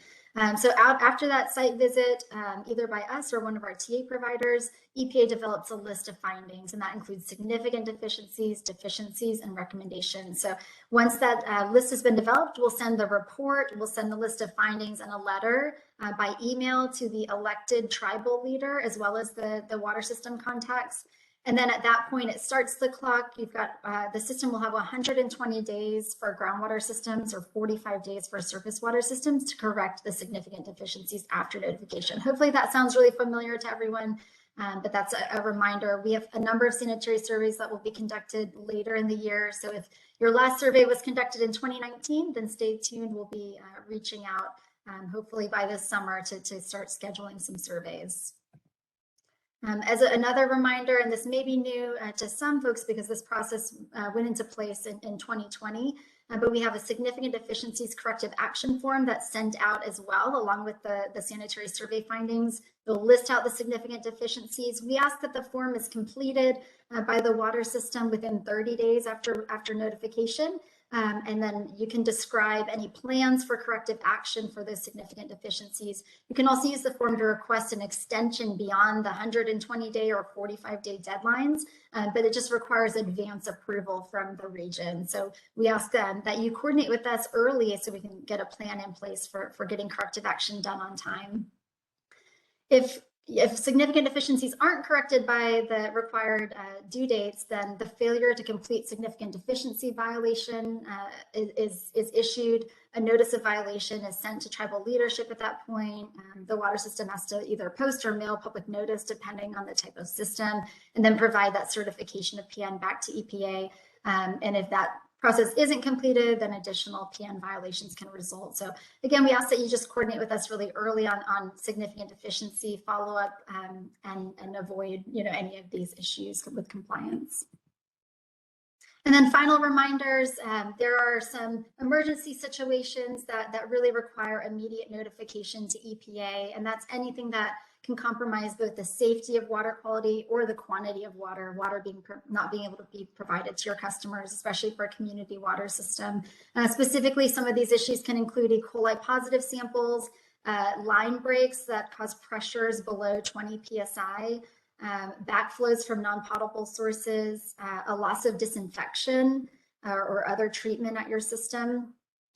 So after that site visit, either by us or one of our TA providers, EPA develops a list of findings, and that includes significant deficiencies, and recommendations. So once that list has been developed, we'll send the report, we'll send the list of findings and a letter by email to the elected tribal leader, as well as the water system contacts. And then at that point, it starts the clock. You've got the system will have 120 days for groundwater systems or 45 days for surface water systems to correct the significant deficiencies after notification. Hopefully that sounds really familiar to everyone, but that's a reminder. We have a number of sanitary surveys that will be conducted later in the year. So if your last survey was conducted in 2019, then stay tuned. We'll be reaching out hopefully by this summer to start scheduling some surveys. As another reminder, and this may be new to some folks because this process went into place in 2020, but we have a significant deficiencies corrective action form that's sent out as well, along with the sanitary survey findings. They'll list out the significant deficiencies. We ask that the form is completed by the water system within 30 days after notification. And then you can describe any plans for corrective action for those significant deficiencies. You can also use the form to request an extension beyond the 120-day or 45-day deadlines, but it just requires advance approval from the region. So we ask that you coordinate with us early so we can get a plan in place for getting corrective action done on time. If significant deficiencies aren't corrected by the required due dates, then the failure to complete significant deficiency violation is issued. A notice of violation is sent to tribal leadership at that point. The water system has to either post or mail public notice, depending on the type of system, and then provide that certification of PN back to EPA. And if that process isn't completed, then additional PN violations can result. So again, we ask that you just coordinate with us really early on significant deficiency follow-up and avoid any of these issues with compliance. And then final reminders, there are some emergency situations that really require immediate notification to EPA, and that's anything that can compromise both the safety of water quality or the quantity of water not being able to be provided to your customers, especially for a community water system. Specifically, some of these issues can include E. coli positive samples, line breaks that cause pressures below 20 psi, backflows from non-potable sources, a loss of disinfection or other treatment at your system,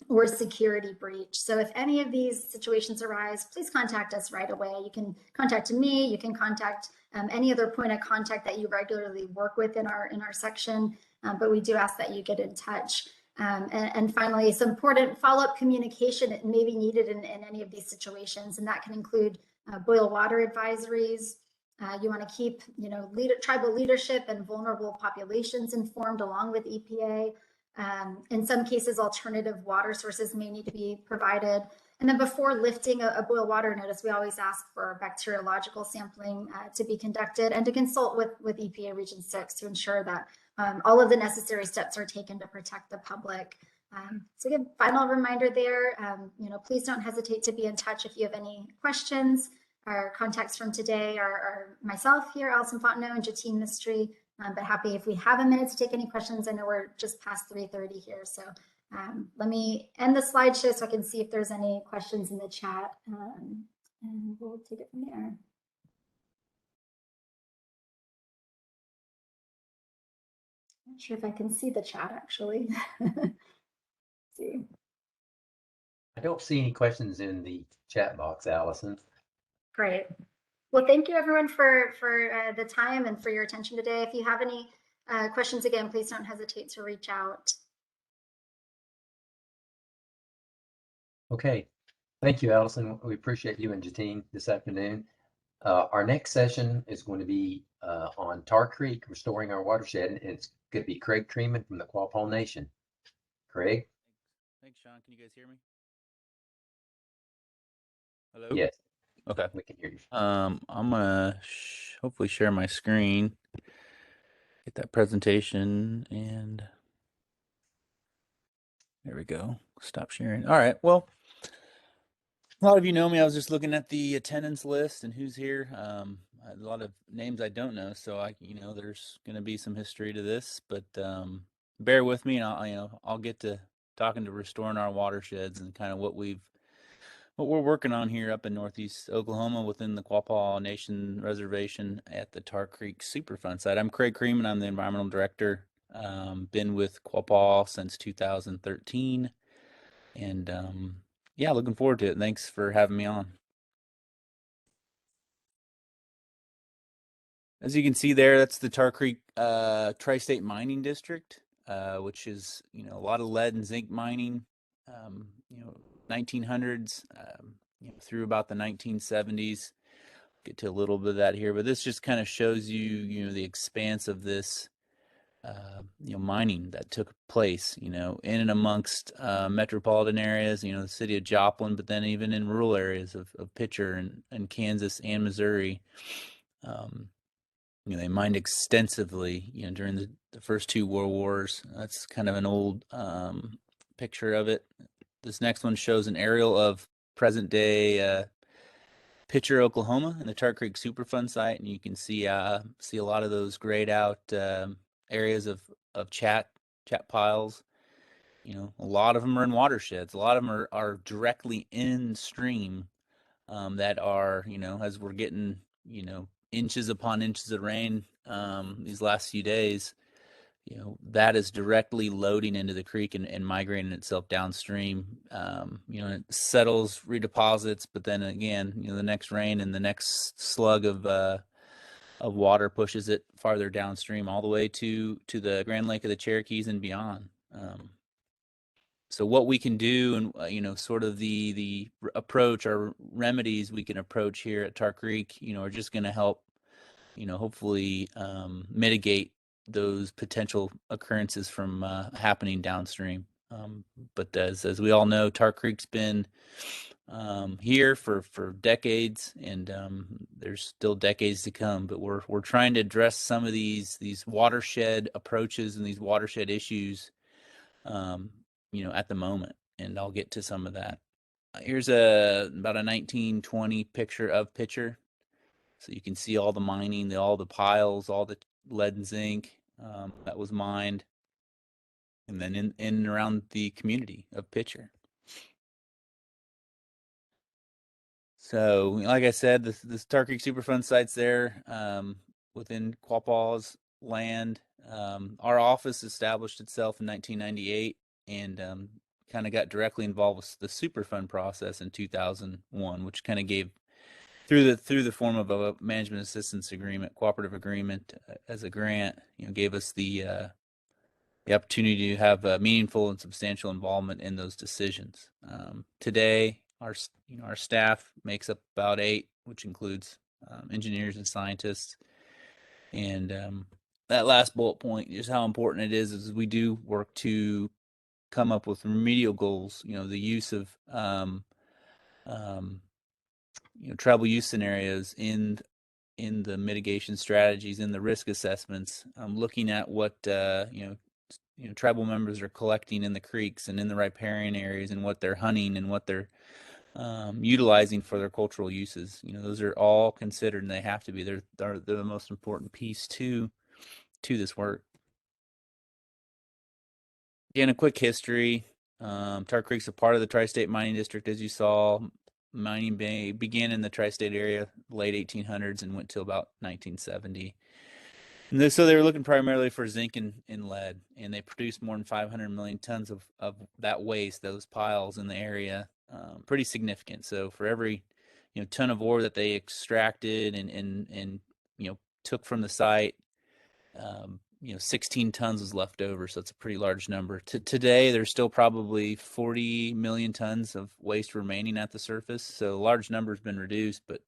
or security breach. So if any of these situations arise, please contact us right away. You can contact me, you can contact any other point of contact that you regularly work with in our section, but we do ask that you get in touch. And finally, some important follow-up communication that may be needed in any of these situations, and that can include boil water advisories. You want to keep tribal leadership and vulnerable populations informed along with EPA. In some cases, alternative water sources may need to be provided. And then before lifting a boil water notice, we always ask for bacteriological sampling to be conducted and to consult with EPA Region 6 to ensure that all of the necessary steps are taken to protect the public. So again, final reminder there, please don't hesitate to be in touch if you have any questions. Our contacts from today are myself here, Allison Fontenot, and Jatine Mistry, but happy if we have a minute to take any questions. I know we're just past 3:30 here, so let me end the slideshow so I can see if there's any questions in the chat, and we'll take it from there. Not sure if I can see the chat actually. See. I don't see any questions in the chat box, Allison. Great. Well, thank you everyone for the time and for your attention today. If you have any questions, again, please don't hesitate to reach out. Okay. Thank you, Allison. We appreciate you and Jatine this afternoon. Our next session is going to be on Tar Creek, restoring our watershed, and it's going to be Craig Creeman from the Quapaw Nation. Craig? Thanks, Sean. Can you guys hear me? Hello? Yes. Okay. We can hear you. I'm gonna hopefully share my screen, get that presentation, and there we go. Stop sharing. All right. Well, a lot of you know me. I was just looking at the attendance list and who's here. A lot of names I don't know, so there's going to be some history to this, but bear with me, and I'll get to talking to restoring our watersheds and kind of what we're working on here up in Northeast Oklahoma within the Quapaw Nation Reservation at the Tar Creek Superfund site. I'm Craig Creeman. I'm the environmental director. Been with Quapaw since 2013, and yeah, looking forward to it. Thanks for having me on. As you can see there, that's the Tar Creek Tri-State Mining District, which is a lot of lead and zinc mining. 1900s through about the 1970s. Get to a little bit of that here, but this just kind of shows you the expanse of this mining that took place in and amongst metropolitan areas, the city of Joplin, but then even in rural areas of Pitcher and Kansas and Missouri. They mined extensively during the first two world wars. That's kind of an old picture of it. This next one shows an aerial of present day Pitcher, Oklahoma, and the Tar Creek Superfund site, and you can see a lot of those grayed out areas of chat piles. A lot of them are in watersheds. A lot of them are directly in stream that are as we're getting inches upon inches of rain these last few days. That is directly loading into the creek and migrating itself downstream. It settles, redeposits, but then again, the next rain and the next slug of water pushes it farther downstream, all the way to the Grand Lake of the Cherokees and beyond. So what we can do, and sort of the approach or remedies we can approach here at Tar Creek, are just going to help, hopefully mitigate those potential occurrences from happening downstream. But as we all know, Tar Creek's been here for decades, and there's still decades to come. But we're trying to address some of these watershed approaches and these watershed issues, at the moment. And I'll get to some of that. Here's about a 1920 picture of Pitcher. So you can see all the mining, all the piles, all the lead and zinc that was mined, and then in and around the community of Pitcher. So, like I said, this Tar Creek Superfund site's there within Quapaw's land. Our office established itself in 1998 and kind of got directly involved with the Superfund process in 2001, which kind of gave through the form of a management assistance agreement, cooperative agreement as a grant, gave us the opportunity to have meaningful and substantial involvement in those decisions. Today, our staff makes up about 8, which includes engineers and scientists. And that last bullet point is how important it is we do work to come up with remedial goals. The use of tribal use scenarios in the mitigation strategies, in the risk assessments, looking at what tribal members are collecting in the creeks and in the riparian areas, and what they're hunting and what they're utilizing for their cultural uses. Those are all considered, and they have to be. They're the most important piece to this work. Again, a quick history. Tar Creek's a part of the Tri-State Mining District, as you saw. Mining began in the Tri-State area late 1800s and went till about 1970. And so they were looking primarily for zinc and lead, and they produced more than 500 million tons of that waste, those piles in the area. Pretty significant. So for every ton of ore that they extracted and took from the site, 16 tons was left over. So it's a pretty large number. Today, there's still probably 40 million tons of waste remaining at the surface. So a large number has been reduced, but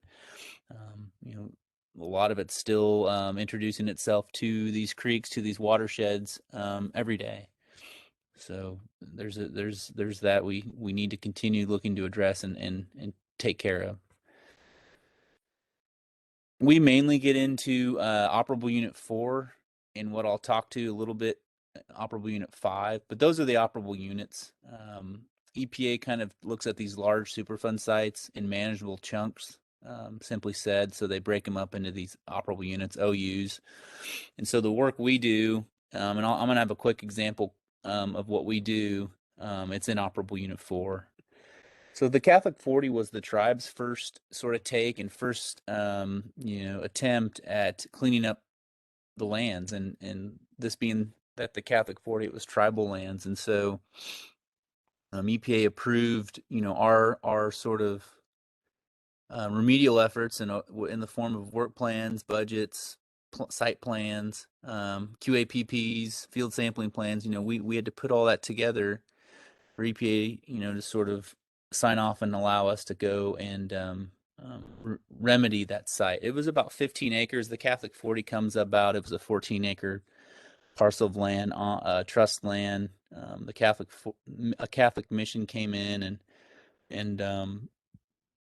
a lot of it's still introducing itself to these creeks, to these watersheds every day. So there's that we need to continue looking to address and take care of. We mainly get into operable unit 4 and what I'll talk to a little bit, operable unit 5, but those are the operable units. EPA kind of looks at these large Superfund sites in manageable chunks, simply said, so they break them up into these operable units, OUs. And so the work we do, and I'm going to have a quick example of what we do. It's in operable unit 4. So the Catholic 40 was the tribe's first sort of take and first attempt at cleaning up the lands, and this being that the Catholic 40, it was tribal lands. And so EPA approved our sort of remedial efforts in the form of work plans, budgets, site plans, QAPPs, field sampling plans. We had to put all that together for EPA to sort of sign off and allow us to go and remedy that site. It was about 15 acres. The Catholic 40 comes about, it was a 14-acre parcel of land, trust land. A Catholic mission came in and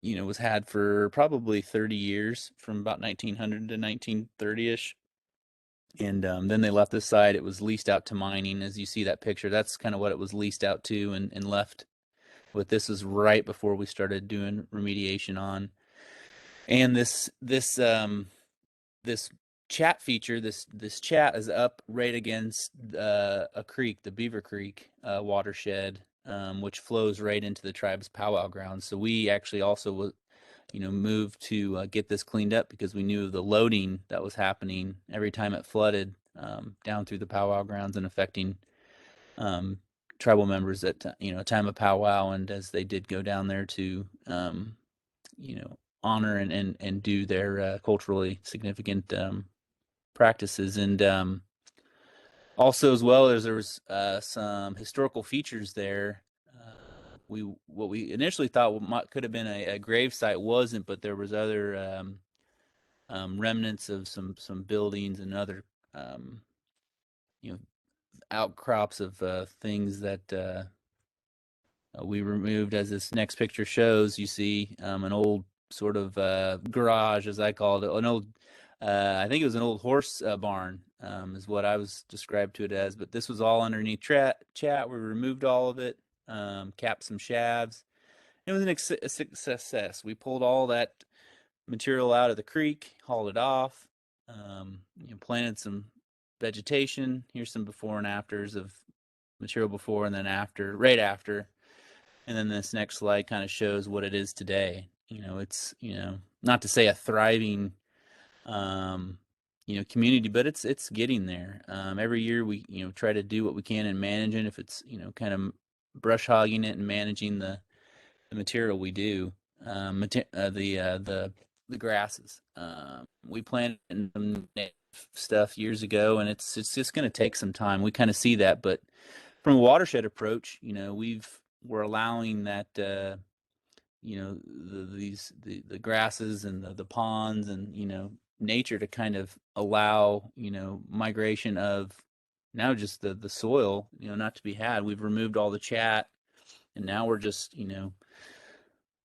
was had for probably 30 years, from about 1900 to 1930-ish. And then they left this site. It was leased out to mining. As you see that picture, that's kind of what it was leased out to and left with. This was right before we started doing remediation on. And this chat feature, this chat is up right against a creek, the Beaver Creek watershed, which flows right into the tribe's powwow grounds. So we actually also moved to get this cleaned up because we knew of the loading that was happening every time it flooded down through the powwow grounds and affecting tribal members at a time of powwow, and as they did go down there to honor and do their culturally significant practices. And also, as well as there was some historical features there. What we initially thought could have been a grave site wasn't, but there was other remnants of some buildings and other outcrops of things that we removed. As this next picture shows, you see an old sort of garage, as I called it, an old I think it was an old horse barn, is what I was described to it as. But this was all underneath chat. We removed all of it, capped some shavs. It was a success. We pulled all that material out of the creek, hauled it off, planted some vegetation. Here's some before and afters of material before and then after, right after. And then this next slide kind of shows what it is today. It's, not to say a thriving, community, but it's getting there. Every year we, try to do what we can in managing, if it's, kind of brush hogging it and managing the material we do, the grasses. We planted some stuff years ago, and it's just going to take some time. We kind of see that, but from a watershed approach, we're allowing that, the grasses and the ponds and, nature to kind of allow, migration of now just the soil, not to be had. We've removed all the chat, and now we're just,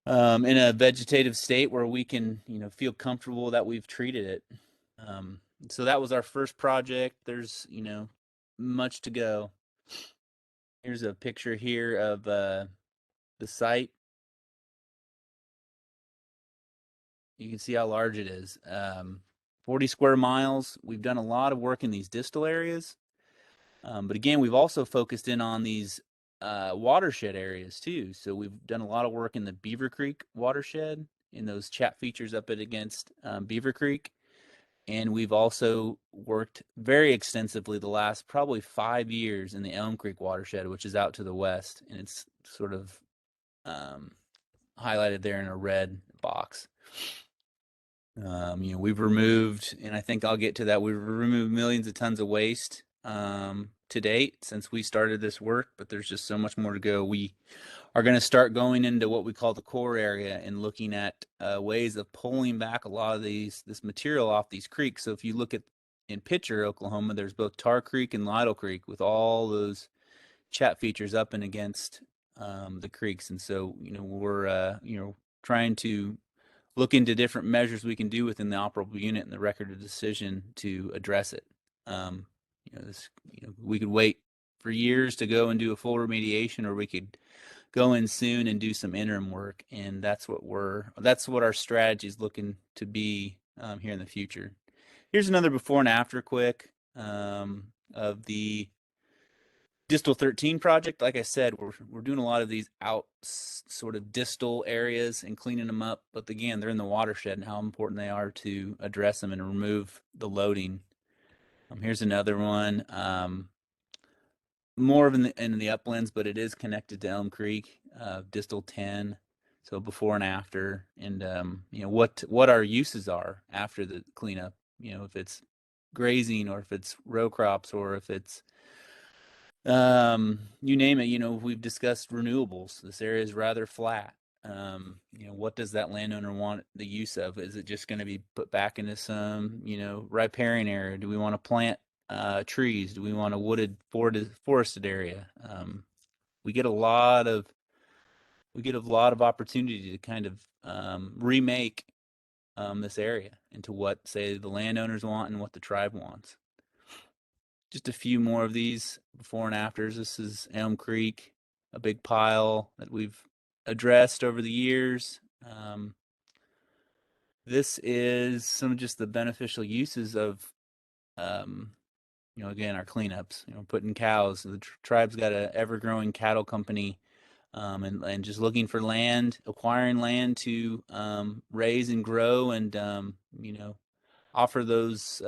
in a vegetative state where we can, feel comfortable that we've treated it. So that was our first project. There's, much to go. Here's a picture here of the site. You can see how large it is. 40 square miles. We've done a lot of work in these distal areas. But again, we've also focused in on these watershed areas too. So we've done a lot of work in the Beaver Creek watershed, in those chat features up against Beaver Creek. And we've also worked very extensively the last probably 5 years in the Elm Creek watershed, which is out to the west. And it's sort of highlighted there in a red box. We've removed, and I think I'll get to that, we've removed millions of tons of waste to date since we started this work, but there's just so much more to go. We are going to start going into what we call the core area and looking at ways of pulling back a lot of this material off these creeks. So if you look at in Pitcher, Oklahoma, there's both Tar Creek and Lytle Creek with all those chat features up and against the creeks. And so, we're, trying to look into different measures we can do within the operable unit and the record of decision to address it. We could wait for years to go and do a full remediation, or we could go in soon and do some interim work. And that's what our strategy is looking to be here in the future. Here's another before and after quick of the Distal 13 project. Like I said, we're doing a lot of these out sort of distal areas and cleaning them up. But again, they're in the watershed and how important they are to address them and remove the loading. Here's another one, more of in the uplands, but it is connected to Elm Creek, Distal 10. So before and after, and what our uses are after the cleanup. If it's grazing, or if it's row crops, or if it's you name it. We've discussed renewables. This area is rather flat. What does that landowner want the use of? Is it just going to be put back into some, riparian area? Do we want to plant trees? Do we want a wooded forested area? We get a lot of opportunity to kind of remake this area into what, say, the landowners want and what the tribe wants. Just a few more of these before and afters. This is Elm Creek, a big pile that we've addressed over the years. This is some of just the beneficial uses of, again, our cleanups. Putting cows. The tribe's got an ever-growing cattle company, and just looking for land, acquiring land to raise and grow, and offer those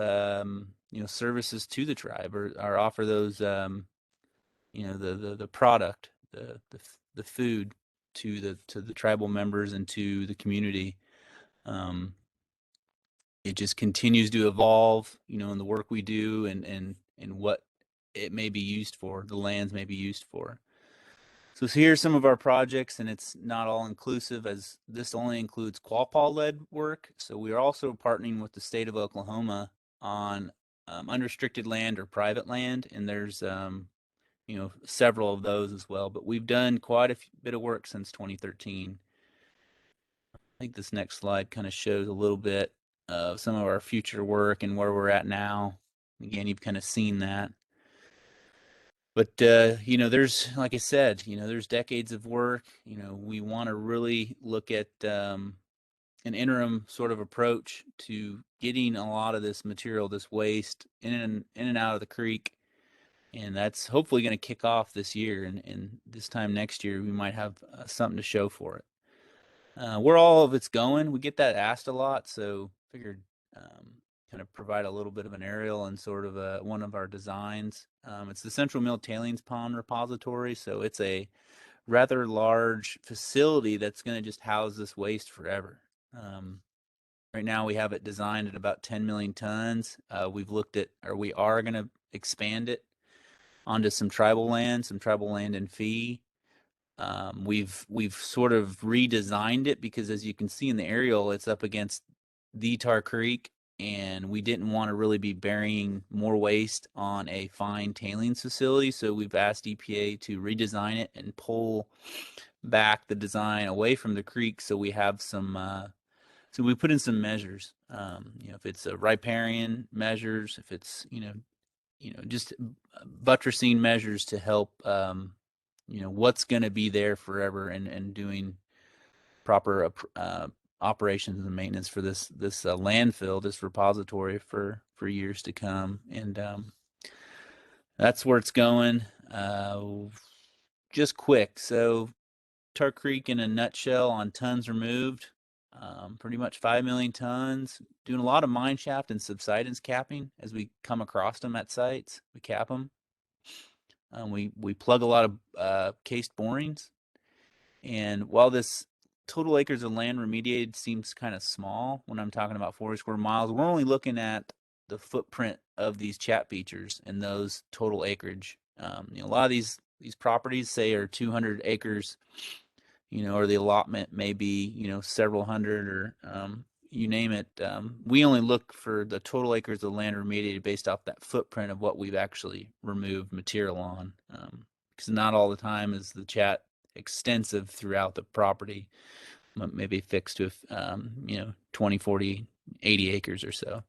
services to the tribe, or offer those the product, the food to the tribal members and to the community. It just continues to evolve, in the work we do and what it may be used for, the lands may be used for. So here's some of our projects, and it's not all inclusive, as this only includes Quapaw-led work. So we are also partnering with the state of Oklahoma on unrestricted land or private land, and there's several of those as well. But we've done quite a bit of work since 2013. I think this next slide kind of shows a little bit of some of our future work and where we're at now. Again, you've kind of seen that. But, there's, like I said, there's decades of work. We want to really look at an interim sort of approach to getting a lot of this material, this waste in and out of the creek. And that's hopefully going to kick off this year. And this time next year, we might have something to show for it. Where all of it's going, we get that asked a lot. So figured kind of provide a little bit of an aerial and sort of one of our designs. It's the Central Mill Tailings Pond Repository. So it's a rather large facility that's going to just house this waste forever. Right now we have it designed at about 10 million tons. We are going to expand it onto some tribal land in fee. We've sort of redesigned it because, as you can see in the aerial, it's up against the Tar Creek, and we didn't want to really be burying more waste on a fine tailings facility. So we've asked EPA to redesign it and pull back the design away from the creek, so we have some. So we put in some measures. If it's a riparian measures, if it's just buttressing measures to help. What's going to be there forever, and doing proper operations and maintenance for this landfill, this repository for years to come, and that's where it's going. Just quick, so Tart Creek in a nutshell on tons removed, pretty much 5 million tons. Doing a lot of mine shaft and subsidence capping as we come across them at sites. We cap them. We plug a lot of cased borings, and while this total acres of land remediated seems kind of small when I'm talking about 40 square miles, we're only looking at the footprint of these chat features and those total acreage. A lot of these properties, say, are 200 acres, or the allotment may be, several hundred, or you name it. We only look for the total acres of land remediated based off that footprint of what we've actually removed material on, because not all the time is the chat extensive throughout the property, maybe fixed to 20, 40, 80 acres or so.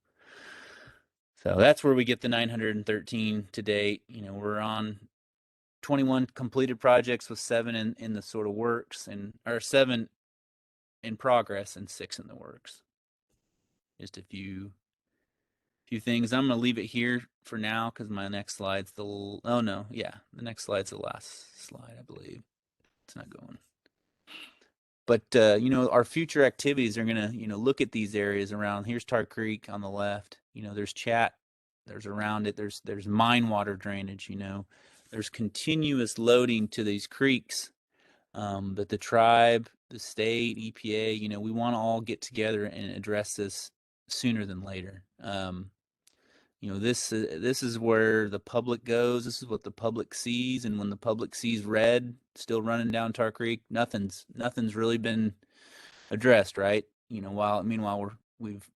So that's where we get the 913 to date. We're on 21 completed projects with 7 in the sort of works, or 7 in progress and 6 in the works. Just a few things. I'm going to leave it here for now because my next slide's the next slide's the last slide, I believe. It's not going. But our future activities are going to look at these areas around. Here's Tart Creek on the left. There's chat. There's around it. There's mine water drainage. There's continuous loading to these creeks that the tribe, the state, EPA, we want to all get together and address this sooner than later. This is where the public goes. This is what the public sees, and when the public sees red still running down Tart Creek, nothing's really been addressed, right? Meanwhile we've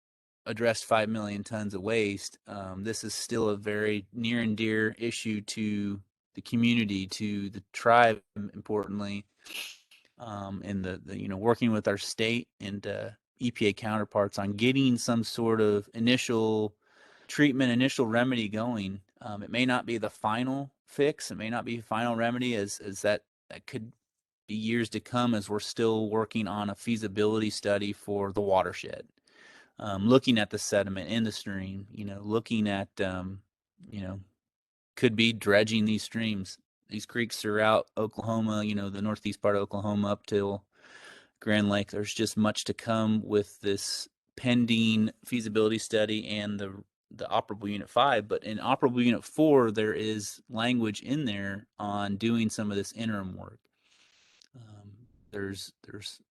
addressed 5 million tons of waste. This is still a very near and dear issue to the community, to the tribe, importantly, and the working with our state and EPA counterparts on getting some sort of initial treatment, initial remedy going. It may not be the final fix. It may not be a final remedy, as that could be years to come, as we're still working on a feasibility study for the watershed. Looking at the sediment in the stream, looking at, could be dredging these streams. These creeks throughout Oklahoma, the northeast part of Oklahoma up till Grand Lake. There's just much to come with this pending feasibility study and the Operable Unit 5. But in Operable Unit 4, there is language in there on doing some of this interim work. There's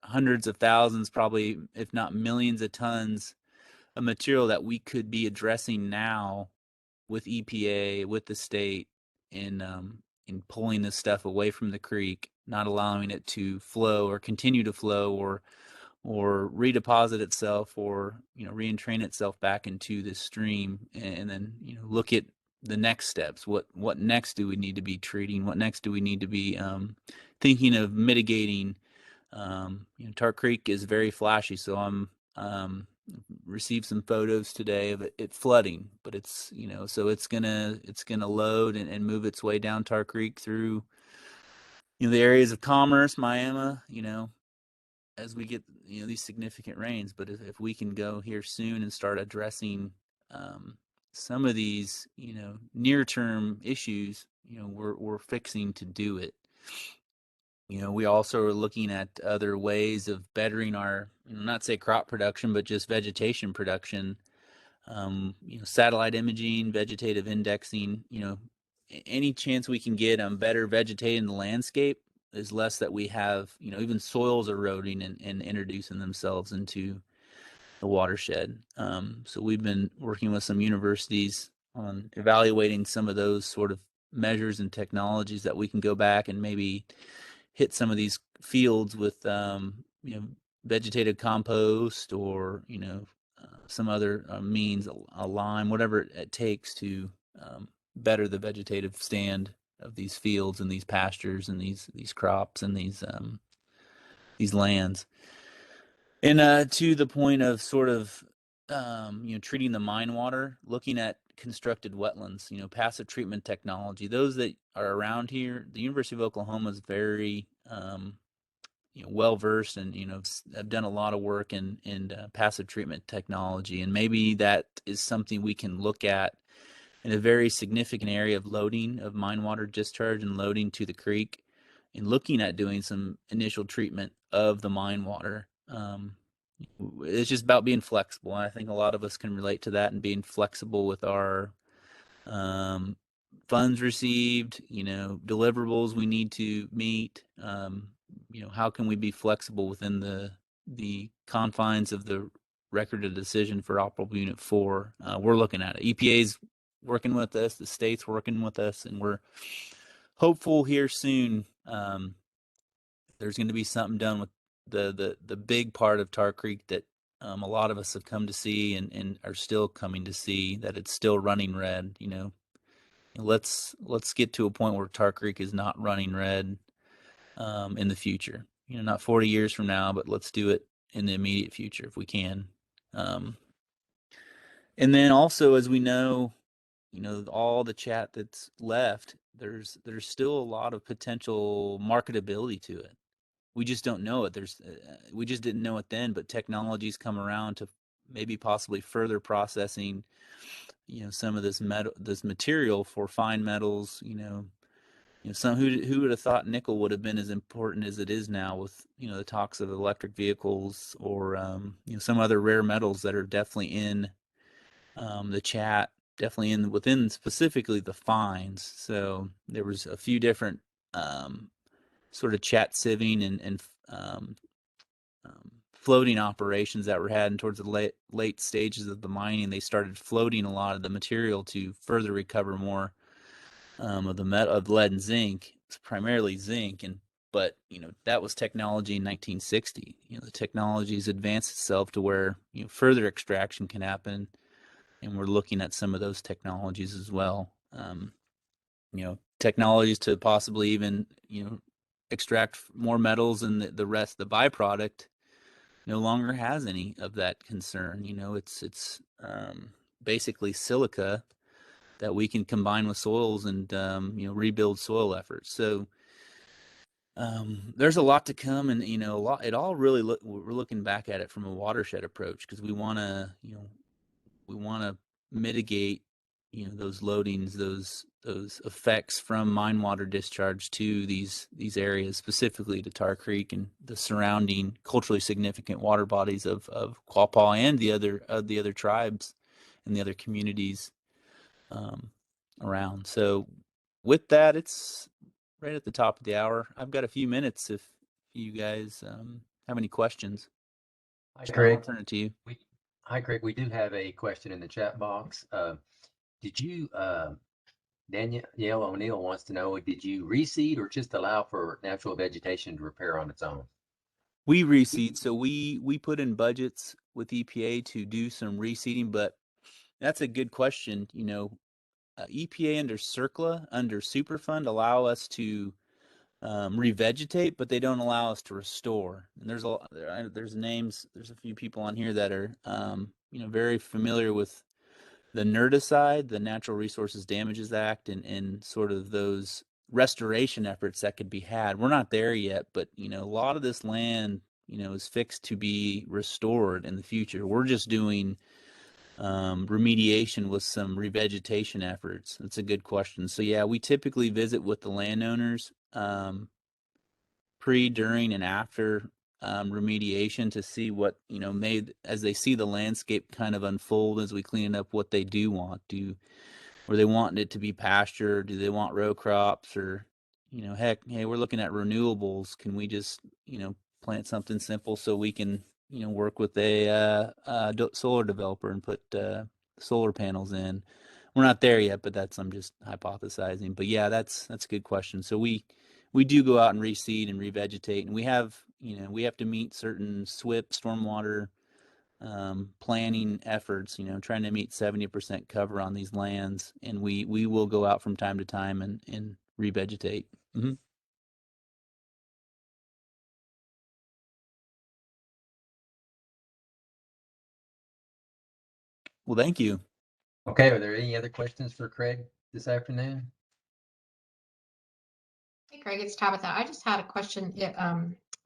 hundreds of thousands, probably, if not millions of tons of material that we could be addressing now with EPA, with the state, in pulling this stuff away from the creek, not allowing it to flow or continue to flow, or redeposit itself, or re-entrain itself back into this stream, and then look at the next steps. What next do we need to be treating? What next do we need to be thinking of mitigating? Tart Creek is very flashy, so I'm received some photos today of it flooding, but it's so it's gonna load and move its way down Tart Creek through the areas of Commerce, Miami, as we get these significant rains. But if we can go here soon and start addressing some of these near-term issues, we're fixing to do it. We also are looking at other ways of bettering our, not say crop production, but just vegetation production. Satellite imaging, vegetative indexing. Any chance we can get on better vegetating the landscape is less that we have. Even soils eroding and introducing themselves into the watershed. So we've been working with some universities on evaluating some of those sort of measures and technologies that we can go back and maybe hit some of these fields with vegetative compost, or some other means, a lime, whatever it takes to better the vegetative stand of these fields and these pastures and these crops and these these lands. And to the point of sort of treating the mine water, looking at constructed wetlands, passive treatment technology. Those that are around here, the University of Oklahoma is very well versed and have done a lot of work in passive treatment technology, and maybe that is something we can look at in a very significant area of loading of mine water discharge and loading to the creek, and looking at doing some initial treatment of the mine water. It's just about being flexible. And I think a lot of us can relate to that, and being flexible with our funds received, deliverables we need to meet. How can we be flexible within the confines of the record of decision for operable unit 4? We're looking at it. EPA's working with us, the state's working with us, and we're hopeful here soon there's going to be something done with the big part of Tar Creek that a lot of us have come to see and are still coming to see, that it's still running red. Let's get to a point where Tar Creek is not running red in the future. Not 40 years from now, but let's do it in the immediate future if we can. And then also, as we know, all the chat that's left, there's still a lot of potential marketability to it. We just don't know it. We just didn't know it then, but technology's come around to maybe possibly further processing, some of this material for fine metals. Some who would have thought nickel would have been as important as it is now with the talks of electric vehicles, or some other rare metals that are definitely in the chat, definitely within specifically the fines. So there was a few different sort of chat sieving and floating operations that were had, and towards the late stages of the mining, they started floating a lot of the material to further recover more of the metal, of lead and zinc. It's primarily zinc, but that was technology in 1960. The technology's advanced itself to where further extraction can happen, and we're looking at some of those technologies as well. Technologies to possibly even extract more metals, and the rest, the byproduct, no longer has any of that concern. It's basically silica that we can combine with soils and rebuild soil efforts. So there's a lot to come, and a lot. It all really we're looking back at it from a watershed approach, because we want to mitigate those loadings, those effects from mine water discharge to these areas, specifically to Tar Creek and the surrounding culturally significant water bodies of Quapaw and the other tribes and the other communities around. So with that, it's right at the top of the hour. I've got a few minutes if you guys have any questions. Hi, Cheryl, Craig. I'll turn it to you. Hi, Craig. We do have a question in the chat box. Danielle O'Neill wants to know, did you reseed or just allow for natural vegetation to repair on its own? We reseed, so we put in budgets with EPA to do some reseeding, but that's a good question. EPA under CERCLA, under Superfund, allow us to revegetate, but they don't allow us to restore. And there's a few people on here that are very familiar with the NRDA, the Natural Resources Damages Act, and sort of those restoration efforts that could be had. We're not there yet, but a lot of this land is fixed to be restored in the future. We're just doing remediation with some revegetation efforts. That's a good question. So yeah, we typically visit with the landowners pre, during, and after remediation to see what as they see the landscape kind of unfold as we clean up, what they do want. Or they want it to be pasture? Do they want row crops? Or heck, hey, we're looking at renewables. Can we just plant something simple so we can work with a solar developer and put solar panels in? We're not there yet, but I'm just hypothesizing. But yeah, that's a good question. So we do go out and reseed and revegetate, and we have to meet certain SWIP, stormwater planning efforts, trying to meet 70% cover on these lands, and we will go out from time to time and revegetate. Well, thank you. Okay, are there any other questions for Craig this afternoon? Hey Craig, it's Tabitha. I just had a question.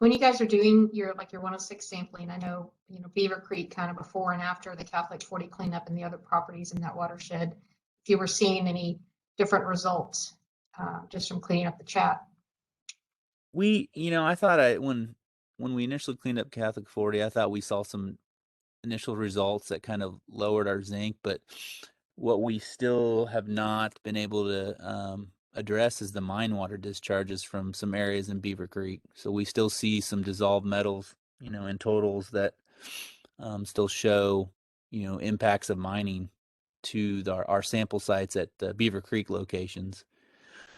When you guys are doing your 106 sampling, I know, Beaver Creek kind of before and after the Catholic 40 cleanup and the other properties in that watershed, if you were seeing any different results just from cleaning up the chat. I thought when we initially cleaned up Catholic 40, I thought we saw some initial results that kind of lowered our zinc, but what we still have not been able to address is the mine water discharges from some areas in Beaver Creek. So we still see some dissolved metals, in totals that still show, impacts of mining to our sample sites at the Beaver Creek locations.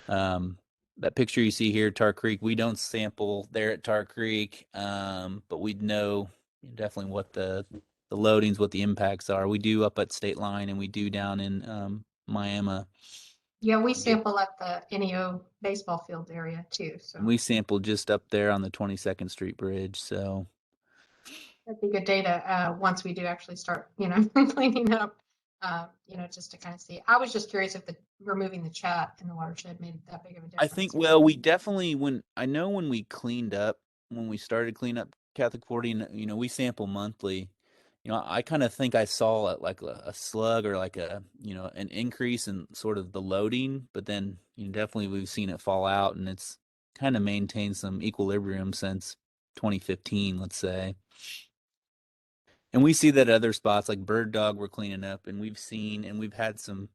That picture you see here, Tar Creek, we don't sample there at Tar Creek, but we'd know definitely what the loadings, what the impacts are. We do up at State Line, and we do down in Miami. Yeah, we sample at the NEO baseball field area too. So And we sampled just up there on the 22nd Street Bridge. So that'd be good data once we do actually start, cleaning up, just to kind of see. I was just curious if removing the chat in the watershed made that big of a difference. I think, well, we definitely, when we started cleaning up Catholic 40, and, we sample monthly, I kind of think I saw like a slug or like an increase in sort of the loading, but then, definitely we've seen it fall out, and it's kind of maintained some equilibrium since 2015, let's say. And we see that at other spots like Bird Dog we're cleaning up, and we've had some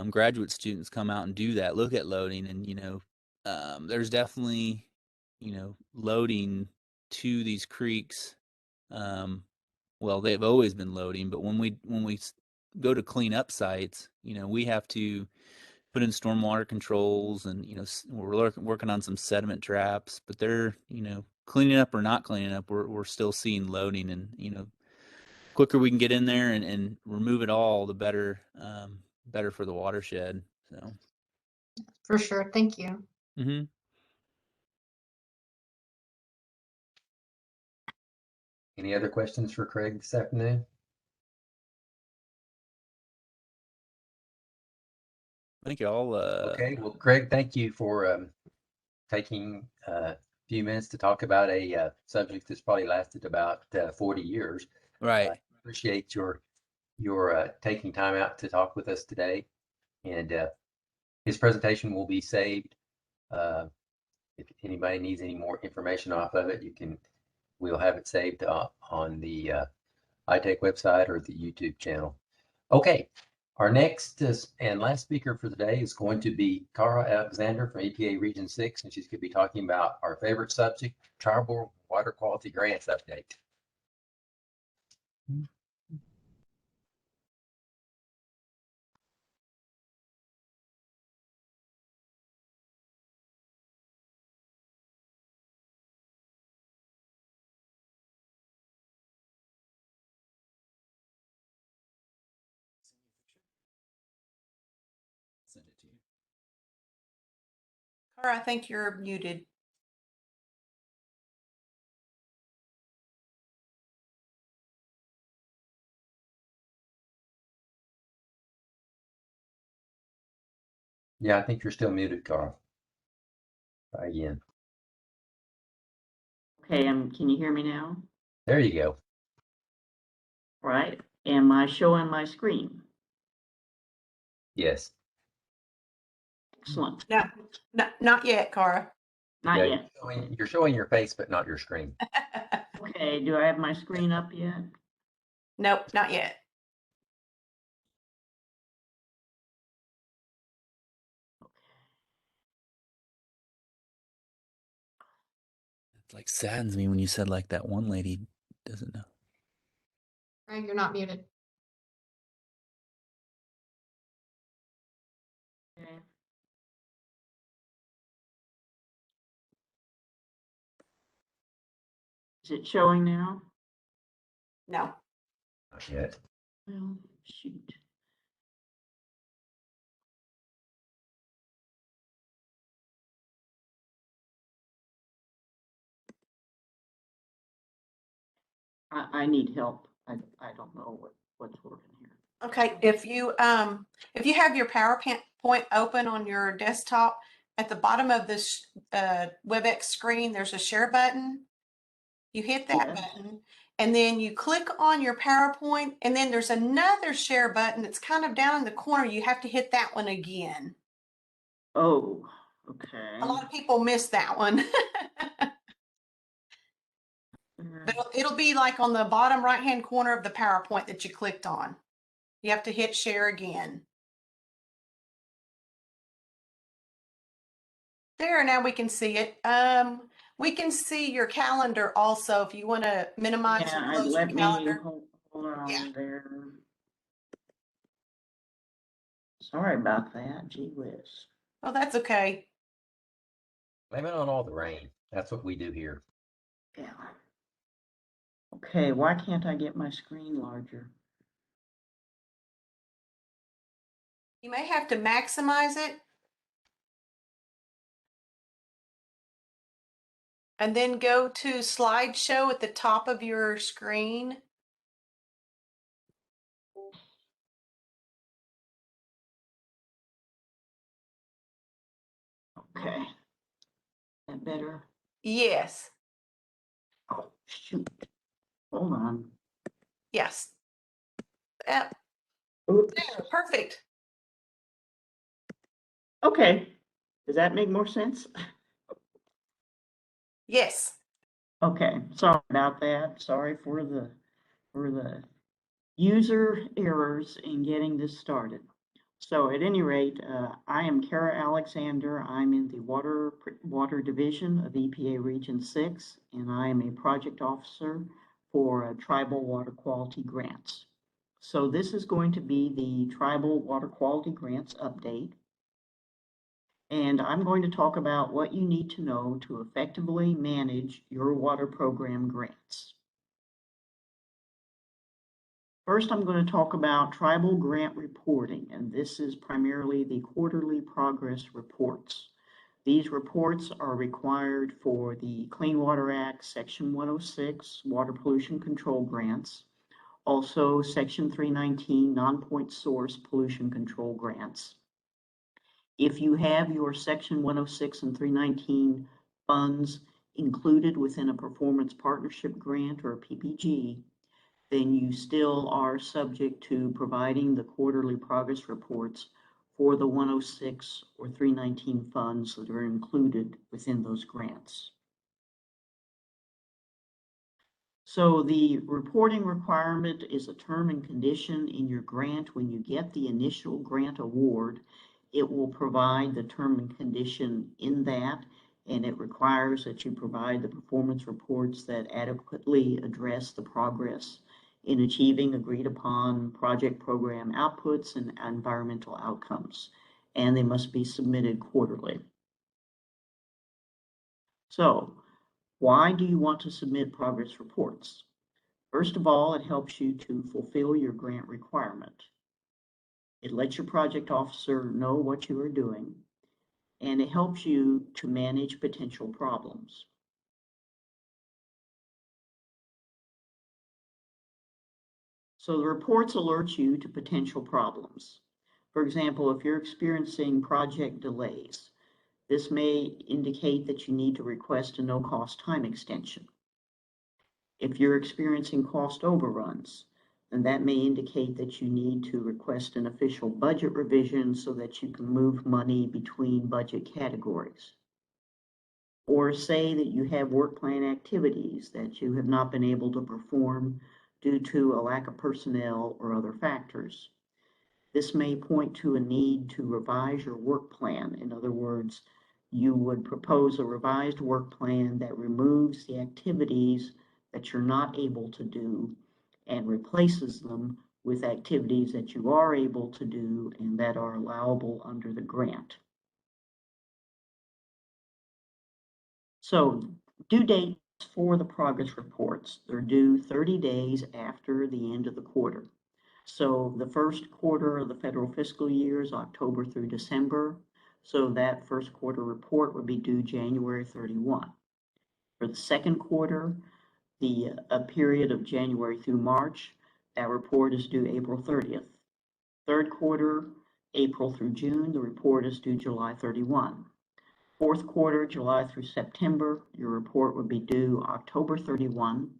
graduate students come out and do that, look at loading, and there's definitely loading to these creeks. Well, they've always been loading, but when we go to clean up sites, we have to put in stormwater controls, and we're working on some sediment traps, but they're cleaning up or not cleaning up, we're still seeing loading, and quicker we can get in there and remove it all, the better for the watershed. So For sure. Thank you. mm-hmm. Any other questions for Craig this afternoon? Thank you all. Okay, well, Craig, thank you for taking a few minutes to talk about a subject that's probably lasted about 40 years. Right. I appreciate your taking time out to talk with us today, and his presentation will be saved. If anybody needs any more information off of it, we'll have it saved on the iTech website or the YouTube channel. Okay, our next and last speaker for the day is going to be Cara Alexander from EPA Region 6, and she's going to be talking about our favorite subject, Tribal Water Quality Grants Update. Send it to you. Cara, I think you're muted. Yeah, I think you're still muted, Cara. Try again. Okay, can you hear me now? There you go. Right. Am I showing my screen? Yes. Excellent. No, not yet, Cara. Not Yeah, yet. You're showing your face, but not your screen. Okay, do I have my screen up yet? Nope, not yet. It like saddens me when you said like that one lady doesn't know. Craig, you're not muted. Okay. Is it showing now? No. Not yet. Well, shoot. I need help. I don't know what what's working here. Okay, if you have your PowerPoint open on your desktop, at the bottom of this WebEx screen, there's a share button. You hit that button, and then you click on your PowerPoint, and then there's another share button that's kind of down in the corner. You have to hit that one again. Oh, okay. A lot of people miss that one. But it'll be like on the bottom right-hand corner of the PowerPoint that you clicked on. You have to hit share again. There, now we can see it. We can see your calendar also if you want to minimize or Yeah, close your let me calendar. hold on there. Sorry about that. Gee whiz. Oh, that's okay. Blame it on all the rain. That's what we do here. Yeah. Okay, why can't I get my screen larger? You may have to maximize it. And then go to slideshow at the top of your screen. Okay. That better? Yes. Oh, shoot. Hold on. Yes. There, perfect. Okay. Does that make more sense? Yes. Okay, sorry about that. Sorry for the user errors in getting this started. So at any rate, I am Kara Alexander. I'm in the Water Division of EPA Region 6, and I am a project officer for Tribal Water Quality Grants. So this is going to be the Tribal Water Quality Grants update. And I'm going to talk about what you need to know to effectively manage your water program grants. First, I'm going to talk about tribal grant reporting, and this is primarily the quarterly progress reports. These reports are required for the Clean Water Act, Section 106, Water Pollution Control Grants, also Section 319, Non-Point Source Pollution Control Grants. If you have your Section 106 and 319 funds included within a performance partnership grant or a PPG, then you still are subject to providing the quarterly progress reports for the 106 or 319 funds that are included within those grants. So the reporting requirement is a term and condition in your grant. When you get the initial grant award, it will provide the term and condition in that, and it requires that you provide the performance reports that adequately address the progress in achieving agreed upon project program outputs and environmental outcomes, and they must be submitted quarterly. So, why do you want to submit progress reports? First of all, it helps you to fulfill your grant requirement. It lets your project officer know what you are doing, and it helps you to manage potential problems. So the reports alert you to potential problems. For example, if you're experiencing project delays, this may indicate that you need to request a no-cost time extension. If you're experiencing cost overruns, then that may indicate that you need to request an official budget revision so that you can move money between budget categories. Or say that you have work plan activities that you have not been able to perform due to a lack of personnel or other factors. This may point to a need to revise your work plan. In other words, you would propose a revised work plan that removes the activities that you're not able to do and replaces them with activities that you are able to do and that are allowable under the grant. So, due dates for the progress reports, they're due 30 days after the end of the quarter. So the first quarter of the federal fiscal year is October through December. So that first quarter report would be due January 31. For the second quarter, the period of January through March, That report is due April 30th. Third quarter, April through June, the report is due July 31. Fourth quarter, July through September, your report would be due October 31.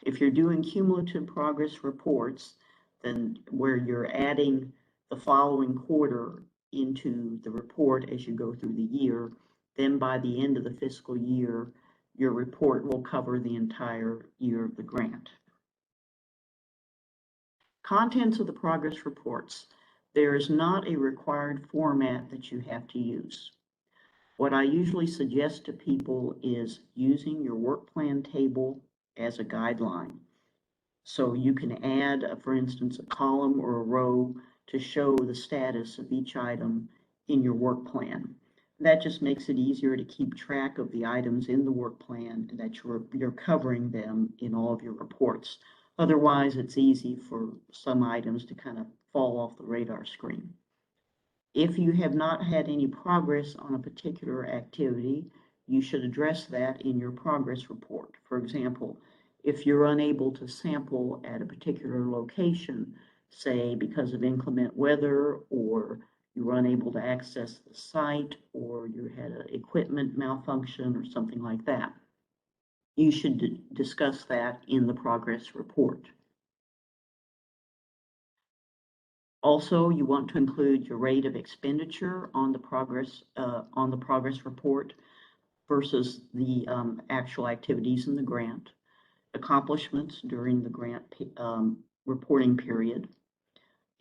If you're doing cumulative progress reports, then where you're adding the following quarter into the report as you go through the year, then by the end of the fiscal year, your report will cover the entire year of the grant. Contents of the progress reports. There is not a required format that you have to use. What I usually suggest to people is using your work plan table as a guideline. So you can add, for instance, a column or a row to show the status of each item in your work plan. That just makes it easier to keep track of the items in the work plan and that you're covering them in all of your reports. Otherwise, it's easy for some items to kind of fall off the radar screen. If you have not had any progress on a particular activity, you should address that in your progress report. For example, if you're unable to sample at a particular location, say because of inclement weather, or you were unable to access the site, or you had an equipment malfunction or something like that, you should discuss that in the progress report. Also, you want to include your rate of expenditure on the progress report versus the actual activities in the grant, accomplishments during the grant reporting period,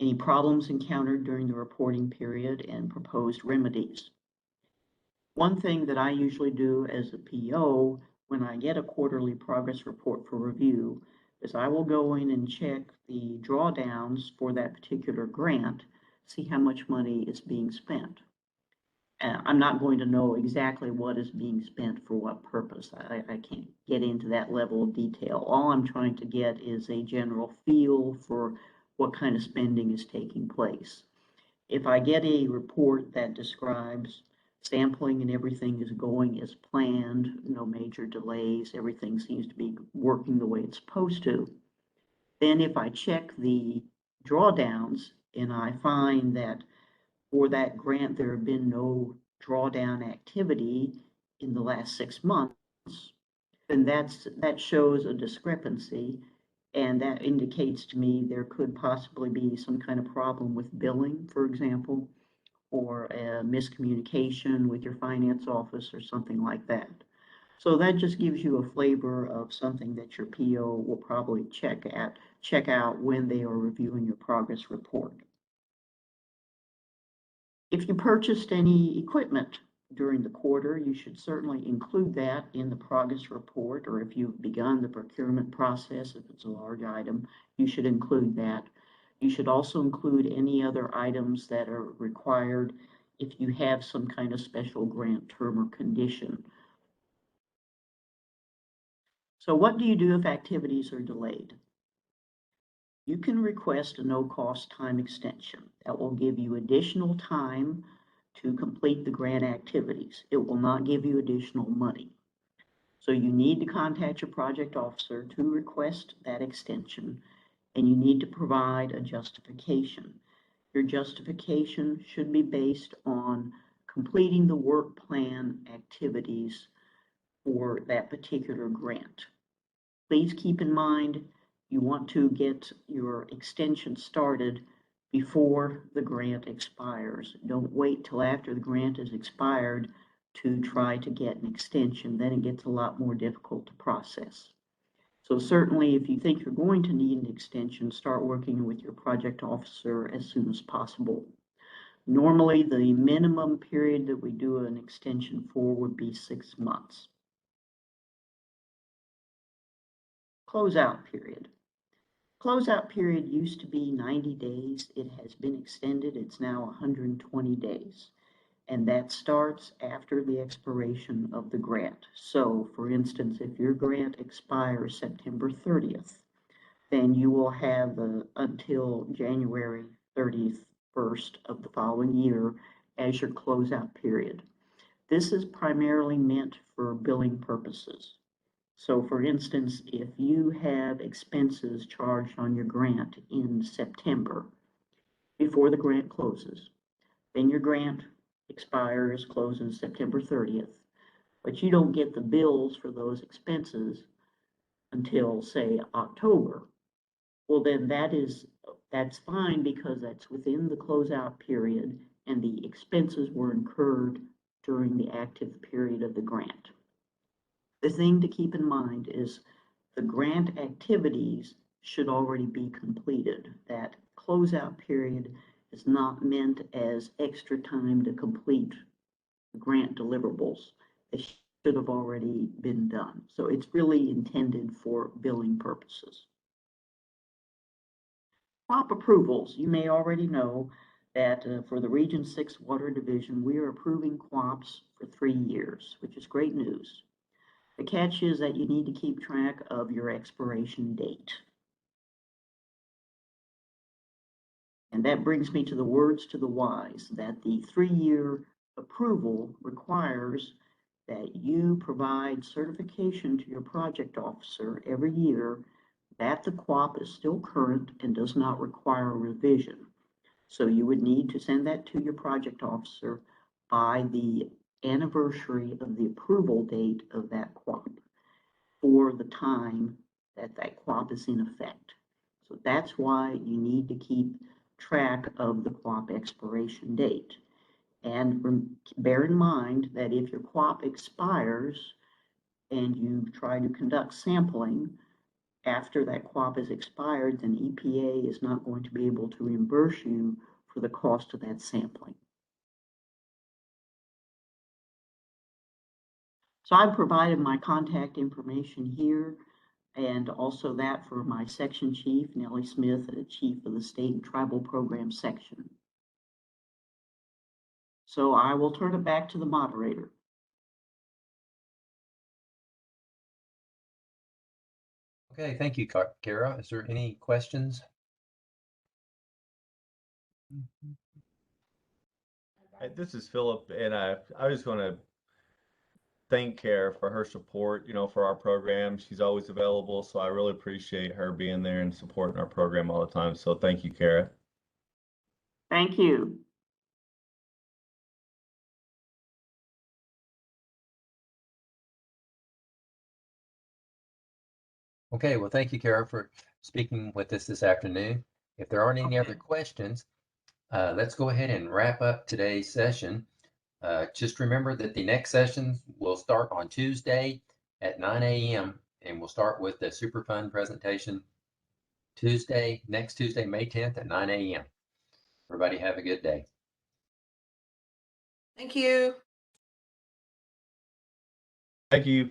any problems encountered during the reporting period, and proposed remedies. One thing that I usually do as a PO when I get a quarterly progress report for review is I will go in and check the drawdowns for that particular grant, see how much money is being spent. I'm not going to know exactly what is being spent for what purpose. I can't get into that level of detail. All I'm trying to get is a general feel for what kind of spending is taking place. If I get a report that describes sampling and everything is going as planned, no major delays, everything seems to be working the way it's supposed to, then if I check the drawdowns and I find that for that grant there have been no drawdown activity in the last 6 months, then that shows a discrepancy, and that indicates to me there could possibly be some kind of problem with billing, for example, or a miscommunication with your finance office or something like that. So that just gives you a flavor of something that your PO will probably check out when they are reviewing your progress report. If you purchased any equipment during the quarter, you should certainly include that in the progress report, or if you've begun the procurement process, if it's a large item, you should include that. You should also include any other items that are required if you have some kind of special grant term or condition. So what do you do if activities are delayed? You can request a no-cost time extension that will give you additional time to complete the grant activities. It will not give you additional money. So you need to contact your project officer to request that extension, and you need to provide a justification. Your justification should be based on completing the work plan activities for that particular grant. Please keep in mind you want to get your extension started before the grant expires. Don't wait till after the grant is expired to try to get an extension. Then it gets a lot more difficult to process. So certainly if you think you're going to need an extension, start working with your project officer as soon as possible. Normally the minimum period that we do an extension for would be 6 months. Closeout period. Closeout period used to be 90 days. It has been extended. It's now 120 days. And that starts after the expiration of the grant. So, for instance, if your grant expires September 30th, then you will have until January 31st of the following year as your closeout period. This is primarily meant for billing purposes. So for instance, if you have expenses charged on your grant in September, before the grant closes, then your grant expires, closes September 30th, but you don't get the bills for those expenses until, say, October. Well, then that's fine because that's within the closeout period and the expenses were incurred during the active period of the grant. The thing to keep in mind is the grant activities should already be completed. That closeout period is not meant as extra time to complete grant deliverables. They should have already been done. So it's really intended for billing purposes. CWAP approvals. You may already know that for the Region 6 Water Division, we are approving CWAPs for 3 years, which is great news. The catch is that you need to keep track of your expiration date. And that brings me to the words to the wise, that the 3-year approval requires that you provide certification to your project officer every year that the CWAP is still current and does not require a revision. So you would need to send that to your project officer by the anniversary of the approval date of that CWAP for the time that that CWAP is in effect. So that's why you need to keep track of the CWAP expiration date. And bear in mind that if your CWAP expires and you try to conduct sampling after that CWAP is expired, then EPA is not going to be able to reimburse you for the cost of that sampling. So I've provided my contact information here and also that for my section chief, Nellie Smith, chief of the State and Tribal Program section. So I will turn it back to the moderator. Okay, thank you, Kara. Is there any questions? This is Philip, and I just want to thank Kara for her support, for our program. She's always available, so I really appreciate her being there and supporting our program all the time. So thank you, Kara. Thank you. Okay, well, thank you, Kara, for speaking with us this afternoon. If there aren't any other questions, let's go ahead and wrap up today's session. Just remember that the next session will start on Tuesday at 9 a.m. and we'll start with the Superfund presentation next Tuesday, May 10th at 9 a.m. Everybody have a good day. Thank you. Thank you.